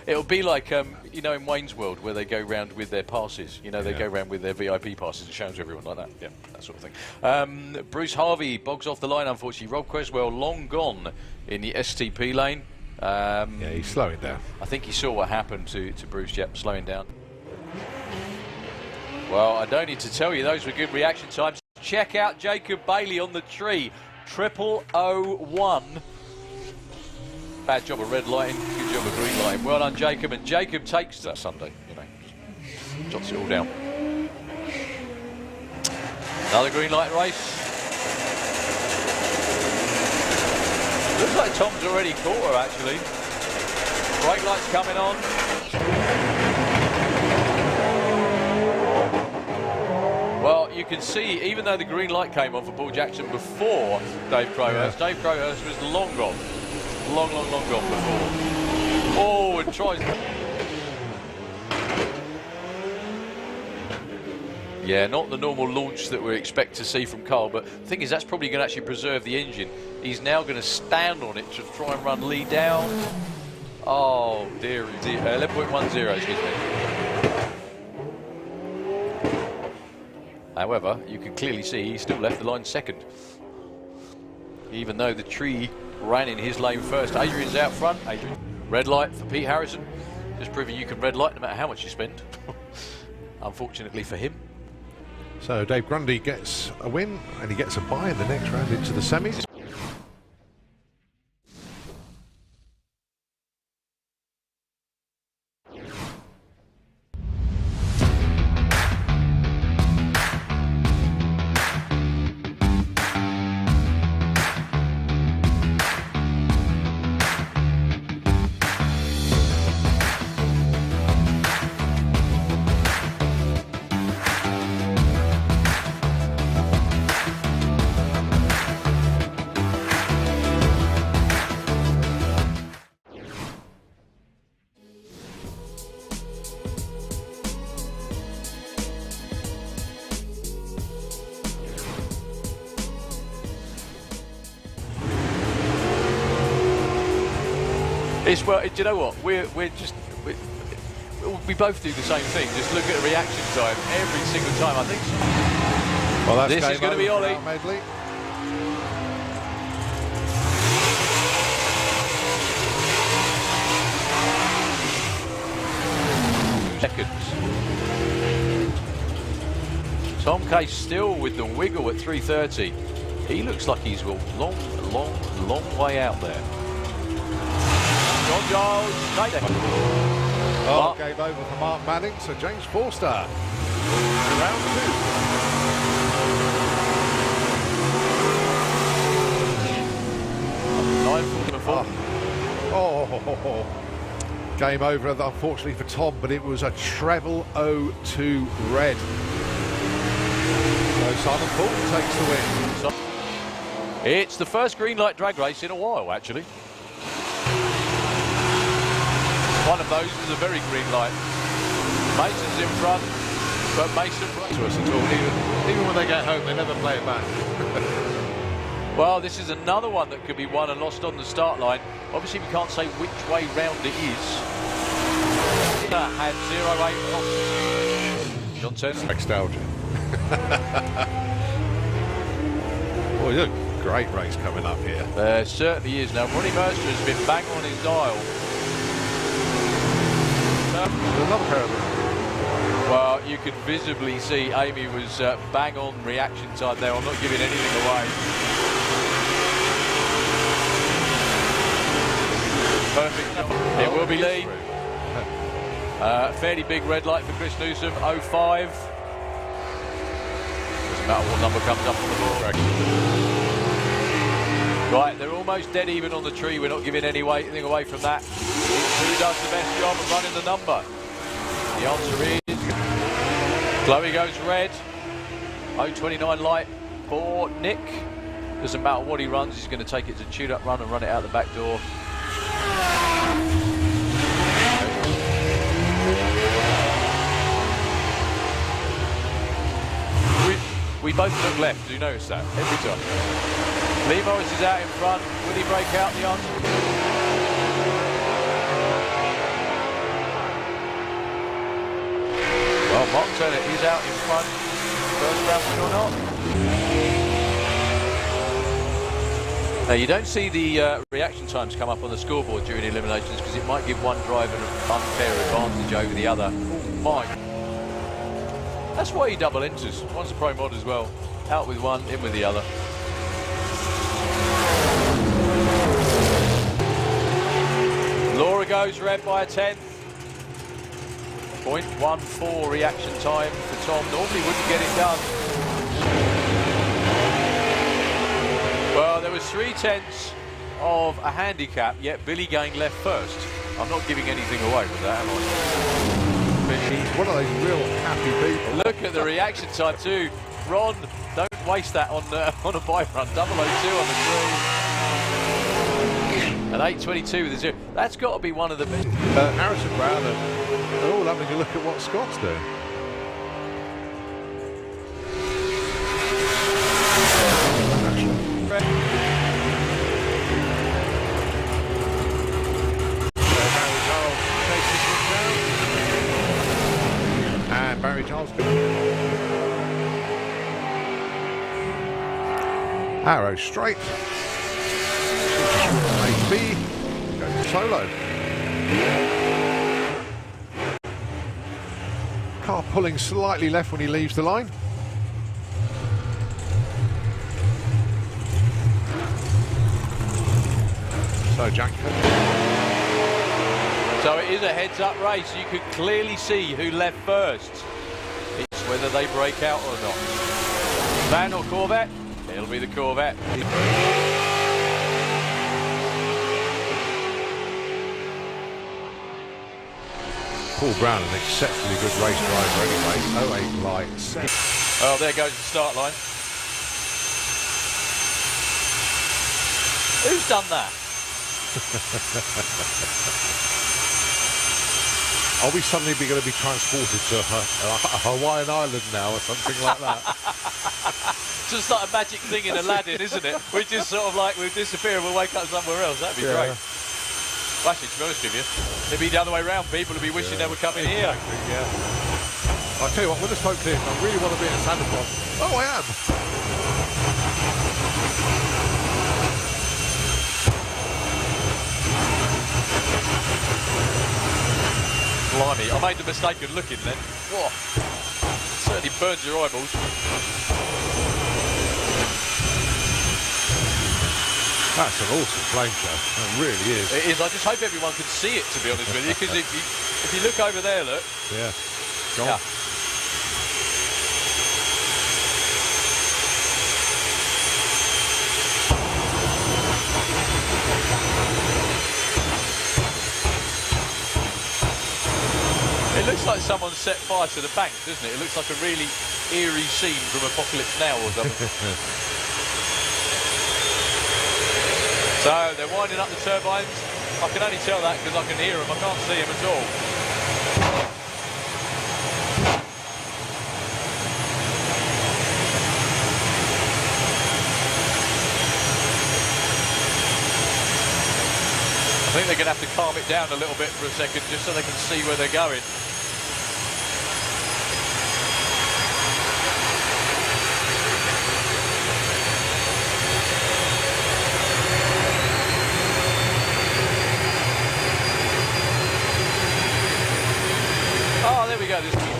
Speaker 3: It'll be like, you know, in Wayne's World where they go round with their passes. You know, they go round with their VIP passes and show everyone like that. Yeah, that sort of thing. Bruce Harvey bogs off the line, unfortunately. Rob Creswell long gone in the STP lane.
Speaker 2: Yeah, he's slowing down.
Speaker 3: I think he saw what happened to Bruce, yep, slowing down. Well, I don't need to tell you, those were good reaction times. Check out Jacob Bailey on the tree. 0001. Bad job of red lighting, good job of green lighting. Well done, Jacob. And Jacob takes that Sunday, you know, jots it all down. Another green light race. Looks like Tom's already caught her, actually. Brake lights coming on. Well, you can see, even though the green light came on for Paul Jackson before Dave Crowhurst, Dave Crowhurst was long gone. Long gone before. Oh, and tries... Yeah, not the normal launch that we expect to see from Carl, but the thing is that's probably going to actually preserve the engine. He's now going to stand on it to try and run Lee down. Oh, dear. 11.10, excuse me. However, you can clearly see he still left the line second. Even though the tree ran in his lane first. Adrian's out front. Adrian. Red light for Pete Harrison. Just proving you can red light no matter how much you spend. Unfortunately for him.
Speaker 2: So Dave Grundy gets a win and he gets a bye in the next round into the semis.
Speaker 3: Well, do you know what? We both do the same thing. Just look at the reaction time every single time. I think so.
Speaker 2: Well, that's
Speaker 3: this is going to be Ollie.
Speaker 2: Medley.
Speaker 3: Seconds. Tom Case still with the wiggle at 3:30. He looks like he's a long way out there. John Giles,
Speaker 2: Oh, game over for Mark Manning, so James Forster. Round
Speaker 3: 2.
Speaker 2: Oh, game over, unfortunately for Tom, but it was a treble 0-2 red. So Simon Fulton takes the win.
Speaker 3: It's the first green light drag race in a while, actually. One of those was a very green light. Mason's in front, but Mason
Speaker 2: to us at all. Even when they get home, they never play it back.
Speaker 3: Well, this is another one that could be won and lost on the start line. Obviously, we can't say which way round it is. That had 0.8 lost. John Turner.
Speaker 2: Nostalgia. Boy, look, great race coming up here.
Speaker 3: There certainly is. Now, Ronnie Mercer has been bang on his dial.
Speaker 2: Another pair of them.
Speaker 3: Well, you could visibly see Amy was bang on reaction time there. I'm not giving anything away. Perfect. It will be Lee. Fairly big red light for Chris Newsom. 05. Doesn't matter what number comes up on the board. Right, they're almost dead even on the tree. We're not giving anything away from that. It's who does the best job of running the number? The answer is Chloe goes red. 029 light for Nick. Doesn't matter what he runs, he's going to take it to tune-up run and run it out the back door. We both look left, do you notice that? Every time. Lee Morris is out in front. Will he break out? The answer? Well, Mark Turner is out in front. First round win or not? Now, you don't see the reaction times come up on the scoreboard during eliminations because it might give one driver an unfair advantage over the other. Oh, my. That's why he double enters. One's a pro mod as well. Out with one, in with the other. Laura goes red by a 10th. 0.14 reaction time for Tom. Normally wouldn't get it done. Well, there was 3/10 of a handicap, yet Billy going left first. I'm not giving anything away with that, am I?
Speaker 2: He's one of those real happy people.
Speaker 3: Look at the reaction time too. Ron, don't waste that on a bike run. 002 on the green. An 8:22 with a 0. That's got to be one of the best.
Speaker 2: Harrison Brown are all having a look at what Scott's doing. Barry Charles. Arrow straight. B. Goes solo. Car pulling slightly left when he leaves the line. So Jack.
Speaker 3: So it is a heads-up race. You could clearly see who left first. It's whether they break out or not. Van or Corvette? It'll be the Corvette.
Speaker 2: Paul Brown, an exceptionally good race driver anyway. 08 light.
Speaker 3: Oh, there goes the start line. Who's done that?
Speaker 2: Are we suddenly going to be transported to Hawaiian Island now or something like that?
Speaker 3: Just like a magic thing in Aladdin, isn't it? We just sort of like, we'll disappear and we'll wake up somewhere else. That'd be great. Actually, to be honest with you, it'd be the other way round. People would be wishing they were coming here.
Speaker 2: Yeah. I'll tell you what, when I spoke to him, I really want to be in Santa Claus. Oh, I am.
Speaker 3: Blimey, I made the mistake of looking then. Whoa. Certainly burns your eyeballs.
Speaker 2: That's an awesome flame show. It really is.
Speaker 3: It is. I just hope everyone can see it, to be honest with you, because if you look over there, look.
Speaker 2: Yeah. Gone.
Speaker 3: Yeah. It looks like someone set fire to the bank, doesn't it? It looks like a really eerie scene from Apocalypse Now or something. So they're winding up the turbines. I can only tell that because I can hear them. I can't see them at all. I think they're going to have to calm it down a little bit for a second just so they can see where they're going.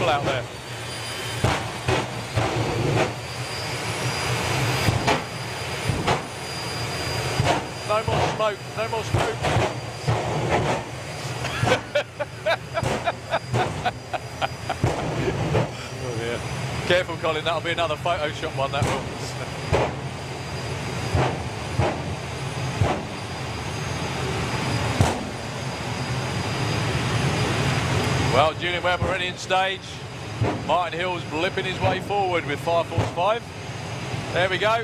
Speaker 1: people out there. No more smoke, no more smoke.
Speaker 2: Oh dear.
Speaker 1: Careful, Colin, that'll be another Photoshop one, that will. Well, Julian Webb already in stage. Martin Hill's blipping his way forward with Fire Force 5. There we go.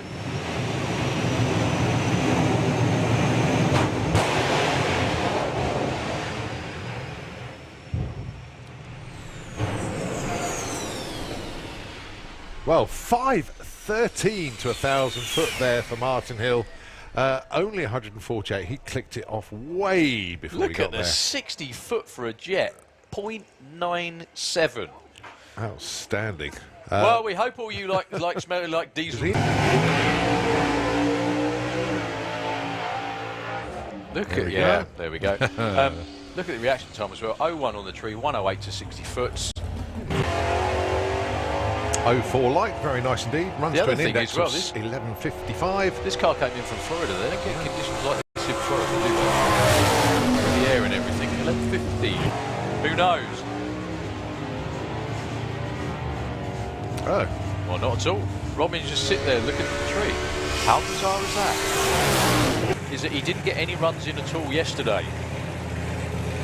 Speaker 2: Well, 5:13 to 1,000 foot there for Martin Hill. Only 148. He clicked it off way before he
Speaker 1: Look
Speaker 2: got
Speaker 1: at the
Speaker 2: there.
Speaker 1: 60 foot for a jet. 0.97.
Speaker 2: Outstanding.
Speaker 1: Well, we hope all you like smelling like diesel. Look
Speaker 2: There
Speaker 1: at
Speaker 2: we
Speaker 1: yeah,
Speaker 2: go.
Speaker 1: there we go. Look at the reaction time as well. 01 on the tree, 108 to 60 foot.
Speaker 2: 04 light, very nice indeed. Runs
Speaker 1: The
Speaker 2: to
Speaker 1: other
Speaker 2: an
Speaker 1: thing
Speaker 2: index
Speaker 1: as well,
Speaker 2: of
Speaker 1: this-
Speaker 2: 11:55.
Speaker 1: This car came in from Florida. They don't get conditions like this in Florida, do they? The air and everything. 11:50. Who knows?
Speaker 2: Oh,
Speaker 1: Well, not at all. Robin just sit there looking at the tree. How bizarre is that? Is that he didn't get any runs in at all yesterday.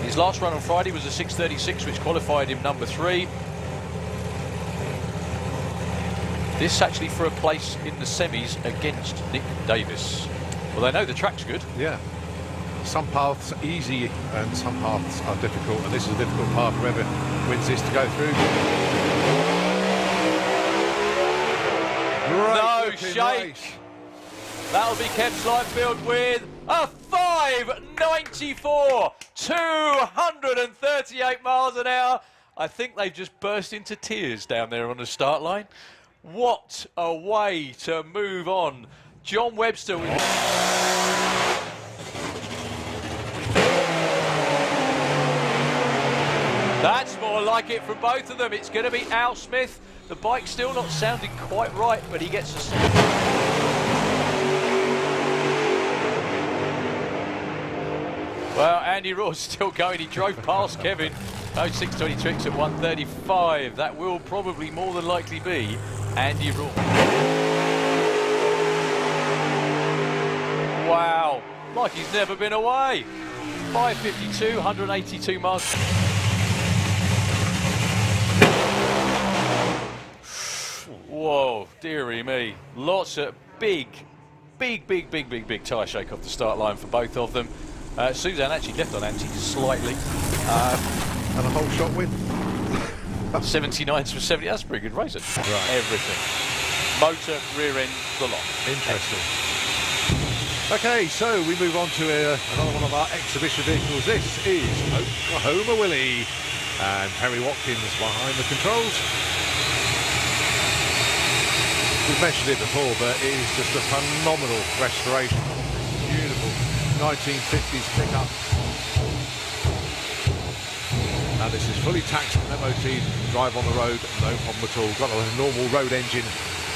Speaker 1: His last run on Friday was a 6:36, which qualified him number 3. This actually for a place in the semis against Nick Davis. Well, they know the track's good.
Speaker 2: yeah. Some paths are easy and some paths are difficult, and this is a difficult path. Whoever wins this to go through.
Speaker 1: No
Speaker 2: Great looking
Speaker 1: shake.
Speaker 2: race.
Speaker 1: That'll be Kev Slidefield with a 5.94, 238 miles an hour. I think they've just burst into tears down there on the start line. What a way to move on. John Webster with... That's more like it from both of them. It's going to be Al Smith. The bike's still not sounding quite right, but he gets a... Well, Andy Raw's still going. He drove past Kevin. 0620 tricks at 135. That will probably more than likely be Andy Raw. Wow, like he's never been away. 552, 182 miles. Whoa, dearie me. Lots of big tyre shake off the start line for both of them. Suzanne actually left on anti slightly.
Speaker 2: And a whole shot win.
Speaker 1: 79s for 70. That's a pretty good racing.
Speaker 2: Right.
Speaker 1: Everything. Motor, rear end, the lot.
Speaker 2: Interesting. Okay, so we move on to another one of our exhibition vehicles. This is Oklahoma Willie and Perry Watkins behind the controls. We've mentioned it before, but it is just a phenomenal restoration. Beautiful 1950s pickup. Now this is fully taxed and MOT, drive on the road, no problem at all. Got a normal road engine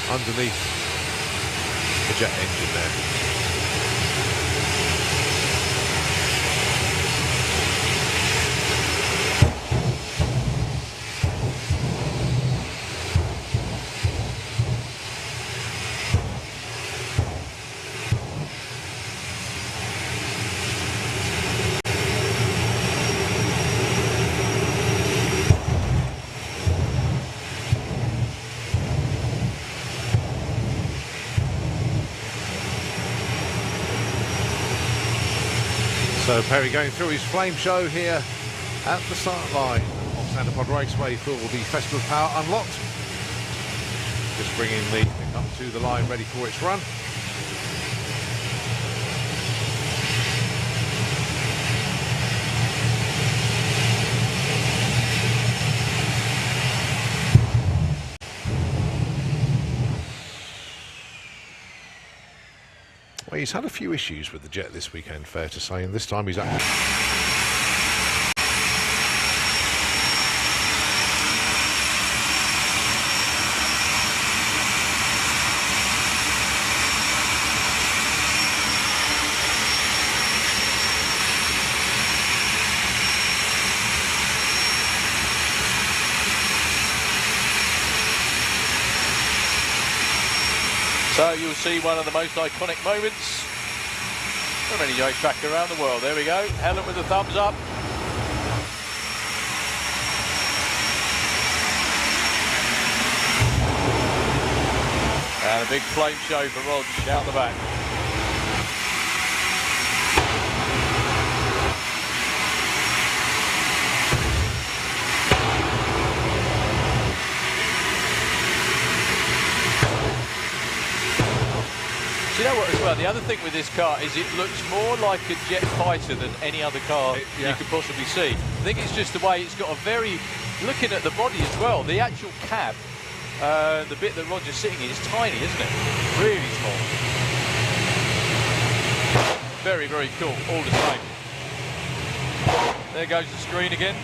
Speaker 2: underneath the jet engine there. So Perry going through his flame show here at the start line of Sandipod Raceway for the Festival of Power Unlocked. Just bringing the pickup to the line ready for its run. Well, he's had a few issues with the jet this weekend, fair to say, and this time he's actually...
Speaker 3: So you'll see one of the most iconic moments from any racetrack around the world. There we go. Helen with the thumbs up. And a big flame show for Rog out the back. Do you know what as well? The other thing with this car is it looks more like a jet fighter than any other car you could possibly see. I think it's just the way it's got a very, looking at the body as well, the actual cab, the bit that Roger's sitting in is tiny, isn't it? Really small. Very, very cool, all the same. There goes the screen again.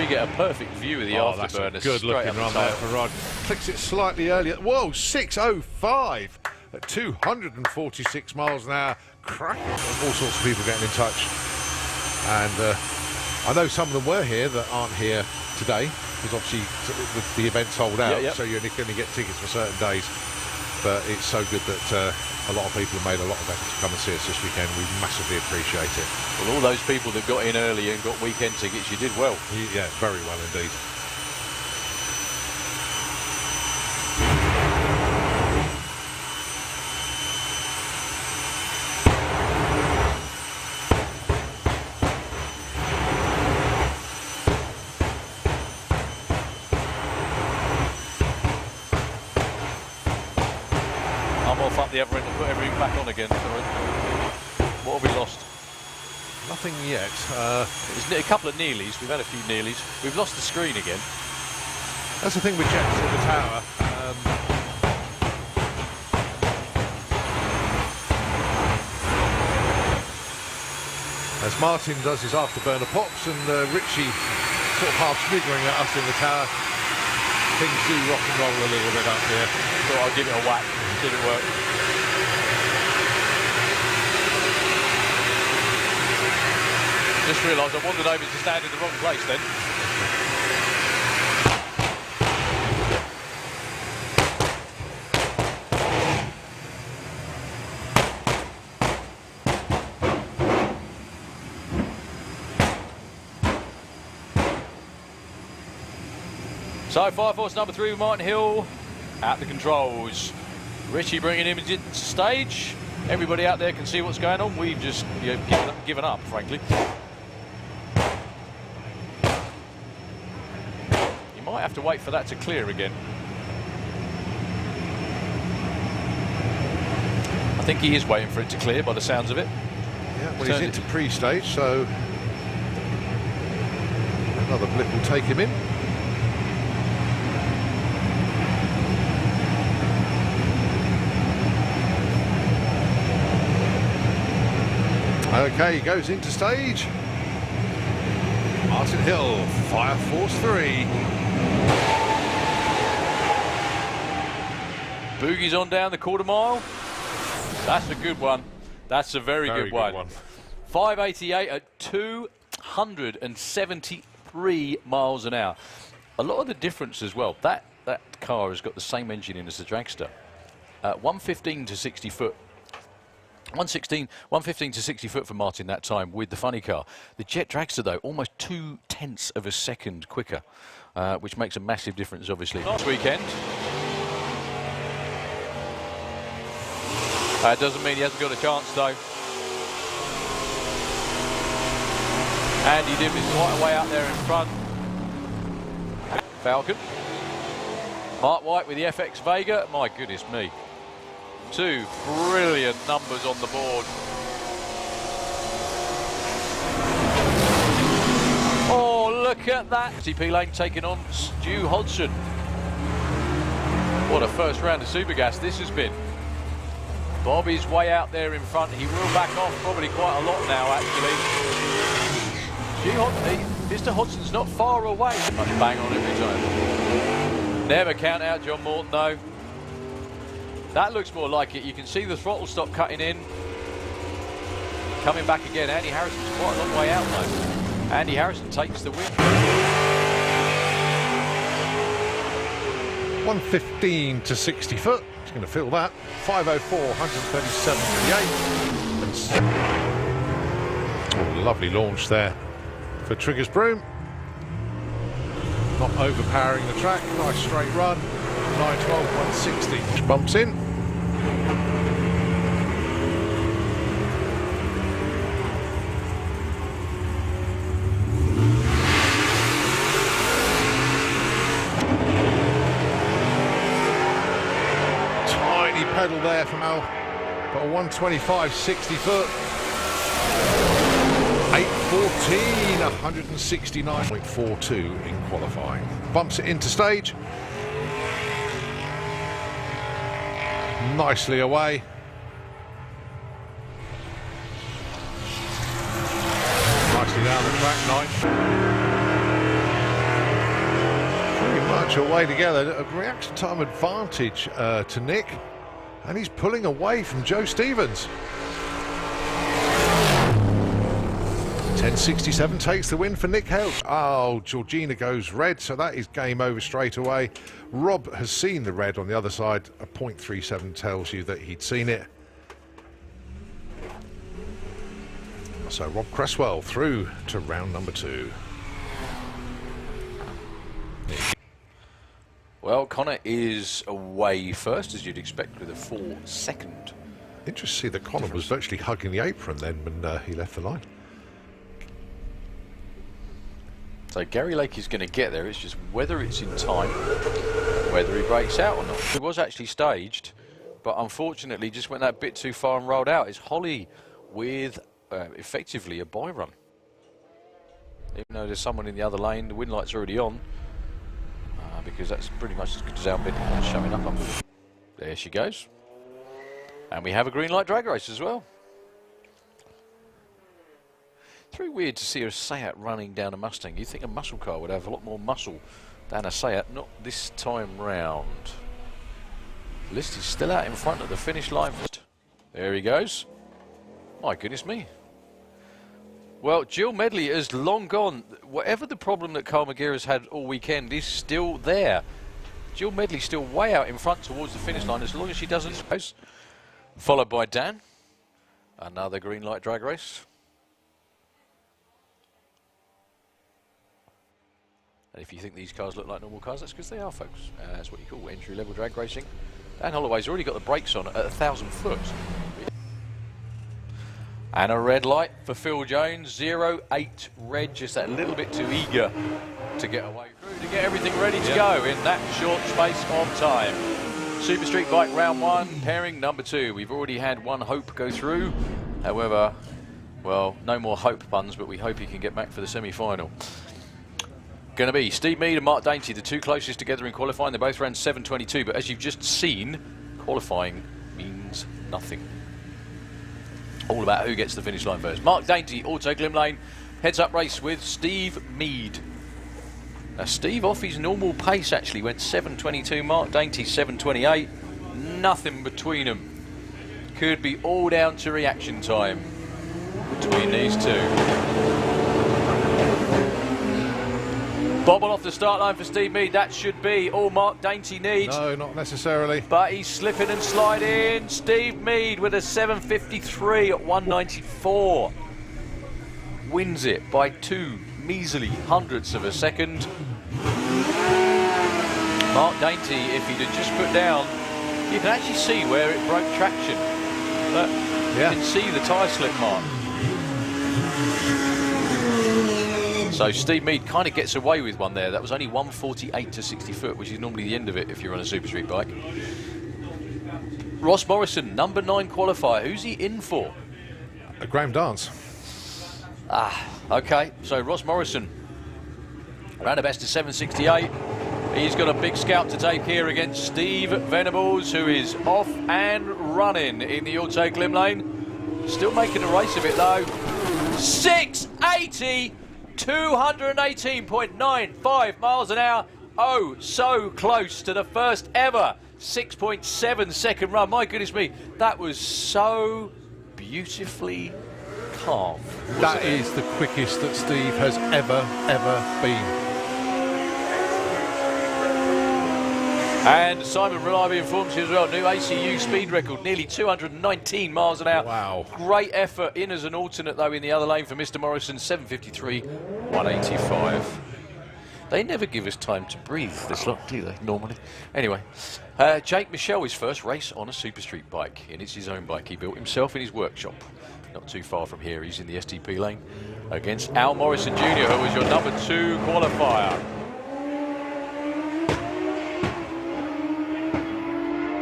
Speaker 3: Get a perfect view of the afterburner.
Speaker 2: That's a good looking run there for Rod. Clicks it slightly earlier. Whoa, 6:05 at 246 miles an hour. Cracking. All sorts of people getting in touch. And I know some of them were here that aren't here today because obviously the event's sold out, so you're only going to get tickets for certain days. But it's so good that a lot of people have made a lot of effort to come and see us this weekend. We massively appreciate it.
Speaker 3: Well, all those people that got in early and got weekend tickets, you did well.
Speaker 2: Yeah, very well indeed.
Speaker 3: I'm off up the other end and put everything back on again. Sorry. What have we lost?
Speaker 2: Nothing yet.
Speaker 3: There's a couple of nearlies. We've had a few nearlies. We've lost the screen again.
Speaker 2: That's the thing with jets in the tower. As Martin does his afterburner pops and Richie sort of half sniggering at us in the tower, things do rock and roll a little bit up here.
Speaker 3: Thought I'd give it a whack. Didn't work. Just realised I wandered over to stand in the wrong place then. So Fire Force number 3 with Martin Hill at the controls. Richie bringing him into the stage. Everybody out there can see what's going on. We've just given up, frankly. You might have to wait for that to clear again. I think he is waiting for it to clear by the sounds of it.
Speaker 2: Yeah, well, he's into pre-stage, so another blip will take him in. Okay, he goes into stage. Martin Hill, Fire Force 3.
Speaker 3: Boogie's on down the quarter mile. That's a good one. That's a very good one. 588 at 273 miles an hour. A lot of the difference as well. That car has got the same engine in as the Dragster. 115 to 60 foot. 115 to 60 foot for Martin that time with the funny car. The Jet Dragster, though, almost 0.2 of a second quicker, which makes a massive difference, obviously. Last weekend. Doesn't mean he hasn't got a chance, though. Andy Dim is quite a way out there in front. Falcon. Mark White with the FX Vega. My goodness me. 2 brilliant numbers on the board. Oh, look at that. TP Lane taking on Stu Hodgson. What a first round of Supergas this has been. Bobby's way out there in front. He will back off probably quite a lot now, actually. Mr. Hodgson's not far away. Much bang on every time.
Speaker 1: Never count out John Morton, though. That looks more like it. You can see the throttle stop cutting in. Coming back again. Andy Harrison's quite a long way out, though. Andy Harrison takes the win.
Speaker 2: 115 to 60 foot. He's going to feel that. 504, 137.38. Oh, lovely launch there for Trigger's Broom. Not overpowering the track. Nice straight run. 912, 160. Bumps in. Tiny pedal there from Al, but a 125, 60 foot. 814, 169.42 in qualifying. Bumps it into stage. Nicely away. Nicely down the track, nice. Pretty much away together. A reaction time advantage to Nick, and he's pulling away from Joe Stevens. 10.67 takes the win for Nick Helps. Oh, Georgina goes red, so that is game over straight away. Rob has seen the red on the other side. A 0.37 tells you that he'd seen it. So Rob Cresswell through to round number 2.
Speaker 1: Well, Connor is away first, as you'd expect, with a 4-second.
Speaker 2: Interesting to see that Connor was virtually hugging the apron then when he left the line.
Speaker 1: So Gary Lake is going to get there. It's just whether it's in time, whether he breaks out or not. He was actually staged, but unfortunately just went that bit too far and rolled out. It's Holly with effectively a buy run. Even though there's someone in the other lane, the wind light's already on, because that's pretty much as good as our bit showing up. There she goes. And we have a green light drag race as well. It's very weird to see a Seat running down a Mustang. You'd think a muscle car would have a lot more muscle than a Seat. Not this time round. List is still out in front of the finish line. There he goes. My goodness me. Well, Jill Medley is long gone. Whatever the problem that Carl McGear has had all weekend is still there. Jill Medley still way out in front towards the finish line as long as she doesn't. Followed by Dan. Another green light drag race. And if you think these cars look like normal cars, that's because they are, folks. That's what you call entry-level drag racing. Dan Holloway's already got the brakes on at 1,000 foot. And a red light for Phil Jones. 08 red, just that little bit too eager to get away through, to get everything ready to go in that short space of time. Super Street Bike round 1, pairing number 2. We've already had one Hope go through. However, well, no more Hope puns, but we hope he can get back for the semi-final. Going to be Steve Mead and Mark Dainty, the two closest together in qualifying. They both ran 7:22, but as you've just seen, qualifying means nothing. All about who gets the finish line first. Mark Dainty, Auto Glimlane, heads up race with Steve Mead. Now Steve off his normal pace actually, went 7:22, Mark Dainty 7:28. Nothing between them. Could be all down to reaction time between these two. Bobble off the start line for Steve Mead. That should be all Mark Dainty needs.
Speaker 2: No, not necessarily.
Speaker 1: But he's slipping and sliding. Steve Mead with a 7:53 at 194. Wins it by 2 measly hundredths of a second. Mark Dainty, if he'd have just put down, you can actually see where it broke traction. Look, you can see the tyre slip mark. So Steve Mead kind of gets away with one there. That was only 148 to 60 foot, which is normally the end of it if you're on a Super Street bike. Ross Morrison, number 9 qualifier. Who's he in for?
Speaker 2: Graham Dance.
Speaker 1: Okay. So Ross Morrison ran a best of 7:68. He's got a big scalp to take here against Steve Venables, who is off and running in the Auto Glimlane. Still making a race of it though. 680. 218.95 miles an hour
Speaker 3: Oh, so close to the first ever 6.7 second run. My goodness me, that was so beautifully calm.
Speaker 2: That is the quickest that Steve has ever been.
Speaker 3: And Simon reliably informs you as well, new ACU speed record, nearly 219 miles an hour.
Speaker 2: Wow.
Speaker 3: Great effort in as an alternate, though, in the other lane for Mr. Morrison, 7:53, 185. They never give us time to breathe this lot, do they, normally? Anyway, Jake Michelle, his first race on a Super Street bike, and it's his own bike he built himself in his workshop. Not too far from here, he's in the STP lane against Al Morrison Jr., who was your number 2 qualifier.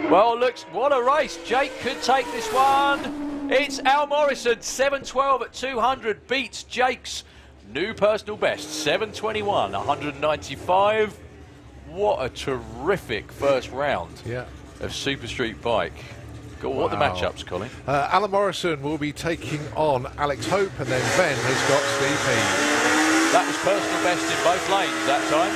Speaker 3: Well, looks, what a race. Jake could take this one. It's Al Morrison, 7:12 at 200, beats Jake's new personal best, 7:21, 195. What a terrific first round of Super Street bike. Go on, what are the matchups, Colin?
Speaker 2: Alan Morrison will be taking on Alex Hope, and then Ben has got Steve Heed.
Speaker 3: That was personal best in both lanes that time.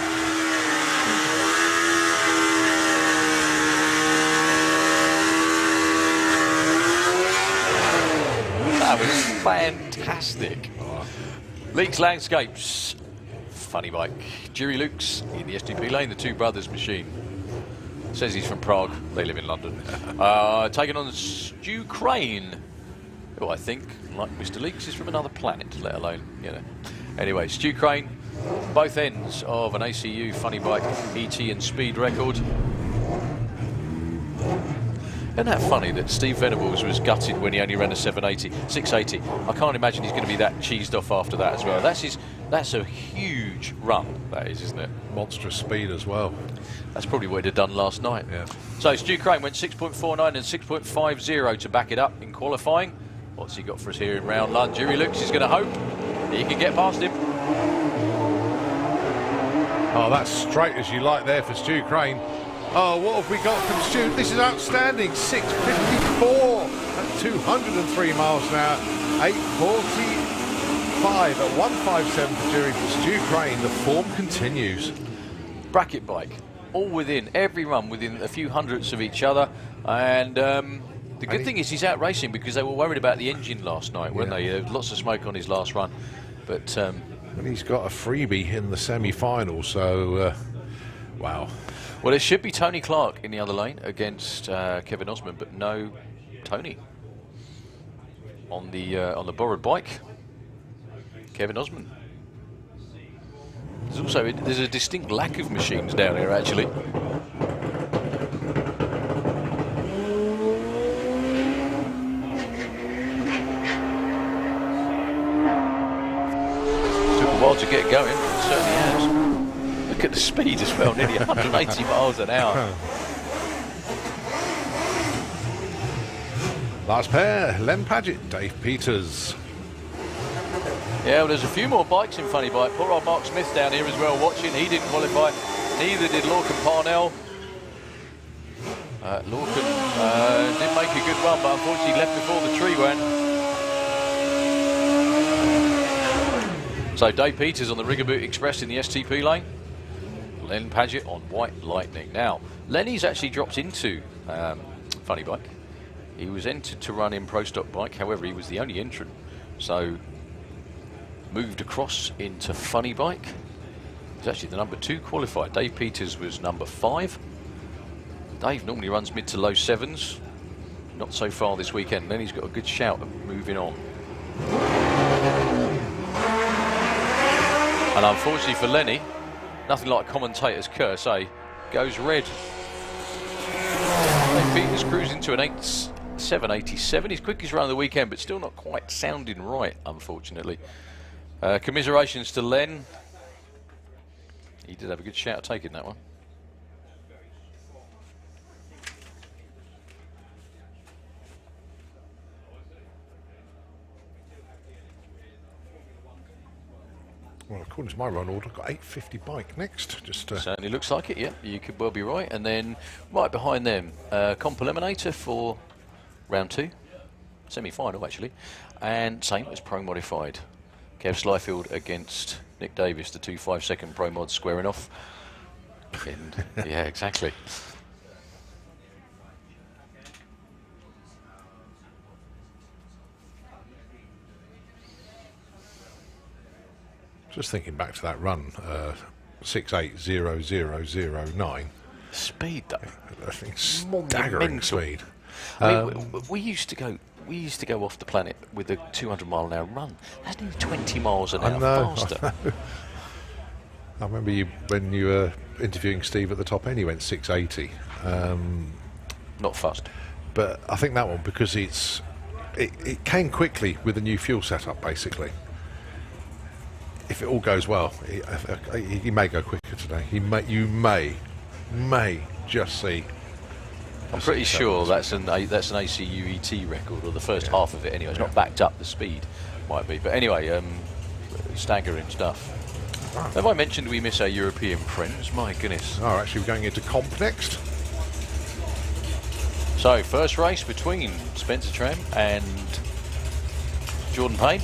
Speaker 3: That was fantastic. Leaks Landscapes, funny bike. Jerry Lukes in the STP lane, the two brothers machine. Says he's from Prague, they live in London. Taking on Stu Crane, who I think, like Mr. Leaks, is from another planet, let alone, you know. Anyway, Stu Crane, both ends of an ACU funny bike, ET and speed record. Isn't that funny that Steve Venables was gutted when he only ran a 680? I can't imagine he's going to be that cheesed off after that as well. That's a huge run, that is, isn't it?
Speaker 2: Monstrous speed as well.
Speaker 3: That's probably what he'd have done last night.
Speaker 2: Yeah.
Speaker 3: So Stu Crane went 6.49 and 6.50 to back it up in qualifying. What's he got for us here in round one? Jerry Lukes is going to hope he can get past him.
Speaker 2: Oh, that's straight as you like there for Stu Crane. Oh, what have we got from Stu? This is outstanding. 6:54 at 203 miles an hour. 8:45 at 1:57 for Jerry. For Stu Crane, the form continues.
Speaker 3: Bracket bike, all within, every run within a few hundredths of each other. And the good thing is he's out racing because they were worried about the engine last night, weren't they? There was lots of smoke on his last run. But
Speaker 2: and he's got a freebie in the semi-final, so wow.
Speaker 3: Well, it should be Tony Clark in the other lane against Kevin Osman, but no Tony on the borrowed bike. Kevin Osman. There's a distinct lack of machines down here, actually. Took a while to get going, but it certainly has. Look at the speed as well, nearly 180 miles an hour.
Speaker 2: Last pair, Len Paget, Dave Peters.
Speaker 3: Yeah, well, there's a few more bikes in funny bike. Poor old Mark Smith down here as well watching. He didn't qualify. Neither did Lorcan Parnell. Lorcan did make a good run, but unfortunately left before the tree went. So Dave Peters on the Rigaboot Express in the STP lane. Len Paget on White Lightning. Now, Lenny's actually dropped into funny bike. He was entered to run in Pro Stock Bike, however, he was the only entrant. So, moved across into funny bike. He's actually the number 2 qualified. Dave Peters was number 5. Dave normally runs mid to low 7s. Not so far this weekend. Lenny's got a good shout of moving on. And unfortunately for Lenny, nothing like a commentator's curse, eh? Goes red. Dave Peters cruising to an 7:87. His quickest run of the weekend, but still not quite sounding right, unfortunately. Commiserations to Len. He did have a good shout at taking that one.
Speaker 2: Well, according to my run order, I've got 850 bike next. Just
Speaker 3: certainly looks like it, yeah. You could well be right. And then right behind them, Comp Eliminator for round 2. Semi-final, actually. And same as Pro Modified. Kev Slyfield against Nick Davis, the 2 5-second Pro Mods squaring off. Yeah, exactly.
Speaker 2: Just thinking back to that run, 680009.
Speaker 3: Speed though.
Speaker 2: I think staggering speed.
Speaker 3: I mean, we used to go off the planet with a 200-mile-an-hour run. That's nearly 20 miles an hour faster.
Speaker 2: I remember you when you were interviewing Steve at the top end. He went 680.
Speaker 3: Not fast.
Speaker 2: But I think that one because it came quickly with the new fuel setup, basically. If it all goes well, he may go quicker today. You may just see.
Speaker 3: I'm pretty sure that's an ACUET record, or the first half of it anyway. It's not backed up, the speed might be. But anyway, staggering stuff.
Speaker 2: Wow.
Speaker 3: Have I mentioned we miss our European friends? My goodness.
Speaker 2: Oh, actually we're going into comp next.
Speaker 3: So, first race between Spencer Tram and Jordan Payne.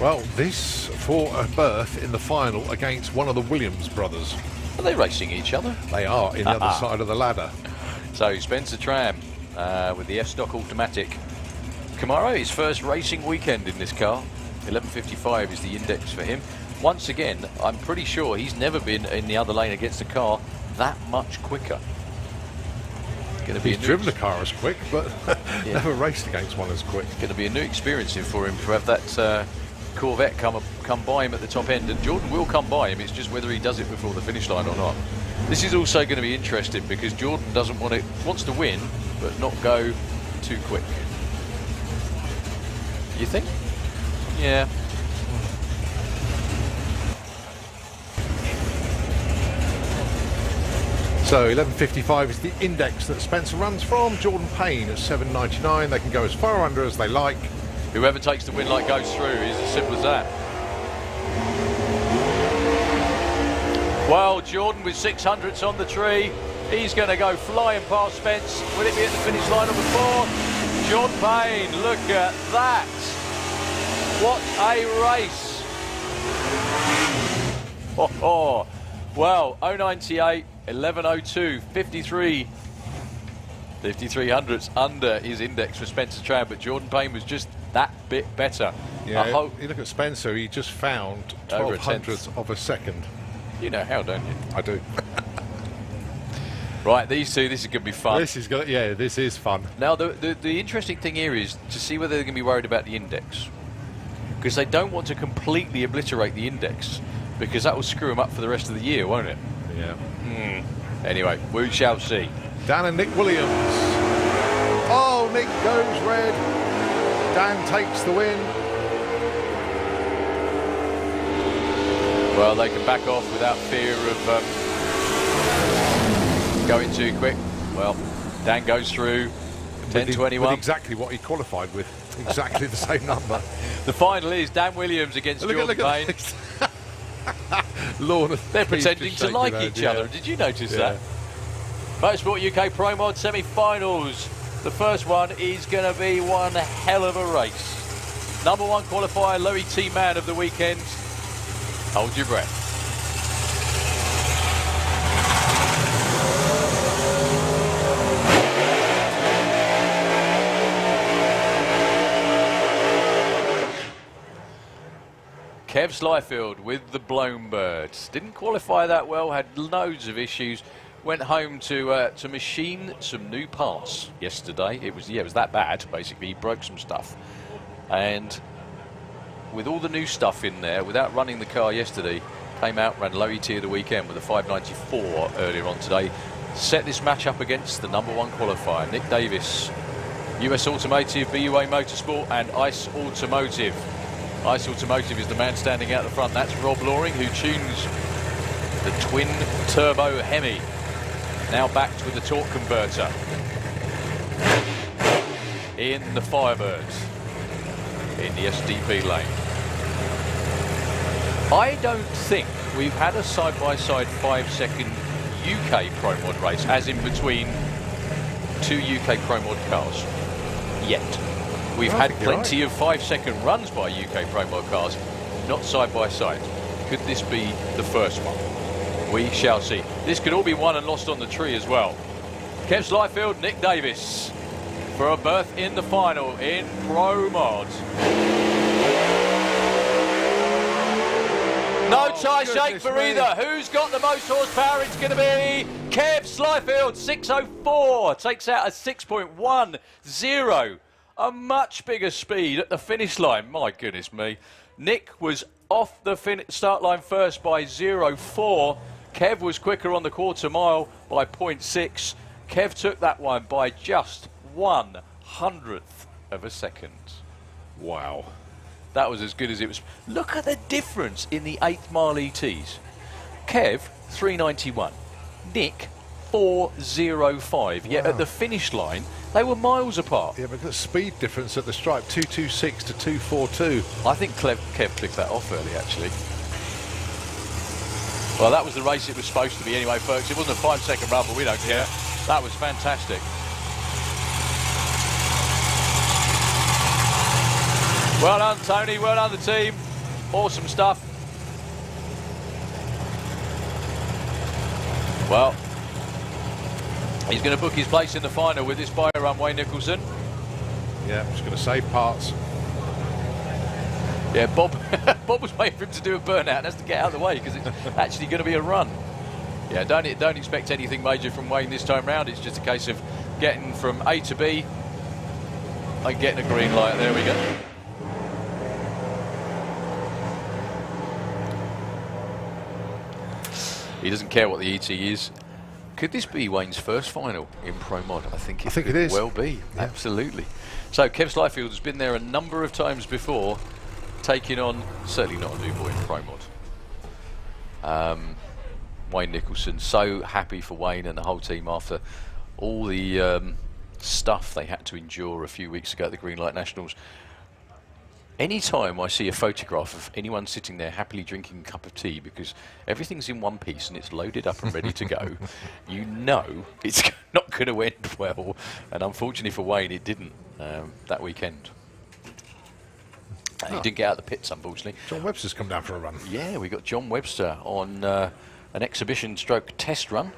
Speaker 2: Well, this for a berth in the final against one of the Williams brothers.
Speaker 3: Are they racing each other?
Speaker 2: They are in the other side of the ladder.
Speaker 3: So Spencer Tram with the F-Stock Automatic Camaro, his first racing weekend in this car. 11:55 is the index for him. Once again, I'm pretty sure he's never been in the other lane against a car that much quicker.
Speaker 2: He's driven the car as quick, but never raced against one as quick.
Speaker 3: It's going to be a new experience for him to have that Corvette come by him at the top end, and Jordan will come by him. It's just whether he does it before the finish line or not. This is also going to be interesting because Jordan wants to win, but not go too quick. You think? Yeah.
Speaker 2: So 11:55 is the index that Spencer runs from. Jordan Payne at 7:99. They can go as far under as they like.
Speaker 3: Whoever takes the win light goes through. It's as simple as that. Well, Jordan with 600s on the tree. He's going to go flying past Spence. Will it be at the finish line on the 4? Jordan Payne, look at that. What a race. Oh. Well, 098, 1102, 5300s under his index for Spencer Tram, but Jordan Payne was just that bit better.
Speaker 2: Yeah, you look at Spencer, he just found 1200ths of a second.
Speaker 3: You know how, don't you?
Speaker 2: I do.
Speaker 3: Right, these two, this is going to be fun.
Speaker 2: This is fun.
Speaker 3: Now, the interesting thing here is to see whether they're going to be worried about the index. Because they don't want to completely obliterate the index, because that will screw them up for the rest of the year, won't it?
Speaker 2: Yeah.
Speaker 3: Anyway, we shall see.
Speaker 2: Dan and Nick Williams. Oh, Nick goes red. Dan takes the win.
Speaker 3: Well, they can back off without fear of going too quick. Well, Dan goes through 10:21.
Speaker 2: With exactly what he qualified with. Exactly the same number.
Speaker 3: The final is Dan Williams against Jordan Payne. They're pretending to like each other. Did you notice that? Motorsport UK Pro Mod semi-finals. The first one is going to be one hell of a race. Number 1 qualifier, Lowy T Man of the weekend. Hold your breath. Kev Slyfield with the Blown Birds. Didn't qualify that well, had loads of issues. Went home to machine some new parts yesterday. It was that bad, basically. He broke some stuff. And with all the new stuff in there, without running the car yesterday, came out, ran Lowy T of the weekend with a 594 earlier on today. Set this match up against the number 1 qualifier, Nick Davis, US Automotive, BUA Motorsport, and ICE Automotive. ICE Automotive is the man standing out the front. That's Rob Loring, who tunes the twin turbo Hemi, now backed with the torque converter. In the Firebirds, in the SDP lane. I don't think we've had a side-by-side 5-second UK Pro Mod race, as in between 2 UK Pro Mod cars yet. We've had plenty of 5-second runs by UK Pro Mod cars, not side by side. Could this be the first one? We shall see. This could all be won and lost on the tree as well. Kev Slifield, Nick Davis for a berth in the final in Pro Mod. No tie shake for either. Who's got the most horsepower? It's going to be Kev Slifield. 6:04 takes out a 6.10. A much bigger speed at the finish line. My goodness me. Nick was off the start line first by 0.4. Kev was quicker on the quarter mile by 0.6. Kev took that one by just 1/100th of a second.
Speaker 2: Wow.
Speaker 3: That was as good as it was. Look at the difference in the 8th mile ETs. Kev, 391. Nick, 405. Yet at the finish line, they were miles apart.
Speaker 2: Yeah, but the speed difference at the stripe, 226 to 242.
Speaker 3: I think Kev clicked that off early, actually. Well, that was the race it was supposed to be anyway, folks. It wasn't a 5-second run, but we don't care. That was fantastic. Well done, Tony. Well done, the team. Awesome stuff. Well, he's going to book his place in the final with this bio run, Wayne Nicholson.
Speaker 2: Yeah, just going to save parts.
Speaker 3: Yeah, Bob was waiting for him to do a burnout. That's to get out of the way because it's actually going to be a run. Yeah, don't expect anything major from Wayne this time round. It's just a case of getting from A to B and getting a green light. There we go. He doesn't care what the ET is. Could this be Wayne's first final in Pro Mod? I think it
Speaker 2: is.
Speaker 3: Well be, yeah. Absolutely. So Kev Slifield has been there a number of times before, taking on certainly not a new boy in Pro Mod. Wayne Nicholson, so happy for Wayne and the whole team after all the stuff they had to endure a few weeks ago at the Greenlight Nationals. Anytime I see a photograph of anyone sitting there happily drinking a cup of tea because everything's in one piece and it's loaded up and ready to go, you know it's not going to end well. And unfortunately for Wayne, it didn't that weekend. He didn't get out of the pits, unfortunately.
Speaker 2: John Webster's come down for a run.
Speaker 3: Yeah, we got John Webster on an exhibition stroke test run.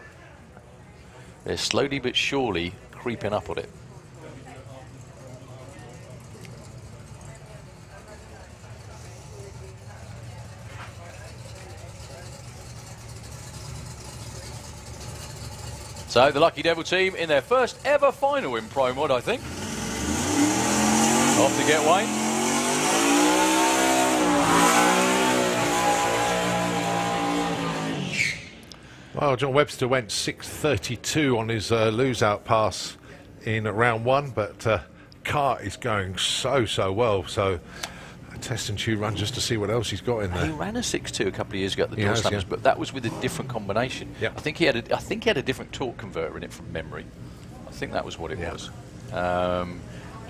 Speaker 3: They're slowly but surely creeping up on it. So the Lucky Devil team in their first ever final in Pro Mod, I think. Off to get Wayne.
Speaker 2: Well, John Webster went 6:32 on his lose-out pass in round 1, but car is going so well. So a test and chew run just to see what else he's got in there.
Speaker 3: He ran a 6.2 a couple of years ago at the Door Slammers, but that was with a different combination. Yep. I think he had a different torque converter in it from memory. I think that was what it was.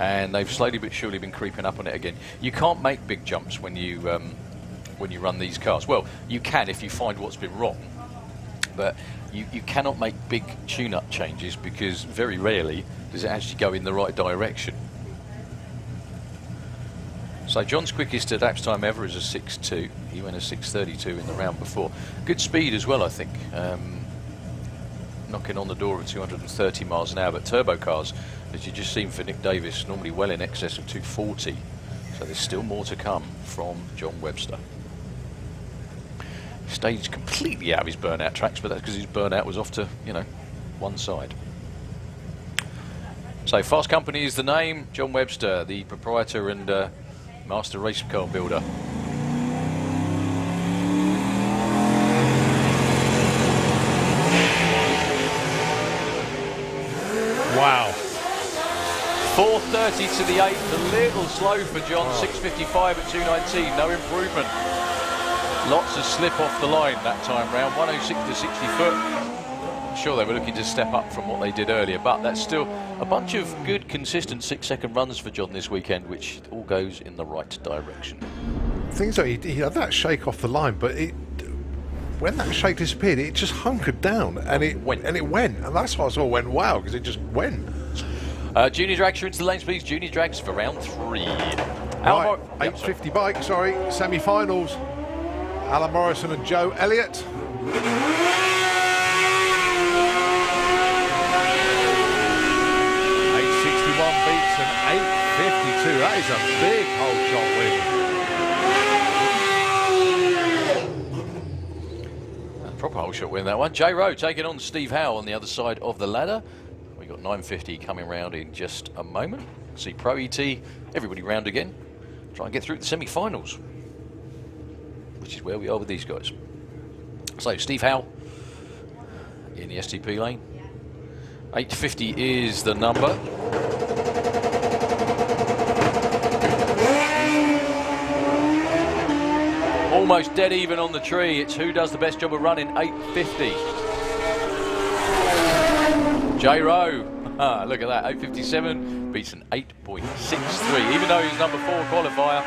Speaker 3: And they've slowly but surely been creeping up on it again. You can't make big jumps when you run these cars. Well, you can if you find what's been wrong. But you cannot make big tune-up changes because very rarely does it actually go in the right direction. So John's quickest elapsed time ever is a 6.2. He went a 6.32 in the round before. Good speed as well, I think. Knocking on the door of 230 miles an hour. But turbo cars, as you just seen for Nick Davis, normally well in excess of 240. So there's still more to come from John Webster. Staged completely out of his burnout tracks, but that's because his burnout was off to, one side. So Fast Company is the name. John Webster, the proprietor and master race car builder.
Speaker 2: Wow.
Speaker 3: 4.30 to the 8th, a little slow for John. 6.55 at 2.19, no improvement. Lots of slip off the line that time round, 106 to 60 foot. I'm sure they were looking to step up from what they did earlier, but that's still a bunch of good, consistent 6-second runs for John this weekend, which all goes in the right direction.
Speaker 2: Things like he had that shake off the line, but when that shake disappeared, it just hunkered down and it went. And that's why I saw went wow, because it just went.
Speaker 3: Junior drags are into the lanes, please. Junior drags for round 3.
Speaker 2: Right, 850 bike, sorry, semi-finals. Alan Morrison and Joe Elliott. 861 beats and 852. That is a big hole shot win.
Speaker 3: Proper hole shot win, that one. J Rowe taking on Steve Howe on the other side of the ladder. We got 950 coming round in just a moment. See Pro ET, everybody round again. Try and get through the semi-finals, which is where we are with these guys. So Steve Howe in the STP lane. 850 is the number. Almost dead even on the tree. It's who does the best job of running. 850. J Rowe. Look at that. 857 beats an 8.63, even though he's number 4 qualifier.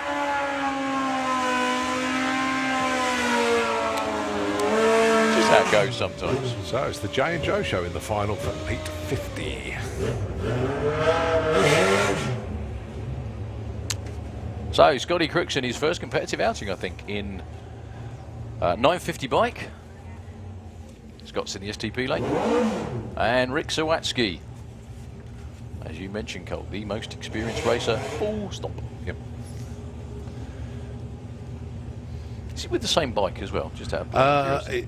Speaker 3: Just how it goes sometimes.
Speaker 2: So it's the Jay and Joe show in the final for 850.
Speaker 3: So Scotty Crooks in his first competitive outing, I think, in 950 bike. Scott's in the STP lane. And Rick Sawatsky, as you mentioned, Colt, the most experienced racer. Full stop.
Speaker 2: Yep.
Speaker 3: Is it with the same bike as well? Just out of
Speaker 2: It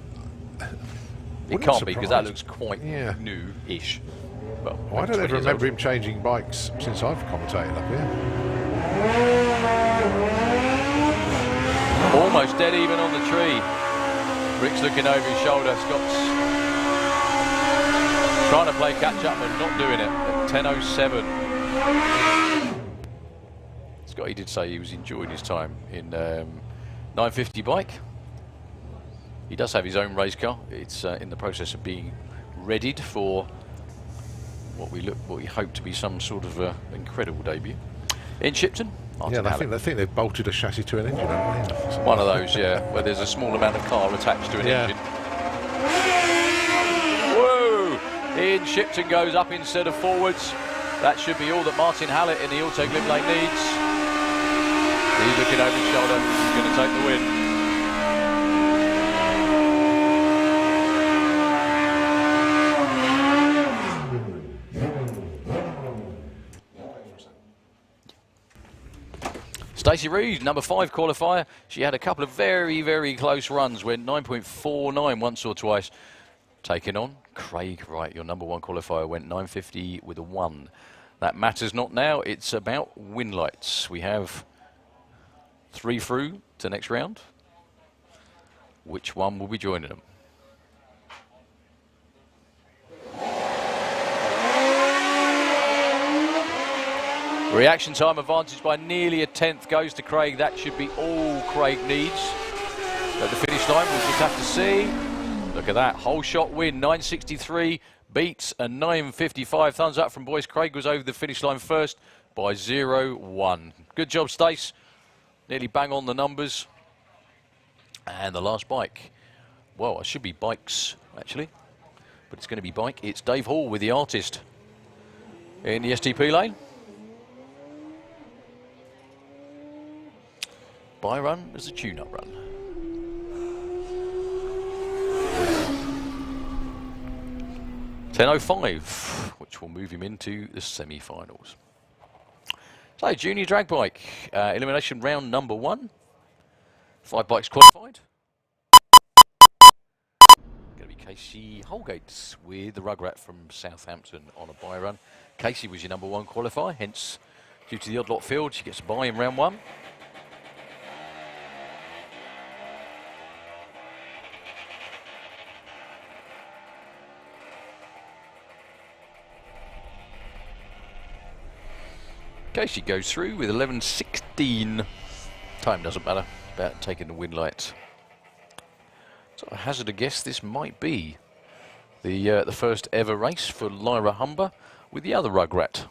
Speaker 3: can't be, because that looks quite new-ish. Well,
Speaker 2: I don't ever remember him changing bikes since I've commentated up here.
Speaker 3: Almost dead even on the tree. Rick's looking over his shoulder. Scott's trying to play catch up but not doing it at 10:07. Scotty did say he was enjoying his time in 950 bike. He does have his own race car. It's in the process of being readied for what we hope to be some sort of incredible debut. In Shipton, Martin
Speaker 2: I think they've bolted a chassis to an engine, haven't they?
Speaker 3: one of those, yeah, where there's a small amount of car attached to an engine. Whoa! In Shipton goes up instead of forwards. That should be all that Martin Hallett in the Auto Glim lane needs. He's looking over his shoulder. He's going to take the win. Stacey Reed, number 5 qualifier. She had a couple of very, very close runs. Went 9.49 once or twice. Taken on Craig Wright, your number 1 qualifier, went 950 with a 1. That matters not now. It's about win lights. We have 3 through to next round. Which one will be joining them? Reaction time advantage by nearly a 10th goes to Craig. That should be all Craig needs. At the finish line, we'll just have to see. Look at that, whole shot win, 963 beats a 955. Thumbs up from boys. Craig was over the finish line first by 0-1. Good job, Stace. Nearly bang on the numbers. And the last bike. Well, it should be bikes, actually. But it's going to be bike. It's Dave Hall with the Artist in the STP lane. By run as a tune-up run. .10.05, which will move him into the semi-finals. So, junior drag bike, elimination round number 1. 5 bikes qualified. Going to be Casey Holgate with the Rugrat from Southampton on a bye run. Casey was your number 1 qualifier, hence, due to the odd lot field, she gets a bye in round 1. Casey goes through with 11.16. Time doesn't matter, about taking the win light. So I hazard a guess this might be the first ever race for Lyra Humber with the other Rugrat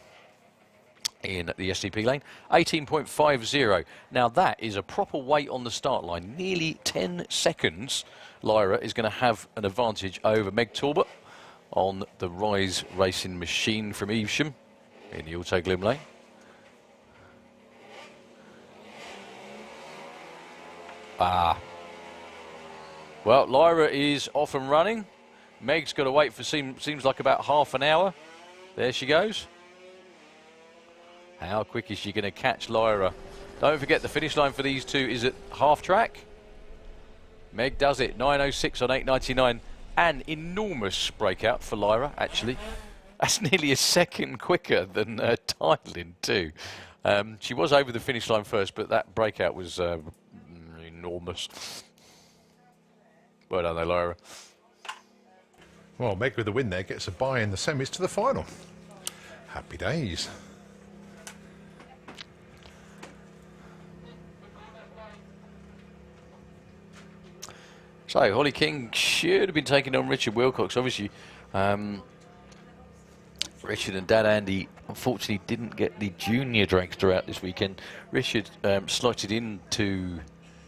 Speaker 3: in the STP lane. 18.50. Now that is a proper wait on the start line. Nearly 10 seconds. Lyra is going to have an advantage over Meg Talbot on the Rise Racing machine from Evesham in the Auto Glim lane. Well, Lyra is off and running. Meg's got to wait for seems like about half an hour. There she goes. How quick is she going to catch Lyra? Don't forget the finish line for these two is at half track. Meg does it, 9:06 on 8:99. An enormous breakout for Lyra, actually. That's nearly a second quicker than Tydlin too. She was over the finish line first, but that breakout was enormous. Well done there, Lyra.
Speaker 4: Well, Meg with the win there gets a bye in the semis to the final. Happy days.
Speaker 3: So, Holly King should have been taking on Richard Wilcox. Obviously, Richard and Dad Andy unfortunately didn't get the junior dragster out this weekend. Richard slotted into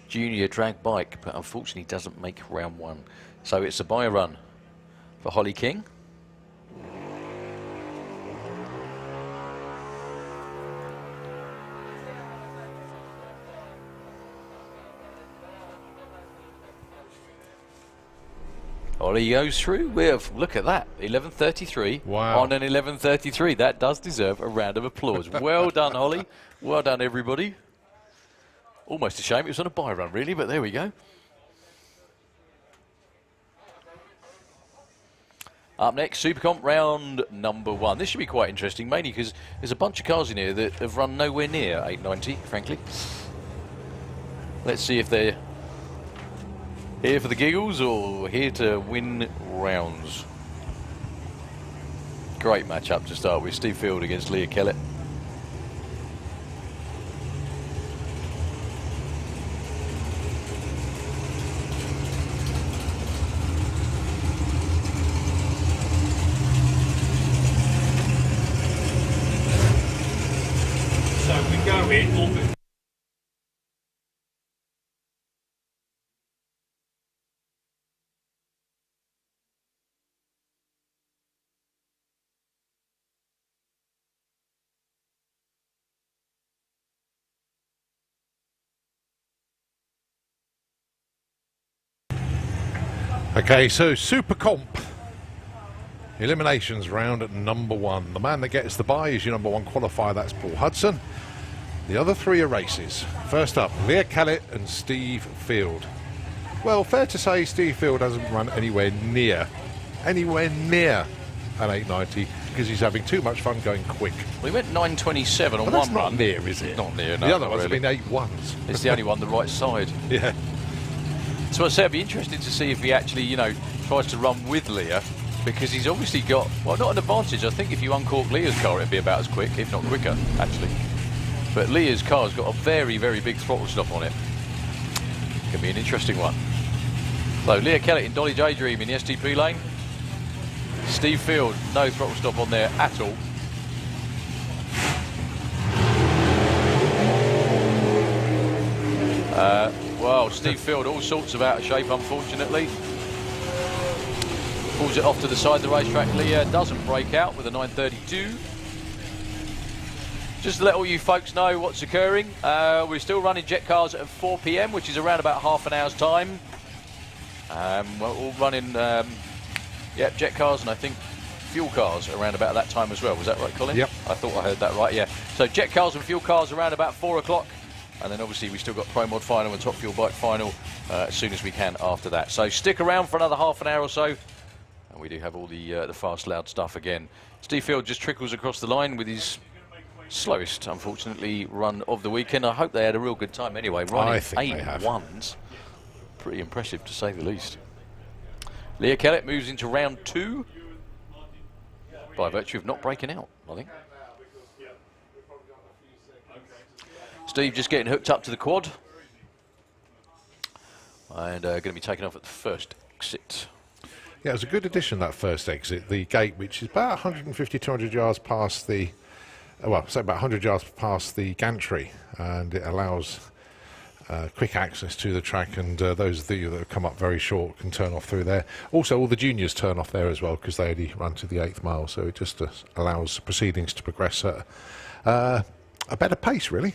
Speaker 3: junior drag bike, but unfortunately doesn't make round one. So it's a bye run for Holly King. Holly goes through with, look at that, 11:33.
Speaker 4: Wow.
Speaker 3: On an 11:33. That does deserve a round of applause. Well done, Holly. Well done, everybody. Almost a shame it was on a bye run, really, but there we go. Up next, Supercomp round number 1. This should be quite interesting, mainly because there's a bunch of cars in here that have run nowhere near 890, frankly. Let's see if they're here for the giggles or here to win rounds. Great matchup to start with. Steve Field against Leah Kellett.
Speaker 5: So we go in orbit.
Speaker 4: Okay, so Super Comp eliminations round at number 1. The man that gets the bye is your number 1 qualifier, that's Paul Hudson. The other 3 are races. First up, Leah Kellett and Steve Field. Well, fair to say Steve Field hasn't run anywhere near an 890 because he's having too much fun going quick.
Speaker 3: We went 9:27 on
Speaker 4: But that's
Speaker 3: one
Speaker 4: not
Speaker 3: run.
Speaker 4: near, is it?
Speaker 3: Not near, no.
Speaker 4: The other
Speaker 3: not
Speaker 4: ones
Speaker 3: really.
Speaker 4: have been 8-1s.
Speaker 3: It's the only one the right side.
Speaker 4: Yeah.
Speaker 3: So I say it'd be interesting to see if he actually, you know, tries to run with Leah, because he's obviously got, well, not an advantage. I think if you uncork Leah's car, it'd be about as quick, if not quicker, actually. But Leah's car's got a very, very big throttle stop on it. Could be an interesting one. So Leah Kellett in Dolly J Dream in the STP lane. Steve Field, no throttle stop on there at all. Well, Steve Field, all sorts of out of shape, unfortunately. Pulls it off to the side of the racetrack. Leah doesn't break out with a 932. Just to let all you folks know what's occurring, we're still running jet cars at 4 PM, which is around about half an hour's time. We're all running jet cars and I think fuel cars around about that time as well. Was that right, Colin?
Speaker 4: Yep.
Speaker 3: I thought I heard that right, yeah. So jet cars and fuel cars around about 4 o'clock. And then obviously we still got Pro Mod final and Top Fuel Bike final as soon as we can after that. So stick around for another half an hour or so. And we do have all the fast, loud stuff again. Steve Field just trickles across the line with his slowest, unfortunately, run of the weekend. I hope they had a real good time anyway. Running 8-1s. Pretty impressive, to say the least. Leah Kellett moves into round 2 by virtue of not breaking out, I think. Steve just getting hooked up to the quad. And going to be taken off at the first exit.
Speaker 4: Yeah, it was a good addition, that first exit, the gate, which is about 150, 200 yards past the, well, say about 100 yards past the gantry, and it allows quick access to the track, and those of you that have come up very short can turn off through there. Also, all the juniors turn off there as well because they only run to the 8th mile, so it just allows proceedings to progress at a better pace, really.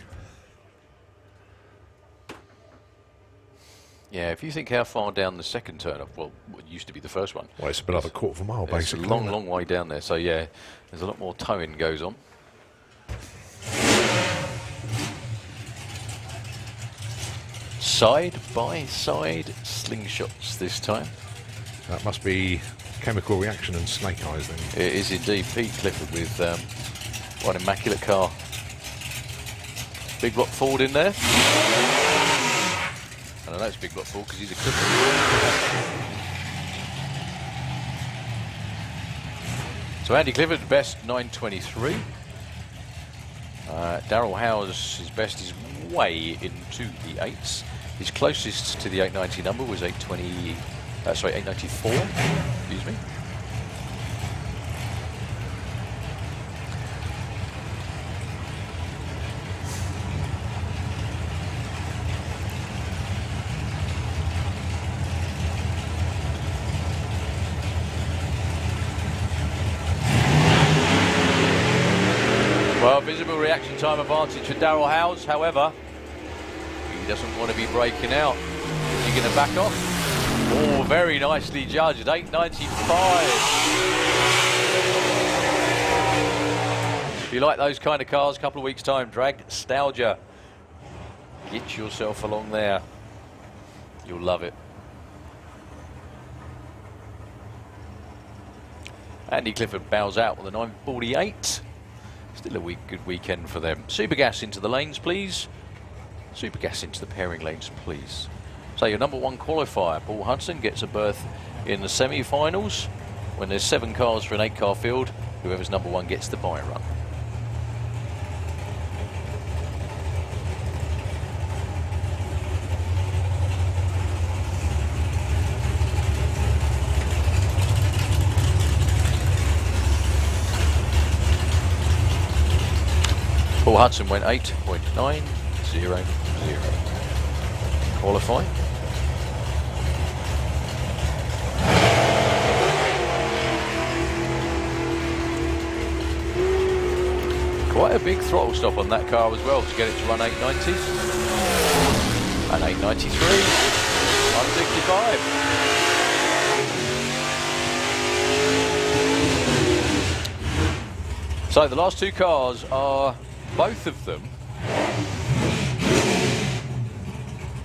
Speaker 3: Yeah, if you think how far down the second turn, well, it used to be the first one.
Speaker 4: Well, it's another quarter of a mile, basically.
Speaker 3: It's a long, long way down there. So, yeah, there's a lot more towing goes on. Side-by-side slingshots this time.
Speaker 4: That must be Chemical Reaction and Snake Eyes, then.
Speaker 3: It is indeed. Pete Clifford with one immaculate car. Big block forward in there. I know it's big block forward because he's a Clifford. So Andy Clifford, best 9:23. Darrell Howes, his best is way into the 8s. His closest to the 890 number was 894. Excuse me. Well, visible reaction time advantage for Darrell Howes. However, he doesn't want to be breaking out. Is he going to back off? Oh, very nicely judged. 895. If you like those kind of cars, a couple of weeks' time, Dragstaugia. Get yourself along there. You'll love it. Andy Clifford bows out with a 948. Still a good weekend for them. Supergas into the lanes, please. Supergas into the pairing lanes, please. So your number 1 qualifier, Paul Hudson, gets a berth in the semi-finals. When there's 7 cars for an 8-car field, whoever's number 1 gets the bye run. Paul Hudson went 8.900. Qualify. Quite a big throttle stop on that car as well to get it to run 890. And 893. 165. So the last 2 cars are both of them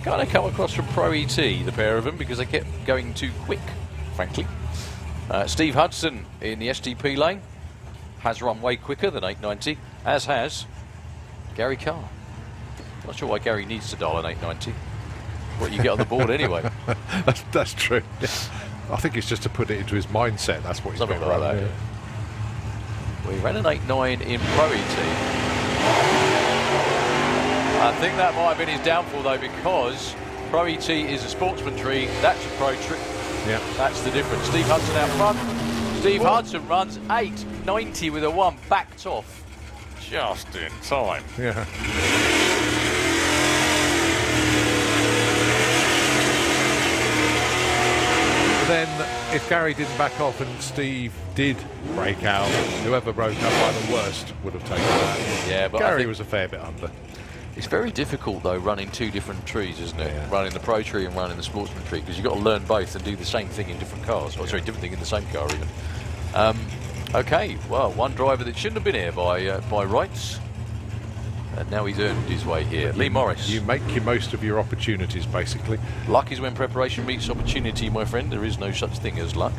Speaker 3: kind of come across from Pro ET, the pair of them, because they kept going too quick, frankly. Steve Hudson in the STP lane has run way quicker than 890, as has Gary Carr. Not sure why Gary needs to dial an 890. What you get on the board anyway.
Speaker 4: That's true. Yeah. I think it's just to put it into his mindset. That's what he's
Speaker 3: Something
Speaker 4: got
Speaker 3: like that.
Speaker 4: yeah.
Speaker 3: Well, he ran an 8.9 in Pro ET. I think that might have been his downfall though, because Pro ET is a sportsman tree, that's a pro tree.
Speaker 4: Yeah.
Speaker 3: That's the difference. Steve Hudson out front. Steve Hudson runs 8.90 with a 1 backed off. Just in time.
Speaker 4: Yeah. Then, if Gary didn't back off and Steve did break out, whoever broke up by the worst would have taken that.
Speaker 3: Yeah, but
Speaker 4: Gary was a fair bit under.
Speaker 3: It's very difficult though running 2 different trees, isn't it?
Speaker 4: Yeah.
Speaker 3: Running the pro tree and running the sportsman tree, because you've got to learn both and do the same thing in different cars. Or sorry, different thing in the same car even. Okay, well, one driver that shouldn't have been here by rights, and now he's earned his way here. Lee Morris.
Speaker 4: You make your most of your opportunities, basically.
Speaker 3: Luck is when preparation meets opportunity, my friend. There is no such thing as luck.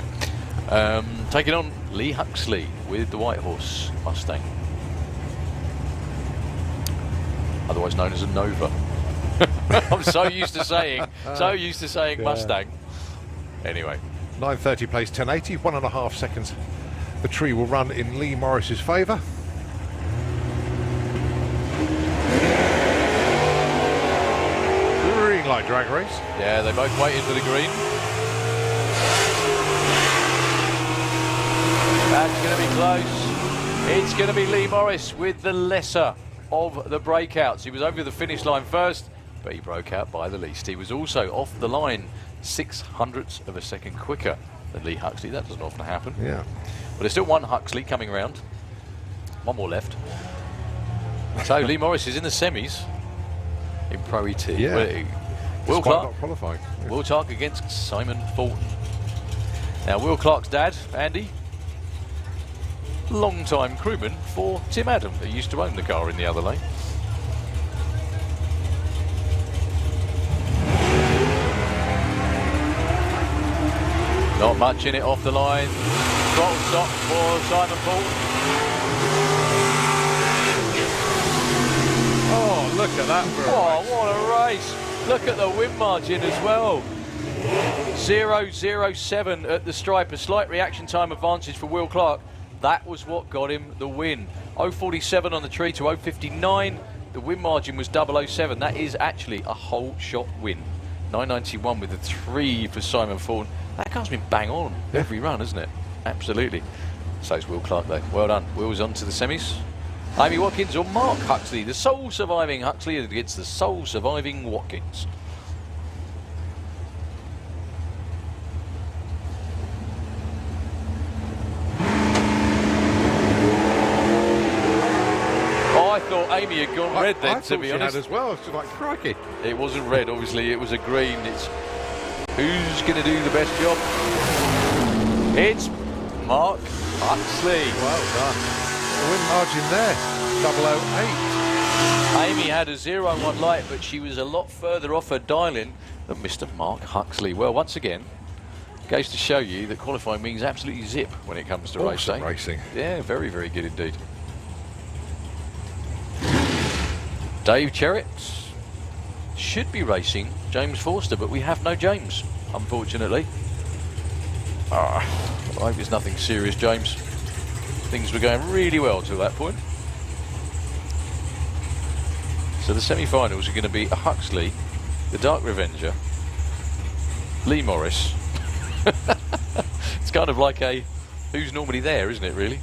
Speaker 3: Taking on Lee Huxley with the White Horse Mustang, otherwise known as a Nova. I'm so used to saying
Speaker 4: Yeah.
Speaker 3: Mustang. Anyway,
Speaker 4: 9:30 plays 1080, 1.5 seconds. The tree will run in Lee Morris's favour. Green light drag race.
Speaker 3: yeah, they both waited for the green. That's going to be close. It's going to be Lee Morris with the lesser of the breakouts. He was over the finish line first, but he broke out by the least. He was also off the line 0.06 of a second quicker than Lee Huxley. That doesn't often happen.
Speaker 2: Yeah.
Speaker 3: But there's still one Huxley coming around. One more left. So Lee Morris is in the semis in Pro ET.
Speaker 2: Yeah.
Speaker 3: Will
Speaker 2: Despite
Speaker 3: Clark.
Speaker 2: not qualifying. Yeah.
Speaker 3: Will Clark against Simon Fulton. Now, Will Clark's dad, Andy, long-time crewman for Tim Adam, who used to own the car in the other lane. Not much in it off the line. Throttle stop for Simon Fulton.
Speaker 2: Oh, look at that. For a
Speaker 3: Oh,
Speaker 2: race.
Speaker 3: what a race. Look at the win margin as well. 0.007 at the stripe, a slight reaction time advantage for Will Clark. That was what got him the win. 0.47 on the tree to 0.59. The win margin was 0.007. That is actually a whole shot win. 991 with the 3 for Simon Fulton. That car's been bang on every run, hasn't it? Absolutely. So's Will Clark though. Well done. Will's on to the semis. Amy Watkins or Mark Huxley, the sole surviving Huxley against the sole surviving Watkins. Oh, I thought Amy had gone red then, to be honest.
Speaker 2: As well. It's just like, crikey.
Speaker 3: It wasn't red, obviously, it was a green. It's who's going to do the best job? It's Mark Huxley.
Speaker 2: Well done. The win margin there, 0.008.
Speaker 3: Amy had a 0-1 light, but she was a lot further off her dial-in than Mr. Mark Huxley. Well, once again, goes to show you that qualifying means absolutely zip when it comes to race
Speaker 2: Awesome
Speaker 3: day.
Speaker 2: racing.
Speaker 3: Yeah, very, very good indeed. Dave Cherrett should be racing James Forster, but we have no James, unfortunately. I hope it's nothing serious, James. Things were going really well to that point. So the semi-finals are going to be a Huxley, the Dark Revenger, Lee Morris. It's kind of like a who's normally there, isn't it, really?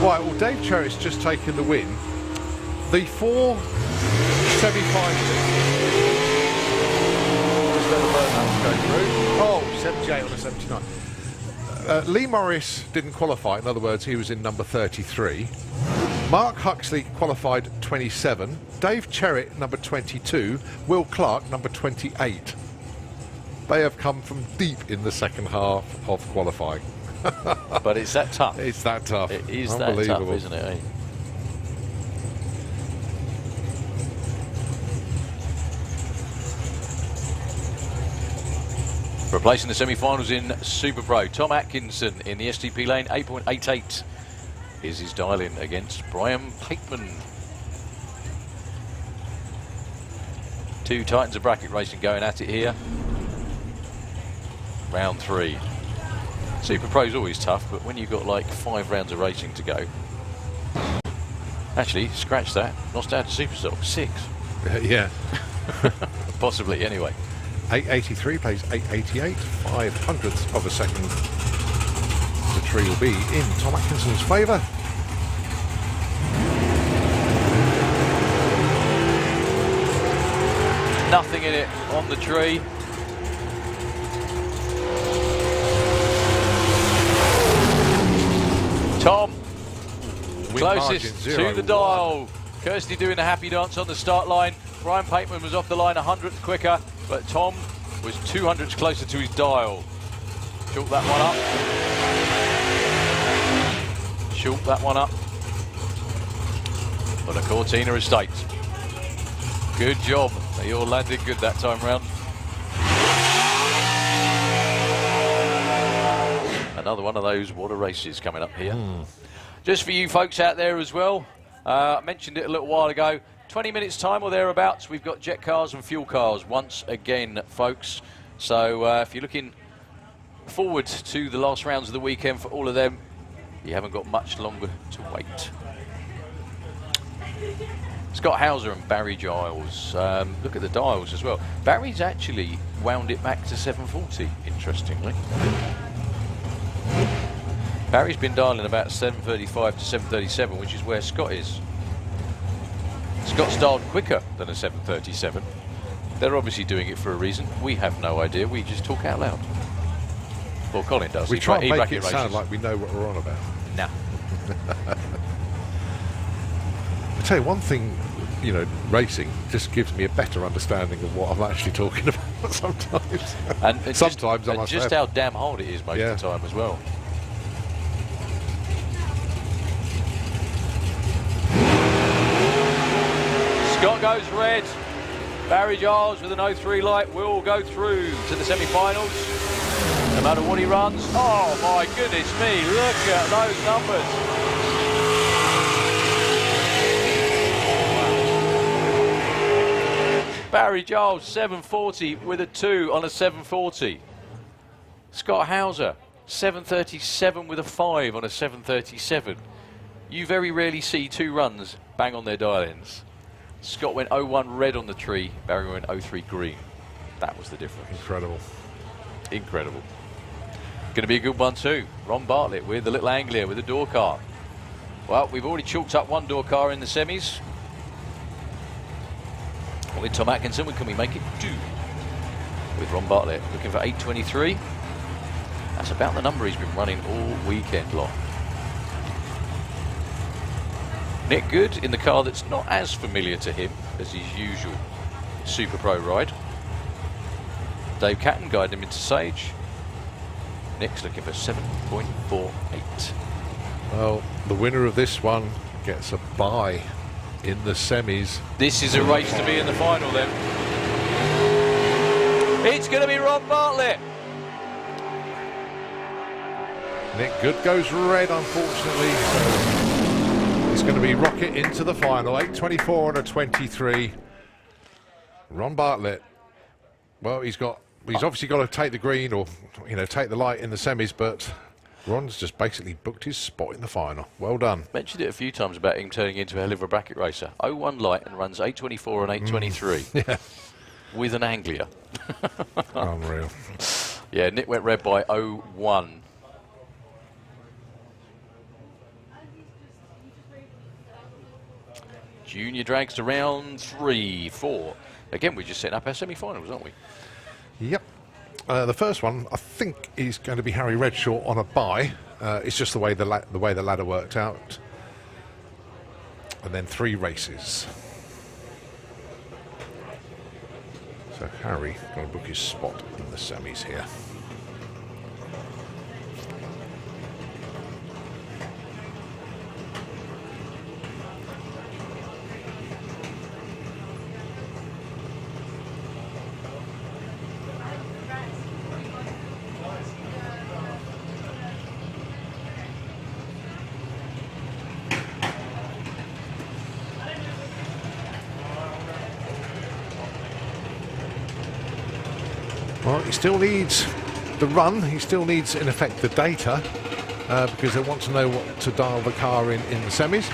Speaker 2: Right, well, Dave Cherrett's just taken the win. The 4 semi-finalists. Oh, 78 on a 79. Lee Morris didn't qualify. In other words, he was in number 33. Mark Huxley qualified 27. Dave Cherrett, number 22. Will Clark, number 28. They have come from deep in the second half of qualifying.
Speaker 3: But it's that tough.
Speaker 2: It's that tough.
Speaker 3: It is that tough, isn't it? Eh? Replacing the semi-finals in Super Pro, Tom Atkinson in the STP lane, 8.88 is his dial-in against Brian Pateman. Two titans of bracket racing going at it here. Round 3. Super Pro's always tough, but when you've got like 5 rounds of racing to go. Actually, scratch that. Lost out to Superstock, 6.
Speaker 2: Yeah.
Speaker 3: Possibly, anyway.
Speaker 2: 883 plays 888, 500ths of a second. The tree will be in Tom Atkinson's favour.
Speaker 3: Nothing in it on the tree. Tom, closest to the dial. Kirsty doing the happy dance on the start line. Brian Pateman was off the line 100th quicker, but Tom was 200ths closer to his dial. Chalk that one up. Chalk that one up. For the Cortina Estate. Good job. They all landed good that time round. Another one of those water races coming up here. Just for you folks out there as well, I mentioned it a little while ago, 20 minutes time or thereabouts, we've got jet cars and fuel cars once again, folks. So if you're looking forward to the last rounds of the weekend for all of them, you haven't got much longer to wait. Scott Hauser and Barry Giles. Look at the dials as well. Barry's actually wound it back to 740, interestingly. Barry's been dialing about 7:35 to 7:37, which is where Scott is. Scott's dialed quicker than a 7:37. They're obviously doing it for a reason. We have no idea. We just talk out loud. Well, Colin does.
Speaker 2: We
Speaker 3: He
Speaker 2: try and make
Speaker 3: bracket
Speaker 2: it
Speaker 3: races.
Speaker 2: sound like we know what we're on about.
Speaker 3: Nah.
Speaker 2: I tell you one thing, you know, racing just gives me a better understanding of what I'm actually talking about sometimes.
Speaker 3: And
Speaker 2: Sometimes I
Speaker 3: and
Speaker 2: must
Speaker 3: just
Speaker 2: add.
Speaker 3: how damn hard it is most of the time as well. Scott goes red. Barry Giles with an 03 light will go through to the semi-finals. No matter what he runs. Oh my goodness me, look at those numbers. Barry Giles 740 with a 2 on a 740. Scott Hauser 737 with a 5 on a 737. You very rarely see two runs bang on their dial-ins. Scott went 01 red on the tree, Barry went 03 green. That was the difference.
Speaker 2: Incredible.
Speaker 3: Incredible. Going to be a good one too. Ron Bartlett with the little Anglia with the door car. Well, we've already chalked up one door car in the semis. With Tom Atkinson, can we make it 2? With Ron Bartlett looking for 8:23. That's about the number he's been running all weekend long. Nick Good in the car that's not as familiar to him as his usual Super Pro ride. Dave Catton guided him into Sage. Nick's looking for 7.48.
Speaker 2: Well, the winner of this one gets a bye in the semis.
Speaker 3: This is a race to be in the final then. It's going to be Ron Bartlett.
Speaker 2: Nick Good goes red, unfortunately. So it's going to be Rocket into the final. 8:24 and a 23. Ron Bartlett. Well, he's obviously got to take the green or, you know, take the light in the semis, but Ron's just basically booked his spot in the final. Well done.
Speaker 3: Mentioned it a few times about him turning into a hell of a bracket racer. 01 light and runs 8:24 and 8:23.
Speaker 2: Yeah.
Speaker 3: With an Anglia.
Speaker 2: Unreal.
Speaker 3: Yeah, Nick went red by 01. Junior drags to round 3, 4. Again, we're just setting up our semi-finals, aren't we?
Speaker 2: Yep. The first one, I think, is going to be Harry Redshaw on a bye. It's just the way the ladder worked out. And then 3 races. So Harry going to book his spot in the semis here. Well, he still needs the run. He still needs, in effect, the data because they want to know what to dial the car in the semis.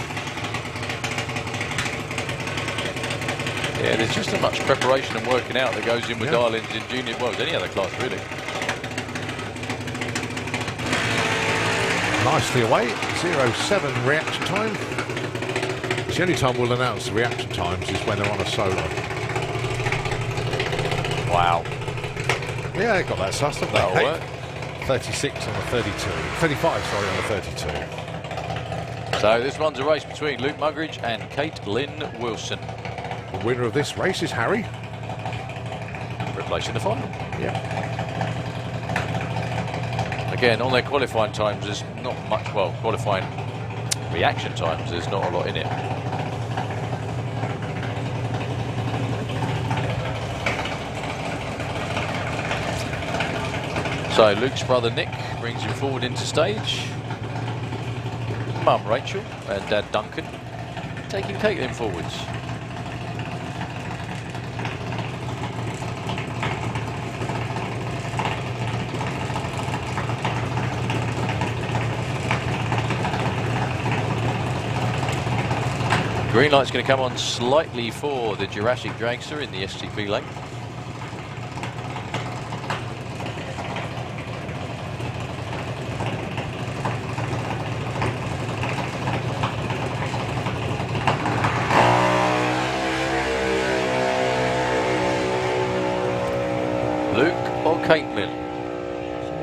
Speaker 3: Yeah, there's just as much preparation and working out that goes in with dial-ins in junior, well, as any other class, really.
Speaker 2: Nicely away, 0.7 reaction time. It's the only time we'll announce the reaction times is when they're on a solo.
Speaker 3: Wow.
Speaker 2: Yeah, they got that sussed, haven't
Speaker 3: That'll
Speaker 2: they?
Speaker 3: work.
Speaker 2: 36 on the 32. 35, sorry, on the 32.
Speaker 3: So this one's a race between Luke Muggeridge and Kate Lynn Wilson.
Speaker 2: The winner of this race is Harry.
Speaker 3: Replacing the final.
Speaker 2: Yeah.
Speaker 3: Again, on their qualifying times, there's not much, well, qualifying reaction times, there's not a lot in it. So Luke's brother Nick brings him forward into stage. Mum Rachel and Dad Duncan taking Caitlin forwards. Green light's going to come on slightly for the Jurassic Dragster in the STP lane.
Speaker 1: or Caitlin?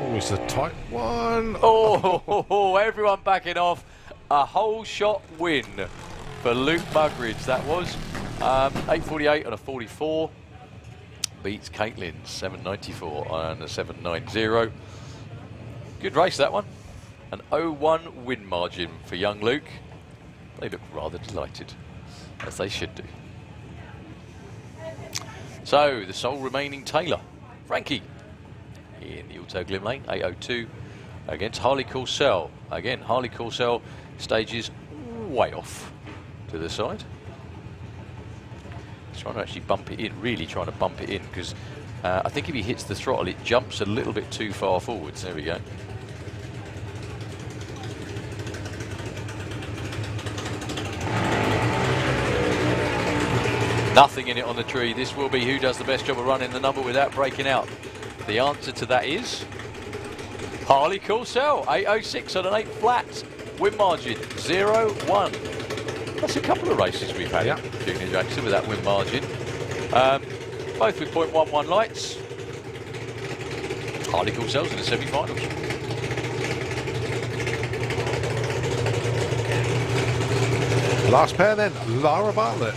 Speaker 2: Always a tight one.
Speaker 1: Oh, everyone backing off. A whole shot win for Luke Mugridge. That was 8:48 on a 44. Beats Caitlin's 7:94 on a 7:90. Good race, that one. An 0-1 win margin for young Luke. They look rather delighted, as they should do. So, the sole remaining Taylor, Frankie, in the Auto Glim Lane, 8:02, against Harley Courcelle. Again, Harley Courcelle stages way off to the side. He's trying to actually bump it in, really trying to bump it in, because I think if he hits the throttle, it jumps a little bit too far forwards. There we go. Nothing in it on the tree. This will be who does the best job of running the number without breaking out. The answer to that is Harley Courcelle, 8:06 on an 8 flat. Win margin 0-1. That's a couple of races we've had, Junior Jackson, with that win margin. Both with 0.11 lights. Harley Courcelle's in the semi-finals.
Speaker 2: Last pair then, Lara Bartlett.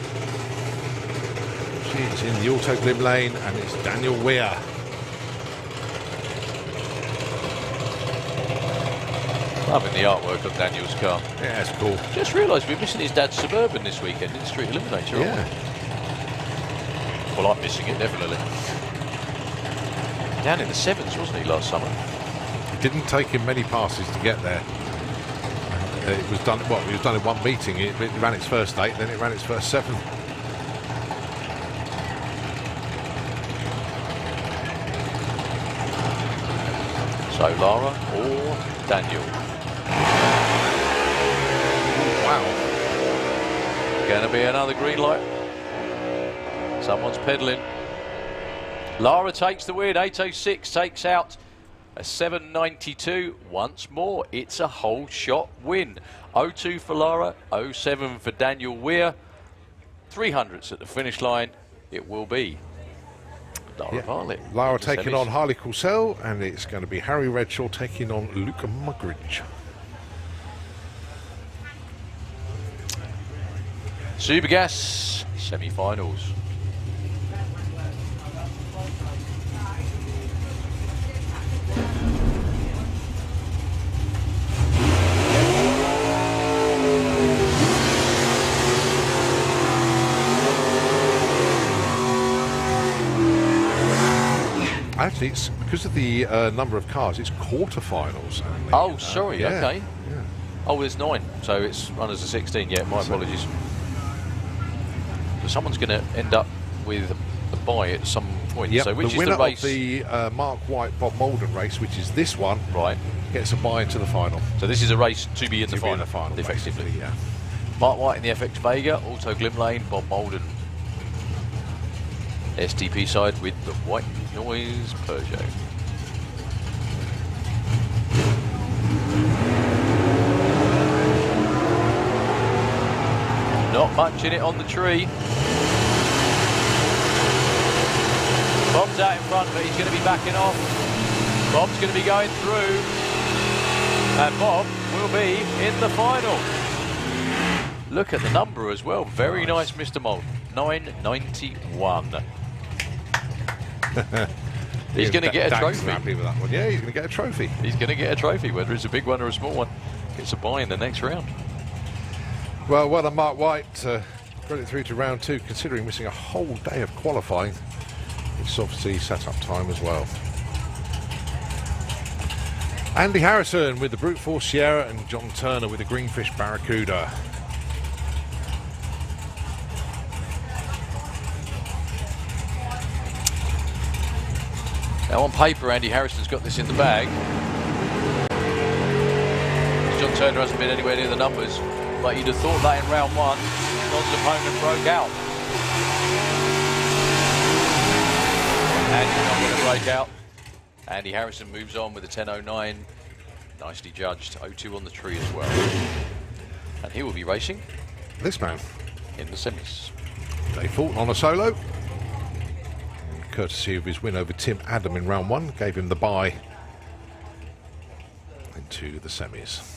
Speaker 2: She's in the Auto Glim Lane, and it's Daniel Weir.
Speaker 1: Loving the artwork on Daniel's car.
Speaker 2: Yeah, it's cool.
Speaker 1: Just realised we're missing his dad's Suburban this weekend in the Street Eliminator, aren't we? Well, I'm missing it, definitely. Down in the 7s, wasn't he, last summer?
Speaker 2: It didn't take him many passes to get there. It was done, well, it was done in one meeting. It ran its first 8, then it ran its first 7.
Speaker 1: So, Lara or Daniel?
Speaker 2: Wow.
Speaker 1: Gonna be another green light. Someone's pedalling. Lara takes the win. 8:06 takes out a 7:92. Once more, it's a whole shot win. 0-2 for Lara, 0-7 for Daniel Weir. 300s at the finish line. It will be Lara Bartlett.
Speaker 2: Lara taking on Harley Courcelle, and it's going to be Harry Redshaw taking on Luke Mugridge.
Speaker 1: Supergas semi-finals.
Speaker 2: Actually, it's because of the number of cars, it's quarterfinals.
Speaker 1: Oh, sorry,
Speaker 2: yeah.
Speaker 1: okay.
Speaker 2: Yeah.
Speaker 1: Oh, there's 9, so it's run as a 16. Yeah, my apologies. So someone's going to end up with a bye at some point.
Speaker 2: Yep,
Speaker 1: So which
Speaker 2: the
Speaker 1: is
Speaker 2: winner
Speaker 1: the race?
Speaker 2: of the Mark White Bob Molden race, which is this one,
Speaker 1: Right.
Speaker 2: gets a bye into the final.
Speaker 1: So this is a race to be in the
Speaker 2: To be
Speaker 1: final,
Speaker 2: in the final,
Speaker 1: effectively.
Speaker 2: basically, yeah.
Speaker 1: Mark White in the FX Vega, Auto Glim Lane, Bob Molden. STP side with the White Noise Peugeot. Not much in it on the tree. Bob's out in front, but he's going to be backing off. Bob's going to be going through. And Bob will be in the final. Look at the number as well. Very nice, Mr. Molden. 991. He's going to get a trophy.
Speaker 2: Happy with that one. Yeah, he's going to get a trophy.
Speaker 1: He's going to get a trophy, whether it's a big one or a small one. Gets a bye in the next round.
Speaker 2: Well done, Mark White. Got it through to round 2, considering missing a whole day of qualifying. It's obviously set up time as well. Andy Harrison with the Brute Force Sierra and John Turner with the Greenfish Barracuda.
Speaker 1: Now on paper, Andy Harrison's got this in the bag. John Turner hasn't been anywhere near the numbers, but you'd have thought that in round 1, John's opponent broke out. Andy's not going to break out. Andy Harrison moves on with a 10.09. Nicely judged. 0-2 on the tree as well. And he will be racing
Speaker 2: This man,
Speaker 1: in the semis.
Speaker 2: Dave Fulton on a solo.
Speaker 4: courtesy of his win over Tim Adam in round 1, gave him the bye into the semis.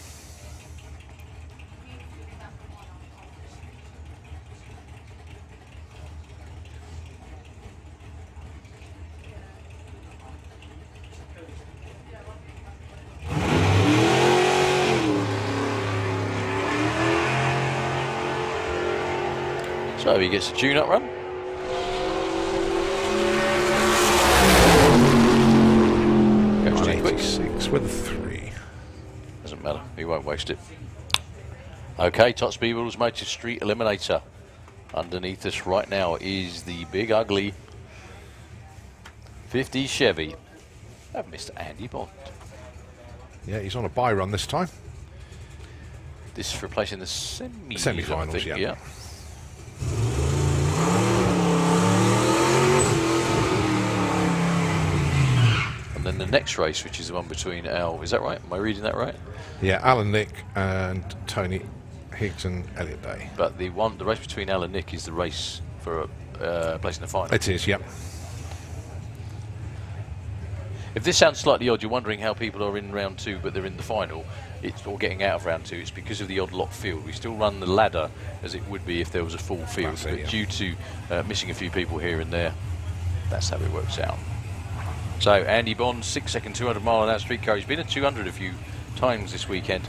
Speaker 3: So he gets a tune-up run. Goes too quick.
Speaker 4: 186 with a 3.
Speaker 3: Doesn't matter, he won't waste it. Okay, Top Speed Wheels Motor Street Eliminator. Underneath us right now is the big ugly 50 Chevy of Mr. Andy Bond.
Speaker 4: Yeah, he's on a bye run this time.
Speaker 3: This is replacing the semi-finals,
Speaker 4: Semi-finals, yeah.
Speaker 3: And then the next race, which is the one between Al, is that right? Am I reading that right?
Speaker 4: Yeah, Alan Nick and Tony Higgs and Elliot Day.
Speaker 3: But the race between Al and Nick is the race for a place in the final.
Speaker 4: It is, yep.
Speaker 3: If this sounds slightly odd, you're wondering how people are in round 2 but they're in the final, or getting out of round 2, it's because of the odd lot field. We still run the ladder as it would be if there was a full field,
Speaker 4: That's it,
Speaker 3: but
Speaker 4: yeah.
Speaker 3: due to missing a few people here and there, that's how it works out. So Andy Bond, 6-second 200-mile-an-hour street car. He's been at 200 a few times this weekend.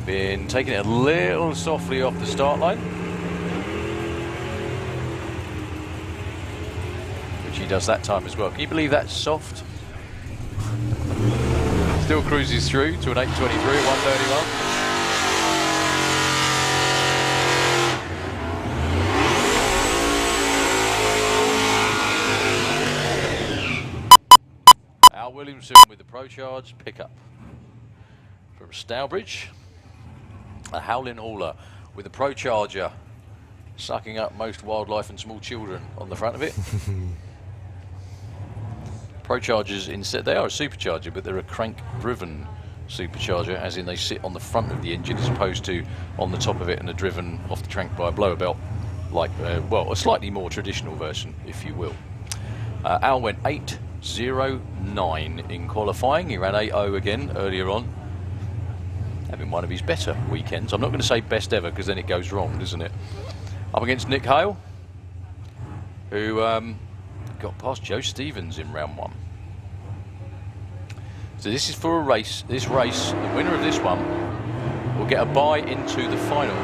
Speaker 3: Been taking it a little softly off the start line, which he does that time as well. Can you believe that's soft? Still cruises through to an 8:23 at 131. Al Williamson with the Pro Charge pickup from Stowbridge. A Howlin' Hauler with the Pro Charger sucking up most wildlife and small children on the front of it. Pro Chargers, instead, they are a supercharger, but they're a crank-driven supercharger, as in they sit on the front of the engine as opposed to on the top of it and are driven off the crank by a blower belt, like, well, a slightly more traditional version, if you will. Al went 8.09 in qualifying. He ran 8.0 again earlier on, having one of his better weekends. I'm not going to say best ever because then it goes wrong, doesn't it? Up against Nick Hale, who got past Joe Stevens in round 1. So this is for a race. This race, the winner of this one will get a bye into the final.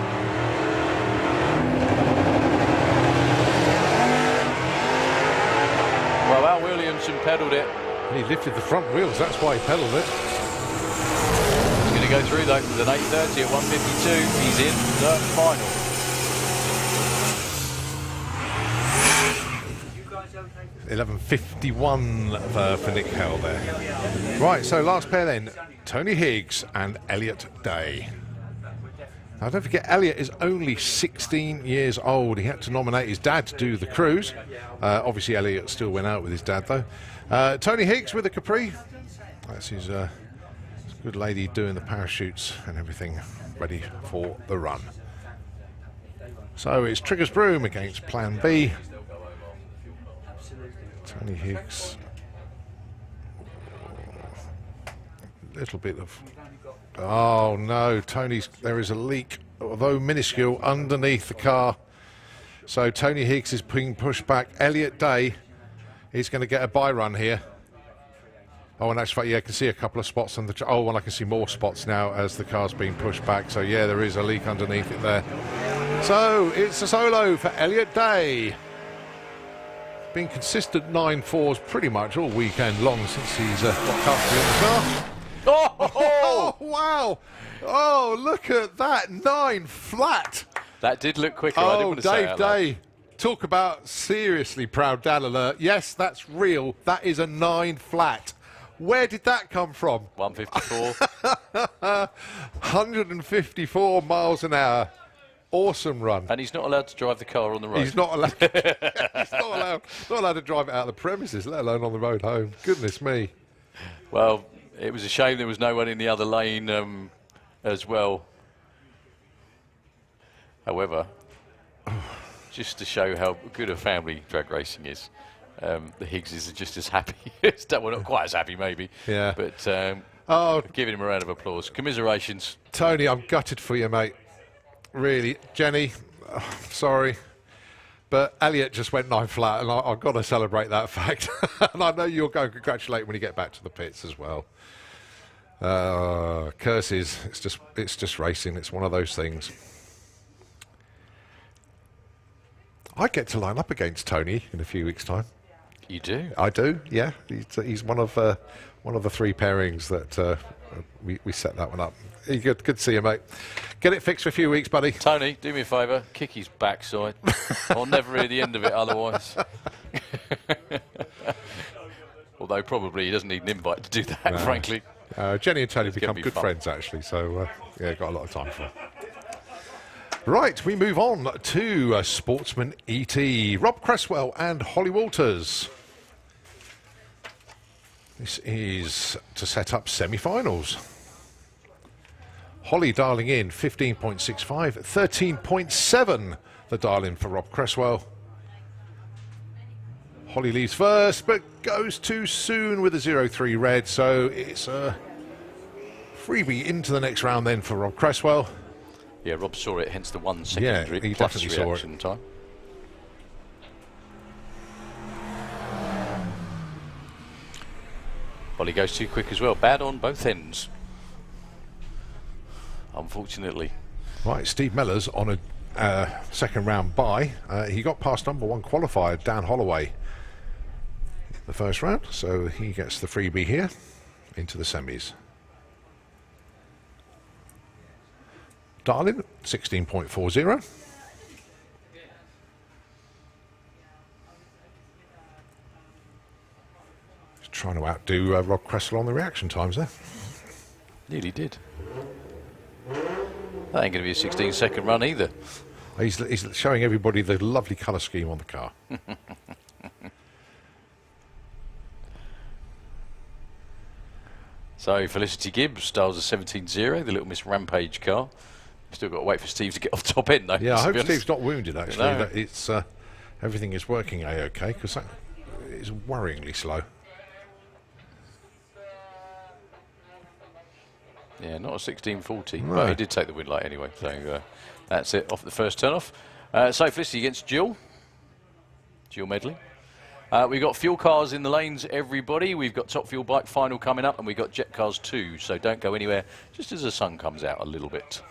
Speaker 3: Well, Al Williamson pedalled it.
Speaker 4: He lifted the front wheels, that's why he pedalled it.
Speaker 3: He's going to go through though with an 8.30 at 1:52. He's in the final.
Speaker 4: 11.51 for Nick Hell there. Right, so last pair then, Tony Higgs and Elliot Day. Now don't forget, Elliot is only 16 years old. He had to nominate his dad to do the cruise. Obviously Elliot still went out with his dad though. Tony Higgs with the Capri. That's his good lady doing the parachutes and everything ready for the run. So it's Triggers Broom against Plan B. Tony Higgs. Little bit of... Oh no, Tony's... There is a leak, although minuscule, underneath the car. So Tony Higgs is being pushed back. Elliot Day is going to get a bye run here. Oh, and actually, yeah, I can see a couple of spots on the... Oh, and I can see more spots now as the car's being pushed back. So yeah, there is a leak underneath it there. So it's a solo for Elliot Day. Been consistent 9.4s pretty much all weekend long since he's got comfortably in the car. Oh, wow! Oh, look at that, 9 flat.
Speaker 3: That did look quicker. I didn't want to say
Speaker 4: Dave
Speaker 3: it out loud.
Speaker 4: Day, talk about seriously proud dad alert. Yes, that's real. That is a 9 flat. Where did that come from?
Speaker 3: 154.
Speaker 4: 154 miles an hour. Awesome run.
Speaker 3: And he's not allowed to drive the car on the road.
Speaker 4: He's not allowed. He's not allowed to drive it out of the premises, let alone on the road home. Goodness me.
Speaker 3: Well, it was a shame there was no one in the other lane as well. However, just to show how good a family drag racing is, The Higgses are just as happy. Well, not quite as happy, maybe.
Speaker 2: Yeah.
Speaker 3: But
Speaker 2: Oh,
Speaker 3: giving him a round of applause. Commiserations.
Speaker 2: Tony, I'm gutted for you, mate. Really. Jenny, sorry. But Elliot just went 9 flat, and I've got to celebrate that fact. And I know you'll go and congratulate when you get back to the pits as well. Curses. It's just racing. It's one of those things. I get to line up against Tony in a few weeks' time.
Speaker 3: You do?
Speaker 2: I do, yeah. He's one of the 3 pairings that we set that one up. Good to see you, mate. Get it fixed for a few weeks, buddy.
Speaker 3: Tony, do me a favour. Kick his backside. I'll never hear the end of it otherwise. Although probably he doesn't need an invite to do that, frankly.
Speaker 2: Jenny and Tony
Speaker 3: It's
Speaker 2: become
Speaker 3: gonna be
Speaker 2: good
Speaker 3: fun.
Speaker 2: friends, actually. So, yeah, got a lot of time for it. Right, we move on to Sportsman ET. Rob Cresswell and Holly Walters. This is to set up semi-finals. Holly dialing in 15.65, 13.7 the dial-in for Rob Cresswell. Holly leaves first, but goes too soon with a 0-3 red, so it's a freebie into the next round then for Rob Cresswell.
Speaker 3: Yeah, Rob saw it, hence the 1 second
Speaker 2: Yeah,
Speaker 3: drip
Speaker 2: he
Speaker 3: plus
Speaker 2: definitely saw it.
Speaker 3: reaction time. Holly goes too quick as well. Bad on both ends. Unfortunately.
Speaker 2: Right, Steve Mellors on a second round bye. He got past number 1 qualifier, Dan Holloway, the first round, so he gets the freebie here into the semis. Darlin, 16.40. He's trying to outdo Rob Cresswell on the reaction times there.
Speaker 3: Nearly did. That ain't going to be a 16-second run either.
Speaker 2: He's showing everybody the lovely colour scheme on the car.
Speaker 3: So Felicity Gibbs dials a 17-0, the Little Miss Rampage car. Still got to wait for Steve to get off top end, though.
Speaker 2: Yeah, I
Speaker 3: to
Speaker 2: hope
Speaker 3: be honest.
Speaker 2: Steve's not wounded, actually.
Speaker 3: No.
Speaker 2: That it's everything is working A-OK, because that is worryingly slow.
Speaker 3: Yeah, not a 1640,
Speaker 2: No.
Speaker 3: but he did take the win light anyway. So that's it off the first turn-off. So Felicity against Jill. Jill Medley. We've got fuel cars in the lanes, everybody. We've got Top Fuel Bike final coming up, and we've got Jet Cars 2. So don't go anywhere, just as the sun comes out a little bit.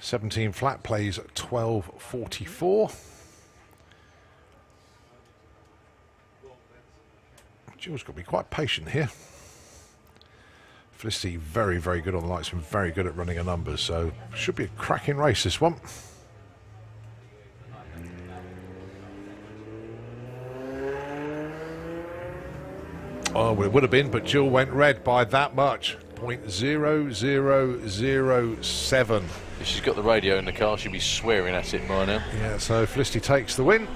Speaker 2: .17 flat plays 12.44. Jill's got to be quite patient here. Felicity very, very good on the lights and very good at running her numbers, so should be a cracking race, this one. Oh, it would have been, but Jill went red by that much. 0.0007.
Speaker 3: If she's got the radio in the car, she'll be swearing at it by now.
Speaker 2: Yeah, so Felicity takes the win.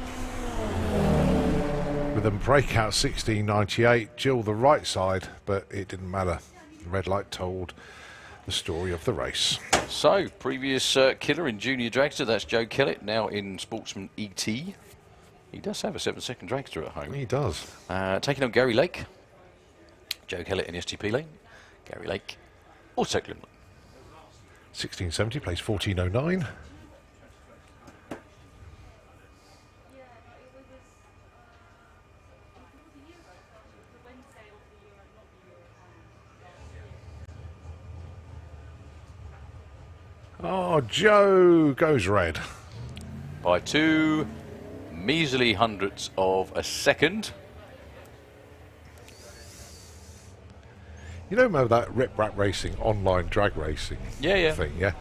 Speaker 2: With a breakout 16.98. Jill the right side, but it didn't matter. The red light told the story of the race.
Speaker 3: So, previous killer in Junior Dragster, that's Joe Kellett, now in Sportsman ET. He does have a 7-second dragster at home.
Speaker 2: He does.
Speaker 3: Taking on Gary Lake. Joe Kellett in STP lane. Gary Lake, also Glimley.
Speaker 2: 1670 plays 1409. Oh, Joe goes red.
Speaker 3: By 2 measly hundredths of a second.
Speaker 2: You know Mo, that Rip Rap Racing, online drag racing
Speaker 3: Yeah.
Speaker 2: thing, yeah?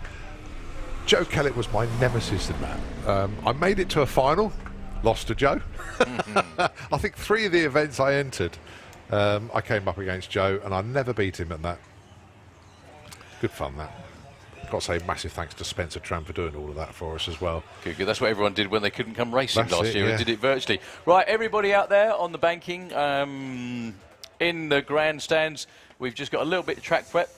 Speaker 2: Joe Kellett was my nemesis in that. I made it to a final, lost to Joe. I think 3 of the events I entered, I came up against Joe, and I never beat him at that. Good fun, that. Got to say massive thanks to Spencer Tram for doing all of that for us as well.
Speaker 3: Good. That's what everyone did when they couldn't come racing
Speaker 2: That's
Speaker 3: last
Speaker 2: it,
Speaker 3: year
Speaker 2: yeah.
Speaker 3: and did it virtually. Right, everybody out there on the banking, in the grandstands, we've just got a little bit of track prep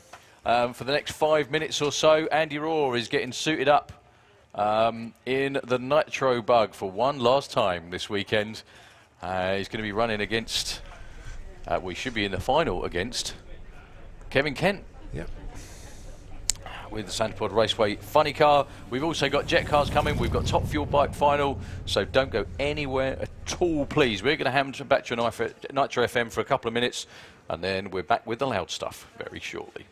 Speaker 3: for the next 5 minutes or so. Andy Rohr is getting suited up in the Nitro Bug for one last time this weekend. He's going to be running against, we should be in the final against Kevin Kent.
Speaker 2: Yep.
Speaker 3: With the Santa Pod Raceway funny car. We've also got jet cars coming. We've got Top Fuel Bike final. So don't go anywhere at all, please. We're going to hand back to Nitro FM for a couple of minutes, and then we're back with the loud stuff very shortly.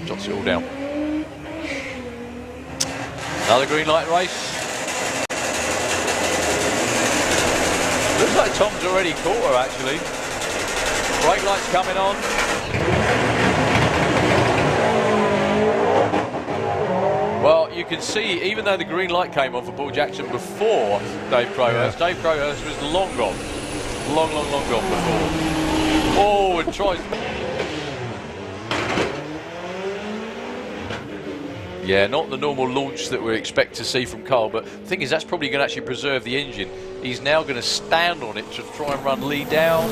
Speaker 3: Jots it all down. Another green light race. Looks like Tom's already caught her actually. Brake lights coming on. Well, you can see, even though the green light came on for Paul Jackson before Dave Crowhurst, Dave Crowhurst was long gone. Long gone before. Oh, and tries. Yeah, not the normal launch that we expect to see from Carl, but the thing is that's probably going to actually preserve the engine. He's now going to stand on it to try and run Lee down.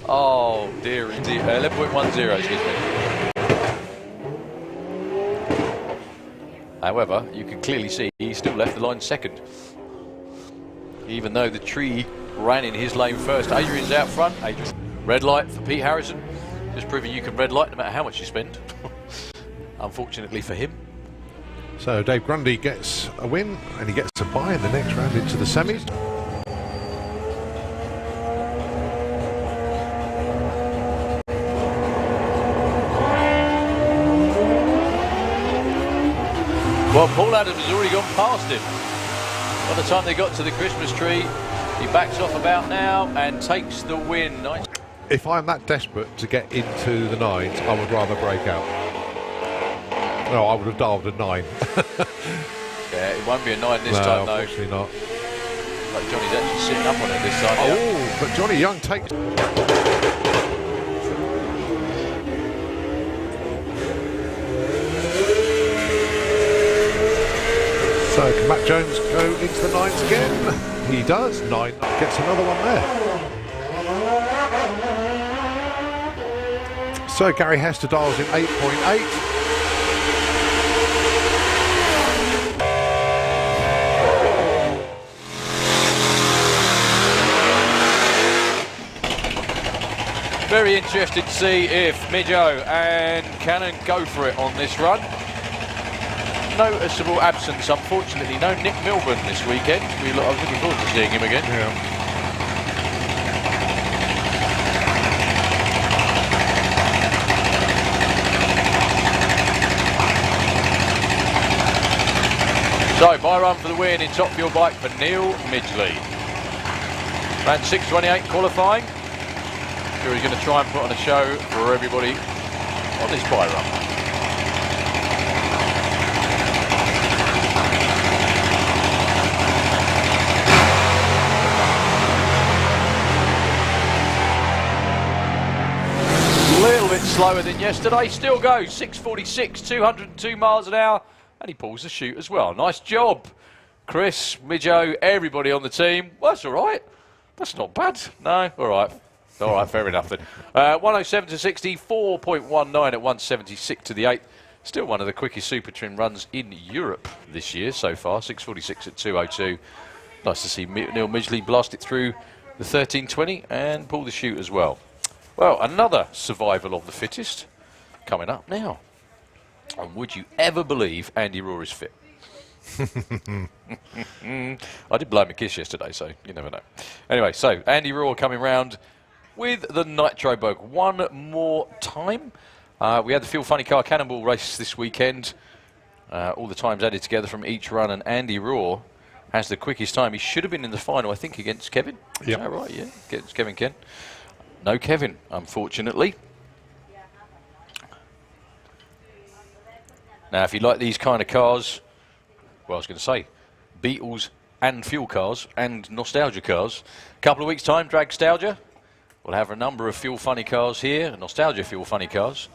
Speaker 3: Oh, dear. 11.10, excuse me. However, you can clearly see he still left the line second. Even though the tree ran in his lane first. Adrian's out front. Adrian. Red light for Pete Harrison. Just proving you can red light no matter how much you spend. Unfortunately for him.
Speaker 4: So Dave Grundy gets a win and he gets a bye in the next round into the semis.
Speaker 3: Well, Paul Adams has already gone past him. By the time they got to the Christmas tree, he backs off about now and takes the win. Nice.
Speaker 4: If I'm that desperate to get into the nines, I would rather break out. No, I would have dialed a 9.
Speaker 3: Yeah, it won't be a 9 this
Speaker 4: no,
Speaker 3: time, though.
Speaker 4: Unfortunately not.
Speaker 3: Like Johnny's actually sitting up on it this time.
Speaker 4: Oh,
Speaker 3: Yeah.
Speaker 4: but Johnny Young takes... So can Matt Jones go into the 9s again? He does. 9 gets another one there. So Gary Hester dials in 8.8.
Speaker 3: Very interested to see if Midjo and Cannon go for it on this run. Noticeable absence, unfortunately. No Nick Milburn this weekend. I was looking forward to seeing him again.
Speaker 4: Yeah.
Speaker 3: So, by run for the win in Top Fuel bike for Neil Midgley. Ran 6:28 qualifying. Sure he's going to try and put on a show for everybody on this bye run. A little bit slower than yesterday, still goes 6:46, 202 miles an hour, and he pulls the chute as well. Nice job, Chris, Midjo, everybody on the team. Well, that's all right. That's not bad. No, all right. All right, fair enough then. 107 to 60, 4.19 at 176 to the 8th. Still one of the quickest Super Trim runs in Europe this year so far. 6:46 at 2:02. Nice to see Neil Midgley blast it through the 13:20 and pull the chute as well. Well, another survival of the fittest coming up now. And would you ever believe Andy Rohr is fit? I did blow him a kiss yesterday, so you never know. Anyway, so Andy Rohr coming round with the Nitro Bug one more time. We had the Feel Funny Car Cannonball race this weekend. All the times added together from each run, and Andy Rohr has the quickest time. He should have been in the final, I think, against Kevin.
Speaker 4: Yep.
Speaker 3: Is that right? Yeah, against Kevin Ken. No Kevin, unfortunately. Now, if you like these kind of cars, well, I was going to say, Beetles and fuel cars and nostalgia cars. A couple of weeks' time, Dragstalgia. We'll have a number of fuel funny cars here, nostalgia fuel funny cars.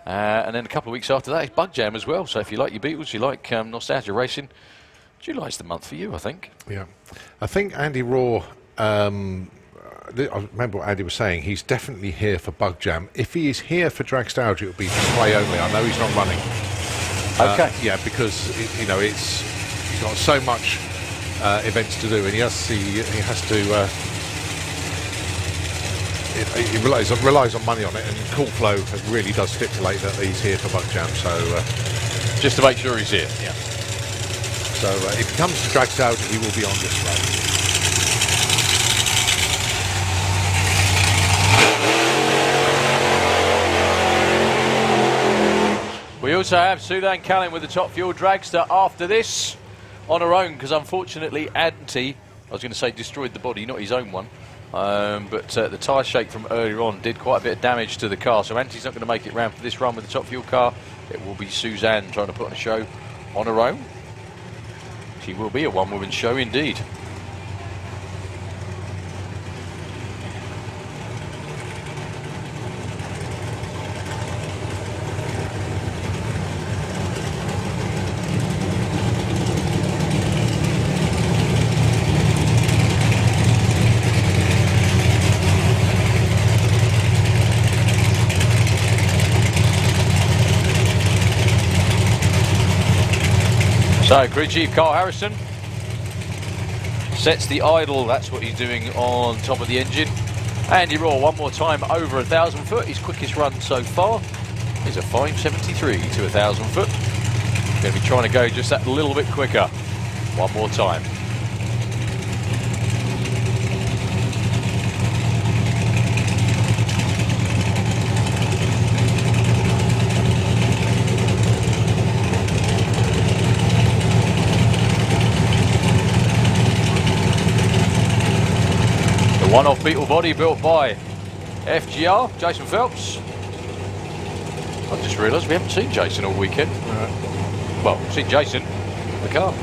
Speaker 3: And then a couple of weeks after that, it's Bug Jam as well. So if you like your Beetles, you like nostalgia racing, July's the month for you, I think.
Speaker 4: Yeah. I think Andy Raw, I remember what Andy was saying, he's definitely here for Bug Jam. If he is here for Dragstalgia, it'll be display only. I know he's not running.
Speaker 3: Okay.
Speaker 4: Yeah, because, he's got so much events to do, and he has to he relies on money on it, and Cool Flow really does stipulate that he's here for Bug Jam. So
Speaker 3: just to make sure he's here.
Speaker 4: Yeah. So if he comes to Dragstalgia, he will be on display.
Speaker 3: We also have Sudan Callan with the Top Fuel Dragster after this on her own, because unfortunately Anti, I was going to say destroyed the body, not his own one. But the tyre shake from earlier on did quite a bit of damage to the car, so Anti's not going to make it round for this run with the Top Fuel car. It will be Suzanne trying to put on a show on her own. She will be a one-woman show indeed. So, Crew Chief Carl Harrison sets the idle, that's what he's doing on top of the engine. Andy Raw, one more time over 1,000 foot, his quickest run so far is a 573 to 1,000 foot. Going to be trying to go just that little bit quicker, one more time. One-off Beetle body built by FGR, Jason Phelps. I just realised we haven't seen Jason all weekend. Well, we've seen Jason in the car.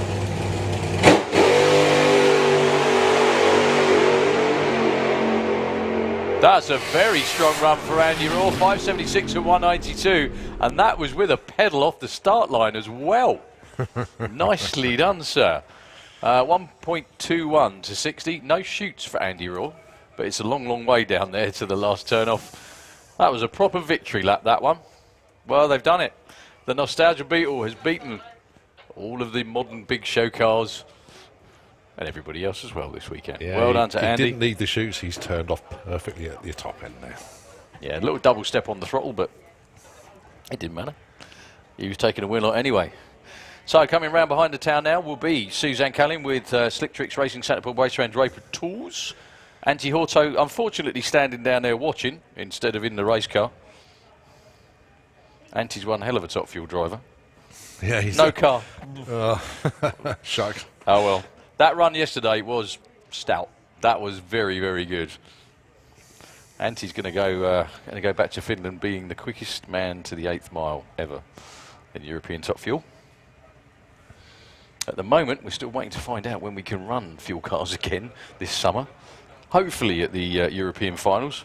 Speaker 3: That's a very strong run for Andy Raw, 576 at 192, and that was with a pedal off the start line as well. Nicely done, sir. 1.21 to 60. No shoots for Andy Raw, but it's a long, long way down there to the last turn off. That was a proper victory lap, that one. Well, they've done it. The Nostalgia Beetle has beaten all of the modern big show cars and everybody else as well this weekend.
Speaker 4: Yeah,
Speaker 3: well done to Andy.
Speaker 4: He didn't need the shoots. He's turned off perfectly at the top end there.
Speaker 3: Yeah, a little double step on the throttle, but it didn't matter. He was taking a win lot anyway. So coming round behind the town now will be Suzanne Callan with Slick Tricks Racing Centre Pool Racer and Draper Tools. Antti Horto unfortunately standing down there watching instead of in the race car. Anti's one hell of a top fuel driver.
Speaker 4: Yeah, he's
Speaker 3: no car.
Speaker 4: Shucks.
Speaker 3: Oh well. That run yesterday was stout. That was very, very good. Anti's going to go back to Finland being the quickest man to the 8th mile ever in European Top Fuel. At the moment, we're still waiting to find out when we can run fuel cars again this summer. Hopefully at the European finals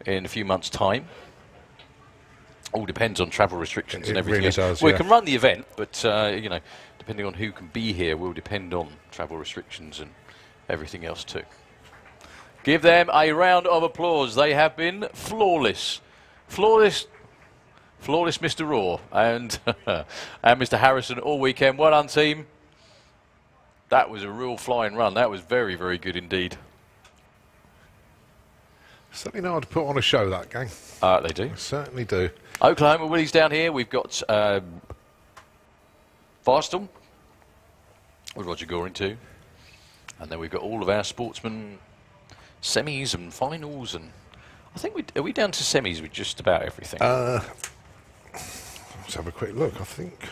Speaker 3: in a few months' time. All depends on travel restrictions and everything
Speaker 4: really
Speaker 3: else.
Speaker 4: does,
Speaker 3: We
Speaker 4: yeah.
Speaker 3: can run the event, but you know, depending on who can be here will depend on travel restrictions and everything else too. Give them a round of applause. They have been flawless. Flawless Mr. Raw and, and Mr. Harrison all weekend. Well done, team. That was a real flying run. That was very, very good indeed.
Speaker 4: Certainly know how to put on a show, that gang.
Speaker 3: They do.
Speaker 4: Certainly do.
Speaker 3: Oklahoma Willys down here. We've got Firestorm with Roger Goring too. And then we've got all of our sportsmen semis and finals, and I think are we down to semis with just about everything?
Speaker 4: Let's have a quick look, I think.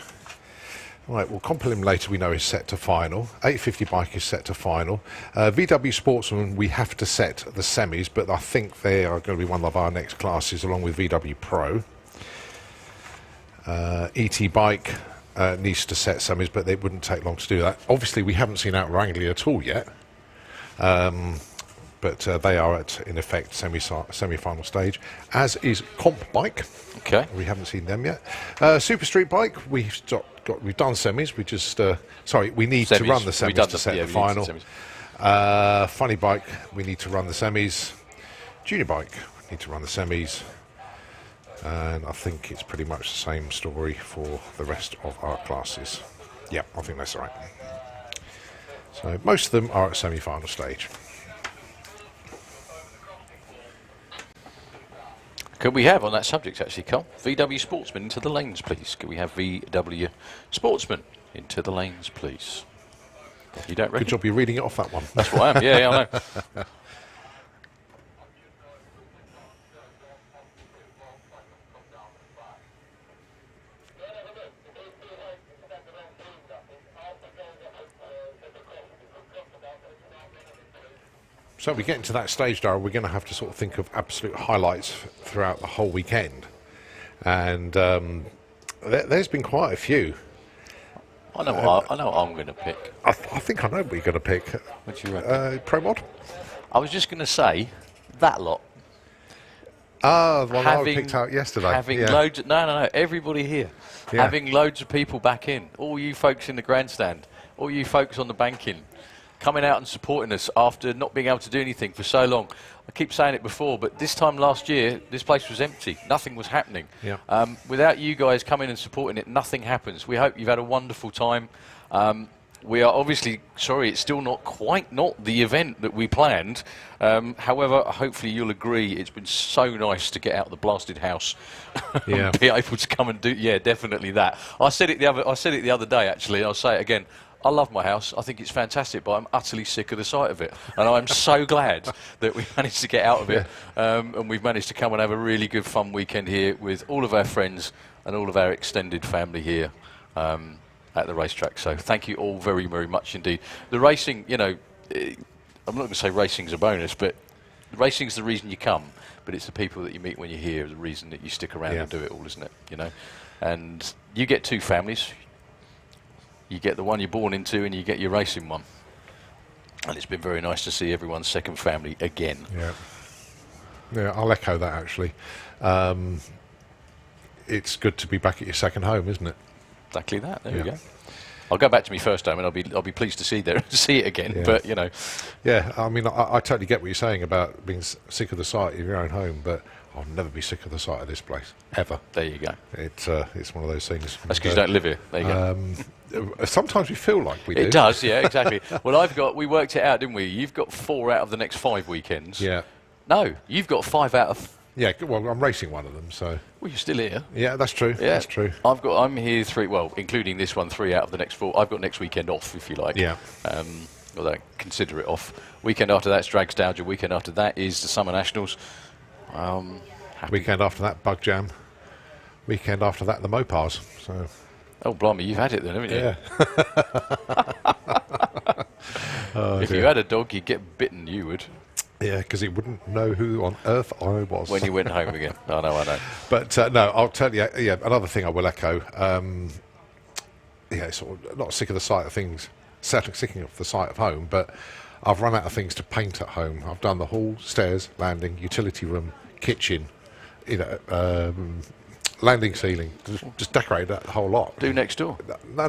Speaker 4: Right, well, Comp Eliminator we know is set to final. 850 bike is set to final. VW Sportsman we have to set the semis, but I think they are going to be one of our next classes along with VW Pro. ET Bike needs to set semis, but it wouldn't take long to do that. Obviously, we haven't seen Outer Anglia at all yet, but they are at, in effect, semi-final stage, as is Comp Bike.
Speaker 3: Okay.
Speaker 4: We haven't seen them yet. Super Street Bike, we've done semis. We just we need to run the semis to set the final. Funny Bike, we need to run the semis. Junior Bike, we need to run the semis. And I think it's pretty much the same story for the rest of our classes. Yeah, I think that's right. So most of them are at semi-final stage.
Speaker 3: Could we have, on that subject actually, Carl, VW Sportsman into the lanes, please? Could we have VW Sportsman into the lanes, please? You don't reckon?
Speaker 4: Good job you're reading it off that one.
Speaker 3: That's what I am, yeah, I know.
Speaker 4: So we get into that stage, Darryl, we're going to have to sort of think of absolute highlights throughout the whole weekend. And there's been quite a few.
Speaker 3: I know what I'm going to pick.
Speaker 4: I think I know what you're going to pick.
Speaker 3: What do you reckon?
Speaker 4: Pro Mod?
Speaker 3: I was just going to say, that lot.
Speaker 4: Ah, the one I picked out yesterday.
Speaker 3: Having loads no, everybody here.
Speaker 4: Yeah.
Speaker 3: Having loads of people back in. All you folks in the grandstand. All you folks on the banking. Coming out and supporting us after not being able to do anything for so long. I keep saying it before, but this time last year, this place was empty. Nothing was happening.
Speaker 4: Yeah.
Speaker 3: Without you guys coming and supporting it, nothing happens. We hope you've had a wonderful time. We are obviously sorry it's still not the event that we planned. However, hopefully you'll agree it's been so nice to get out of the blasted house and be able to come and do. Yeah, definitely that. I said it the other day actually. I'll say it again. I love my house. I think it's fantastic, but I'm utterly sick of the sight of it. And I'm so glad that we managed to get out of it, and we've managed to come and have a really good, fun weekend here with all of our friends and all of our extended family here at the racetrack. So thank you all very, very much indeed. The racing, you know, I'm not going to say racing's a bonus, but racing's the reason you come. But it's the people that you meet when you're here, the reason that you stick around and do it all, isn't it? You know, and you get two families. You get the one you're born into and you get your racing one. And it's been very nice to see everyone's second family again.
Speaker 4: Yeah, I'll echo that actually. It's good to be back at your second home, isn't it?
Speaker 3: Exactly that, there we go. I'll go back to my first home and I'll be pleased to see it again, but you know.
Speaker 4: Yeah, I mean, I totally get what you're saying about being sick of the sight of your own home, but I'll never be sick of the sight of this place, ever.
Speaker 3: There you go.
Speaker 4: It's one of those things.
Speaker 3: That's because you don't live here. There you go.
Speaker 4: Sometimes we feel like we do.
Speaker 3: It does, yeah, exactly. Well, we worked it out, didn't we? You've got 4 out of the next 5 weekends.
Speaker 4: Yeah.
Speaker 3: No, you've got 5 out of...
Speaker 4: Yeah, well, I'm racing one of them, so...
Speaker 3: Well, you're still here.
Speaker 4: Yeah, that's true.
Speaker 3: Yeah.
Speaker 4: That's true.
Speaker 3: I'm here 3, well, including this one, 3 out of the next 4. I've got next weekend off, if you like.
Speaker 4: Yeah.
Speaker 3: Although, consider it off. Weekend after that's Dragstalgia. Weekend after that is the Summer Nationals.
Speaker 4: Weekend after that, Bug Jam. Weekend after that, the Mopars. So...
Speaker 3: Oh, blimey, you've had it then, haven't you?
Speaker 4: Yeah.
Speaker 3: If you had a dog, you'd get bitten, you would.
Speaker 4: Yeah, because he wouldn't know who on earth I was.
Speaker 3: When you went home again. I know.
Speaker 4: But, no, I'll tell you, another thing I will echo, sort of not sick of the sight of things, sick of the sight of home, but I've run out of things to paint at home. I've done the hall, stairs, landing, utility room, kitchen, landing ceiling, just decorate that whole lot.
Speaker 3: Do next door.
Speaker 4: No.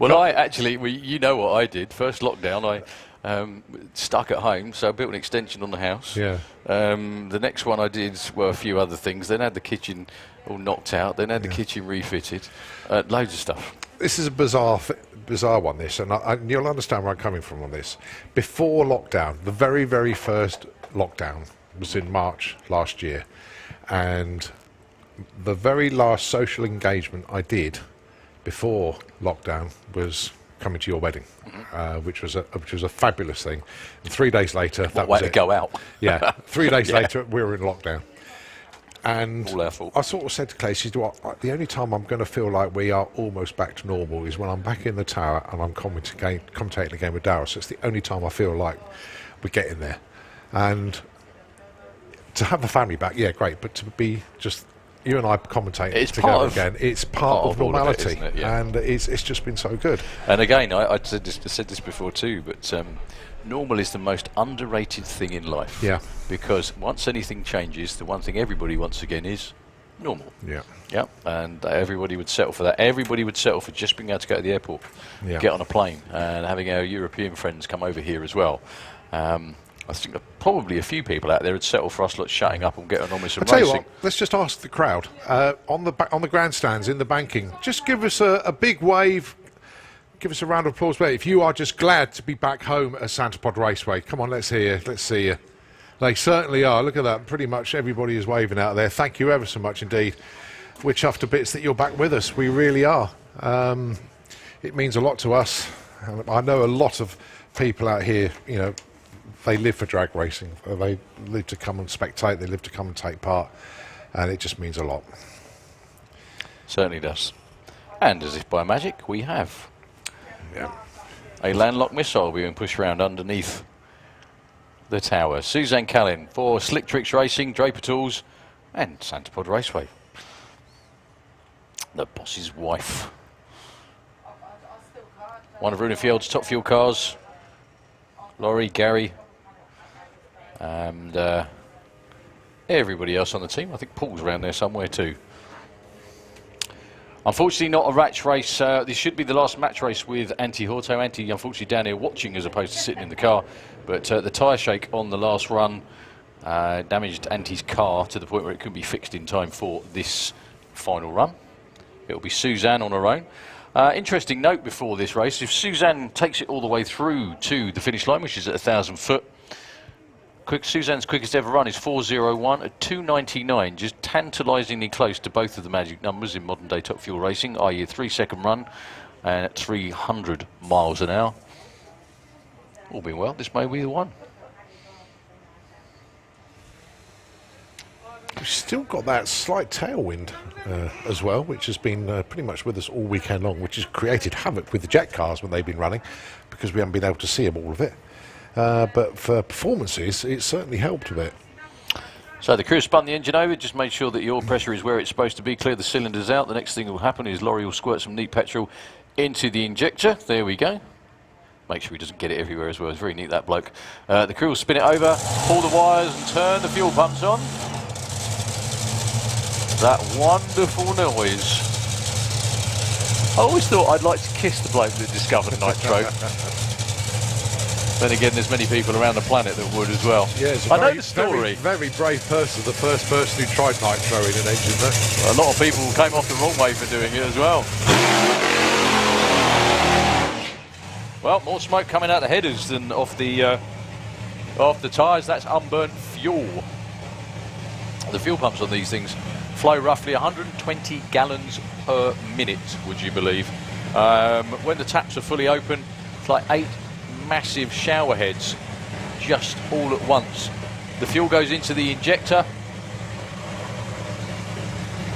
Speaker 3: Well, I actually, you know what I did. First lockdown, I stuck at home, so I built an extension on the house.
Speaker 4: Yeah.
Speaker 3: The next one I did were a few other things. Then had the kitchen all knocked out. Then had the kitchen refitted. Loads of stuff.
Speaker 4: This is a bizarre one, this, and you'll understand where I'm coming from on this. Before lockdown, the very, very first lockdown was in March last year. And the very last social engagement I did before lockdown was coming to your wedding, which was a fabulous thing. And 3 days later, that was
Speaker 3: way
Speaker 4: it.
Speaker 3: to go out.
Speaker 4: Yeah, 3 days later, we were in lockdown. And
Speaker 3: all our fault.
Speaker 4: I sort of said to Clay, she said, the only time I'm going to feel like we are almost back to normal is when I'm back in the tower and I'm commentating a game with Darryl. So it's the only time I feel like we're getting there. And to have the family back, yeah, great, but to be just you and I commentating
Speaker 1: It's
Speaker 4: together
Speaker 1: part of-
Speaker 4: again. It's part of
Speaker 1: all of it,
Speaker 4: normality,
Speaker 1: isn't it? Yeah.
Speaker 4: and it's just been so good.
Speaker 1: And again, I said this before too, but normal is the most underrated thing in life.
Speaker 4: Yeah.
Speaker 1: Because once anything changes, the one thing everybody wants again is normal.
Speaker 4: Yeah.
Speaker 1: Yeah, and everybody would settle for that. Everybody would settle for just being able to go to the airport,
Speaker 4: Yeah.
Speaker 1: get on a plane, and having our European friends come over here as well. I think that probably a few people out there would settle for us lot shutting up and getting on with some
Speaker 4: I'll tell you
Speaker 1: racing.
Speaker 4: what, let's just ask the crowd on the grandstands in the banking. Just give us a big wave. Give us a round of applause. If you are just glad to be back home at Santapod Raceway, come on, let's hear you. Let's see you. They certainly are. Look at that. Pretty much everybody is waving out there. Thank you ever so much indeed. We're chuffed to bits that you're back with us. We really are. It means a lot to us. I know a lot of people out here, you know, they live for drag racing. They live to come and spectate. They live to come and take part. And it just means a lot.
Speaker 1: Certainly does. And as if by magic, we have
Speaker 4: Yeah.
Speaker 1: a landlocked missile being pushed around underneath the tower. Suzanne Callin for Slick Tricks Racing, Draper Tools, and Santapod Raceway. The boss's wife. One of Runefield's top fuel cars. Laurie, Gary, and everybody else on the team. I think Paul's around there somewhere too. Unfortunately, not a match race. This should be the last match race with Antti Horto. Antti, unfortunately, down here watching as opposed to sitting in the car. But the tyre shake on the last run damaged Antti's car to the point where it couldn't be fixed in time for this final run. It'll be Suzanne on her own. Interesting note before this race, if Suzanne takes it all the way through to the finish line, which is at 1,000 foot, Suzanne's quickest ever run is 4:01 at 2:99, just tantalisingly close to both of the magic numbers in modern day top fuel racing, i.e. a 3-second run and at 300 miles an hour. All being well, this may be the one.
Speaker 4: We've still got that slight tailwind as well, which has been pretty much with us all weekend long, which has created havoc with the jet cars when they've been running, because we haven't been able to see them all of it. But for performances, it's certainly helped a bit.
Speaker 1: So the crew spun the engine over, just made sure that the oil pressure is where it's supposed to be, clear the cylinders out. The next thing that will happen is Laurie will squirt some neat petrol into the injector. There we go. Make sure he doesn't get it everywhere as well. It's very neat, that bloke. The crew will spin it over, pull the wires and turn the fuel pumps on. That wonderful noise. I always thought I'd like to kiss the bloke that discovered nitro. Then again, there's many people around the planet that would as well.
Speaker 4: Yeah, it's a
Speaker 1: I know
Speaker 4: very,
Speaker 1: the story.
Speaker 4: very brave person, the first person who tried nitro in an engine.
Speaker 1: A lot of people came off the wrong way for doing it as well. Well, more smoke coming out the headers than off the tyres. That's unburnt fuel. The fuel pumps on these things flow roughly 120 gallons per minute, would you believe? When the taps are fully open, it's like 8 massive shower heads just all at once. The fuel goes into the injector.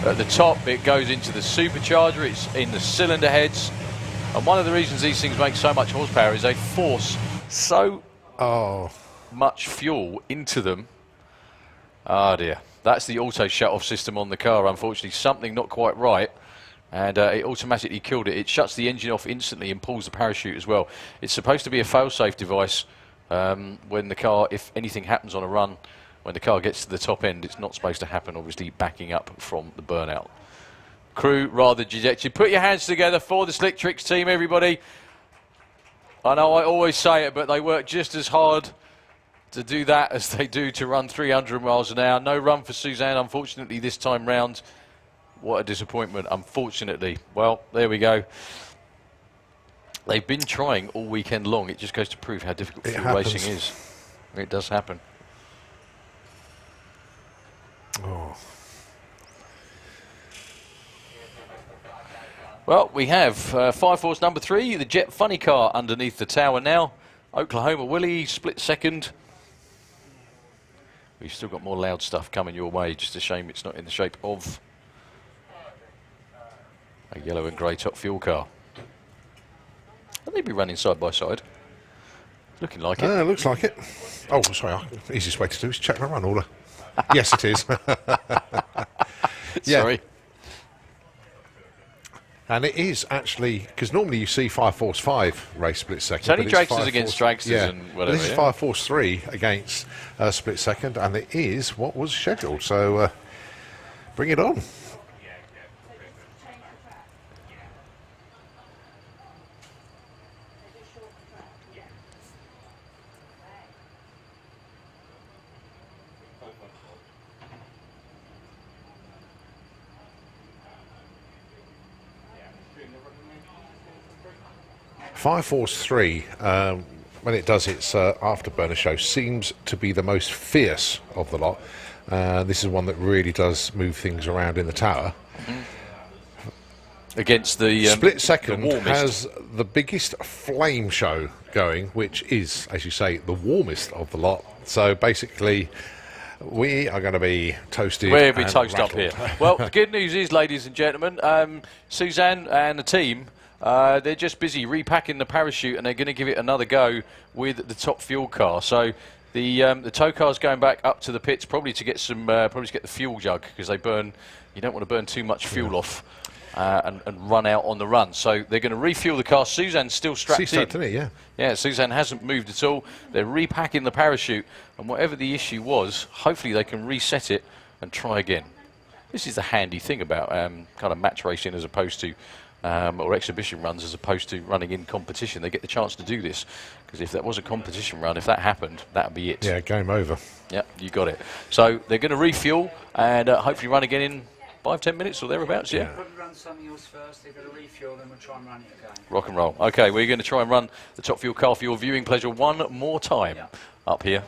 Speaker 1: At the top, it goes into the supercharger. It's in the cylinder heads. And one of the reasons these things make so much horsepower is they force so much fuel into them. Ah dear. That's the auto shut-off system on the car. Unfortunately, something not quite right. And it automatically killed it. It shuts the engine off instantly and pulls the parachute as well. It's supposed to be a fail-safe device when the car, if anything happens on a run, when the car gets to the top end, it's not supposed to happen, obviously, backing up from the burnout. Crew rather dejected. Put your hands together for the Slick Tricks team, everybody. I know I always say it, but they work just as hard to do that as they do to run 300 miles an hour. No run for Suzanne, unfortunately, this time round. What a disappointment, unfortunately. Well, there we go. They've been trying all weekend long. It just goes to prove how difficult fuel racing is. It does happen.
Speaker 4: Oh.
Speaker 1: Well, we have Fire Force number 3, the Jet Funny car underneath the tower now. Oklahoma Willie, split second. We've still got more loud stuff coming your way. Just a shame it's not in the shape of a yellow and grey top fuel car. Will they be running side by side? Looking like it.
Speaker 4: Looks like it. Oh, sorry. The easiest way to do is check my run order. Yes, it is.
Speaker 2: Yeah.
Speaker 3: Sorry.
Speaker 2: And it is actually, because normally you see 5 Force 5 race split second.
Speaker 3: It's only
Speaker 2: but
Speaker 3: dragsters
Speaker 2: 5
Speaker 3: against
Speaker 2: Force-
Speaker 3: dragsters and whatever,
Speaker 2: This is
Speaker 3: yeah.
Speaker 2: 5 Force 3 against split second, and it is what was scheduled. So bring it on. Fire Force 3, when it does its afterburner show, seems to be the most fierce of the lot. This is one that really does move things around in the tower.
Speaker 3: Against the
Speaker 2: Split second
Speaker 3: the warmest.
Speaker 2: has the biggest flame show going, which is, as you say, the warmest of the lot. So basically, we are going to be toasted.
Speaker 3: We'll be
Speaker 2: and
Speaker 3: toast up
Speaker 2: rattled.
Speaker 3: here. Well, the good news is, ladies and gentlemen, Suzanne and the team, they're just busy repacking the parachute, and they're going to give it another go with the top fuel car. So the tow car's going back up to the pits, probably to get some, probably to get the fuel jug, because they burn. You don't want to burn too much fuel off. And run out on the run. So they're going to refuel the car. Suzanne's still strapped
Speaker 2: She's
Speaker 3: in.
Speaker 2: strapped in it, yeah.
Speaker 3: Yeah, Suzanne hasn't moved at all. They're repacking the parachute, and whatever the issue was, hopefully they can reset it and try again. This is the handy thing about kind of match racing as opposed to, or exhibition runs as opposed to running in competition. They get the chance to do this, because if that was a competition run, if that happened, that would be it.
Speaker 2: Yeah, game over.
Speaker 3: Yeah, you got it. So they're going to refuel and hopefully run again in 5-10 minutes or thereabouts, yeah?
Speaker 6: Probably run something else first, they're going to refuel, then we'll try and run it again.
Speaker 3: Rock and roll. Okay, we're going to try and run the top fuel car for your viewing pleasure one more time up here.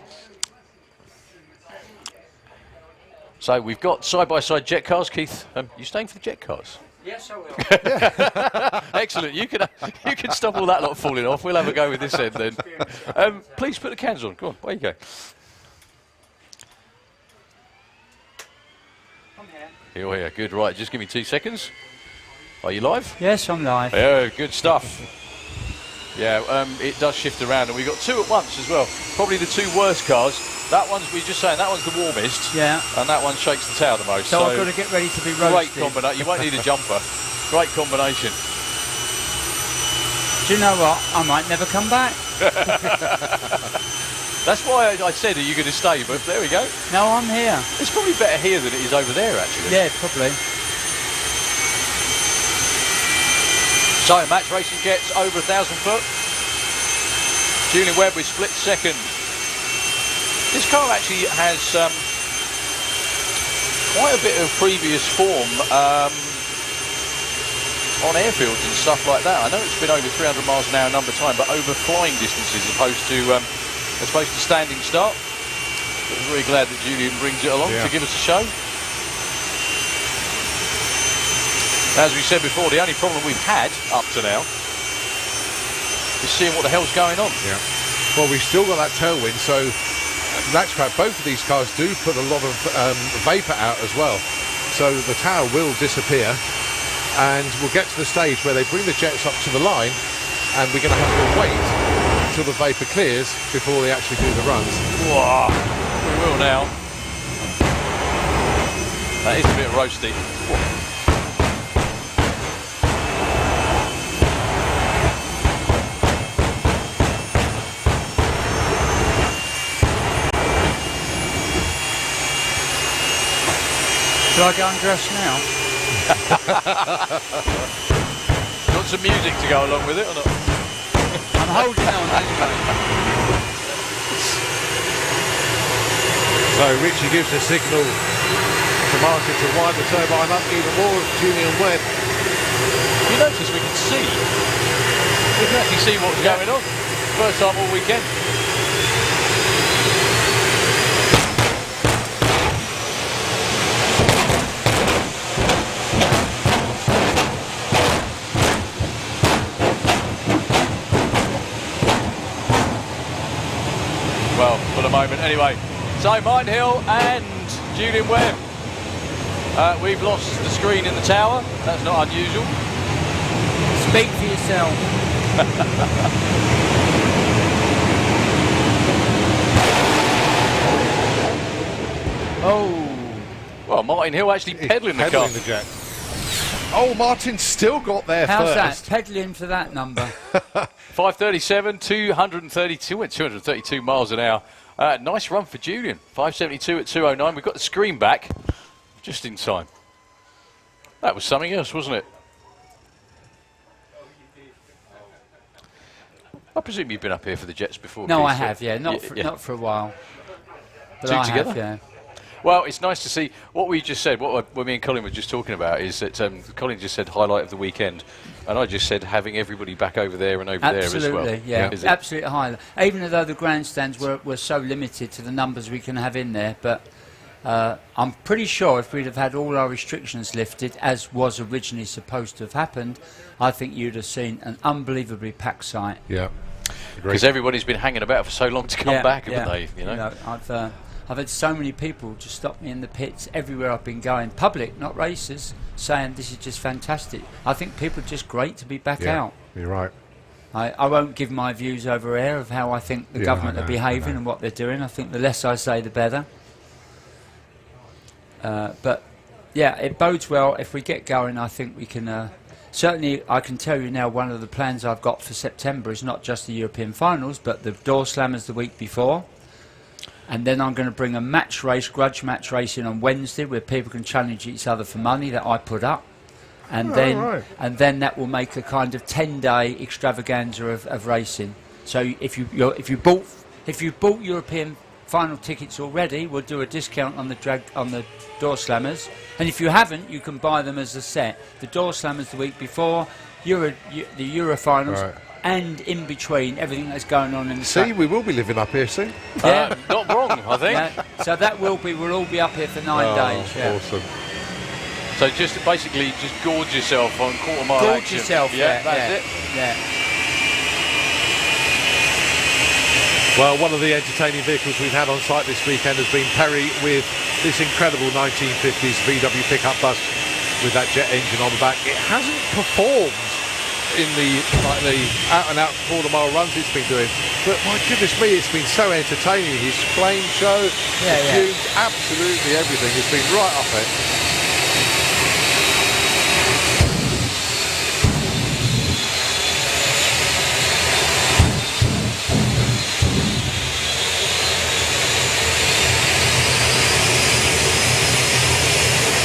Speaker 3: So we've got side-by-side jet cars. Keith, you staying for the jet cars?
Speaker 6: Yes, I will.
Speaker 3: Excellent. You can stop all that lot falling off. We'll have a go with this end then. Please put the cans on. Go on, away you go.
Speaker 6: I'm here.
Speaker 3: You're here. Good. Right, just give me 2 seconds. Are you live?
Speaker 6: Yes, I'm live.
Speaker 3: Yeah, good stuff. Yeah, it does shift around, and we've got two at once as well. Probably the two worst cars. That one's, we're just saying, that one's the warmest.
Speaker 6: Yeah.
Speaker 3: And that one shakes the tower the most.
Speaker 6: So I've got to get ready to be
Speaker 3: great
Speaker 6: roasted.
Speaker 3: combination. You won't need a jumper. Great combination.
Speaker 6: Do you know what? I might never come back.
Speaker 3: That's why I said, are you going to stay? But there we go.
Speaker 6: No, I'm here.
Speaker 3: It's probably better here than it is over there, actually.
Speaker 6: Yeah, probably.
Speaker 3: So, match racing gets over 1,000 foot. Julian Webb with split second. This car actually has quite a bit of previous form on airfields and stuff like that. I know it's been over 300 miles an hour number of time, but over flying distances as opposed to standing start. But I'm very glad that Julian brings it along to give us a show. As we said before, the only problem we've had up to now is seeing what the hell's going on.
Speaker 2: Yeah. Well, we've still got that tailwind, so that's correct. Both of these cars do put a lot of vapour out as well. So the tower will disappear, and we'll get to the stage where they bring the jets up to the line, and we're going to have to wait until the vapour clears before they actually do the runs.
Speaker 3: Whoa, we will now. That is a bit roasty.
Speaker 6: Shall I go and dress now?
Speaker 3: Want some music to go along with it or not?
Speaker 6: I'm holding on anyway.
Speaker 2: So Richie gives the signal to Martin to wind the turbine up even more. Julian Webb.
Speaker 3: You notice we can see. We can actually see what's going on. First time all weekend. Well, for the moment, anyway. So, Mine Hill and Julian Webb. We've lost the screen in the tower. That's not unusual.
Speaker 6: Speak for yourself. Oh.
Speaker 3: Well, Martin Hill actually pedalling the car.
Speaker 2: Pedalling the jet. Oh, Martin still got there
Speaker 6: How's
Speaker 2: first.
Speaker 6: that? Pedalling for that number.
Speaker 3: 5:37, 232 miles an hour. Nice run for Julian. 5:72 at 2:09. We've got the screen back just in time. That was something else, wasn't it? I presume you've been up here for the Jets before.
Speaker 6: No,
Speaker 3: Keith,
Speaker 6: I
Speaker 3: so-
Speaker 6: have, yeah. Not for a while. But
Speaker 3: Two
Speaker 6: I
Speaker 3: together?
Speaker 6: have, yeah.
Speaker 3: Well, it's nice to see what we just said. What me and Colin were just talking about is that Colin just said highlight of the weekend, and I just said having everybody back over there and over there as well.
Speaker 6: Absolutely, yeah.
Speaker 3: Is it?
Speaker 6: Absolutely highlight. Even though the grandstands were so limited to the numbers we can have in there, but I'm pretty sure if we'd have had all our restrictions lifted, as was originally supposed to have happened, I think you'd have seen an unbelievably packed site.
Speaker 2: Yeah.
Speaker 3: Because everybody's been hanging about for so long to come back, haven't they? You know?
Speaker 6: I've had so many people just stop me in the pits everywhere I've been going, public, not racers, saying this is just fantastic. I think people are just great to be back out.
Speaker 2: You're right.
Speaker 6: I won't give my views over air of how I think the government are behaving and what they're doing. I think the less I say, the better. But yeah, it bodes well. If we get going, I think we can. Certainly, I can tell you now, one of the plans I've got for September is not just the European finals, but the door slammers the week before. And then I'm going to bring a match race, grudge match race in on Wednesday, where people can challenge each other for money that I put up. And then that will make a kind of 10-day extravaganza of racing. So if you bought European final tickets already, we'll do a discount on the door slammers. And if you haven't, you can buy them as a set. The door slammers the week before, the Euro finals, and in between everything that's going on in the
Speaker 2: See, we will be living up here soon.
Speaker 6: Yeah.
Speaker 3: Not wrong, I think.
Speaker 6: So that we'll all be up here for 9 days. Yeah.
Speaker 2: Awesome.
Speaker 3: So just basically just gorge yourself on quarter mile
Speaker 6: Gorge
Speaker 3: action.
Speaker 6: yourself,
Speaker 3: that's it.
Speaker 6: Yeah.
Speaker 2: Well, one of the entertaining vehicles we've had on site this weekend has been Perry with this incredible 1950s VW pickup bus with that jet engine on the back. It hasn't performed in the out-and-out quarter-mile runs it's been doing, but my goodness me, it's been so entertaining. His flame show, the fumes, absolutely everything has been right up it.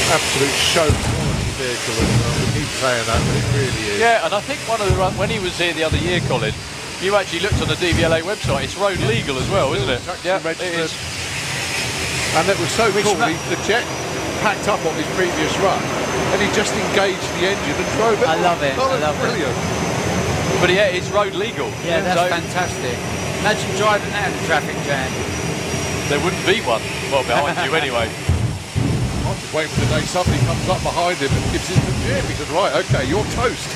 Speaker 2: Absolute show quality vehicle, and we keep saying that, but it really is.
Speaker 3: Yeah, and I think one of the when he was here the other year, Colin, you actually looked on the DVLA website. It's road legal as well, isn't it?
Speaker 2: Yeah, it is. And it was so cool. The jet packed up on his previous run, and he just engaged the engine and drove it.
Speaker 6: I love it.
Speaker 2: Oh,
Speaker 6: I love
Speaker 2: brilliant.
Speaker 3: But yeah, it's road legal.
Speaker 6: Yeah, that's fantastic. Imagine driving that in a traffic jam.
Speaker 3: There wouldn't be one. Well, behind you anyway.
Speaker 2: I'm just waiting for the day somebody comes up behind him and gives him the jib. He says, right, okay, you're toast.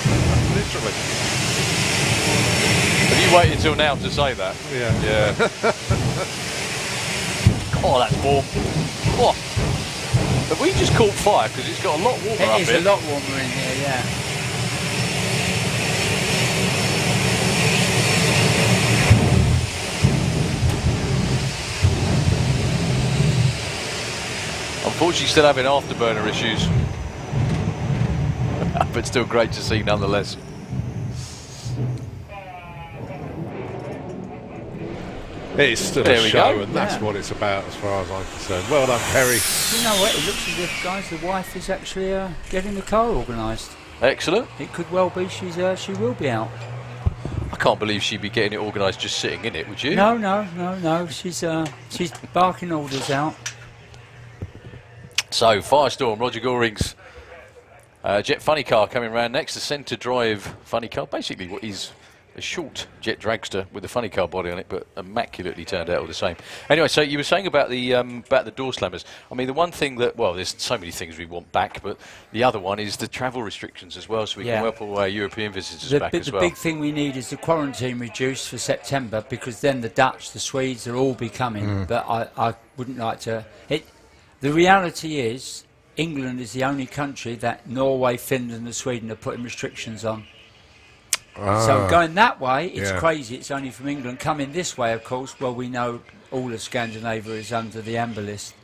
Speaker 2: Literally.
Speaker 3: Have you waited until now to say that?
Speaker 2: Yeah.
Speaker 3: Oh, that's warm. Oh. Have we just caught fire? Because it's got a lot warmer up
Speaker 6: It is
Speaker 3: here.
Speaker 6: a lot warmer in here, yeah.
Speaker 3: Unfortunately, still having afterburner issues. But still great to see nonetheless.
Speaker 2: It's still
Speaker 3: There
Speaker 2: a
Speaker 3: we
Speaker 2: show,
Speaker 3: go.
Speaker 2: and that's what it's about as far as I'm concerned. Well done, Perry.
Speaker 6: You know what? It looks as if, guys, the wife is actually getting the car organised.
Speaker 3: Excellent.
Speaker 6: It could well be she will be out.
Speaker 3: I can't believe she'd be getting it organised just sitting in it, would you?
Speaker 6: No. She's barking orders out.
Speaker 3: So, Firestorm, Roger Goring's jet funny car coming round next. The centre drive funny car. Basically what is a short jet dragster with a funny car body on it, but immaculately turned out all the same. Anyway, so you were saying about the door slammers. I mean, the one thing that, well, there's so many things we want back, but the other one is the travel restrictions as well, so we can welcome our European visitors back as well.
Speaker 6: The big thing we need is the quarantine reduced for September, because then the Dutch, the Swedes, will all be coming. But I wouldn't like to. The reality is, England is the only country that Norway, Finland and Sweden are putting restrictions on. So going that way, it's crazy. It's only from England. Coming this way, of course, well, we know all of Scandinavia is under the amber list.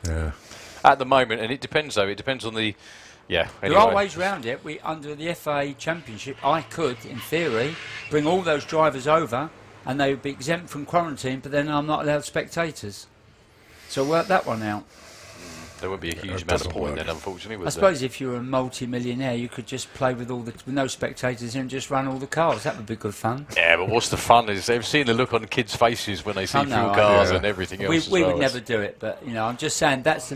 Speaker 2: Yeah.
Speaker 3: at the moment, and it depends though. It depends on the. Yeah.
Speaker 6: There
Speaker 3: Anyway.
Speaker 6: are ways around it. Under the FA Championship, I could, in theory, bring all those drivers over, and they would be exempt from quarantine. But then I'm not allowed spectators. So work that one out.
Speaker 3: There won't be a huge
Speaker 4: That
Speaker 3: amount of
Speaker 4: doesn't
Speaker 3: point
Speaker 4: work.
Speaker 3: then, unfortunately.
Speaker 6: I
Speaker 3: Was
Speaker 6: suppose if you were a multi-millionaire, you could just play with with no spectators and just run all the cars. That would be good fun.
Speaker 3: Yeah, but what's the fun is they've seen the look on kids' faces when they see
Speaker 6: I know,
Speaker 3: fuel
Speaker 6: I
Speaker 3: cars
Speaker 4: know.
Speaker 3: and everything else.
Speaker 6: We
Speaker 3: as
Speaker 6: would
Speaker 3: well.
Speaker 6: never do it, but I'm just saying that's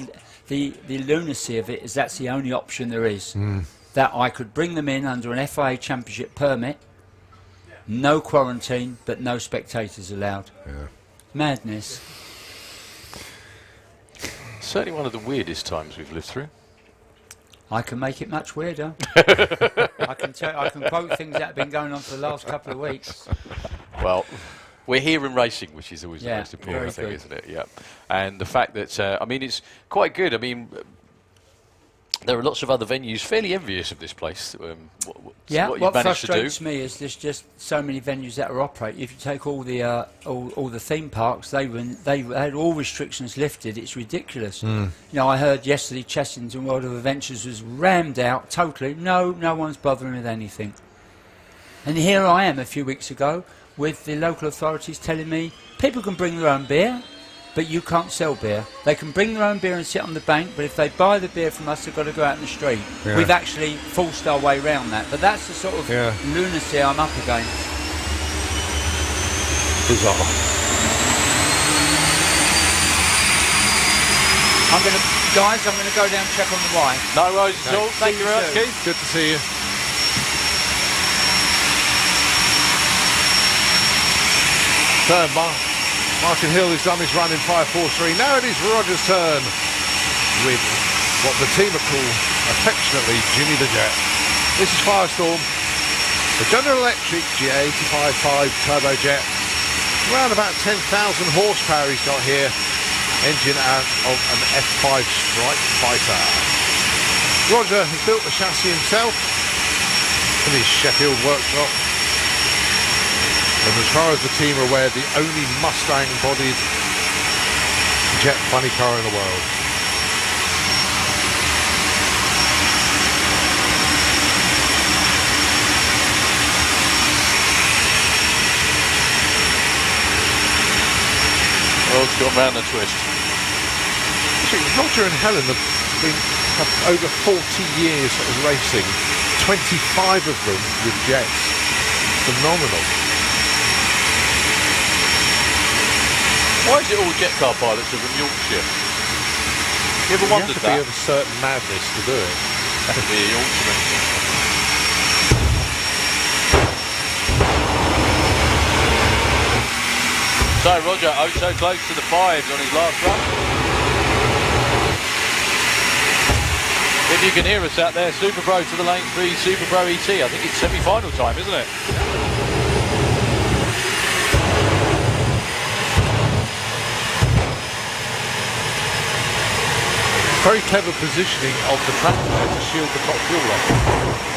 Speaker 6: the lunacy of it is that's the only option there is. That I could bring them in under an FIA Championship permit, no quarantine, but no spectators allowed.
Speaker 4: Yeah.
Speaker 6: Madness.
Speaker 3: Certainly one of the weirdest times we've lived through.
Speaker 6: I can make it much weirder. I can quote things that have been going on for the last couple of weeks.
Speaker 3: Well, we're here in racing, which is always the
Speaker 6: Yeah,
Speaker 3: most important
Speaker 6: very
Speaker 3: thing,
Speaker 6: good.
Speaker 3: isn't it? Yeah. And the fact that, it's quite good. I mean, there are lots of other venues fairly envious of this place. What
Speaker 6: What
Speaker 3: you've managed to do.
Speaker 6: frustrates me is there's just so many venues that are operating. If you take all the theme parks, they had all restrictions lifted. It's ridiculous. I heard yesterday Chessington World of Adventures was rammed out totally. No one's bothering with anything. And here I am a few weeks ago with the local authorities telling me people can bring their own beer, but you can't sell beer. They can bring their own beer and sit on the bank, but if they buy the beer from us, they've got to go out in the street.
Speaker 4: Yeah.
Speaker 6: We've actually forced our way around that, but that's the sort of lunacy I'm up against.
Speaker 4: Bizarre.
Speaker 6: I'm going to go down and check on the wife.
Speaker 3: No worries at all.
Speaker 6: See
Speaker 3: Thank you
Speaker 6: you
Speaker 3: very much,
Speaker 6: soon.
Speaker 3: Keith.
Speaker 4: Good to see you. Turn, Martin Hill has done his run in 5.43. Now it is Roger's turn with what the team are called affectionately Jimmy the Jet. This is Firestorm, the General Electric G855 turbojet. Around about 10,000 horsepower he's got here. Engine out of an F5 Strike Fighter. Roger has built the chassis himself in his Sheffield workshop. And as far as the team are aware, the only Mustang-bodied jet funny car in the world.
Speaker 3: Well, it's gone round the twist.
Speaker 4: Roger and Helen have over 40 years of racing, 25 of them with jets. Phenomenal.
Speaker 3: Why is it all jet car pilots are from Yorkshire? You ever
Speaker 4: You
Speaker 3: wondered
Speaker 4: have to be
Speaker 3: that?
Speaker 4: of a certain madness to do it.
Speaker 3: That would be a Yorkshireman. So Roger, oh so close to the fives on his last run. If you can hear us out there, Super Pro to the lane 3, Super Pro ET. I think it's semi-final time, isn't it?
Speaker 4: Very clever positioning of the track there to shield the top fuel off.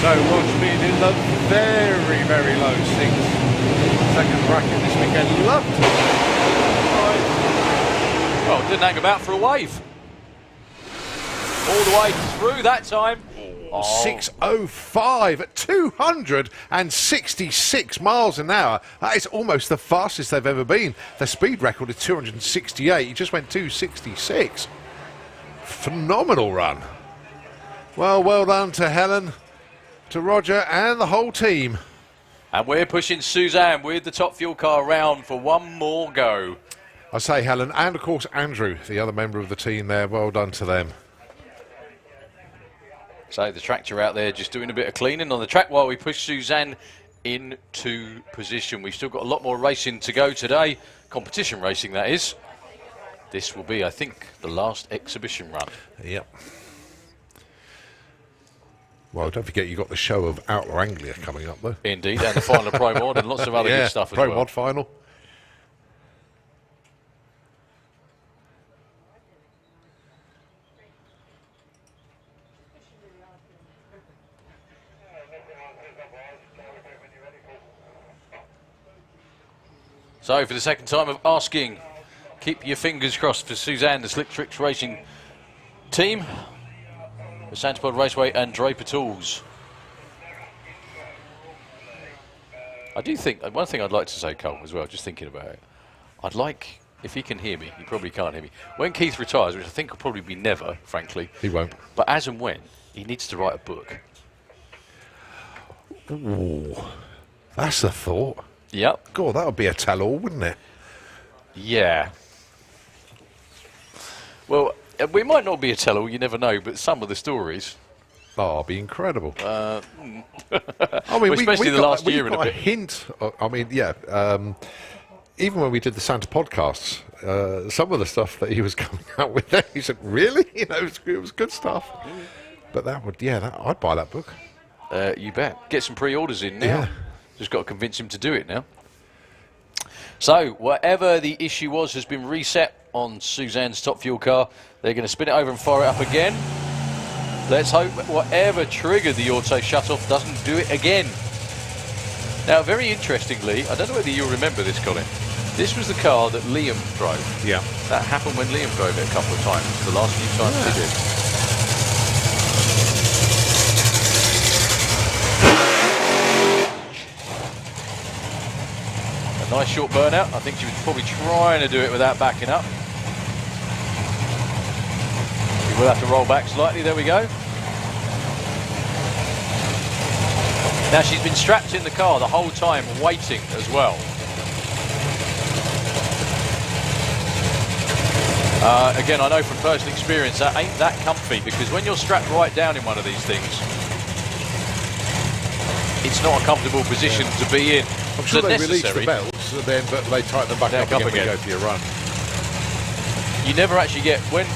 Speaker 4: So Roger being in the very, very low six. Second bracket this weekend. Loved it.
Speaker 3: Well, didn't hang about for a wave. All the way through that time. Oh.
Speaker 4: 6:05 at 266 miles an hour. That is almost the fastest they've ever been. Their speed record is 268. He just went 266. Phenomenal run. Well done to Helen, to Roger and the whole team.
Speaker 3: And we're pushing Suzanne with the top fuel car round for one more go.
Speaker 4: I say Helen, and of course Andrew, the other member of the team there. Well done to them.
Speaker 3: So the tractor out there just doing a bit of cleaning on the track while we push Suzanne into position. We've still got a lot more racing to go today. Competition racing, that is. This will be, I think, the last exhibition run.
Speaker 4: Yep. Well, don't forget you've got the show of Outlaw Anglia coming up, though.
Speaker 3: Indeed, and the final Pro Mod and lots of other good stuff as
Speaker 4: Pro
Speaker 3: well.
Speaker 4: Mod final.
Speaker 3: So for the second time of asking, keep your fingers crossed for Suzanne, the Slick Tricks Racing team, the Santipod Raceway and Draper Tools. I do think, one thing I'd like to say, Cole, as well, just thinking about it, I'd like, if he can hear me, he probably can't hear me, when Keith retires, which I think will probably be never, frankly.
Speaker 2: He won't.
Speaker 3: But as and when, he needs to write a book.
Speaker 2: Ooh, that's a thought.
Speaker 3: Yep.
Speaker 2: God, that would be a tell-all, wouldn't it?
Speaker 3: Yeah. Well, we might not be a tell-all, you never know, but some of the stories.
Speaker 2: Oh, it'd be incredible. I mean,
Speaker 3: especially the last year
Speaker 2: we
Speaker 3: and a
Speaker 2: got
Speaker 3: bit.
Speaker 2: hint. I mean, yeah. Even when we did the Santa podcasts, some of the stuff that he was coming out with, there, he said, "Really? You know, it was good stuff." But that would, I'd buy that book.
Speaker 3: You bet. Get some pre-orders in now.
Speaker 2: Yeah.
Speaker 3: Just got to convince him to do it now. So, whatever the issue was has been reset on Suzanne's Top Fuel car. They're going to spin it over and fire it up again. Let's hope that whatever triggered the auto shut-off doesn't do it again. Now, very interestingly, I don't know whether you'll remember this, Colin. This was the car that Liam drove.
Speaker 2: Yeah.
Speaker 3: That happened when Liam drove it a couple of times, the last few times he did. A nice short burnout. I think she was probably trying to do it without backing up. We will have to roll back slightly. There we go. Now she's been strapped in the car the whole time, waiting as well. Again, I know from personal experience that ain't that comfy, because when you're strapped right down in one of these things, it's not a comfortable position to be in.
Speaker 2: I'm sure they release
Speaker 3: necessary.
Speaker 2: the belts, but they tighten them back up again when you go for your run.
Speaker 3: You never actually get, with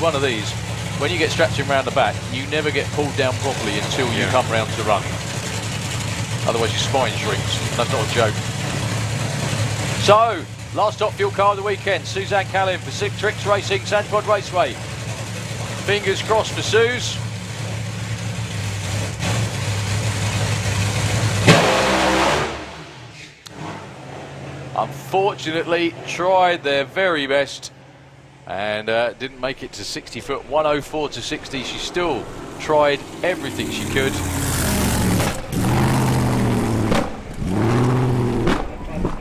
Speaker 3: one of these, when you get strapped in around the back, you never get pulled down properly until you come round to run. Otherwise your spine shrinks. That's not a joke. So, last Top Fuel car of the weekend, Suzanne Callan for Slick Tricks Racing, Santipod Raceway. Fingers crossed for Suze. Unfortunately, tried their very best and didn't make it to 60 foot, 104 to 60. She still tried everything she could.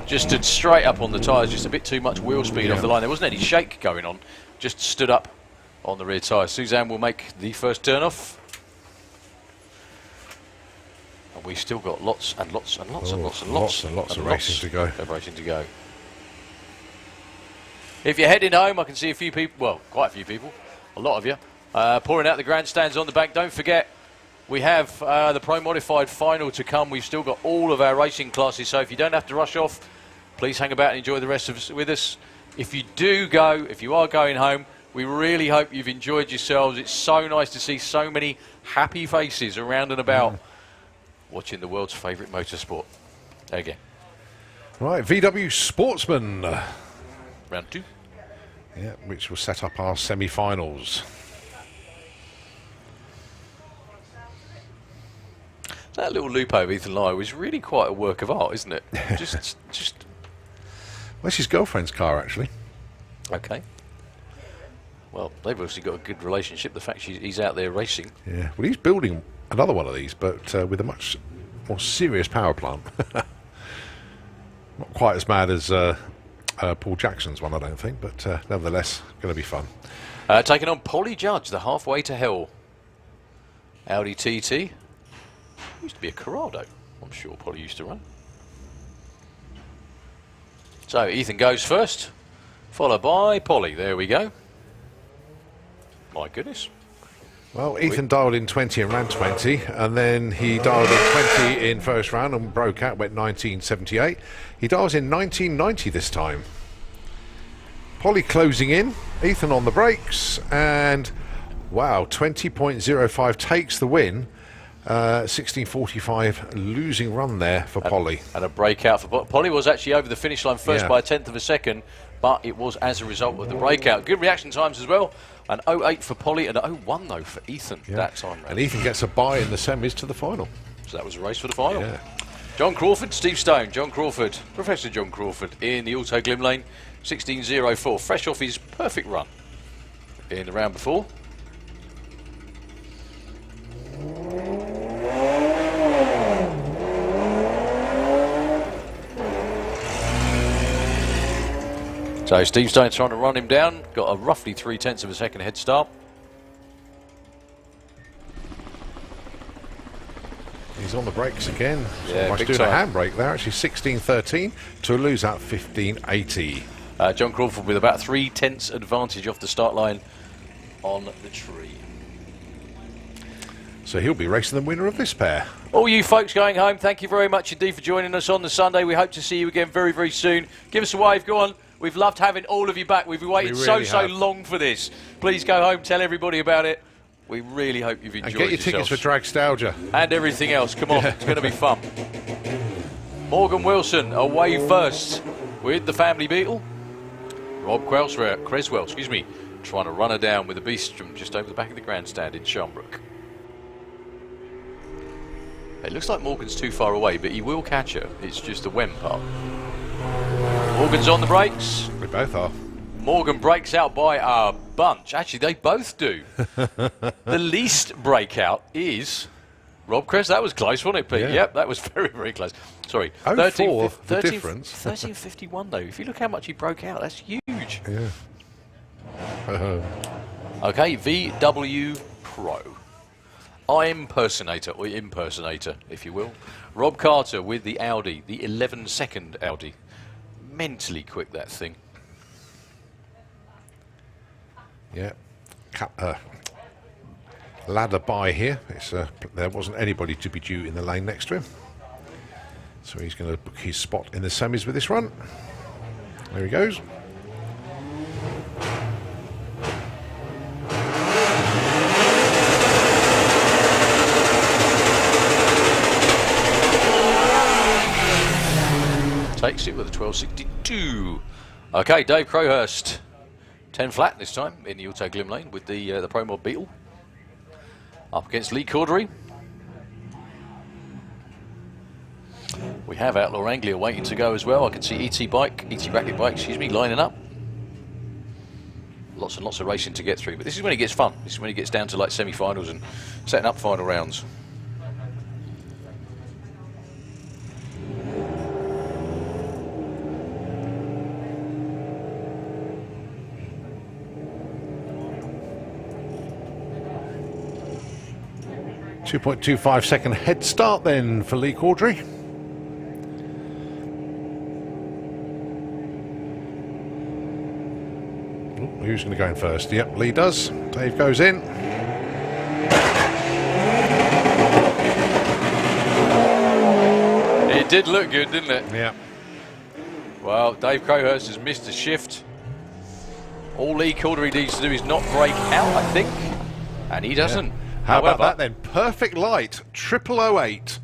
Speaker 3: Just stood straight up on the tyres, just a bit too much wheel speed off the line. There wasn't any shake going on, just stood up on the rear tyres. Suzanne will make the first turn off. And we've still got lots and lots and lots and lots and lots
Speaker 2: of racing to go.
Speaker 3: Of racing to go. If you're heading home, I can see a few people, well, quite a few people, a lot of you, pouring out the grandstands on the bank. Don't forget, we have the Pro Modified final to come. We've still got all of our racing classes, so if you don't have to rush off, please hang about and enjoy the rest of us with us. If you do go, if you are going home, we really hope you've enjoyed yourselves. It's so nice to see so many happy faces around and about watching the world's favourite motorsport. Again.
Speaker 2: Right, VW Sportsman.
Speaker 3: Round two.
Speaker 2: Yeah, which will set up our semi-finals.
Speaker 3: That little loop over Ethan Lye was really quite a work of art, isn't it? just.
Speaker 2: Well, it's his girlfriend's car, actually.
Speaker 3: Okay. Well, they've obviously got a good relationship. The fact he's out there racing.
Speaker 2: Yeah. Well, he's building another one of these, but with a much more serious power plant. Not quite as mad as Paul Jackson's one, I don't think, but nevertheless, going to be fun.
Speaker 3: Taking on Polly Judge, the halfway to hell. Audi TT. Used to be a Corrado. I'm sure Polly used to run. So Ethan goes first, followed by Polly. There we go. My goodness.
Speaker 2: Well, Ethan dialed in 20 and ran 20, and then he dialed in 20 in first round and broke out, went 1978. He dials in 1990 this time. Polly closing in, Ethan on the brakes, and wow, 20.05 takes the win. 16.45 losing run there for Polly.
Speaker 3: And a breakout for Polly. Was actually over the finish line first
Speaker 2: Yeah.
Speaker 3: by a tenth of a second, but it was as a result of the breakout. Good reaction times as well. An 08 for Polly and an 01 though for Ethan that time round.
Speaker 2: And Ethan gets a bye in the semis to the final.
Speaker 3: So that was a race for the final.
Speaker 2: Yeah.
Speaker 3: John Crawford, Steve Stone, John Crawford, Professor John Crawford in the Auto Glim Lane, 16.04, fresh off his perfect run in the round before. So Steve Stone trying to run him down, got a roughly 3/10 of a second head start.
Speaker 4: He's on the brakes again.
Speaker 3: Yeah,
Speaker 4: Almost
Speaker 3: big
Speaker 4: doing
Speaker 3: time.
Speaker 4: a handbrake there, actually 16.13 to lose out 15.80.
Speaker 3: John Crawford with about 3/10 advantage off the start line on the tree.
Speaker 4: So he'll be racing the winner of this pair.
Speaker 3: All you folks going home, thank you very much indeed for joining us on the Sunday. We hope to see you again very, very soon. Give us a wave, go on. We've loved having all of you back. We've been waiting
Speaker 4: really
Speaker 3: so
Speaker 4: have.
Speaker 3: long for this. Please go home, tell everybody about it. We really hope you've enjoyed
Speaker 4: And get your tickets for Dragstalgia.
Speaker 3: and everything else. Come on, it's going to be fun. Morgan Wilson away first with the family Beetle. Rob Creswell, trying to run her down with a beast from just over the back of the grandstand in Sharnbrook. It looks like Morgan's too far away, but he will catch her. It's just the Wem part. Morgan's on the brakes.
Speaker 4: We both are.
Speaker 3: Morgan breaks out by a bunch. Actually, they both do. The least breakout is Rob Cress. That was close, wasn't it, Pete?
Speaker 4: Yeah.
Speaker 3: Yep, that was very, very close. Sorry.
Speaker 4: 0.4, the difference.
Speaker 3: 13.51, though. If you look how much he broke out, that's huge.
Speaker 4: Yeah.
Speaker 3: Okay, VW Pro. Impersonator, or impersonator, if you will. Rob Carter with the Audi, the 11-second Audi. Mentally quick, that thing.
Speaker 4: Yeah. Ladder by here. It's, there wasn't anybody to be due in the lane next to him. So he's going to book his spot in the semis with this run. There he goes.
Speaker 3: Takes it with a 12.62. Okay, Dave Crowhurst. 10 flat this time in the Auto Glim Lane with the Pro Mod Beetle. Up against Lee Cordery. We have Outlaw Anglia waiting to go as well. I can see ET Racket Bike, lining up. Lots and lots of racing to get through, but this is when it gets fun. This is when it gets down to like semi-finals and setting up final rounds.
Speaker 4: .25 second head start then for Lee Caudry. Who's going to go in first? Yep, Lee does. Dave goes in.
Speaker 3: It did look good, didn't it?
Speaker 4: Yeah.
Speaker 3: Well, Dave Crowhurst has missed a shift. All Lee Cordery needs to do is not break out, I think. And he doesn't.
Speaker 4: Yeah. How
Speaker 3: However,
Speaker 4: about that then? Perfect light, 0008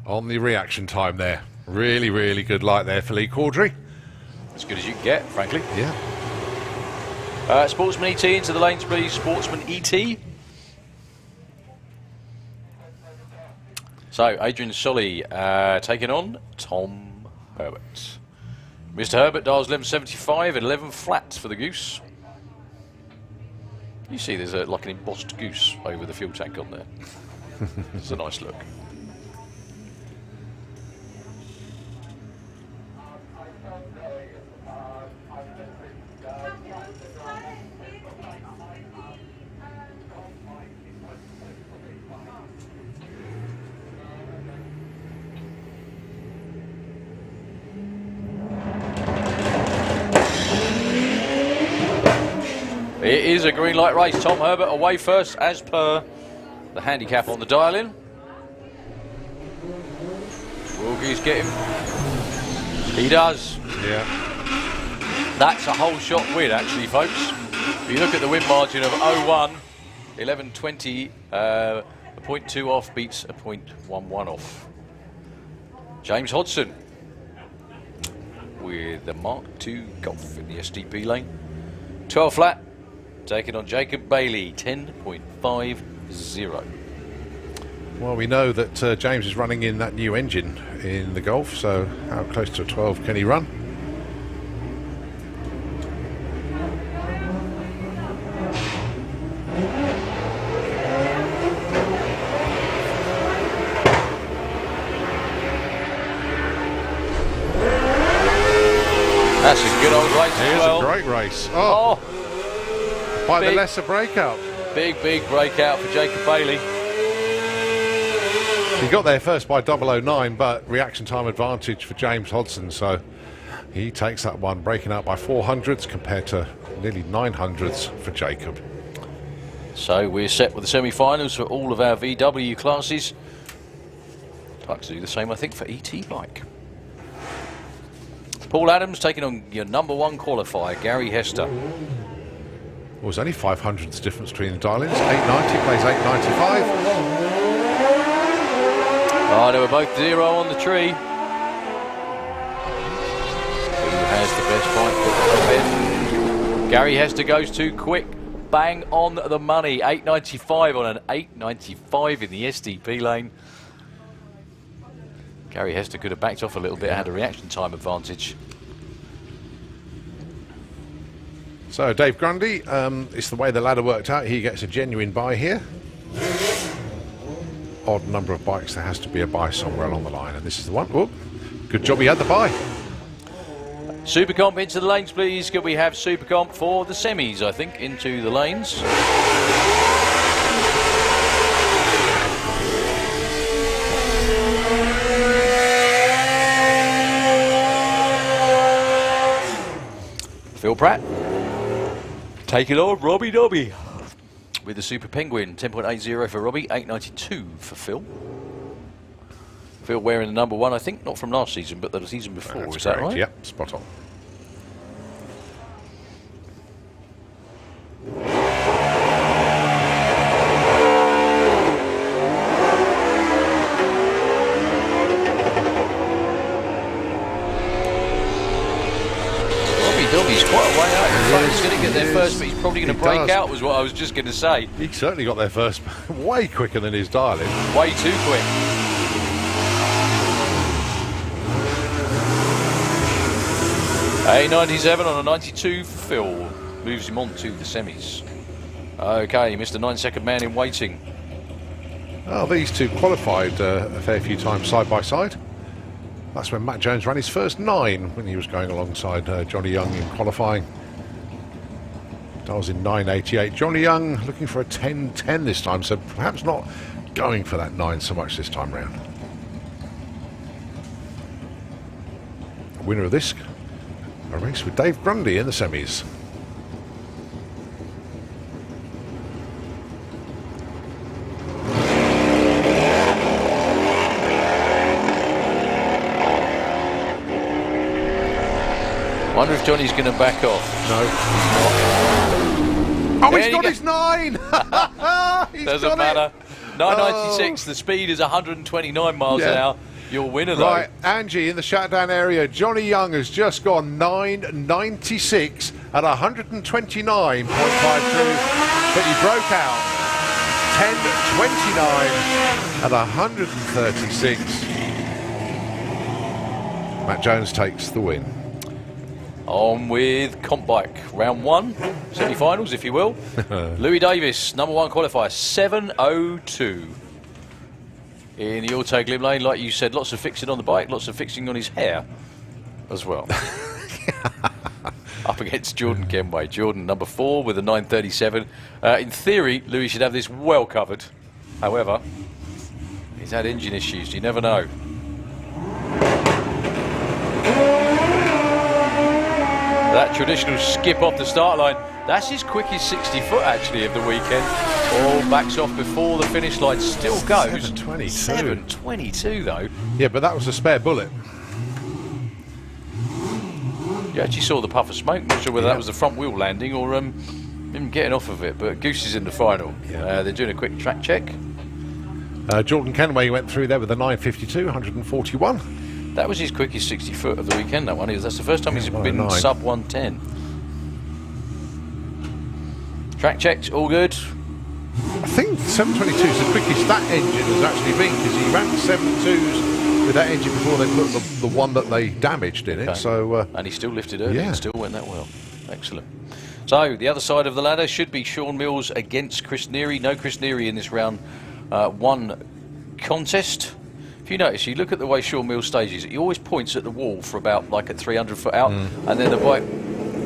Speaker 4: on the reaction time there. Really, really good light there for Lee Caudry.
Speaker 3: as good as you can get, frankly.
Speaker 4: Yeah.
Speaker 3: Sportsman ET into the lanes, please. Sportsman ET. So, Adrian Solly taking on Tom Herbert. Mr. Herbert dials 11.75 and 11 flat for the goose. You see there's like an embossed goose over the fuel tank on there. It's a nice look. It is a green light race. Tom Herbert away first as per the handicap on the dial-in. Will Goose get him? He does.
Speaker 4: Yeah.
Speaker 3: That's a whole shot win, actually, folks. If you look at the win margin of 0-1, 11.20, a 0.2 off beats a 0.11 off. James Hodson with the Mark II Golf in the SDP lane. 12 flat, taking on Jacob Bailey, 10.50.
Speaker 4: Well, we know that James is running in that new engine in the Golf, so how close to a 12 can he run?
Speaker 3: That's a good old race as
Speaker 4: Here's
Speaker 3: well.
Speaker 4: a great race. Oh, by the
Speaker 3: big-
Speaker 4: lesser breakout.
Speaker 3: Big breakout for Jacob Bailey.
Speaker 4: He got there first by 009, but reaction time advantage for James Hodson, so he takes that one, breaking out by 400ths compared to nearly 900ths for Jacob.
Speaker 3: So we're set with the semi-finals for all of our VW classes. I'd like to do the same, I think, for ET bike. Paul Adams taking on your number one qualifier, Gary Hester.
Speaker 4: Well, there's only 500ths difference between the dial-ins. 890 plays 895.
Speaker 3: Oh, they were both 0 on the tree. Who has the best bike? Gary Hester goes too quick. Bang on the money. 895 on an 895 in the SDP lane. Gary Hester could have backed off a little bit, had a reaction time advantage.
Speaker 4: So Dave Grundy, it's the way the ladder worked out. He gets a genuine buy here. Odd number of bikes, there has to be a buy somewhere along the line, and this is the one. Whoop. Good job he had the buy.
Speaker 3: Supercomp into the lanes, please. Could we have Supercomp for the semis, I think, into the lanes? Phil Pratt. Take it on, Robbie Dobby. With the Super Penguin, 10.80 for Robbie, 8.92 for Phil. Phil wearing the number one, I think, not from last season, but the season before.
Speaker 4: That's
Speaker 3: Is that
Speaker 4: correct.
Speaker 3: right?
Speaker 4: Yep, spot on.
Speaker 3: He's quite a way out. He's going to get there first, but he's probably going to break
Speaker 4: does.
Speaker 3: out, was what I was just going to say.
Speaker 4: He certainly got there first, way quicker than his dial-in.
Speaker 3: Way too quick. A97 on a 92 for Phil. Moves him on to the semis. Okay, Mr. 9-second man in waiting.
Speaker 4: Oh, these two qualified a fair few times side by side. That's when Matt Jones ran his first 9 when he was going alongside Johnny Young in qualifying. That was in 9.88. Johnny Young looking for a 10.10 this time, so perhaps not going for that 9 so much this time round. Winner of this, a race with Dave Grundy in the semis.
Speaker 3: Wonder if Johnny's going to back off.
Speaker 4: No. Oh,
Speaker 3: There
Speaker 4: he's
Speaker 3: you
Speaker 4: got
Speaker 3: go.
Speaker 4: his 9! He's
Speaker 3: Doesn't
Speaker 4: got
Speaker 3: matter.
Speaker 4: it.
Speaker 3: 996, the speed is 129 miles an
Speaker 4: Yeah.
Speaker 3: hour. Your winner, though.
Speaker 4: Right, Angie in the shutdown area. Johnny Young has just gone 9.96 at 129.52, but he broke out 10.29 at 136. Matt Jones takes the win.
Speaker 3: On with Comp Bike, round 1, semi-finals, if you will. Louis Davis, number 1 qualifier, 7.02. In the Auto Glim lane, like you said, lots of fixing on the bike, lots of fixing on his hair as well. Up against Jordan Kenway. Jordan, number 4 with a 9.37. In theory, Louis should have this well covered. However, he's had engine issues, you never know. That traditional skip off the start line, that's his quickest 60 foot actually of the weekend. All backs off before the finish line, still goes.
Speaker 4: 7.22.
Speaker 3: 7.22 though.
Speaker 4: Yeah, but that was a spare bullet.
Speaker 3: You actually saw the puff of smoke, not sure whether that was the front wheel landing or him getting off of it, but Goose is in the final.
Speaker 4: Yeah.
Speaker 3: They're doing a quick track check.
Speaker 4: Jordan Kenway went through there with a 9.52, 141.
Speaker 3: That was his quickest 60 foot of the weekend, that one. That's the first time he's been
Speaker 4: 109.
Speaker 3: sub 110. Track checks, all good.
Speaker 4: I think
Speaker 2: 722 is the quickest that engine has actually been, because he ran 7.2s with that engine before they put the one that they damaged in it. So
Speaker 3: and he still lifted early
Speaker 2: yeah.
Speaker 3: and still went that well. Excellent. So the other side of the ladder should be Sean Mills against Chris Neary. No Chris Neary in this round one contest. If you notice, you look at the way Sean Mills stages, he always points at the wall for about like a 300 foot out, and then the bike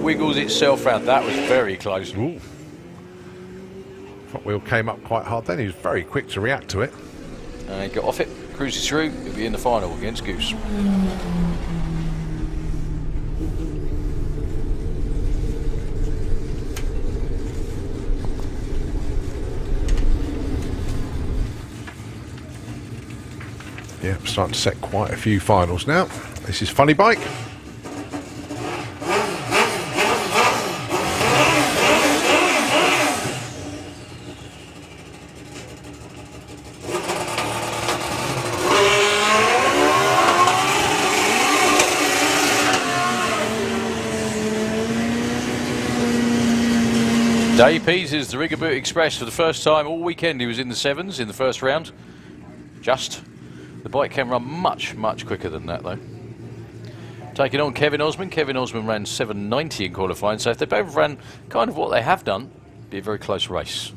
Speaker 3: wiggles itself round. That was very close.
Speaker 2: Ooh. Front wheel came up quite hard then. He was very quick to react to it.
Speaker 3: And he got off it, cruises through. He'll be in the final against Goose.
Speaker 2: Yeah, starting to set quite a few finals now. This is Funny Bike.
Speaker 3: Dave Peases, the Rigaboot Express, for the first time all weekend he was in the sevens in the first round. The bike can run much, much quicker than that though. Taking on Kevin Osman. Kevin Osman ran 7.90 in qualifying, so if they both ran kind of what they have done, it'd be a very close race.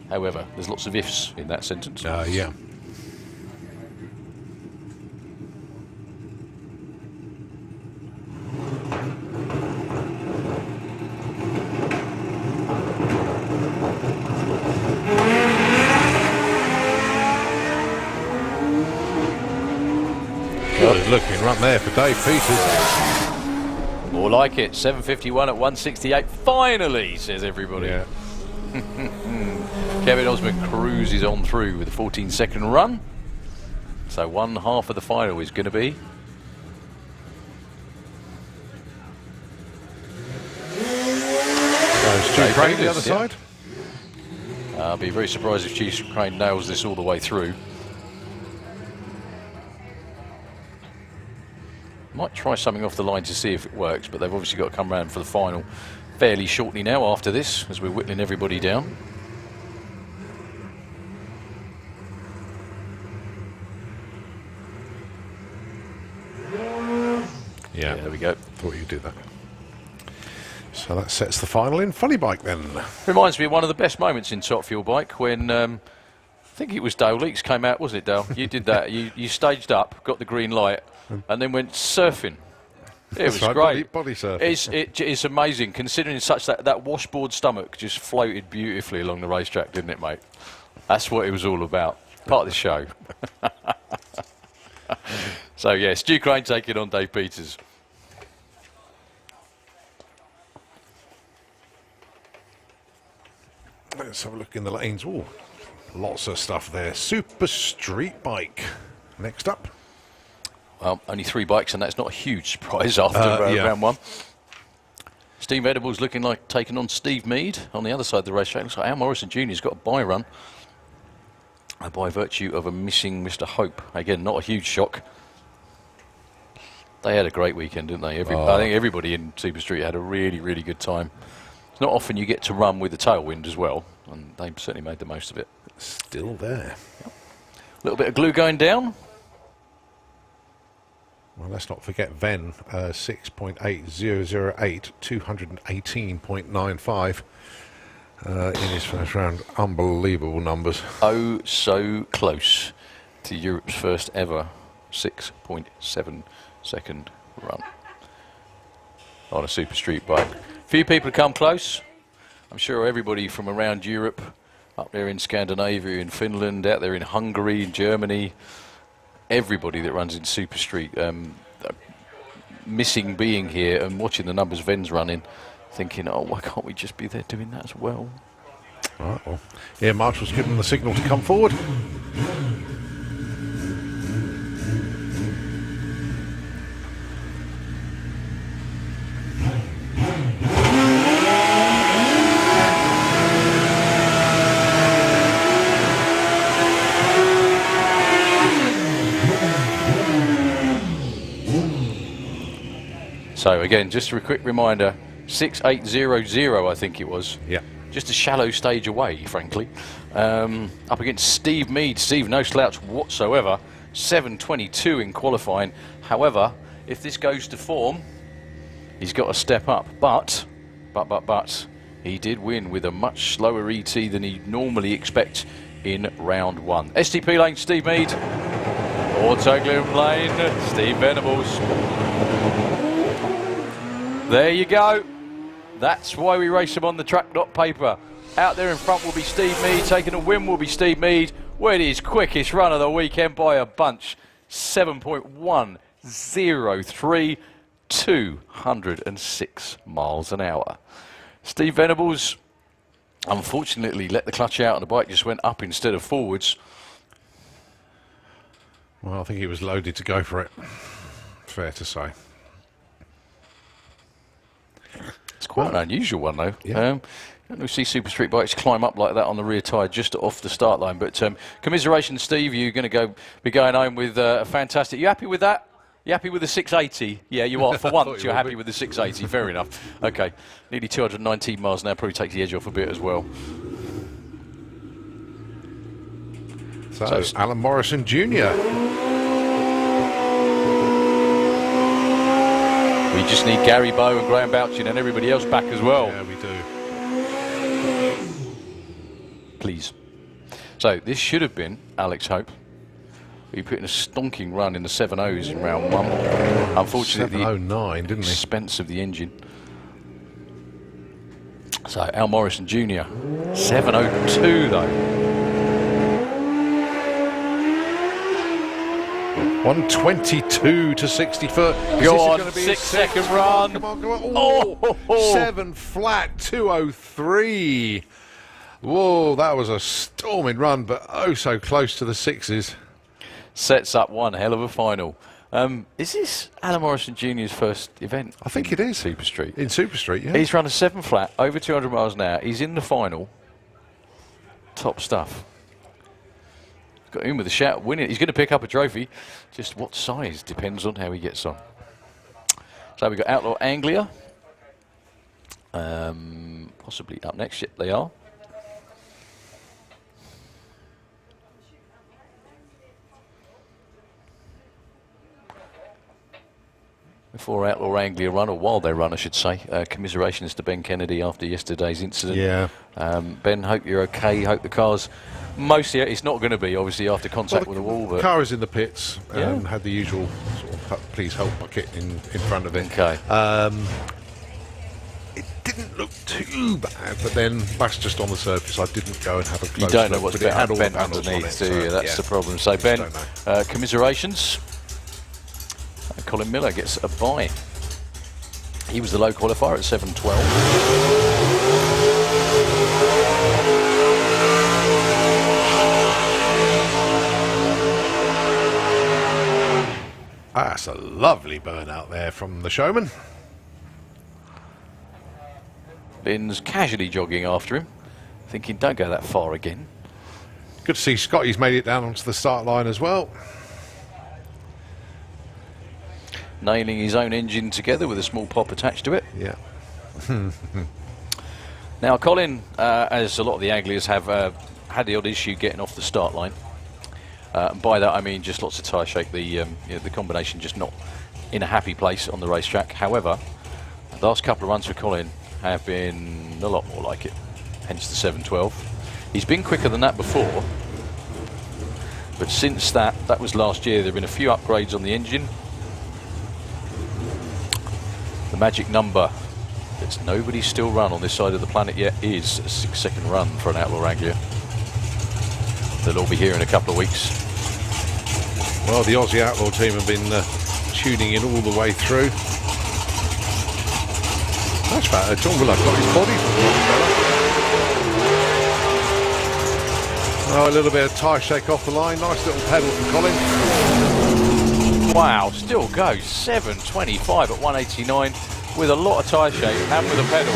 Speaker 3: However, there's lots of ifs in that sentence.
Speaker 2: Yeah. Good looking run there for Dave Peters.
Speaker 3: More like it. 7.51 at 1.68. Finally, says everybody.
Speaker 2: Yeah.
Speaker 3: Kevin Osman cruises on through with a 14-second run. So one half of the final is going to be
Speaker 2: Stu Crane the other side.
Speaker 3: I'll be very surprised if Chief Crane nails this all the way through. Might try something off the line to see if it works, but they've obviously got to come round for the final fairly shortly now after this, as we're whittling everybody down.
Speaker 2: Yeah,
Speaker 3: there we go.
Speaker 2: Thought you'd do that. So that sets the final in Funny Bike then.
Speaker 3: Reminds me of one of the best moments in Top Fuel Bike when I think it was Dale Leaks came out, wasn't it, Dale? You did that. You staged up, got the green light, and then went surfing. It was
Speaker 2: right,
Speaker 3: great.
Speaker 2: Body surfing.
Speaker 3: It's amazing, considering such that washboard stomach just floated beautifully along the racetrack, didn't it, mate? That's what it was all about. Part of the show. So, yeah, Stu Crane taking on Dave Peters.
Speaker 2: Let's have a look in the lanes. Ooh, lots of stuff there. Super Street Bike. Next up.
Speaker 3: Well, only 3 bikes, and that's not a huge surprise after round one. Steve Edibles looking like taking on Steve Mead on the other side of the racetrack. Looks like Al Morrison Jr.'s got a bye run by virtue of a missing Mr. Hope. Again, not a huge shock. They had a great weekend, didn't they? I think everybody in Super Street had a really, really good time. It's not often you get to run with the tailwind as well, and they certainly made the most of it.
Speaker 2: Still there.
Speaker 3: Yep. A little bit of glue going down.
Speaker 2: Well, let's not forget Ven, 6.8008, 218.95 in his first round. Unbelievable numbers.
Speaker 3: Oh, so close to Europe's first ever 6.7 second run on a Super Street bike. Few people come close. I'm sure everybody from around Europe, up there in Scandinavia, in Finland, out there in Hungary, in Germany, everybody that runs in Super Street, missing being here and watching the numbers Ven's running, thinking, oh, why can't we just be there doing that as well?
Speaker 2: All right, well, yeah, Marshall's given them the signal to come forward.
Speaker 3: So again, just a quick reminder, 6800, I think it was.
Speaker 2: Yeah.
Speaker 3: just a shallow stage away, frankly. Up against Steve Mead. Steve, no slouch whatsoever. 7.22 in qualifying. However, if this goes to form, he's got to step up. But, he did win with a much slower ET than he normally expects in round 1. STP lane, Steve Mead. Autoglym lane, Steve Venables. There you go. That's why we race him on the track, not paper. Out there in front will be Steve Mead. Taking a win will be Steve Mead. With his quickest run of the weekend by a bunch. 7.103. 206 miles an hour. Steve Venables unfortunately let the clutch out and the bike just went up instead of forwards.
Speaker 4: Well, I think he was loaded to go for it. Fair to say.
Speaker 3: It's quite an unusual one, though.
Speaker 4: Yeah.
Speaker 3: We see Super Street bikes climb up like that on the rear tyre just off the start line. But commiserations, Steve. You're going to be going home with a fantastic. You happy with that? You happy with the 680? Yeah, you are. For once, you're happy with the 680. Fair enough. Okay. Nearly 219 miles an hour. Probably takes the edge off a bit as well.
Speaker 4: So Alan Morrison Jr.
Speaker 3: We just need Gary Bow and Graham Bouchin and everybody else back as well.
Speaker 4: Yeah, we do.
Speaker 3: Please. So this should have been Alex Hope. He put in a stonking run in the 7.0s in round 1. Unfortunately,
Speaker 4: 7.09, didn't he?
Speaker 3: Expense of the engine. So Al Morrison Jr. 7.02 though.
Speaker 4: 122 to 60 foot.
Speaker 3: Go on, 6-second run.
Speaker 4: Come on, come on.
Speaker 3: Oh.
Speaker 4: 7 flat, 203. Whoa, that was a storming run, but oh so close to the 6s.
Speaker 3: Sets up one hell of a final. Is this Alan Morrison Jr.'s first event?
Speaker 4: I think it is.
Speaker 3: Super Street.
Speaker 4: In Super Street, yeah.
Speaker 3: He's run a 7 flat, over 200 miles an hour. He's in the final. Top stuff. Got in with a shout, winning. He's going to pick up a trophy. Just what size depends on how he gets on. So we've got Outlaw Anglia. Possibly up next. Yep, they are. Before Outlaw Anglia run, or while they run, I should say. Commiserations to Ben Kennedy after yesterday's incident.
Speaker 4: Yeah.
Speaker 3: Ben, hope you're okay. Hope the car's mostly. It's not going to be, obviously, after contact with the wall. But
Speaker 4: the car is in the pits.
Speaker 3: Yeah.
Speaker 4: Had the usual sort of please help bucket in front of it.
Speaker 3: Okay.
Speaker 4: It didn't look too bad, but then that's just on the surface. I didn't go and have a close
Speaker 3: You don't know
Speaker 4: look,
Speaker 3: what's
Speaker 4: but it had all the
Speaker 3: bent
Speaker 4: panels on
Speaker 3: underneath,
Speaker 4: it,
Speaker 3: do you?
Speaker 4: so,
Speaker 3: That's
Speaker 4: yeah.
Speaker 3: the problem. So, Ben,
Speaker 4: don't know.
Speaker 3: commiserations. Colin Miller gets a bye. He was the low qualifier at 7.12.
Speaker 4: That's a lovely burnout there from the showman.
Speaker 3: Lynn's casually jogging after him, thinking, don't go that far again.
Speaker 4: Good to see Scotty's made it down onto the start line as well.
Speaker 3: Nailing his own engine together with a small pop attached to it.
Speaker 4: Yeah.
Speaker 3: Now, Colin, as a lot of the Anglias have had the odd issue getting off the start line. And by that I mean just lots of tyre shake, the combination just not in a happy place on the racetrack. However, the last couple of runs for Colin have been a lot more like it, hence the 7.12. He's been quicker than that before, but since that was last year, there have been a few upgrades on the engine. The magic number that's nobody's still run on this side of the planet yet is a 6-second run for an Outlaw Anglia. They'll all be here in a couple of weeks.
Speaker 4: Well, the Aussie Outlaw team have been tuning in all the way through. That's about John Willard got his body. Oh, a little bit of tyre shake off the line. Nice little pedal from Colin.
Speaker 3: Wow, still goes 7.25 at 189 with a lot of tyre shake and with a pedal.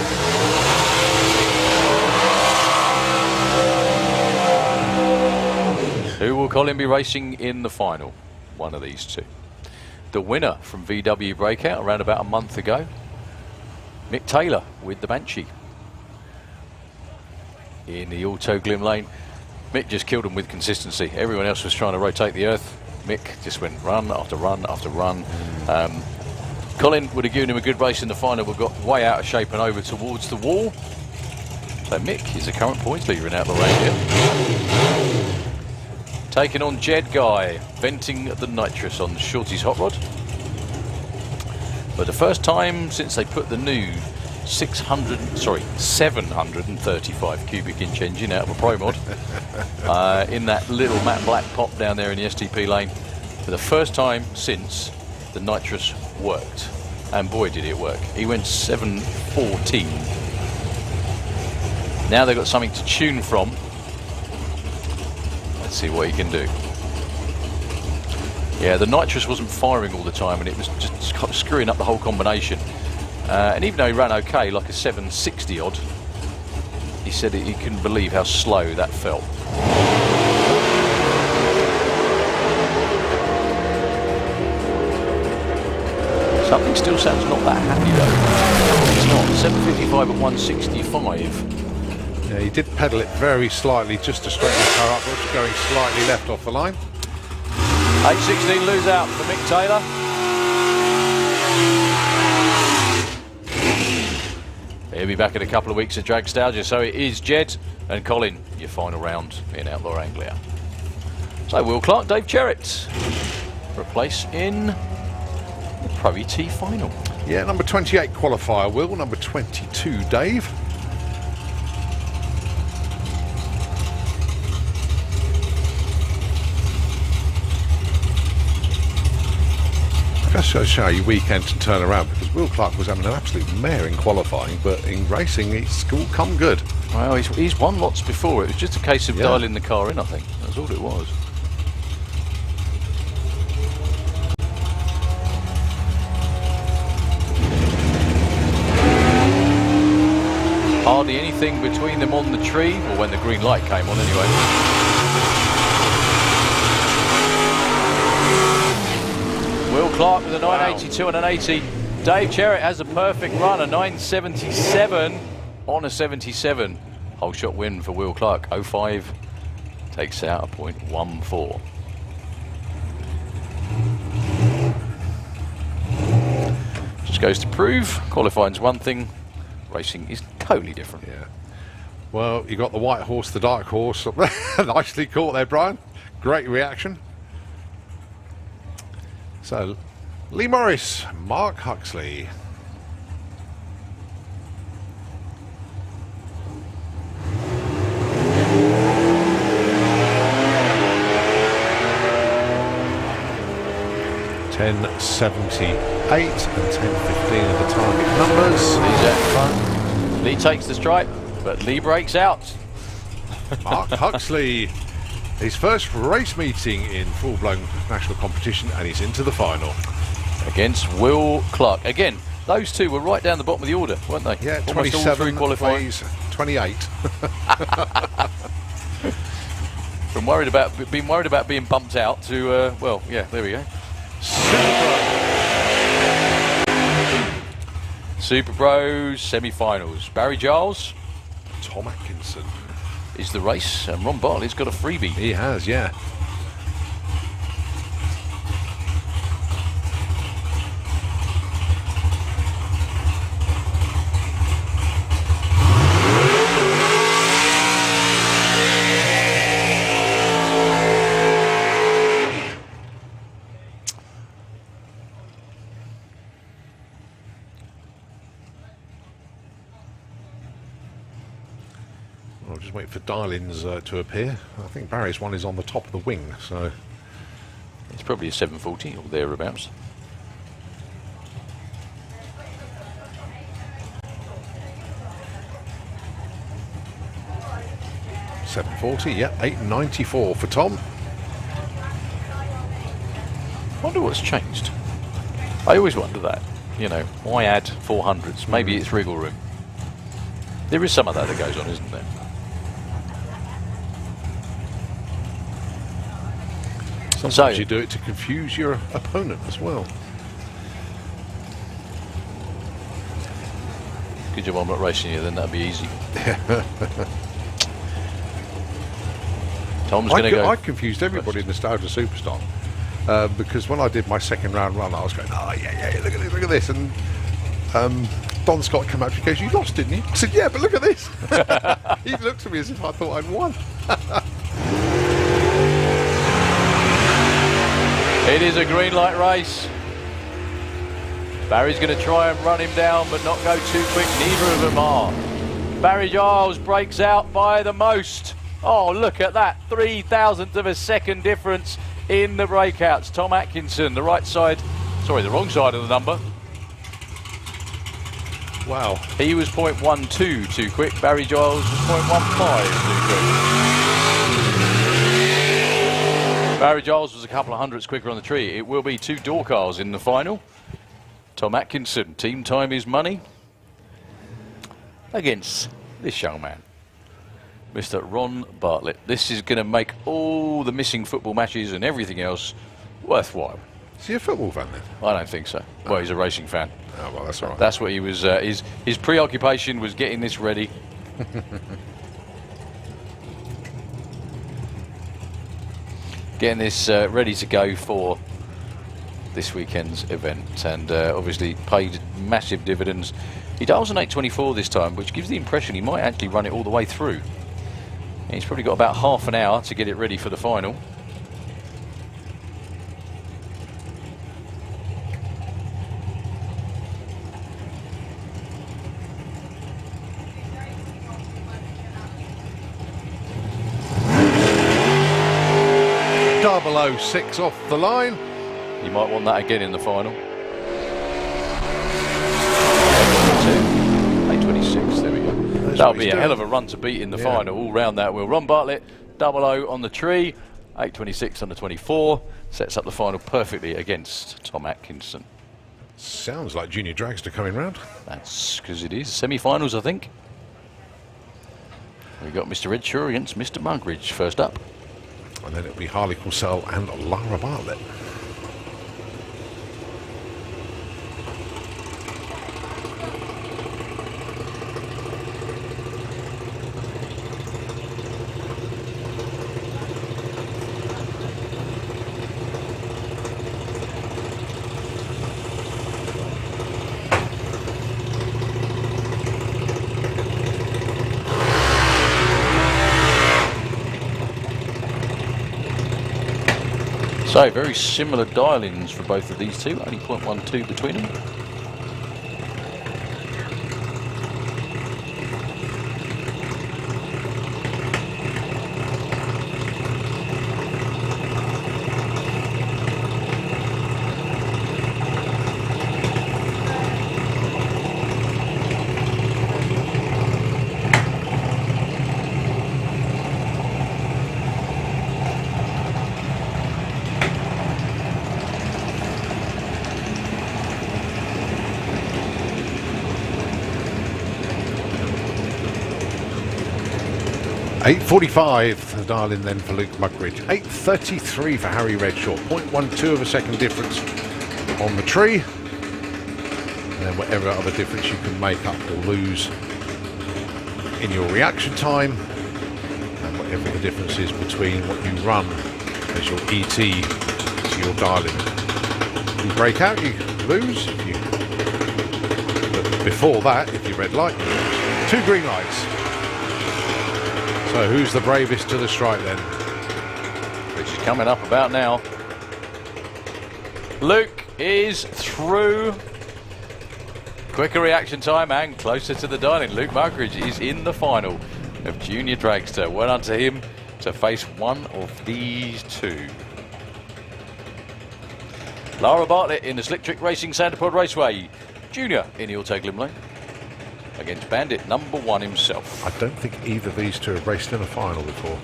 Speaker 3: Who will Colin be racing in the final? One of these two. The winner from VW Breakout around about a month ago, Mick Taylor with the Banshee. in the Auto Glim lane. Mick just killed him with consistency. Everyone else was trying to rotate the earth. Mick just went run after run after run. Colin would have given him a good race in the final, but got way out of shape and over towards the wall. So Mick is the current points leader in Outlaw Anglia. Taking on Jed Guy, venting the nitrous on Shorty's hot rod. For the first time since they put the new 735 cubic inch engine out of a Pro Mod in that little matte black pop down there in the STP lane. For the first time since, the nitrous worked. And boy did it work. He went 714. Now they've got something to tune from. Let's see what he can do. Yeah, the nitrous wasn't firing all the time and it was just screwing up the whole combination. And even though he ran okay, like a 760 odd, he said he couldn't believe how slow that felt. Something still sounds not that happy though. It's not. 755 at 165.
Speaker 2: Yeah, he did pedal it very slightly just to straighten the car up, but was going slightly left off the line.
Speaker 3: 816 lose out for Mick Taylor. He'll be back in a couple of weeks at Dragstalgia. So it is Jed and Colin, your final round in Outlaw Anglia. So Will Clark, Dave Cherrett for a place in the Pro ET final.
Speaker 2: Yeah, number 28 qualifier, Will. Number 22, Dave. Just to show you weekend to turn around, because Will Clark was having an absolute mare in qualifying, but in racing it's all come good.
Speaker 3: Well, he's won lots before. It was just a case of dialing the car in, I think. That's all it was. Hardly anything between them on the tree, or when the green light came on anyway. Will Clark with a 982 and an 80. Dave Cherrett has a perfect run, a 977 on a 77. Whole shot win for Will Clark. 05 takes out a .14. Just goes to prove qualifying's one thing, racing is totally different.
Speaker 2: Yeah. Well, you got the white horse, the dark horse. Nicely caught there, Brian. Great reaction. So, Lee Morris, Mark Huxley. .1078 and 10:15 are the target numbers.
Speaker 3: Lee takes the stripe, but Lee breaks out.
Speaker 2: Mark Huxley, his first race meeting in full-blown national competition, and he's into the final.
Speaker 3: Against Will Clark. Again, those two were right down the bottom of the order, weren't they?
Speaker 2: Yeah,
Speaker 3: almost
Speaker 2: 27
Speaker 3: all through qualifying.
Speaker 2: phase, 28.
Speaker 3: From being worried about being bumped out to, well, yeah, there we go. Super Bros semi-finals. Barry Giles,
Speaker 2: Tom Atkinson
Speaker 3: is the race, and Ron Bartley's got a freebie.
Speaker 2: He has, yeah. I'll just wait for dial-ins to appear. I think Barry's one is on the top of the wing, so
Speaker 3: It's probably a 740 or thereabouts.
Speaker 2: .740, yeah, 894 for Tom.
Speaker 3: I wonder what's changed. I always wonder that. You know, why add 400s? Maybe it's wriggle room. There is some of that goes on, isn't there?
Speaker 2: Sometimes you do it to confuse your opponent as well.
Speaker 3: Good job I'm not racing you, then that'd be easy.
Speaker 1: Tom's going to go.
Speaker 4: I confused everybody in Nostalgia Superstar because when I did my second round run, I was going, oh yeah, look at this, and Don Scott came up and goes, you lost, didn't you? I said, yeah, but look at this. He looked at me as if I thought I'd won.
Speaker 1: It is a green light race. Barry's going to try and run him down, but not go too quick. Neither of them are. Barry Giles breaks out by the most. Oh, look at that. 0.003 of a second difference in the breakouts. Tom Atkinson, the right side, sorry, the wrong side of the number.
Speaker 4: Wow.
Speaker 1: He was 0.12 too quick. Barry Giles was 0.15 too quick. Barry Giles was a couple of hundredths quicker on the tree. It will be 2 door cars in the final. Tom Atkinson, team time is money, against this young man, Mr. Ron Bartlett. This is going to make all the missing football matches and everything else worthwhile.
Speaker 4: Is he a football fan then?
Speaker 1: I don't think so. Well, he's a racing fan.
Speaker 4: Oh, well, that's all right.
Speaker 1: That's what he was, his preoccupation was getting this ready. Getting this ready to go for this weekend's event, and obviously paid massive dividends. He dials an 8:24 this time, which gives the impression he might actually run it all the way through. And he's probably got about half an hour to get it ready for the final.
Speaker 4: Double 06 off the line.
Speaker 1: You might want that again in the final. 8:26, there we go. That'll be a hell of a run to beat in the final, all round that wheel. Ron Bartlett, 00 on the tree, 8:26 on the 24, sets up the final perfectly against Tom Atkinson.
Speaker 4: Sounds like Junior Dragster coming round.
Speaker 1: That's because it is semi-finals, I think. We've got Mr. Redshaw against Mr. Mugridge first up.
Speaker 4: And then it'll be Harley Corsell and Lara Bartlett.
Speaker 1: So very similar dial-ins for both of these two, only 0.12 between them.
Speaker 4: .845 the dial-in then for Luke Mugridge. 8:33 for Harry Redshaw. 0.12 of a second difference on the tree. And then whatever other difference you can make up or lose in your reaction time, and whatever the difference is between what you run as your ET to your dial-in. If you break out, you lose. But before that, if you red light, you lose. 2 green lights. So who's the bravest to the strike then?
Speaker 1: Which is coming up about now. Luke is through. Quicker reaction time and closer to the dining. Luke Mugridge is in the final of Junior Dragster. Well done to him to face one of these two. Lara Bartlett in the Slick Trick Racing Sandipod Raceway. Junior in the Autoglym Lane against Bandit #1 himself.
Speaker 4: I don't think either of these two have raced in a final before.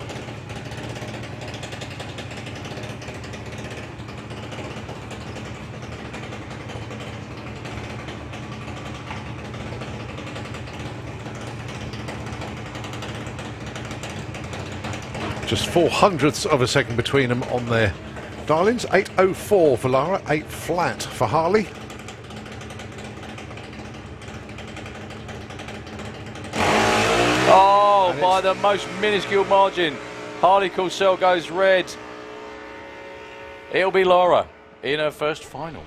Speaker 4: Just 0.04 of a second between them on their dial-ins. 8:04 for Lara, 8 flat for Harley.
Speaker 1: Oh, by the most minuscule margin.
Speaker 3: Harley Coulsell goes red. It'll be Laura in her first final.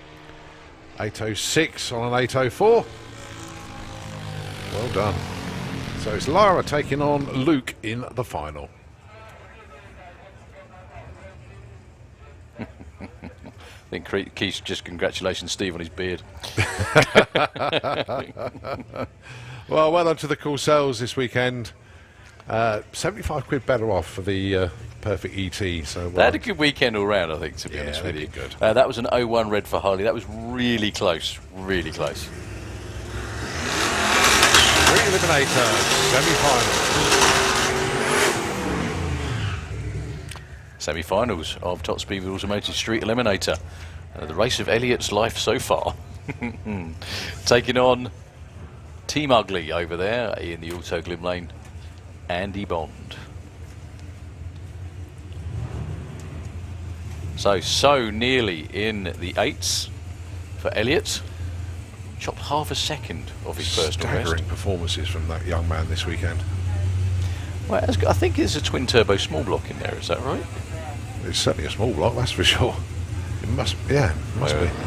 Speaker 4: 8.06 on an 8.04. Well done. So it's Lara taking on Luke in the final.
Speaker 3: I think Keith's just congratulations Steve on his beard.
Speaker 4: Well done to the Coulsells this weekend. 75 quid better off for the perfect ET. So
Speaker 3: They had a good weekend all round, I think, to be honest with you.
Speaker 4: Good.
Speaker 3: That was an 0-1 red for Harley. That was really close, really close.
Speaker 4: Street Eliminator, semi-final.
Speaker 3: Semi-finals of Top Speed Automotive Street Eliminator. The race of Elliot's life so far. Taking on Team Ugly over there in the Auto Glim Lane, Andy Bond. So nearly in the 8s for Elliot. Chopped half a second of his personal best.
Speaker 4: Staggering performances from that young man this weekend.
Speaker 3: Well, I think there's a twin turbo small block in there, is that right?
Speaker 4: It's certainly a small block, that's for sure. It must be.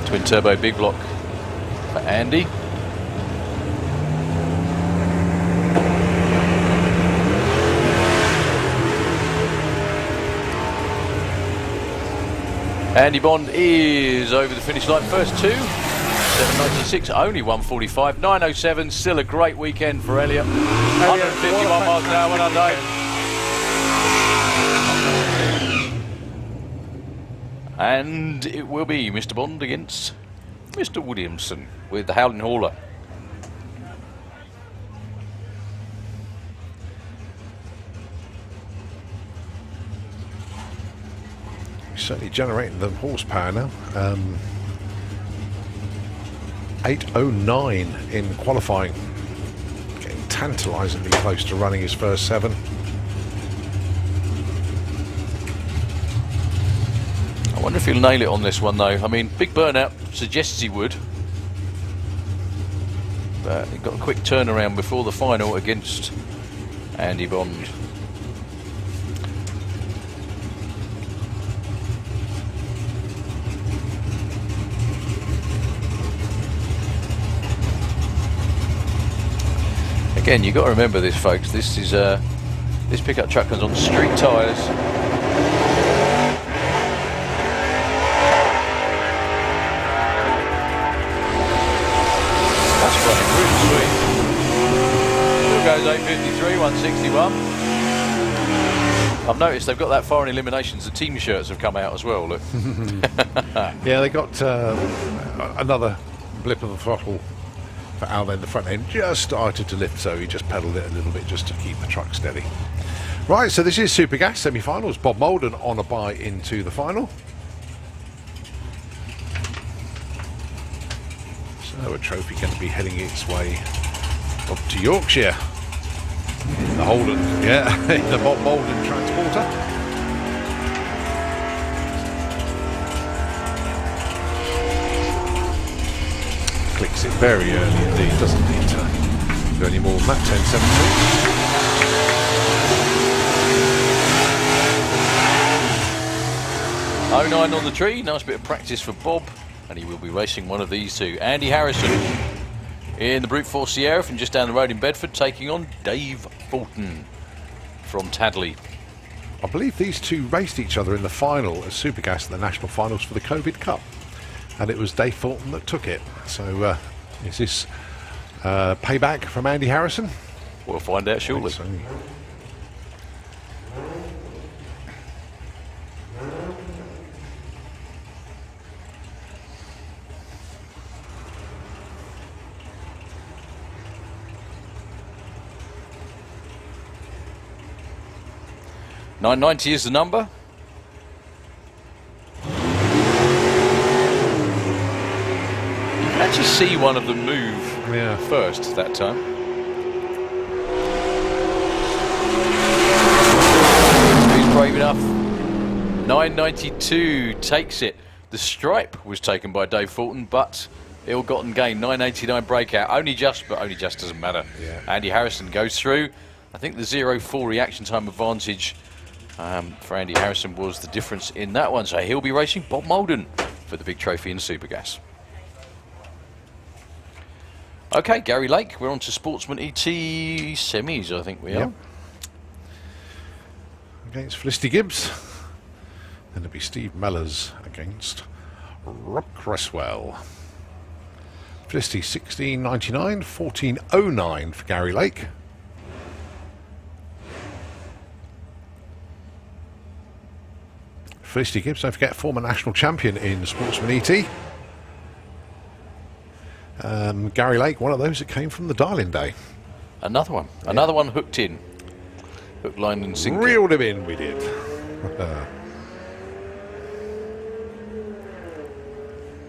Speaker 3: Twin turbo big block for Andy. Andy Bond is over the finish line. First two, 796, only 145, 907. Still a great weekend for Elliot. 151 miles an hour, well done, Dave. And it will be Mr. Bond against Mr. Williamson with the Howling Hauler.
Speaker 4: Certainly generating the horsepower now. 8.09 in qualifying. Getting tantalisingly close to running his first 7.
Speaker 3: I wonder if he'll nail it on this one though. I mean, big burnout suggests he would. But he got a quick turnaround before the final against Andy Bond. Again, you've got to remember this, folks. This is this pickup truck comes on street tyres. That's running really sweet. Still goes 853, 161. I've noticed they've got that foreign eliminations. The team shirts have come out as well. Look.
Speaker 4: Yeah, they got another blip of the throttle. Al then, the front end just started to lift, so he just pedalled it a little bit just to keep the truck steady. Right, so this is Super Gas semi-finals. Bob Molden on a bye into the final. So a trophy going to be heading its way up to Yorkshire. The Holden, yeah, the Bob Molden transporter. Clicks it very early indeed, doesn't need to do any more than that.
Speaker 3: 10.17. 09 on the tree, nice bit of practice for Bob, and he will be racing one of these two. Andy Harrison in the Brute Force Sierra from just down the road in Bedford, taking on Dave Fulton from Tadley.
Speaker 4: I believe these two raced each other in the final as Super Gas in the national finals for the COVID Cup. And it was Dave Fulton that took it. So is this payback from Andy Harrison?
Speaker 3: We'll find out shortly.
Speaker 4: So.
Speaker 3: $9.90 is the number. Actually see one of them move first that time. He's brave enough. 9.92 takes it. The stripe was taken by Dave Fulton, but ill-gotten gain. 9.89 breakout. Only just, but only just doesn't matter.
Speaker 4: Yeah.
Speaker 3: Andy Harrison goes through. I think the 0.4 reaction time advantage For Andy Harrison was the difference in that one. So he'll be racing Bob Molden for the big trophy in Supergas. Okay, Gary Lake, we're on to Sportsman ET semis, I think we are.
Speaker 4: Against Felicity Gibbs. Then it'll be Steve Mellors against Rob Cresswell. Felicity 16.99, 14.09 for Gary Lake. Felicity Gibbs, don't forget, former national champion in Sportsman ET. Gary Lake, one of those that came from the Darling Day.
Speaker 3: Another one. Another one hooked in. Hook, line and sinker.
Speaker 4: Reeled him in, we did.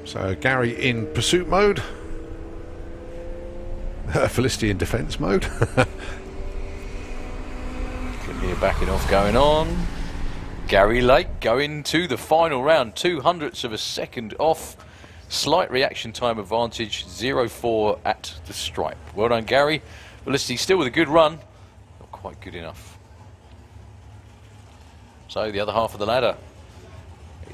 Speaker 4: So Gary in pursuit mode. Felicity in defence mode.
Speaker 3: Clear backing off going on. Gary Lake going to the final round, 0.02 of a second off. Slight reaction time advantage, 0.4 at the stripe. Well done, Gary. Felicity still with a good run, not quite good enough. So the other half of the ladder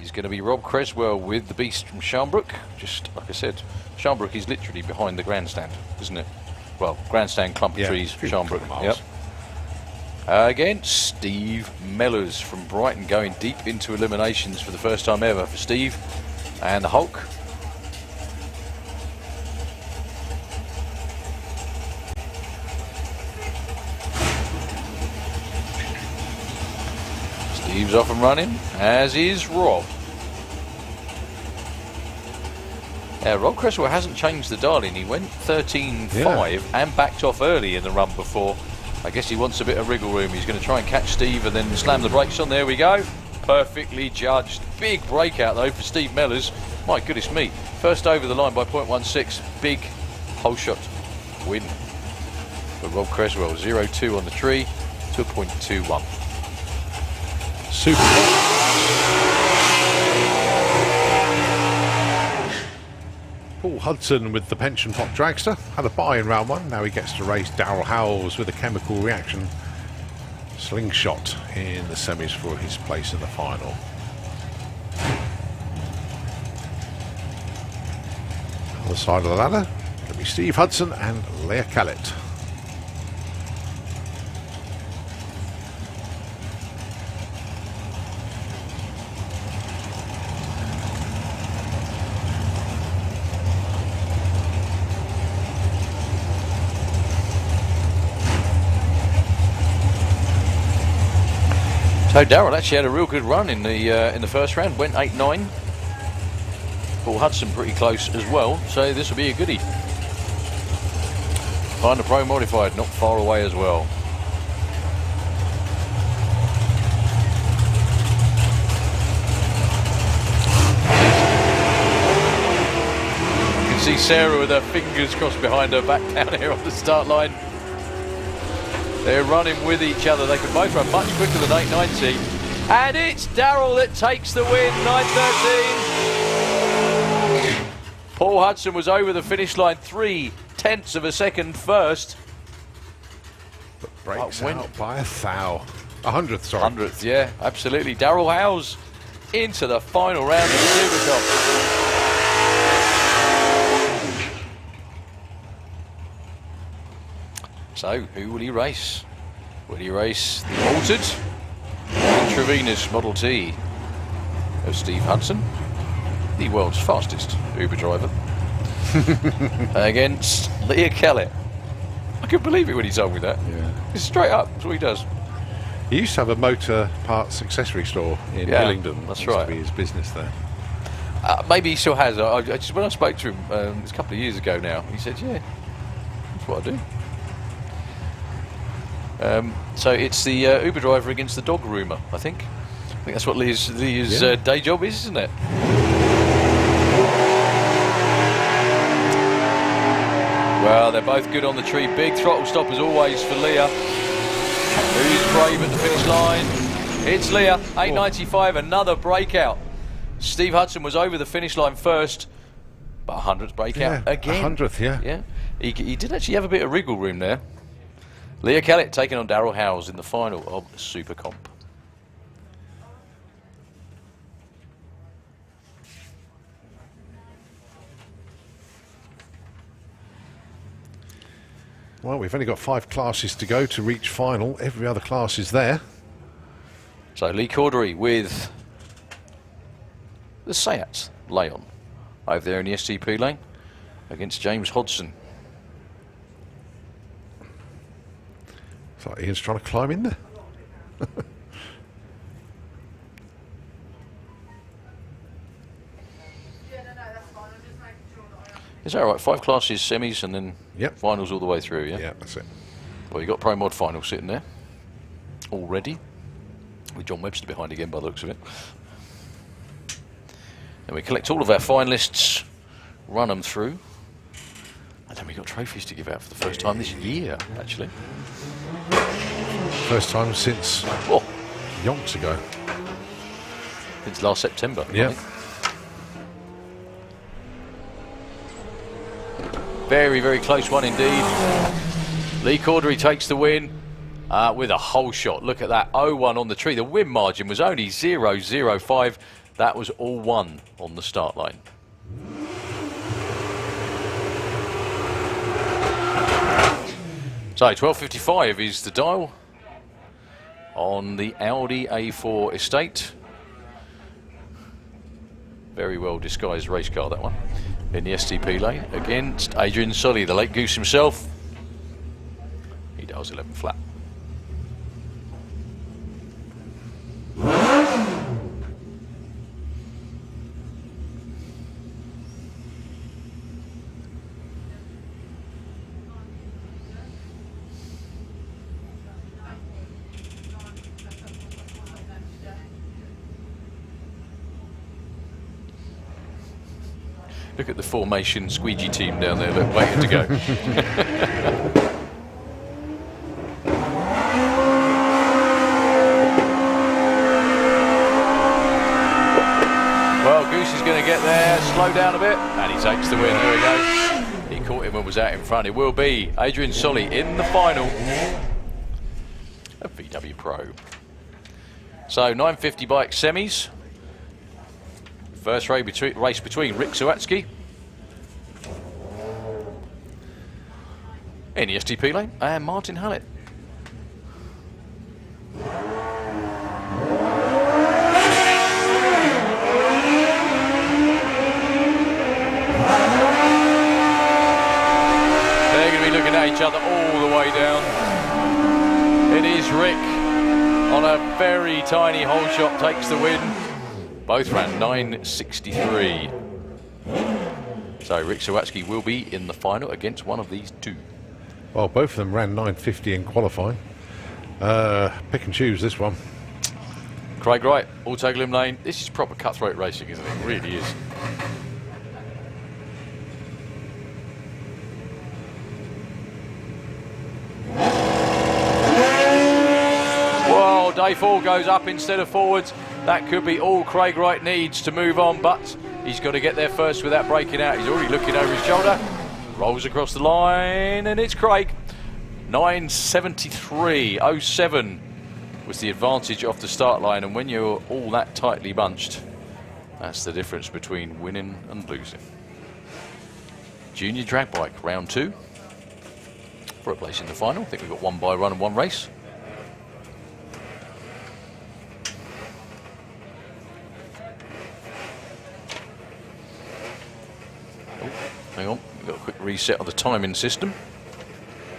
Speaker 3: is going to be Rob Creswell with the beast from Sharnbrook. Just like I said, Sharnbrook is literally behind the grandstand, isn't it? Well, grandstand, clump of trees, Sharnbrook. Yep. Against Steve Mellors from Brighton, going deep into eliminations for the first time ever for Steve and the Hulk. Steve's off and running, as is Rob. Rob Cresswell hasn't changed the dialing. He went 13.5 and backed off early in the run before. I guess he wants a bit of wriggle room. He's going to try and catch Steve and then slam the brakes on. There we go. Perfectly judged. Big breakout though for Steve Mellors. My goodness me. First over the line by 0.16. Big hole shot win for Rob Creswell. 0.2 on the tree to a 0.21.
Speaker 4: Super. Paul Hudson with the Pension Pot Dragster had a bye in round one. Now he gets to race Darrell Howells with a chemical reaction slingshot in the semis for his place in the final. Other side of the ladder, going to be Steve Hudson and Leah Callett.
Speaker 3: So Darrell actually had a real good run in the first round, went 8.9. Paul Hudson pretty close as well, so this will be a goodie. Find the Pro Modified, not far away as well. You can see Sarah with her fingers crossed behind her back down here on the start line. They're running with each other. They can both run much quicker than 8.90. And it's Darrell that takes the win, 9.13. Paul Hudson was over the finish line 0.3 of a second first.
Speaker 4: But breaks out by a hundredth, sorry.
Speaker 3: 100th, yeah, absolutely. Darrell Howells into the final round of the Super Cup. So, who will he race? Will he race the altered Intravenous Model T of Steve Hudson, the world's fastest Uber driver, against Leah Kellett? I couldn't believe it when he told me that.
Speaker 4: Yeah.
Speaker 3: It's straight up, that's what he does.
Speaker 4: He used to have a motor parts accessory store in Hillingdon.
Speaker 3: That's
Speaker 4: used
Speaker 3: right.
Speaker 4: to be his business there.
Speaker 3: Maybe he still has. I just, when I spoke to him, it's a couple of years ago now, he said, yeah, that's what I do. So it's the Uber driver against the dog groomer, I think. I think that's what Leah's day job is, isn't it? Well, they're both good on the tree. Big throttle stop as always for Leah. Who's brave at the finish line? It's Leah, 8.95, another breakout. Steve Hudson was over the finish line first, but 100th breakout again.
Speaker 4: 100th, yeah.
Speaker 3: Yeah, he did actually have a bit of wriggle room there. Leah Kellett taking on Darrell Howells in the final of the Super Comp.
Speaker 4: Well, we've only got 5 classes to go to reach final. Every other class is there.
Speaker 3: So Lee Cordery with the Seat Leon over there in the STP lane against James Hodgson.
Speaker 4: It's like Ian's trying to climb in there.
Speaker 3: Is that right? 5 classes, semis, and then
Speaker 4: Yep.
Speaker 3: finals all the way through, yeah?
Speaker 4: Yeah, that's it.
Speaker 3: Well, you've got Pro Mod final sitting there already, with John Webster behind again by the looks of it. And we collect all of our finalists, run them through, and then we've got trophies to give out for the first time this year, actually.
Speaker 4: First time since
Speaker 3: Oh,
Speaker 4: yonks ago.
Speaker 3: since last September. I
Speaker 4: Yeah.
Speaker 3: think. Very, very close one indeed. Lee Cordery takes the win with a whole shot. Look at that, 0-1 on the tree. The win margin was only 0.005. That was all one on the start line. So 12.55 is the dial on the Audi A4 estate. Very well disguised race car, that one. In the STP lane against Adrian Solly, the late goose himself. He dials 11 flat. Look at the formation squeegee team down there, look, waiting to go. Well, Goose is going to get there, slow down a bit, and he takes the win. There we go. He caught him and was out in front. It will be Adrian Solly in the final of VW Pro. So 950 bike semis. First race between Rick Sawatsky in the STP lane and Martin Hallett. They're going to be looking at each other all the way down. It is Rick on a very tiny hole shot takes the win. Both ran 9.63. So Rick Sawatsky will be in the final against one of these two.
Speaker 4: Well, both of them ran 9.50 in qualifying. Pick and choose this one.
Speaker 3: Craig Wright, Auto Glim Lane. This is proper cutthroat racing, isn't it? It really is. Well, day 4 goes up instead of forwards. That could be all Craig Wright needs to move on, but he's got to get there first without breaking out. He's already looking over his shoulder. Rolls across the line, and it's Craig. 9.73.07 was the advantage off the start line, and when you're all that tightly bunched, that's the difference between winning and losing. Junior drag bike, round 2 for a place in the final. I think we've got 1 by run and 1 race. Hang on, we've got a quick reset of the timing system.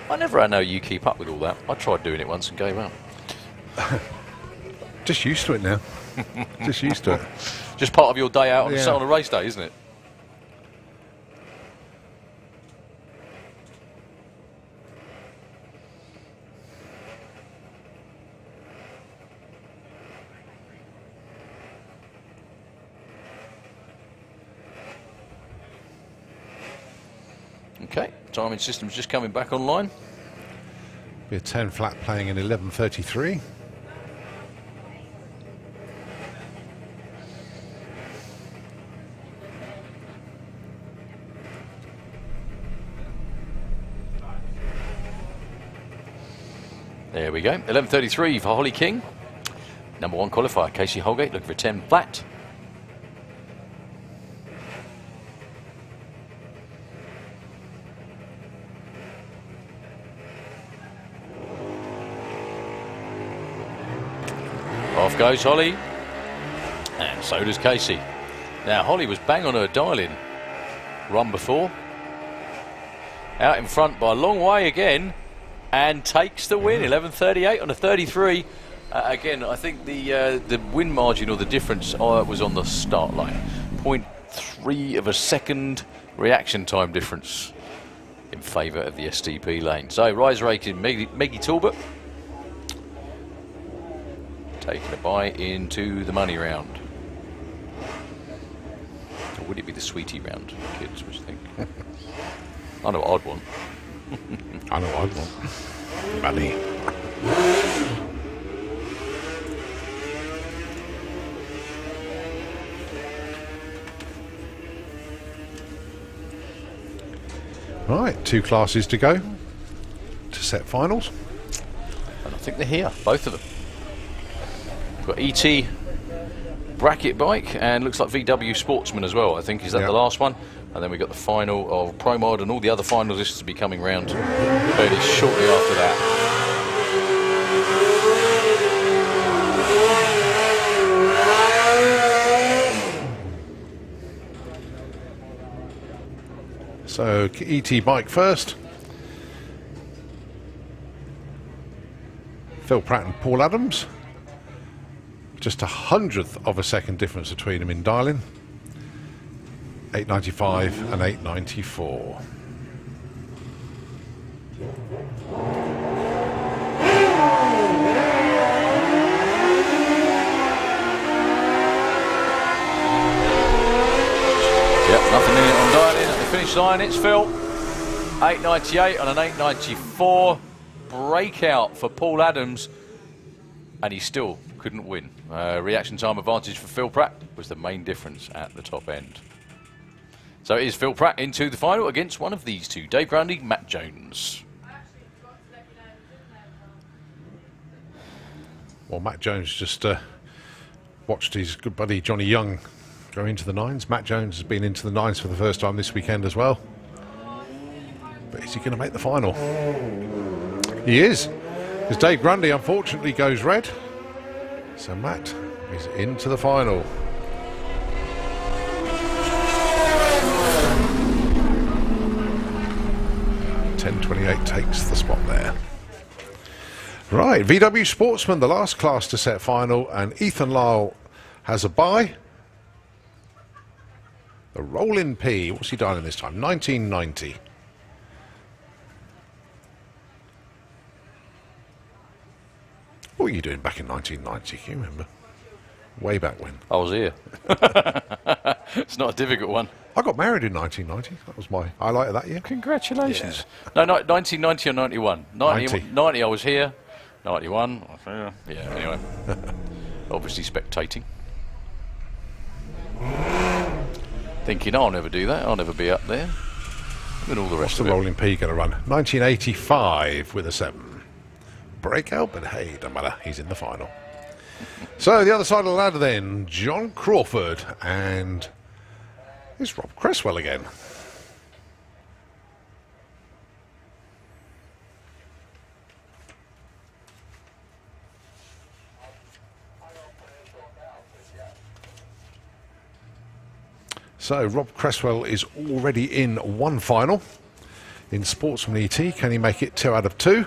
Speaker 3: I never know you keep up with all that. I tried doing it once and gave up.
Speaker 4: Just used to it now. Just used to it.
Speaker 3: Just part of your day out on,
Speaker 4: Yeah.
Speaker 3: on a race day, isn't it? Okay, timing system's just coming back online.
Speaker 4: Be a 10 flat playing in 11.33.
Speaker 3: There we go, 11.33 for Holly King. Number 1 qualifier, Casey Holgate, looking for 10 flat. goes Holly. And so does Casey. Now, Holly was bang on her dial-in run before. Out in front by a long way again. And takes the win. 11.38 on a 33. Again, I think the win margin or the difference was on the start line. 0.3 of a second reaction time difference in favour of the STP lane. So, rise rating Meggie Talbot. Taking a bye into the money round. Or would it be the sweetie round, kids? What do you think? I know what I'd want.
Speaker 4: I know what I'd want. Money. Right, 2 classes to go to set finals.
Speaker 3: And I think they're here, both of them. We've got ET bracket bike and looks like VW Sportsman as well. I think is that the last one, and then we got the final of Pro Mod and all the other finalists to be coming round fairly shortly after that.
Speaker 4: So ET bike first. Phil Pratt and Paul Adams. Just 1/100th of a second difference between them in dialing. 8.95 and 8.94.
Speaker 3: Yep, nothing in it on dialing at the finish line. It's Phil. 8.98 on an 8.94. Breakout for Paul Adams, and he still couldn't win. Reaction time advantage for Phil Pratt was the main difference at the top end. So it is Phil Pratt into the final against one of these two, Dave Grundy, Matt Jones.
Speaker 4: Well, Matt Jones just watched his good buddy Johnny Young go into the 9s. Matt Jones has been into the 9s for the first time this weekend as well. But is he going to make the final? He is, because Dave Grundy unfortunately goes red. So Matt is into the final. .10.28 takes the spot there. Right, VW Sportsman, the last class to set final, and Ethan Lyle has a bye. The Rollin P, what's he dialing this time? 1990. What were you doing back in 1990? Can you remember? Way back when.
Speaker 3: I was here. It's not a difficult one.
Speaker 4: I got married in 1990. That was my highlight of that year.
Speaker 3: Congratulations. Yeah. No, 1990 or 91. 90 I was here. 91 I was here. Yeah, anyway. Obviously spectating. Thinking I'll never do that. I'll never be up there. And all the rest
Speaker 4: What's
Speaker 3: of
Speaker 4: the
Speaker 3: it.
Speaker 4: Rolling P going to run? 1985 with a 7. Breakout, but hey, doesn't matter. He's in the final. So the other side of the ladder then, John Crawford, and it's Rob Cresswell again. So Rob Cresswell is already in one final in Sportsman ET. Can he make it 2 out of 2?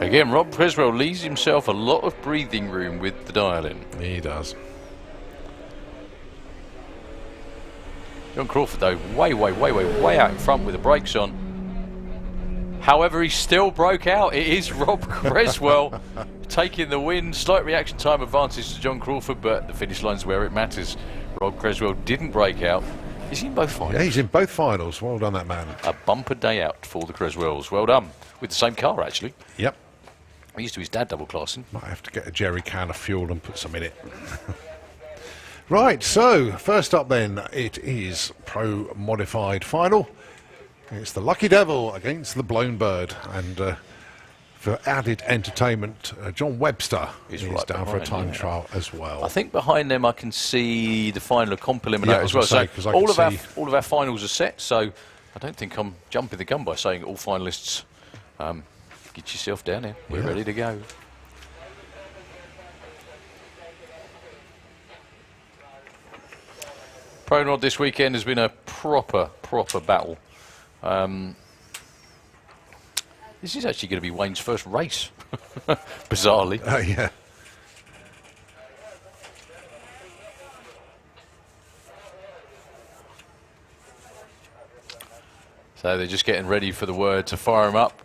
Speaker 3: Again, Rob Cresswell leaves himself a lot of breathing room with the dial-in.
Speaker 4: He does.
Speaker 3: John Crawford, though, way out in front with the brakes on. However, he still broke out. It is Rob Cresswell taking the win. Slight reaction time advantage to John Crawford, but the finish line's where it matters. Rob Cresswell didn't break out. Is he in both finals?
Speaker 4: Yeah, he's in both finals. Well done, that man.
Speaker 3: A bumper day out for the Cresswells. Well done. With the same car, actually.
Speaker 4: Yep.
Speaker 3: I used to his dad double classing.
Speaker 4: Might have to get a jerry can of fuel and put some in it. Right, so first up then, it is Pro Modified final. It's the Lucky Devil against the Blown Bird, and for added entertainment, John Webster is
Speaker 3: right
Speaker 4: down for a
Speaker 3: behind,
Speaker 4: time
Speaker 3: yeah.
Speaker 4: trial as well.
Speaker 3: I think behind them I can see the final comp eliminator
Speaker 4: Yeah, I
Speaker 3: as
Speaker 4: was
Speaker 3: well.
Speaker 4: gonna say, 'cause I
Speaker 3: So
Speaker 4: can see-
Speaker 3: all of our finals are set. So I don't think I'm jumping the gun by saying all finalists. Get yourself down here. We're
Speaker 4: Yeah.
Speaker 3: ready to go. Pronod this weekend has been a proper battle. This is actually going to be Wayne's first race, bizarrely.
Speaker 4: Yeah.
Speaker 3: So they're just getting ready for the word to fire him up.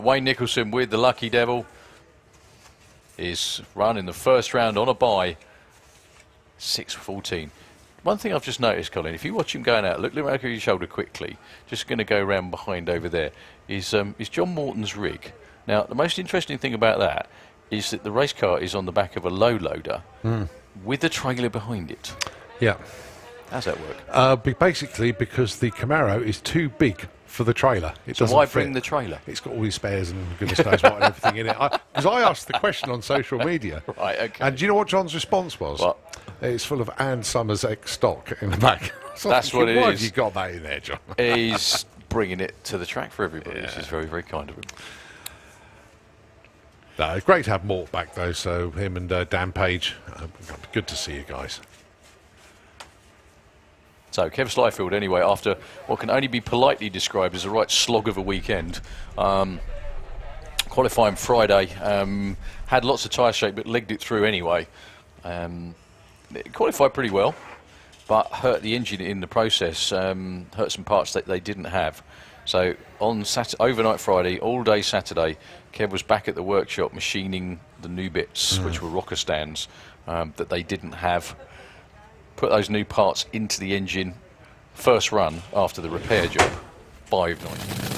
Speaker 3: Wayne Nicholson with the Lucky Devil is running the first round on a bye, 6:14. One thing I've just noticed, Colin, if you watch him going out, look over your shoulder quickly, just going to go around behind over there, is John Morton's rig. Now, the most interesting thing about that is that the race car is on the back of a low loader with a trailer behind it.
Speaker 4: Yeah.
Speaker 3: How's that work?
Speaker 4: Basically, because the Camaro is too big for the trailer. It
Speaker 3: So
Speaker 4: doesn't
Speaker 3: why
Speaker 4: fit.
Speaker 3: bring the trailer?
Speaker 4: It's got all these spares and goodness knows what and everything in it. Because I asked the question on social media.
Speaker 3: Right, okay.
Speaker 4: And do you know what John's response was?
Speaker 3: What?
Speaker 4: It's full of Ann Summers X stock in the back. So
Speaker 3: That's what it
Speaker 4: why
Speaker 3: is.
Speaker 4: have you got that in there, John?
Speaker 3: He's bringing it to the track for everybody, which is very, very kind of him.
Speaker 4: No, it's great to have Mort back, though, so him and Dan Page. Good to see you guys.
Speaker 3: So Kev Slyfield, anyway, after what can only be politely described as a right slog of a weekend, qualifying Friday, had lots of tyre shake but legged it through anyway. It qualified pretty well, but hurt the engine in the process, hurt some parts that they didn't have. So on overnight Friday, all day Saturday, Kev was back at the workshop machining the new bits, which were rocker stands that they didn't have. Put those new parts into the engine, first run after the repair job, 5.9.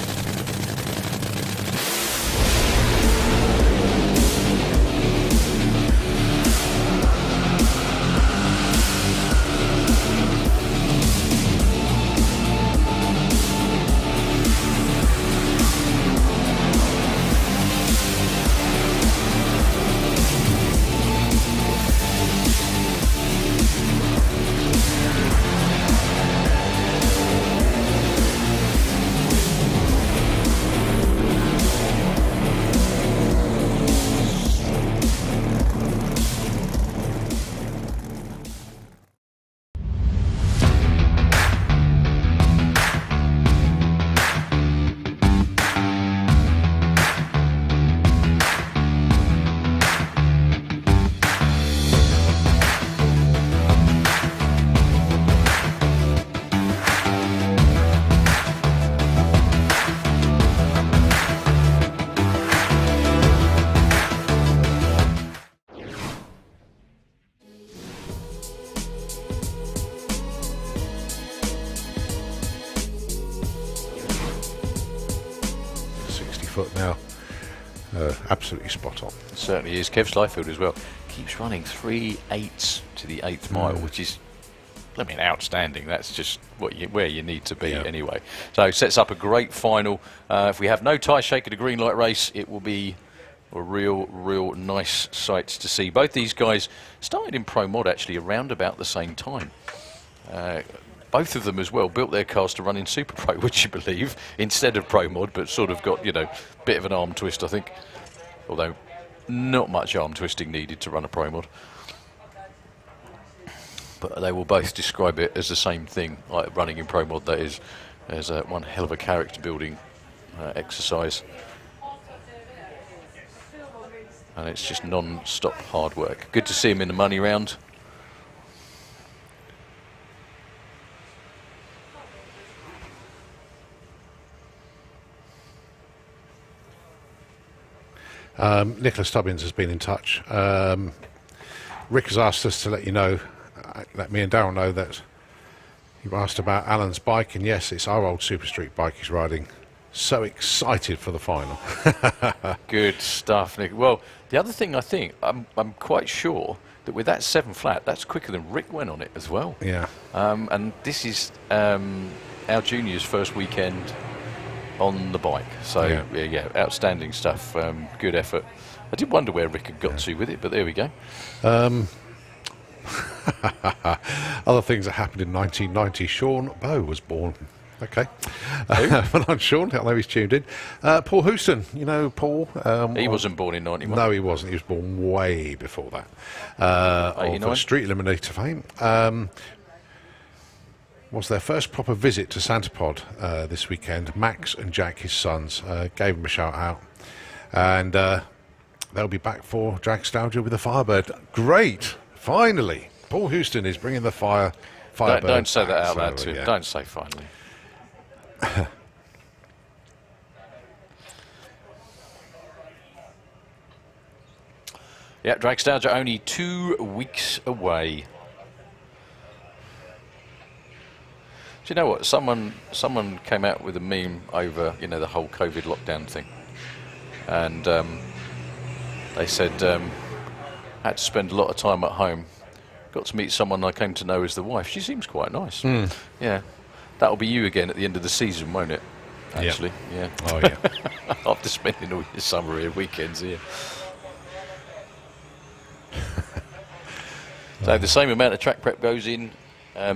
Speaker 4: Foot now. Absolutely spot on.
Speaker 3: It certainly is. Kev Slyfield as well keeps running 3/8 to the 8th mile, which is, I mean, outstanding. That's just where you need to be anyway. So sets up a great final. If we have no tyre shake at a green light race, it will be a real nice sight to see. Both these guys started in Pro Mod actually around about the same time. Both of them as well built their cars to run in Super Pro, would you believe, instead of Pro Mod, but sort of got, bit of an arm twist, I think. Although not much arm twisting needed to run a Pro Mod. But they will both describe it as the same thing, like running in Pro Mod, that is, as one hell of a character building exercise. And it's just non-stop hard work. Good to see him in the money round.
Speaker 4: Nicholas Tubbins has been in touch. Rick has asked us to let you know, let me and Darryl know that you asked about Alan's bike, and yes, it's our old Super Street bike he's riding. So excited for the final.
Speaker 3: Good stuff, Nick. Well, the other thing I think, I'm quite sure that with that 7 flat, that's quicker than Rick went on it as well.
Speaker 4: Yeah.
Speaker 3: And this is our junior's first weekend on the bike. So, yeah, outstanding stuff. Good effort. I did wonder where Rick had got to with it, but there we go.
Speaker 4: Other things that happened in 1990. Sean Bowe was born. Okay. Well, I'm Sean. I know he's tuned in. Paul Houston. You know Paul.
Speaker 3: He wasn't born in 91.
Speaker 4: No, he wasn't. He was born way before that. Of Street Eliminator fame. Was their first proper visit to Santapod this weekend. Max and Jack, his sons, gave him a shout out. And they'll be back for Dragstalgia with the Firebird. Great. Finally. Paul Houston is bringing the Firebird.
Speaker 3: Don't say that out
Speaker 4: so,
Speaker 3: loud to him. Don't say finally. Yeah, Dragstalgia only 2 weeks away. Do you know what? Someone came out with a meme over, you know, the whole COVID lockdown thing, and they said had to spend a lot of time at home. Got to meet someone I came to know as the wife. She seems quite nice. Yeah, that'll be you again at the end of the season, won't it? Actually, yeah.
Speaker 4: Oh yeah.
Speaker 3: After spending all your summer here, weekends here. So the same amount of track prep goes in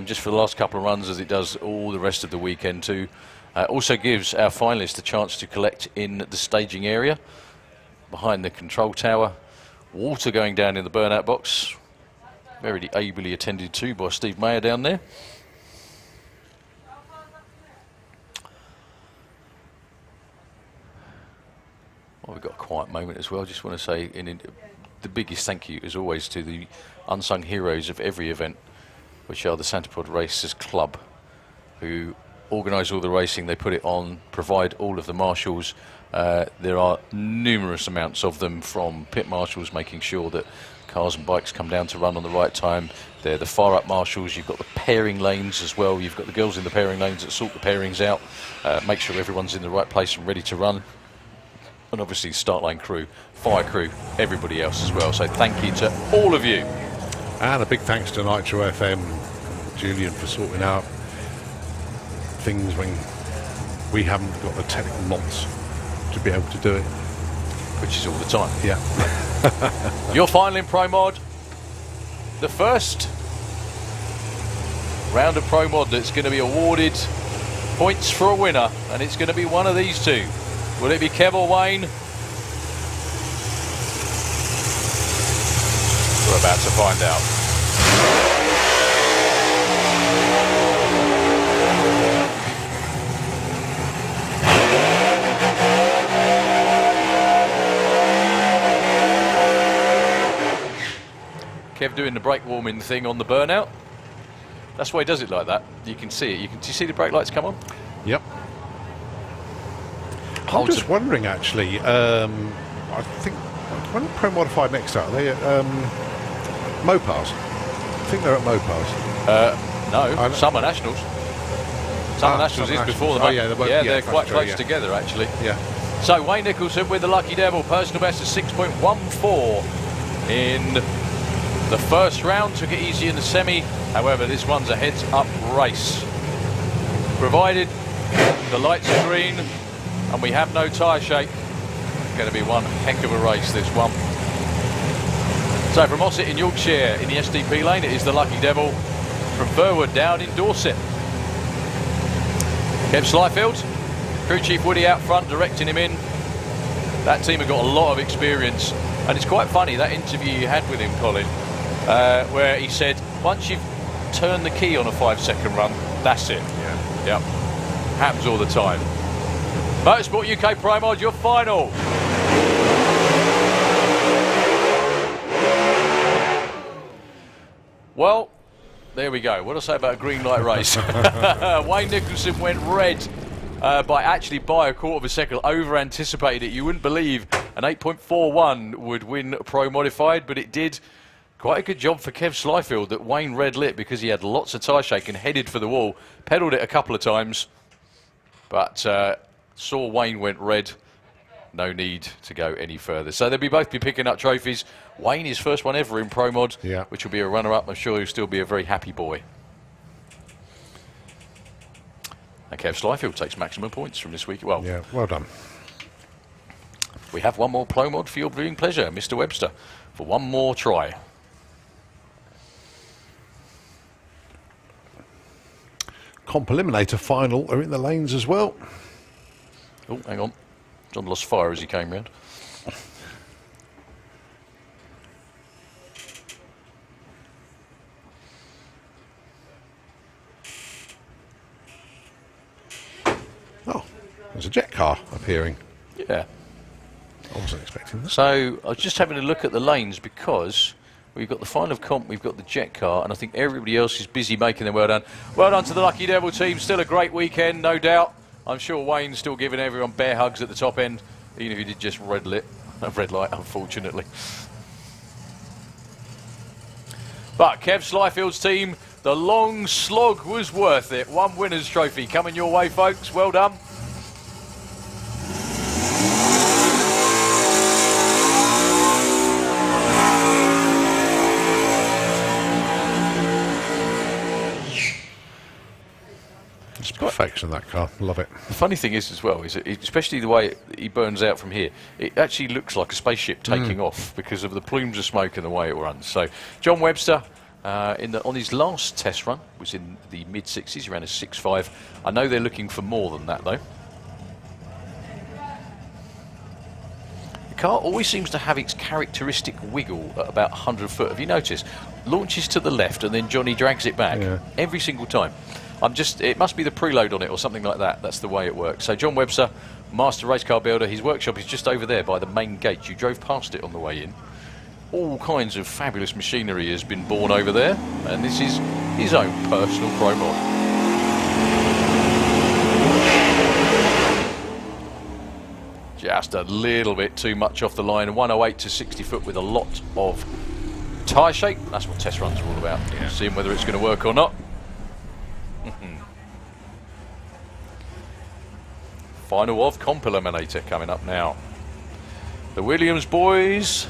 Speaker 3: just for the last couple of runs as it does all the rest of the weekend too. Also gives our finalists a chance to collect in the staging area behind the control tower. Water going down in the burnout box. Very ably attended to by Steve Mayer down there. Well, we've got a quiet moment as well. Just want to say the biggest thank you, as always, to the unsung heroes of every event, which are the Santapod Racers Club, who organise all the racing, they put it on, provide all of the marshals. There are numerous amounts of them, from pit marshals making sure that cars and bikes come down to run on the right time. They're the far up marshals. You've got the pairing lanes as well. You've got the girls in the pairing lanes that sort the pairings out, make sure everyone's in the right place and ready to run. And obviously start line crew, fire crew, everybody else as well. So thank you to all of you.
Speaker 4: And a big thanks to Nitro FM, Julian, for sorting out things when we haven't got the technical nonce to be able to do it.
Speaker 3: Which is all the time.
Speaker 4: Yeah.
Speaker 3: Your final in Pro Mod. The first round of Pro Mod that's going to be awarded points for a winner. And it's going to be one of these two. Will it be Kev or Wayne? We're about to find out. Kev doing the brake warming thing on the burnout. That's why he does it like that. You can see it. Do you see the brake lights come on?
Speaker 4: Yep. I'm just wondering, actually, I think, when Pro Modified next out, are they at Mopars? I think they're at Mopars.
Speaker 3: No, Summer Nationals. Summer Nationals is before the they're quite close together, actually.
Speaker 4: Yeah.
Speaker 3: So, Wayne Nicholson with the Lucky Devil, personal best of 6.14 in the first round. Took it easy in the semi. However, this one's a heads-up race. Provided the lights are green and we have no tyre shake, it's going to be one heck of a race, this one. So from Ossett in Yorkshire in the SDP lane, it is the Lucky Devil. From Burwood down in Dorset, Kev Slyfield, crew chief Woody out front directing him in. That team have got a lot of experience, and it's quite funny, that interview you had with him, Colin, where he said once you've turned the key on a 5-second run, that's it.
Speaker 4: Yeah.
Speaker 3: Yep. Happens all the time. Motorsport UK Pro Mod, your final. Well, there we go. What do I say about a green light race? Wayne Nicholson went red by a quarter of a second. Over anticipated it. You wouldn't believe an 8.41 would win Pro Modified, but it did. Quite a good job for Kev Slyfield that Wayne red lit, because he had lots of tyre shake and headed for the wall. Pedalled it a couple of times, but saw Wayne went red. No need to go any further. So they'll both be picking up trophies. Wayne, his first one ever in Pro Mod, which will be a runner-up. I'm sure he'll still be a very happy boy. Okay. Kev Slyfield takes maximum points from this week. Well,
Speaker 4: Yeah, well done.
Speaker 3: we have one more Plow Mod for your viewing pleasure, Mr. Webster, for one more try.
Speaker 4: Comp Eliminator final are in the lanes as well.
Speaker 3: Oh, hang on. John lost fire as he came round.
Speaker 4: Oh, there's a jet car appearing.
Speaker 3: Yeah.
Speaker 4: I wasn't expecting this.
Speaker 3: So I was just having a look at the lanes because we've got the final of comp, we've got the jet car, and I think everybody else is busy making them well done. Well done to the Lucky Devil team. Still a great weekend, no doubt. I'm sure Wayne's still giving everyone bear hugs at the top end, even if he did just red light, unfortunately. But Kev Slyfield's team, the long slog was worth it. One winner's trophy coming your way, folks. Well done.
Speaker 4: It's perfection, that car. Love it.
Speaker 3: The funny thing is as well, is that especially the way he burns out from here, it actually looks like a spaceship taking off because of the plumes of smoke and the way it runs. So John Webster, on his last test run, was in the mid-60s, he ran a 6.5. I know they're looking for more than that though. The car always seems to have its characteristic wiggle at about 100 foot. Have you noticed? Launches to the left and then Johnny drags it back every single time. It must be the preload on it or something like that. That's the way it works. So John Webster, master race car builder, his workshop is just over there by the main gate. You drove past it on the way in. All kinds of fabulous machinery has been born over there, and this is his own personal pro mod. Just a little bit too much off the line. 108 to 60 foot with a lot of tyre shake. That's what test runs are all about. Seeing whether it's going to work or not. Final of Comp Eliminator coming up now. The Williams boys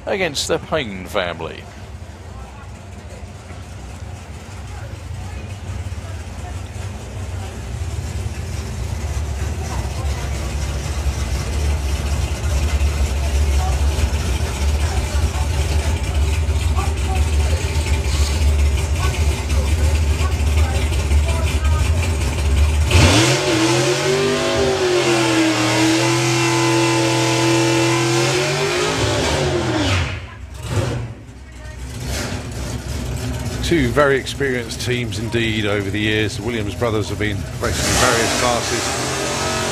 Speaker 3: against the Payne family.
Speaker 4: Two very experienced teams indeed over the years. The Williams brothers have been racing in various classes.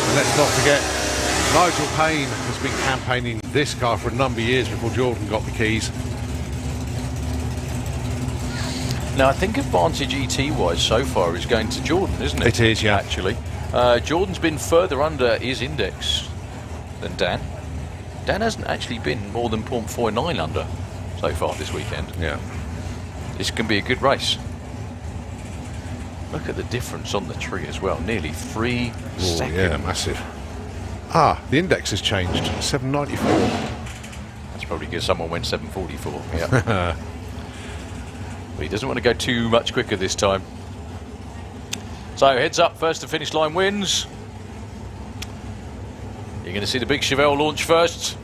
Speaker 4: And let's not forget, Nigel Payne has been campaigning this car for a number of years before Jordan got the keys.
Speaker 3: Now I think advantage ET-wise so far is going to Jordan, isn't it?
Speaker 4: It is, yeah.
Speaker 3: Actually. Jordan's been further under his index than Dan. Dan hasn't actually been more than 0.49 under so far this weekend.
Speaker 4: Yeah.
Speaker 3: This can be a good race. Look at the difference on the tree as well. Nearly 3 seconds.
Speaker 4: Yeah, massive. Ah, the index has changed. 794.
Speaker 3: That's probably because someone went 744. Yeah. But he doesn't want to go too much quicker this time. So heads up, first to finish line wins. You're going to see the big Chevelle launch first.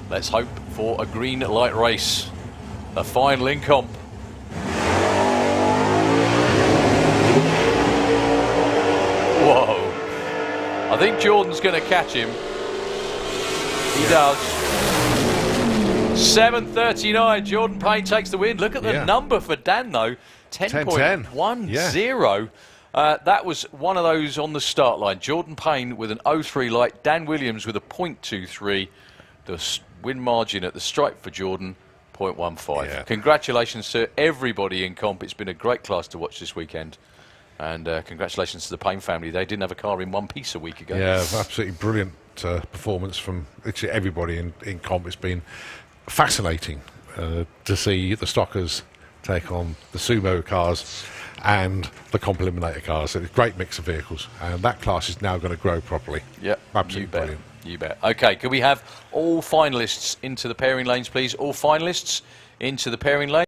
Speaker 3: Let's hope for a green light race. The final in comp. Whoa. I think Jordan's going to catch him. He does. 7:39. Jordan Payne takes the win. Look at the number for Dan, though. 10.10. Yeah. That was one of those on the start line. Jordan Payne with an 0.3 light. Dan Williams with a 0.23. The win margin at the stripe for Jordan, 0.15. Yeah. Congratulations to everybody in comp. It's been a great class to watch this weekend. And congratulations to the Payne family. They didn't have a car in one piece a week ago.
Speaker 4: Yeah, absolutely brilliant performance from literally everybody in comp. It's been fascinating to see the stockers take on the sumo cars and the Comp Eliminator cars. It's a great mix of vehicles, and that class is now going to grow properly.
Speaker 3: Yep,
Speaker 4: absolutely brilliant.
Speaker 3: You bet. Okay, can we have all finalists into the pairing lanes, please? All finalists into the pairing lane.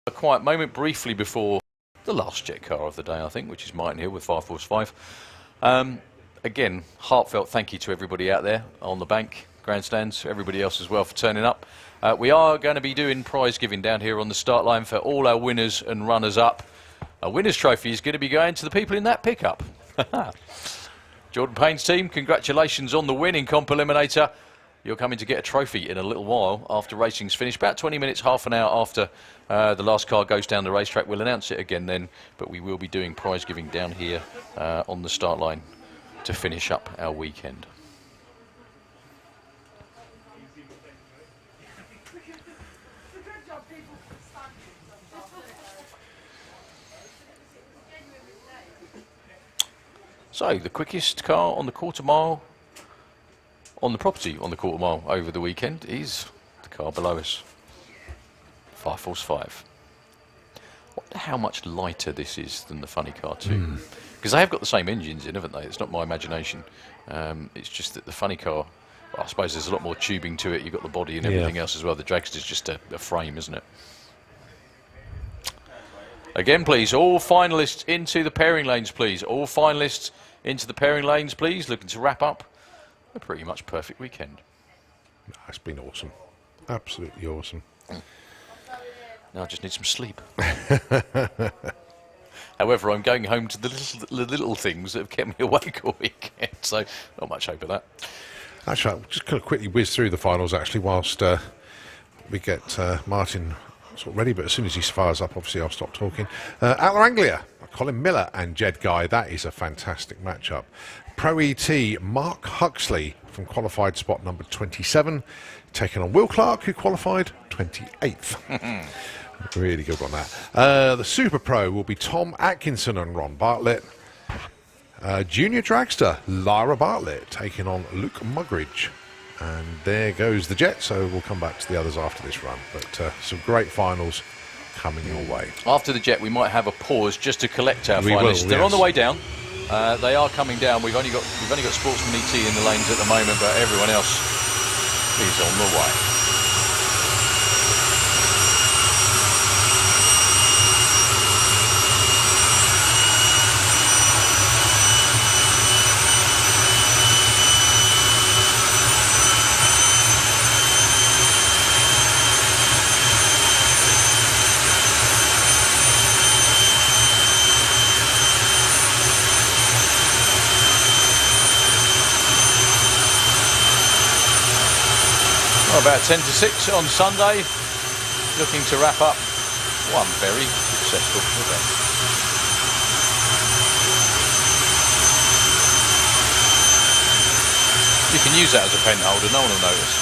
Speaker 3: A quiet moment briefly before the last jet car of the day, I think, which is Myton Hill with 545. Again, heartfelt thank you to everybody out there on the bank, grandstands, everybody else as well for turning up. We are going to be doing prize giving down here on the start line for all our winners and runners up. A winner's trophy is going to be going to the people in that pickup. Jordan Payne's team, congratulations on the win in Comp Eliminator. You're coming to get a trophy in a little while after racing's finished. About 20 minutes, half an hour after the last car goes down the racetrack. We'll announce it again then, but we will be doing prize giving down here on the start line to finish up our weekend. So, the quickest car on the quarter mile, on the property on the quarter mile over the weekend is the car below us. 545. I wonder how much lighter this is than the Funny Car 2. Because they have got the same engines in, haven't they? It's not my imagination. It's just that the Funny Car, well, I suppose there's a lot more tubing to it. You've got the body and everything else as well. The Dragster's just a frame, isn't it? Again, please, all finalists into the pairing lanes, please. All finalists into the pairing lanes, please. Looking to wrap up a pretty much perfect weekend.
Speaker 4: It's been awesome. Absolutely awesome.
Speaker 3: Now I just need some sleep. However, I'm going home to the little things that have kept me awake all weekend, so not much hope of that.
Speaker 4: Actually, I'm just going to quickly whiz through the finals, actually, whilst we get Martin sort of ready, but as soon as he fires up, obviously I'll stop talking. Outlaw Anglia, Colin Miller and Jed Guy, that is a fantastic matchup. Pro ET, Mark Huxley from qualified spot number 27, taking on Will Clark, who qualified 28th. Really good on that. The Super Pro will be Tom Atkinson and Ron Bartlett. Junior Dragster, Lara Bartlett, taking on Luke Mugridge. And there goes the Jet, so we'll come back to the others after this run. But some great finals coming your way.
Speaker 3: After the Jet, we might have a pause just to collect our
Speaker 4: We
Speaker 3: finalists.
Speaker 4: will,
Speaker 3: They're
Speaker 4: yes.
Speaker 3: on the way down. They are coming down. We've only got Sportsman ET in the lanes at the moment, but everyone else is on the way. About 10 to 6 on Sunday, looking to wrap up one very successful event. You can use that as a pen holder, no one will notice.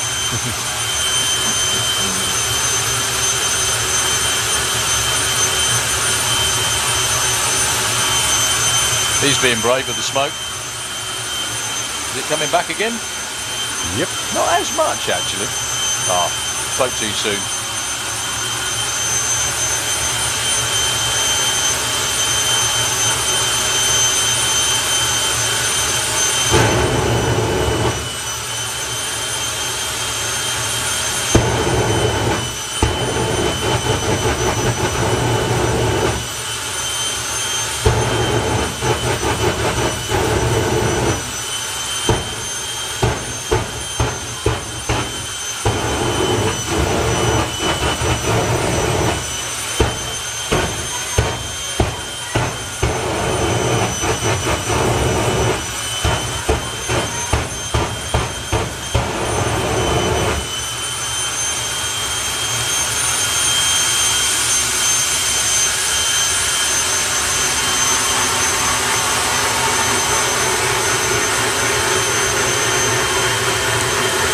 Speaker 3: He's being brave with the smoke. Is it coming back again?
Speaker 4: Yep.
Speaker 3: Not as much, actually. Ah, spoke too soon.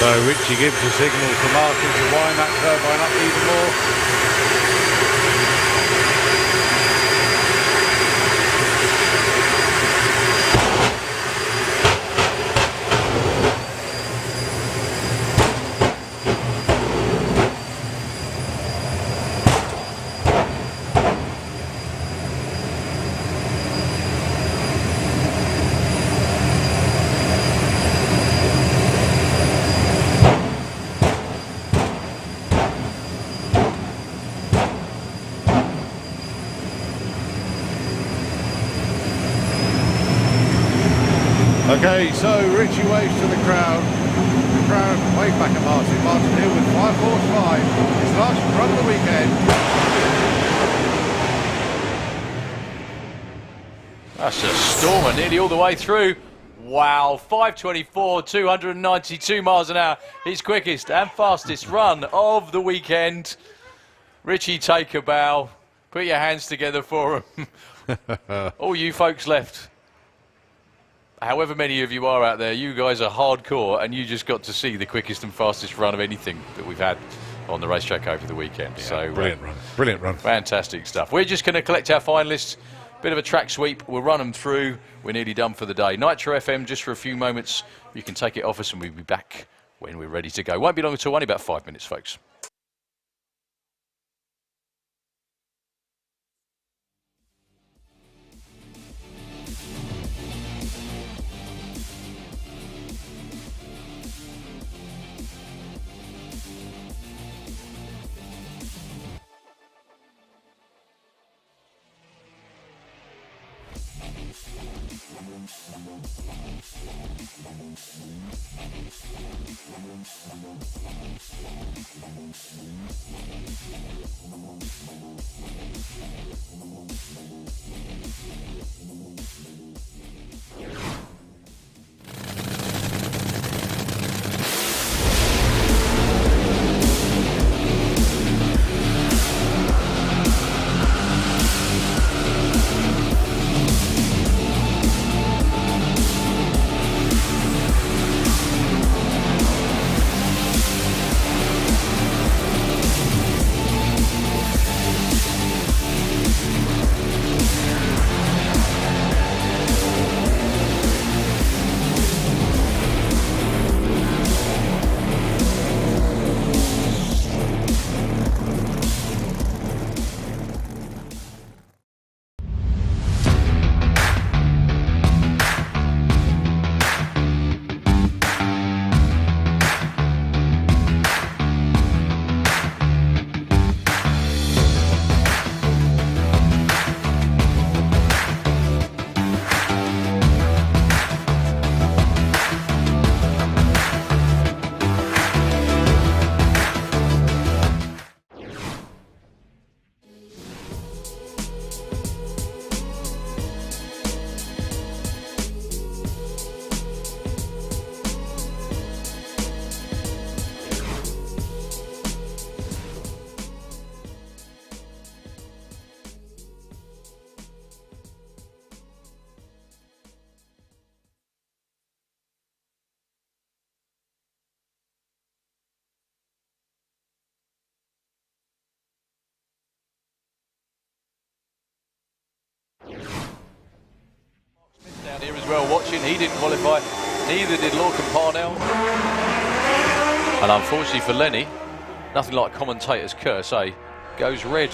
Speaker 2: So Richie gives a signal to Martin to wind that turbine up even more. Okay, so Richie waves to the crowd. The crowd wave back at Martin. Martin Hill with 5:45. His last run of the weekend.
Speaker 3: That's a stormer nearly all the way through. Wow, 5:24, 292 miles an hour. His quickest and fastest run of the weekend. Richie, take a bow. Put your hands together for him. All you folks left, however many of you are out there, you guys are hardcore, and you just got to see the quickest and fastest run of anything that we've had on the racetrack over the weekend.
Speaker 2: Yeah,
Speaker 3: so
Speaker 2: brilliant run. Brilliant run.
Speaker 3: Fantastic stuff. We're just going to collect our finalists. Bit of a track sweep. We'll run them through. We're nearly done for the day. Nitro FM, just for a few moments. You can take it off us and we'll be back when we're ready to go. Won't be long at all, only about 5 minutes, folks. Down here as well watching. He didn't qualify. Neither did Lorcan Parnell. And unfortunately for Lenny, nothing like commentator's curse, eh? Goes red.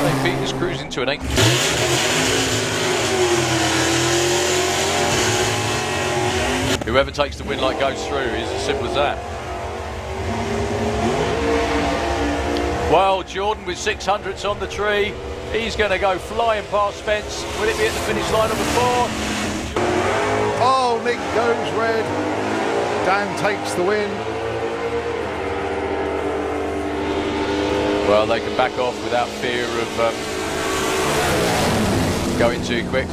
Speaker 3: St. Peter's cruising to an 8. Whoever takes the win like goes through is as simple as that. Well, Jordan with 600s on the tree. He's going to go flying past Spence. Will it be at the finish line number 4?
Speaker 2: Oh, Nick goes red. Dan takes the win.
Speaker 3: Well, they can back off without fear of going too quick.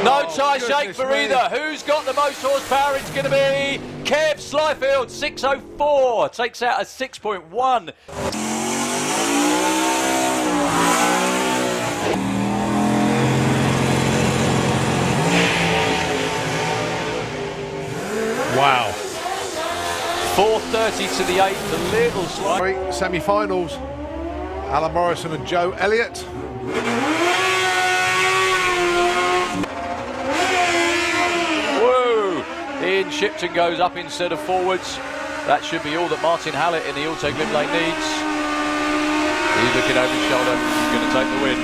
Speaker 3: No tie shake for either. Who's got the most horsepower? It's going to be Kev Slyfield, 6:04. Takes out a 6.1.
Speaker 2: Wow.
Speaker 3: 4:30 to the 8th, a little slight.
Speaker 2: Semi-finals. Alan Morrison and Joe Elliott.
Speaker 3: Ian Shipton goes up instead of forwards. That should be all that Martin Hallett in the Auto Glim Lane needs. He's looking over his shoulder. He's going to take the win.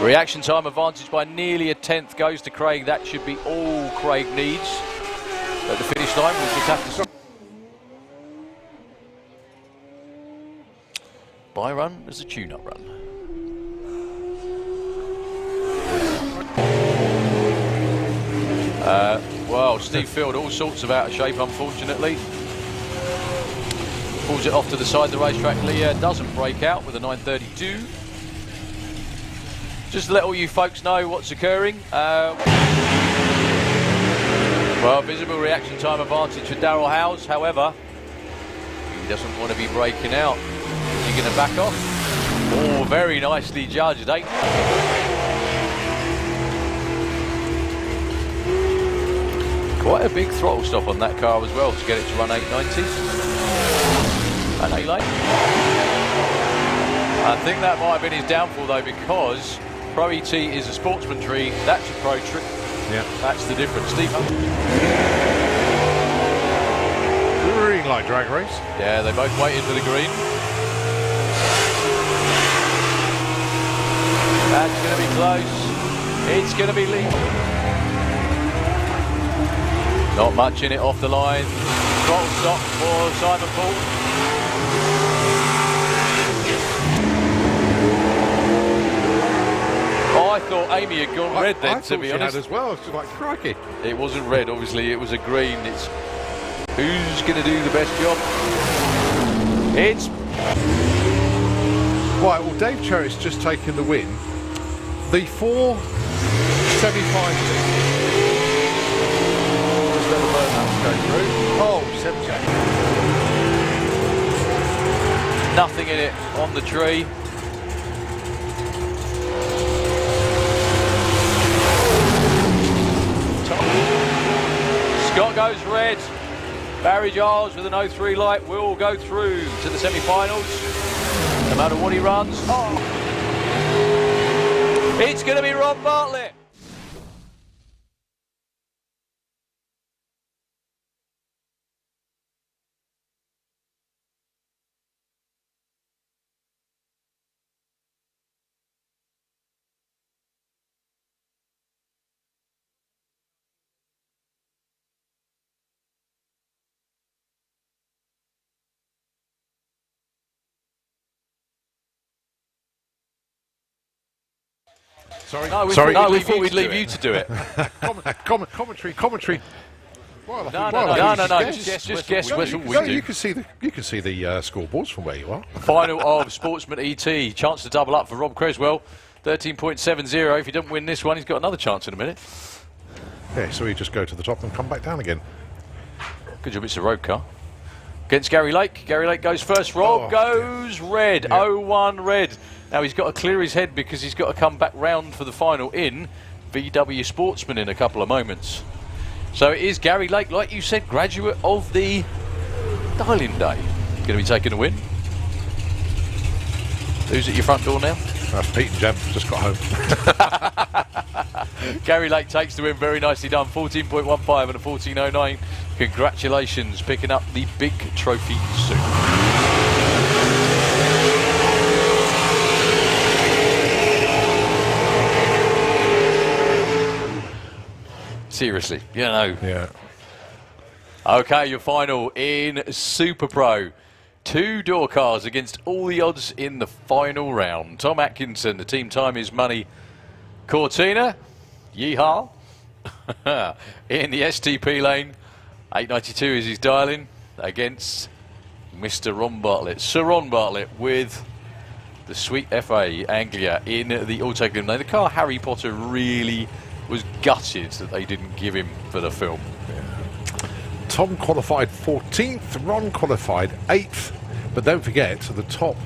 Speaker 3: Reaction time advantage by nearly a tenth goes to Craig. That should be all Craig needs. At the finish time. We'll just have to... Bye run as a tune-up run. Well, Steve Field, all sorts of out of shape, unfortunately. Pulls it off to the side of the racetrack. Leah doesn't break out with a 9.32. Just to let all you folks know what's occurring. Well, visible reaction time advantage for Daryl Howes. However, he doesn't want to be breaking out. Is he going to back off? Oh, very nicely judged, eh? Quite a big throttle stop on that car as well to get it to run 890. And A-lane. I think that might have been his downfall though, because Pro ET is a sportsman tree, that's a pro tree.
Speaker 2: Yeah.
Speaker 3: That's the difference. Steve Hunt.
Speaker 2: Green light drag race.
Speaker 3: Yeah, they both waited for the green. That's going to be close. It's going to be legal. Not much in it off the line. Throttle stop for Simon Paul. Oh, I thought Amy had gone red then, to be honest.
Speaker 2: As well. It's like crikey.
Speaker 3: It wasn't red, obviously. It was a green. It's who's going to do the best job? It's
Speaker 2: Right, well, Dave Cherritt's just taken the win. The 4 semi-finalists. Oh, 70.
Speaker 3: nothing in it on the tree. Scott goes red. Barry Giles with an 03 light will go through to the semi-finals. No matter what he runs. Oh. It's going to be Rob Bartlett.
Speaker 2: Sorry.
Speaker 3: No, we
Speaker 2: Sorry.
Speaker 3: thought we'd leave you to do it.
Speaker 2: Commentary. Well,
Speaker 3: Just guess. That's all we
Speaker 2: No,
Speaker 3: do.
Speaker 2: you can see the scoreboards from where you are.
Speaker 3: Final of Sportsman ET. Chance to double up for Rob Creswell. 13.70. If he doesn't win this one, he's got another chance in a minute.
Speaker 2: Yeah, so you just go to the top and come back down again.
Speaker 3: Good job, it's a road car. Against Gary Lake. Gary Lake goes first. Rob goes red.
Speaker 2: Yeah.
Speaker 3: 0-1 red. Now he's got to clear his head because he's got to come back round for the final in VW Sportsman in a couple of moments. So it is Gary Lake, like you said, graduate of the Dialing Day. Going to be taking a win. Who's at your front door now?
Speaker 2: That's Pete and Jem, just got home.
Speaker 3: Gary Lake takes the win, very nicely done. 14.15 and a 14.09. Congratulations, picking up the big trophy soon. Seriously, you know.
Speaker 2: Yeah.
Speaker 3: Okay, your final in Super Pro. 2 door cars against all the odds in the final round. Tom Atkinson, the team time is money. Cortina, yeehaw. In the STP lane, 892 is his dialing against Mr. Ron Bartlett. Sir Ron Bartlett with the Sweet FA Anglia in the Autoglim lane. The car Harry Potter really was gutted that they didn't give him for the film.
Speaker 2: Tom qualified 14th, Ron qualified 8th, but don't forget, the top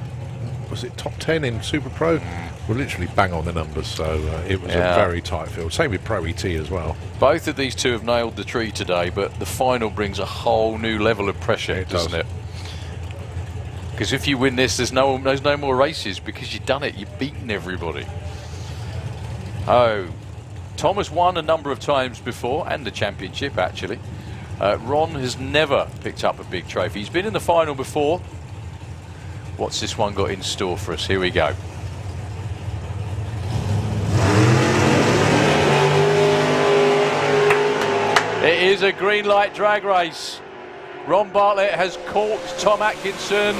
Speaker 2: 10 in Super Pro? Were literally bang on the numbers, so it was a very tight field. Same with Pro ET as well.
Speaker 3: Both of these two have nailed the tree today, but the final brings a whole new level of pressure, doesn't it? Because if you win this, there's no more races because you've done it. You've beaten everybody. Oh, Thomas won a number of times before, and the championship actually. Ron has never picked up a big trophy. He's been in the final before. What's this one got in store for us? Here we go.
Speaker 1: It is a green light drag race. Ron Bartlett has caught Tom Atkinson.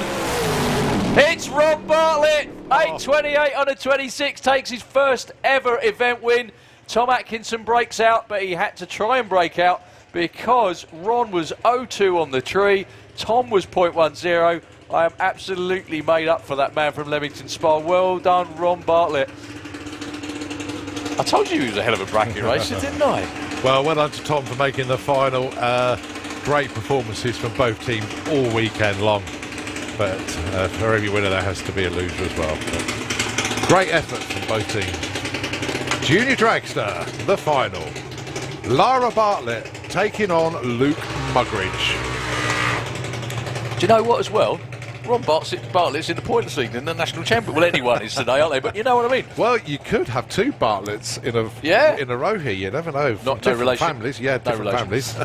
Speaker 1: It's Ron Bartlett! 8.28 on a 26, takes his first ever event win. Tom Atkinson breaks out, but he had to try and break out because Ron was 0.2 on the tree. Tom was 0.10. I am absolutely made up for that man from Leamington Spa. Well done, Ron Bartlett. I told you he was a hell of a bracket racer, didn't I?
Speaker 4: Well done to Tom for making the final. Great performances from both teams all weekend long. But for every winner there has to be a loser as well. But great effort from both teams. Junior Dragster, the final. Lara Bartlett taking on Luke Mugridge.
Speaker 1: Do you know what as well? Ron Bartlett's in the pointless league in the national champion. Well, anyone is today, aren't they? But you know what I mean.
Speaker 4: Well, you could have two Bartletts in a row here. You never know.
Speaker 1: Not no relation.
Speaker 4: Families, yeah,
Speaker 1: no
Speaker 4: different families.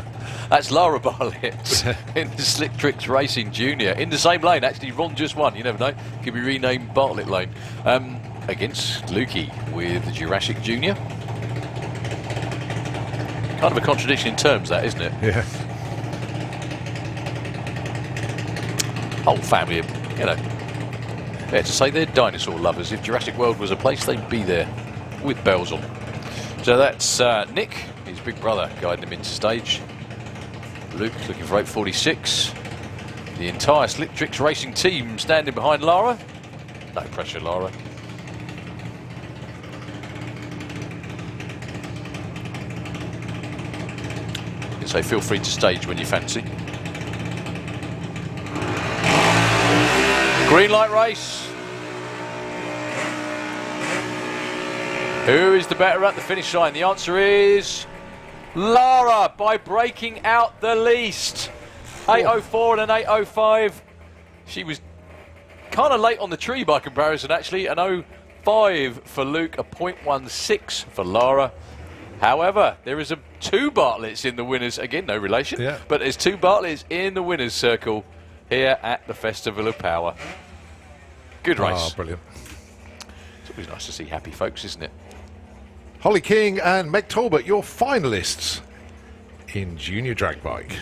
Speaker 1: That's Lara Bartlett in the Slick Tricks Racing Junior in the same lane. Actually, Ron just won. You never know. Could be renamed Bartlett Lane against Lukey with the Jurassic Junior. Kind of a contradiction in terms, that, isn't it?
Speaker 4: Yeah.
Speaker 1: Whole family, you know, fair to say they're dinosaur lovers. If Jurassic World was a place, they'd be there with bells on. So that's Nick, his big brother, guiding him into stage. Luke looking for 8.46. The entire Slick Tricks Racing team standing behind Lara. No pressure, Lara. You can say feel free to stage when you fancy. Green light race. Who is the better at the finish line? The answer is Lara by breaking out the least. 8.04 and an 8.05. She was kind of late on the tree by comparison, actually. An 0.5 for Luke, a 0.16 for Lara. However, there is two Bartletts in the winners. Again, no relation.
Speaker 4: Yeah.
Speaker 1: But there's two Bartletts in the winners' circle here at the Festival of Power. Good race.
Speaker 4: Oh, brilliant.
Speaker 1: It's always nice to see happy folks, isn't it?
Speaker 4: Holly King and Meg Talbot, your finalists in Junior Drag Bike.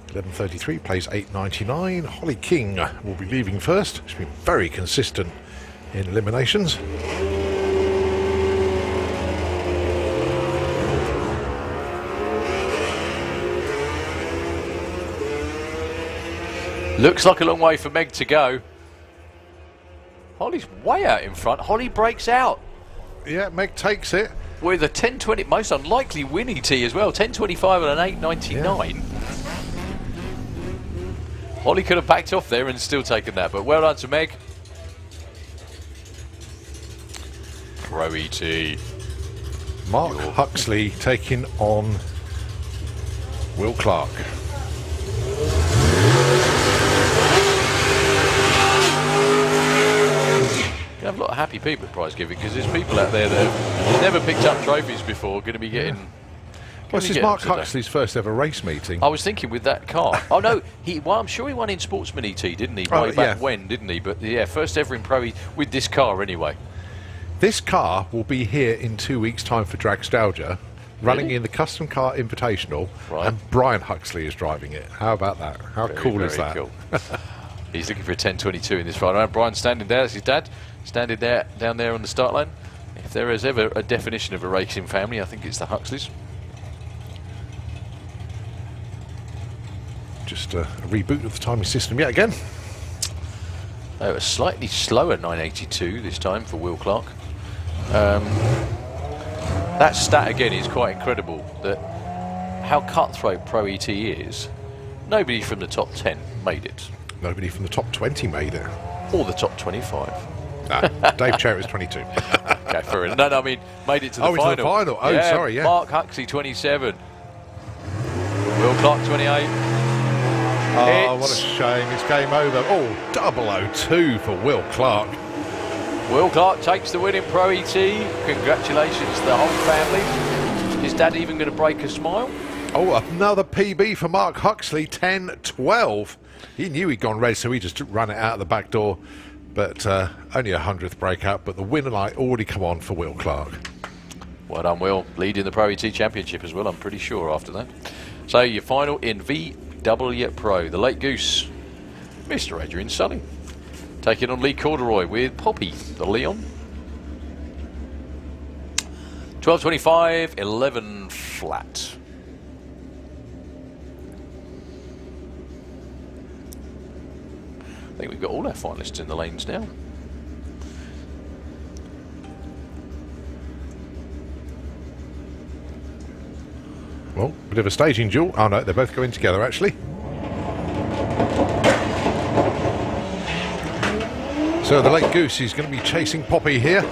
Speaker 4: $11.33 plays $8.99. Holly King will be leaving first. She's been very consistent in eliminations.
Speaker 1: Looks like a long way for Meg to go. Holly's way out in front. Holly breaks out
Speaker 4: Yeah, Meg takes it.
Speaker 1: with a 10.20, most unlikely win ET as well. 10.25 and an 8.99. Holly could have backed off there and still taken that, but well done to Meg. Pro ET.
Speaker 4: Mark Huxley taking on Will Clark.
Speaker 1: You have a lot of happy people at prize giving because there's people out there that have never picked up trophies before going to be getting.
Speaker 4: Well, this is Mark Huxley's first ever race meeting.
Speaker 1: I was thinking with that car. Oh no, I'm sure he won in Sportsman ET, didn't he? Way back when, didn't he? But yeah, first ever in Pro ET with this car anyway.
Speaker 4: This car will be here in 2 weeks' time for Dragstalgia, running in the Custom Car Invitational, and Brian Huxley is driving it. How about that? How cool is that?
Speaker 1: Cool. He's looking for a 10.22 in this final round. Brian standing there, that's his dad, standing there down there on the start line. If there is ever a definition of a racing family, I think it's the Huxleys.
Speaker 4: Just a reboot of the timing system yet again.
Speaker 1: Oh, a slightly slower 982 this time for Will Clark. That stat again is quite incredible, that how cutthroat Pro ET is. Nobody from the top 10 made it.
Speaker 4: Nobody from the top 20 made it.
Speaker 1: Or the top 25.
Speaker 4: Dave Cherry was 22.
Speaker 1: Okay, fair enough. No, I mean, made it to the final.
Speaker 4: To the final. Oh,
Speaker 1: yeah,
Speaker 4: sorry, yeah.
Speaker 1: Mark Huxley, 27. Will Clark, 28.
Speaker 4: Oh, what a shame. It's game over. Oh, 002 for Will Clark.
Speaker 1: Will Clark takes the win in Pro ET. Congratulations to the whole family. Is Dad even going to break a smile?
Speaker 4: Oh, another PB for Mark Huxley, 10-12. He knew he'd gone red, so he just ran it out of the back door. but only a 100th breakout, but the winner light already come on for Will Clark.
Speaker 3: Well done, Will. Leading the Pro ET Championship as well, I'm pretty sure, after that. So your final in VW Pro, the Late Goose, Mr. Adrian Sully. Taking on Lee Corduroy with Poppy, the Leon. 12.25, 11 flat. I think we've got all our finalists in the lanes now.
Speaker 4: Well, bit of a staging duel. Oh no, they're both going together actually. So the Late Goose is going to be chasing Poppy here.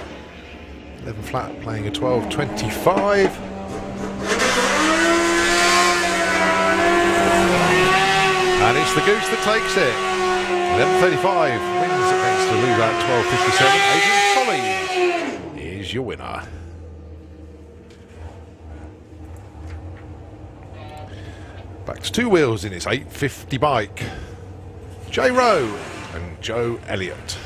Speaker 4: 11 flat, playing a 12.25. And it's the Goose that takes it. 11.35 wins against the loser at 12.57. Adrian Solly is your winner. Back to two wheels in his 850 bike. Jay Rowe and Joe Elliott.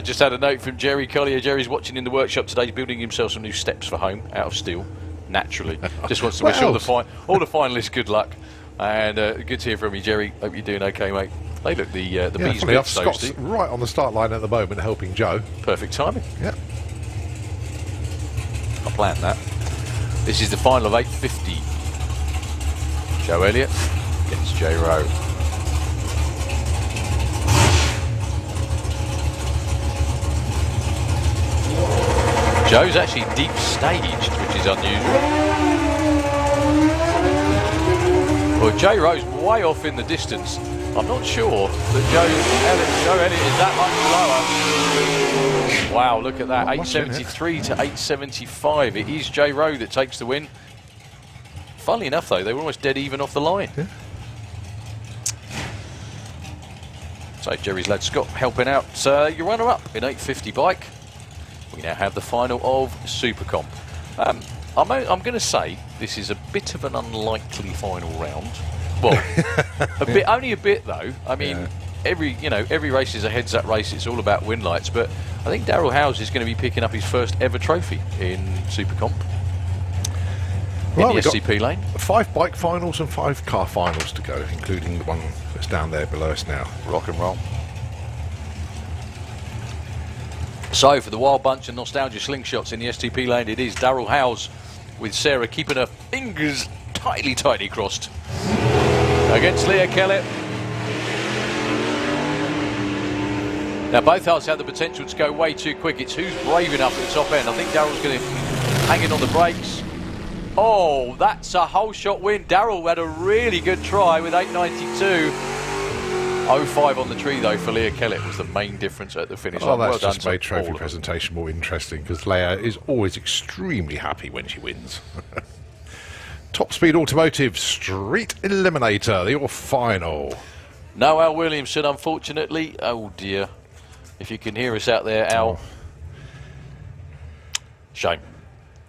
Speaker 3: Just had a note from Jerry Collier. Jerry's watching in the workshop today. He's building himself some new steps for home out of steel, naturally. Just wants to wish all the finalists good luck. And good to hear from you, Jerry. Hope you're doing okay, mate. Hey, look, the bees good,
Speaker 4: Scott's right on the start line at the moment, helping Joe.
Speaker 3: Perfect timing.
Speaker 4: Yeah.
Speaker 3: I planned that. This is the final of 850. Joe Elliott against Jay Rowe. Joe's actually deep staged, which is unusual. Well, Jay Rowe's way off in the distance. I'm not sure that Joe Elliott is that much lower. Wow, look at that. 873 to 875. It is Jay Rowe that takes the win. Funnily enough, though, they were almost dead even off the line. Yeah. So Jerry's lad Scott helping out your runner-up in 850 bike. We now have the final of Super Comp. I'm going to say this is a bit of an unlikely final round. Well, only a bit though. I mean, every race is a heads-up race. It's all about win lights. But I think Daryl Howes is going to be picking up his first ever trophy in Super Comp.
Speaker 4: Well,
Speaker 3: in the SCP lane. 5
Speaker 4: bike finals and 5 car finals to go, including the one that's down there below us now.
Speaker 3: Rock and roll. So for the Wild Bunch and Nostalgia Slingshots in the STP lane, it is Daryl Howes with Sarah keeping her fingers tightly crossed against Leah Kellett. Now both halves have the potential to go way too quick. It's who's brave enough at the top end. I think Daryl's going to hang in on the brakes. Oh, that's a whole shot win. Daryl had a really good try with 892. 05 on the tree though for Leah Kellett was the main difference at the finish.
Speaker 4: Oh, that's just made trophy presentation more interesting because Leah is always extremely happy when she wins. Top Speed Automotive Street Eliminator, your final.
Speaker 3: No Al Williamson, unfortunately. Oh dear. If you can hear us out there, Al. Shame.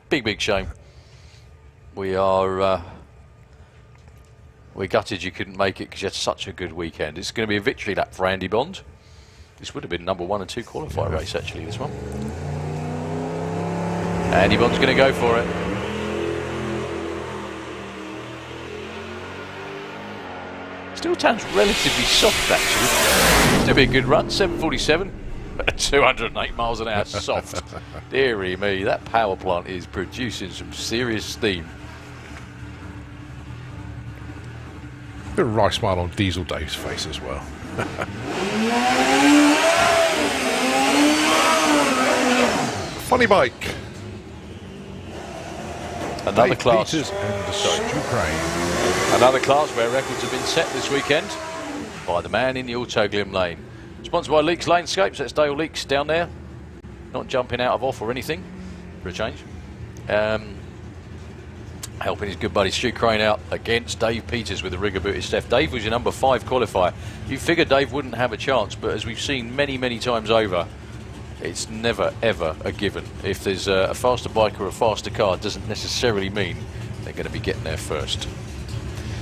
Speaker 3: Big shame. We are... we're gutted you couldn't make it because you had such a good weekend. It's going to be a victory lap for Andy Bond. This would have been number 1 and 2 qualifier race, actually, this one. Andy Bond's going to go for it. Still sounds relatively soft, actually. Still be a good run, 747. 208 miles an hour, soft. Deary me, that power plant is producing some serious steam.
Speaker 4: Bit of a wry smile on Diesel Dave's face as well. Funny bike.
Speaker 3: Another
Speaker 4: Dave
Speaker 3: class.
Speaker 4: Peters and Stu Crane.
Speaker 3: Another class where records have been set this weekend by the man in the Autoglim lane. Sponsored by Leaks Lanescapes. That's Dale Leaks down there. Not jumping out of off or anything for a change. Helping his good buddy Stu Crane out against Dave Peters with the rigger booted Steph. Dave was your number 5 qualifier. You figured Dave wouldn't have a chance, but as we've seen many times over, it's never ever a given. If there's a faster bike or a faster car, it doesn't necessarily mean they're going to be getting there first.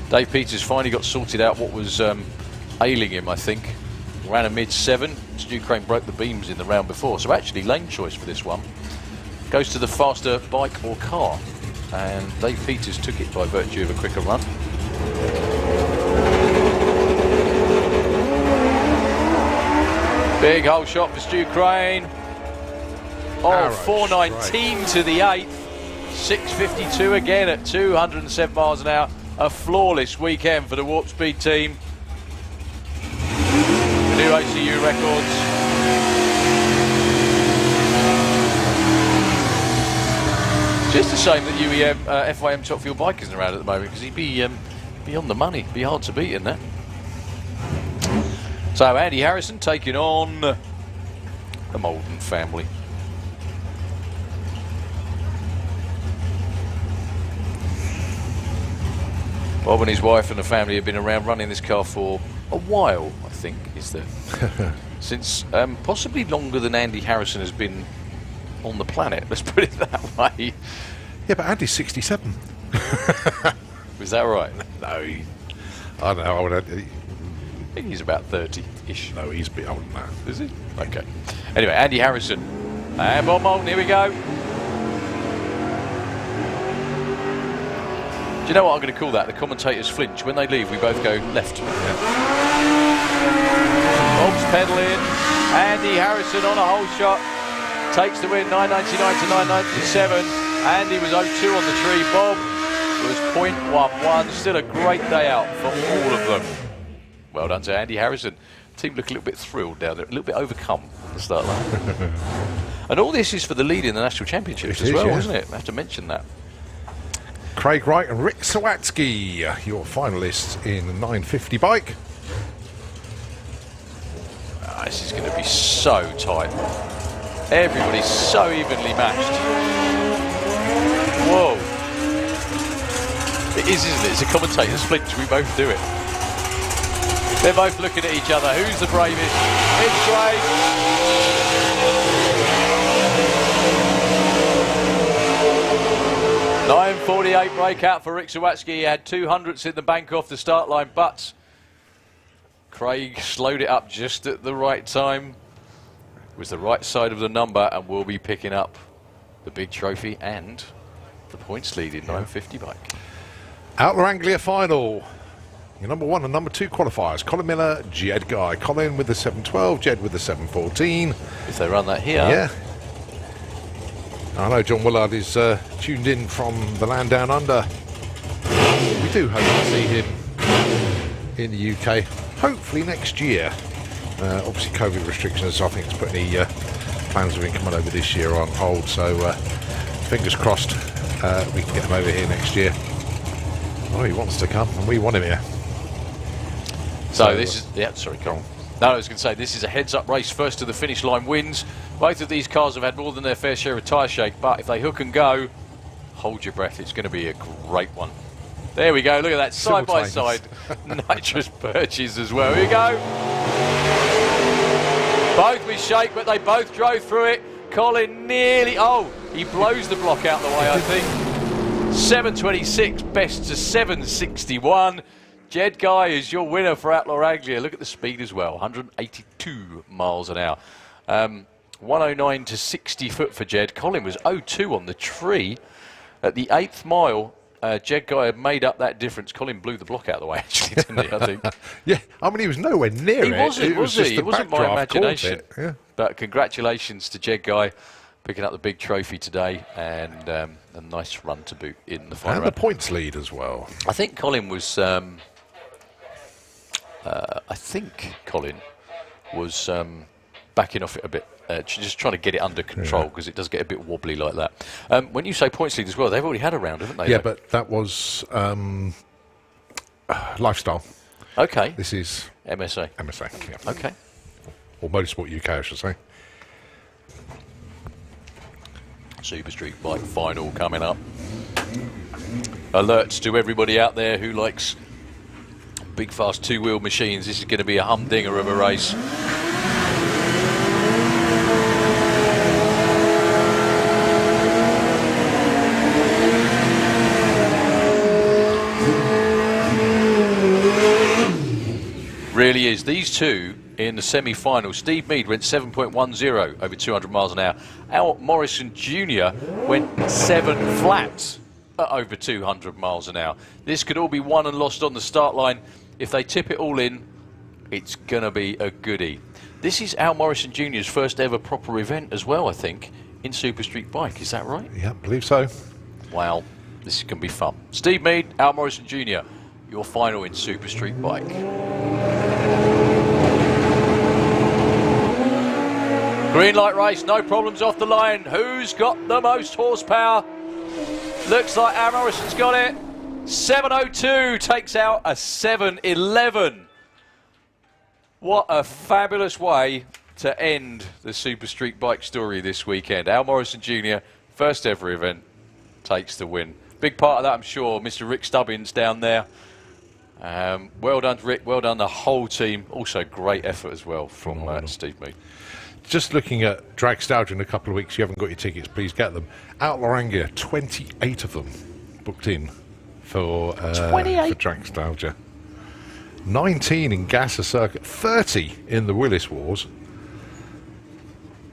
Speaker 3: Dave Peters finally got sorted out what was ailing him, I think, ran a mid-7. Stu Crane broke the beams in the round before, so actually lane choice for this one goes to the faster bike or car, and Dave Peters took it by virtue of a quicker run. Big hole shot for Stu Crane. Oh,
Speaker 2: Arrow
Speaker 3: 419 to the 8th. 652 again at 207 miles an hour. A flawless weekend for the Warp Speed team. New ACU records. Just a shame that UEM FIM Top Fuel bike isn't around at the moment, because he'd be on the money. Be hard to beat in that. So Andy Harrison taking on the Molden family. Bob and his wife and the family have been around running this car for a while, I think, is there? Since possibly longer than Andy Harrison has been on the planet, let's put it that way.
Speaker 2: Yeah, but Andy's 67.
Speaker 3: Was that right?
Speaker 2: No, I don't know.
Speaker 3: I think he's about 30-ish.
Speaker 2: No, he's a bit older than that.
Speaker 3: Is he? Okay. Anyway, Andy Harrison. And Bob Moulton, here we go. Do you know what I'm going to call that? The commentators flinch. When they leave, we both go left. Yeah. Bob's pedaling. Andy Harrison on a hole shot. Takes the win, 999 to 997. Andy was 0-2 on the tree. Bob was 0.11. Still a great day out for all of them. Well done to Andy Harrison. Team look a little bit thrilled down there, a little bit overcome at the start line. And all this is for the lead in the National Championships as well, isn't it? I have to mention that.
Speaker 2: Craig Wright and Rick Sawatsky, your finalists in the 950 bike.
Speaker 3: This is going to be so tight. Everybody's so evenly matched. Whoa. It is, isn't it? It's a commentator's flinch. We both do it. They're both looking at each other. Who's the bravest? It's Craig. .948 breakout for Rick Sawatsky. He had 200ths in the bank off the start line, but Craig slowed it up just at the right time. It was the right side of the number, and will be picking up the big trophy and the points lead in 950 bike.
Speaker 2: Outlaw Anglia final. Your number 1 and number 2 qualifiers. Colin Miller, Jed Guy. Colin with the 712, Jed with the 714.
Speaker 3: If they run that here.
Speaker 2: Yeah. I know John Willard is tuned in from the land down under. We do hope to see him in the UK, hopefully next year. Obviously COVID restrictions, I think, has put any plans of him coming over this year on hold, so fingers crossed we can get him over here next year. Oh, he wants to come, and we want him here.
Speaker 3: So this is, yeah, sorry, Carl. No, I was going to say, this is a heads-up race. First to the finish line wins. Both of these cars have had more than their fair share of tyre shake, but if they hook and go, hold your breath. It's going to be a great one. There we go. Look at that, side-by-side nitrous purges as well. Here we go. Both with shake, but they both drove through it. Colin nearly, oh, he blows the block out the way, I think. 726, best to 761. Jed Guy is your winner for Outlaw Anglia. Look at the speed as well, 182 miles an hour. 109 to 60 foot for Jed. Colin was 0-2 on the tree. At the 8th mile, Jed Guy had made up that difference. Colin blew the block out of the way, actually, didn't he, I think?
Speaker 2: Yeah, I mean, he was nowhere near it.
Speaker 3: He wasn't, was he? It wasn't my imagination.
Speaker 2: Yeah.
Speaker 3: But congratulations to Jed Guy, picking up the big trophy today, and a nice run to boot in the final
Speaker 2: And
Speaker 3: round.
Speaker 2: the points lead as well.
Speaker 3: I think Colin was... backing off it a bit, just trying to get it under control, because it does get a bit wobbly like that. When you say points lead as well, they've already had a round, haven't they?
Speaker 2: Yeah, but that was Lifestyle.
Speaker 3: Okay.
Speaker 2: This is
Speaker 3: MSA.
Speaker 2: MSA, yeah.
Speaker 3: Okay.
Speaker 2: Or Motorsport UK, I should say.
Speaker 3: Super Street Bike final coming up. Alerts to everybody out there who likes big, fast two-wheel machines. This is going to be a humdinger of a race. Really is. These two in the semi-final. Steve Mead went 7.10 over 200 miles an hour. Al Morrison Jr. went 7 flats at over 200 miles an hour. This could all be won and lost on the start line. If they tip it all in, it's going to be a goodie. This is Al Morrison Jr.'s first ever proper event as well, I think, in Super Street Bike. Is that right?
Speaker 4: Yeah, I believe so.
Speaker 3: Wow, this is going to be fun. Steve Mead, Al Morrison Jr., your final in Super Street Bike. Green light race, no problems off the line. Who's got the most horsepower? Looks like Al Morrison's got it. 7:02 takes out a 7:11. What a fabulous way to end the Super Street Bike story this weekend. Al Morrison Jr., first ever event, takes the win. Big part of that, I'm sure, Mr. Rick Stubbins down there. Well done, Rick. Well done, the whole team. Also, great effort as well from Steve Mead.
Speaker 4: Just looking at Dragstalgia in a couple of weeks, you haven't got your tickets, please get them. Out Larangia, 28 of them booked in for Dragstalgia. 19 in Gasser Circuit, 30 in the Willis Wars,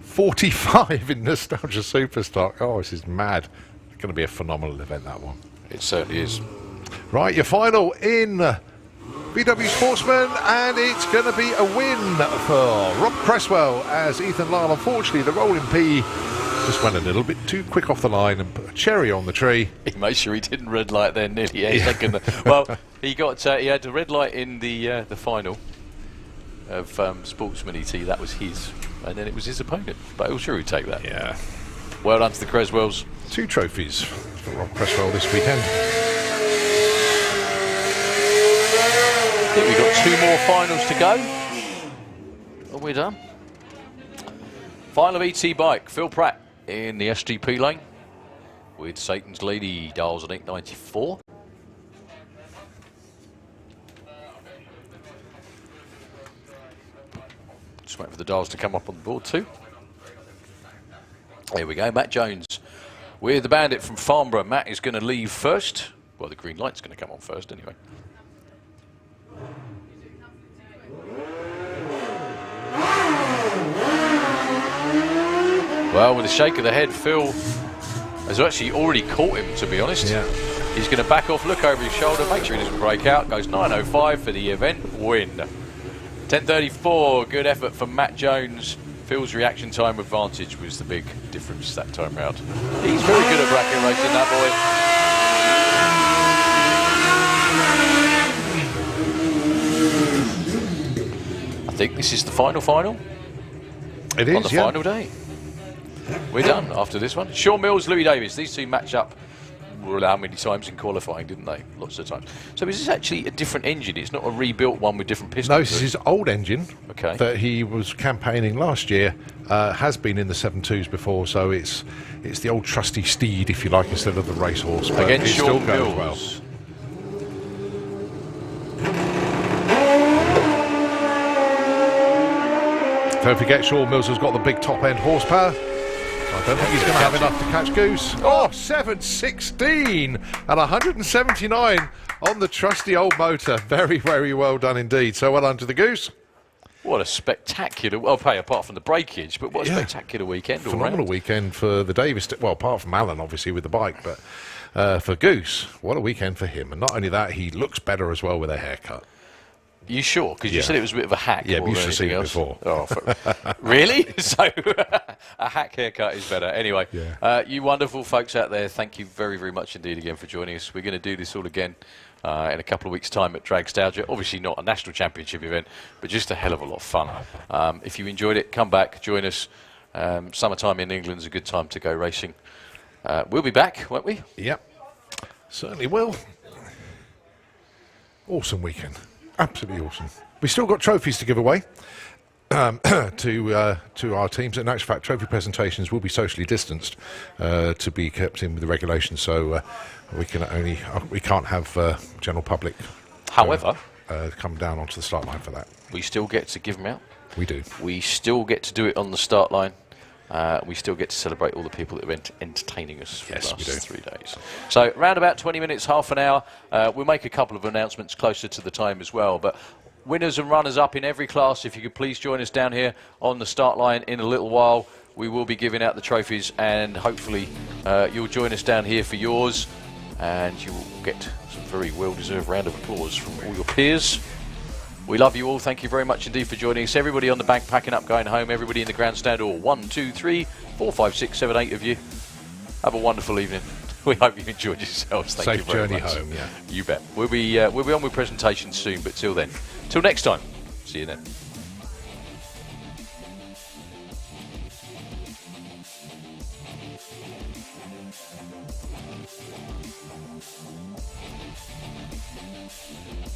Speaker 4: 45 in Nostalgia Superstock. Oh, this is mad. It's going to be a phenomenal event, that one.
Speaker 3: It certainly is.
Speaker 4: Right, your final in VW Sportsman, and it's going to be a win for Rob Cresswell as Ethan Lyle. Unfortunately, the rolling P just went a little bit too quick off the line and put a cherry on the tree.
Speaker 3: He made sure he didn't red light there nearly a second. Well, he had a red light in the final of Sportsman ET. That was his, and then it was his opponent. But I'm sure he'd take that.
Speaker 4: Yeah.
Speaker 3: Well done to the Cresswells.
Speaker 4: 2 trophies for Rob Cresswell this weekend.
Speaker 3: I think we've got 2 more finals to go. Are we done? Final of ET Bike, Phil Pratt in the STP lane with Satan's Lady dials on 894. Just waiting for the dials to come up on the board too. Here we go, Matt Jones with the Bandit from Farnborough. Matt is going to leave first. Well, the green light's going to come on first anyway. Well, with a shake of the head, Phil has actually already caught him, to be honest.
Speaker 4: Yeah.
Speaker 3: He's going to back off, look over his shoulder, make sure he doesn't break out. Goes 9:05 for the event win. 10:34, good effort from Matt Jones. Phil's reaction time advantage was the big difference that time round. He's very good at bracket racing, that boy. I think this is the final.
Speaker 4: It is,
Speaker 3: on the final day. We're done after this one. Sean Mills, Louis Davis. These two match up how many times in qualifying, didn't they? Lots of times. So is this actually a different engine? It's not a rebuilt one with different pistons?
Speaker 4: No, this is his old engine that he was campaigning last year. Has been in the 7.2s before, so it's the old trusty steed, if you like, instead of the racehorse. But
Speaker 3: against
Speaker 4: it
Speaker 3: Sean
Speaker 4: still goes
Speaker 3: Mills.
Speaker 4: well. Don't forget, Sean Mills has got the big top-end horsepower. I don't think he's going to have enough to catch Goose. Oh, 716 and 179 on the trusty old motor. Very, very well done indeed. So well done to the Goose.
Speaker 3: What a spectacular, well, apart from the breakage, but what a spectacular weekend all
Speaker 4: Phenomenal
Speaker 3: round.
Speaker 4: weekend for the Davis, well, apart from Alan, obviously, with the bike, but for Goose, what a weekend for him. And not only that, he looks better as well with a haircut.
Speaker 3: You sure? Because you said it was a bit of a hack.
Speaker 4: Yeah,
Speaker 3: more
Speaker 4: we
Speaker 3: than
Speaker 4: used to see it
Speaker 3: anything else.
Speaker 4: before.
Speaker 3: Oh, really? So a hack haircut is better. Anyway, you wonderful folks out there, thank you very, very much indeed again for joining us. We're going to do this all again in a couple of weeks' time at Dragstalgia. Obviously not a national championship event, but just a hell of a lot of fun. If you enjoyed it, come back, join us. Summertime in England's a good time to go racing. We'll be back, won't we?
Speaker 4: Yep, certainly will. Awesome weekend. Absolutely awesome. We've still got trophies to give away to our teams. In actual fact, trophy presentations will be socially distanced to be kept in with the regulations. So we can't have general public.
Speaker 3: However,
Speaker 4: come down onto the start line for that.
Speaker 3: We still get to give them out.
Speaker 4: We do. We
Speaker 3: still get to do it on the start line. We still get to celebrate all the people that have been entertaining us for the last 3 days. So around about 20 minutes, half an hour, we'll make a couple of announcements closer to the time as well. But winners and runners-up in every class. If you could please join us down here on the start line in a little while. We will be giving out the trophies, and hopefully you'll join us down here for yours, and you will get some very well-deserved round of applause from all your peers. We love you all. Thank you very much indeed for joining us. Everybody on the bank packing up, going home. Everybody in the grandstand, all 1, 2, 3, 4, 5, 6, 7, 8 of you. Have a wonderful evening. We hope you enjoyed yourselves. Thank you very much.
Speaker 4: Safe journey home, yeah.
Speaker 3: You bet. We'll be on with presentations soon, but till then. Till next time. See you then.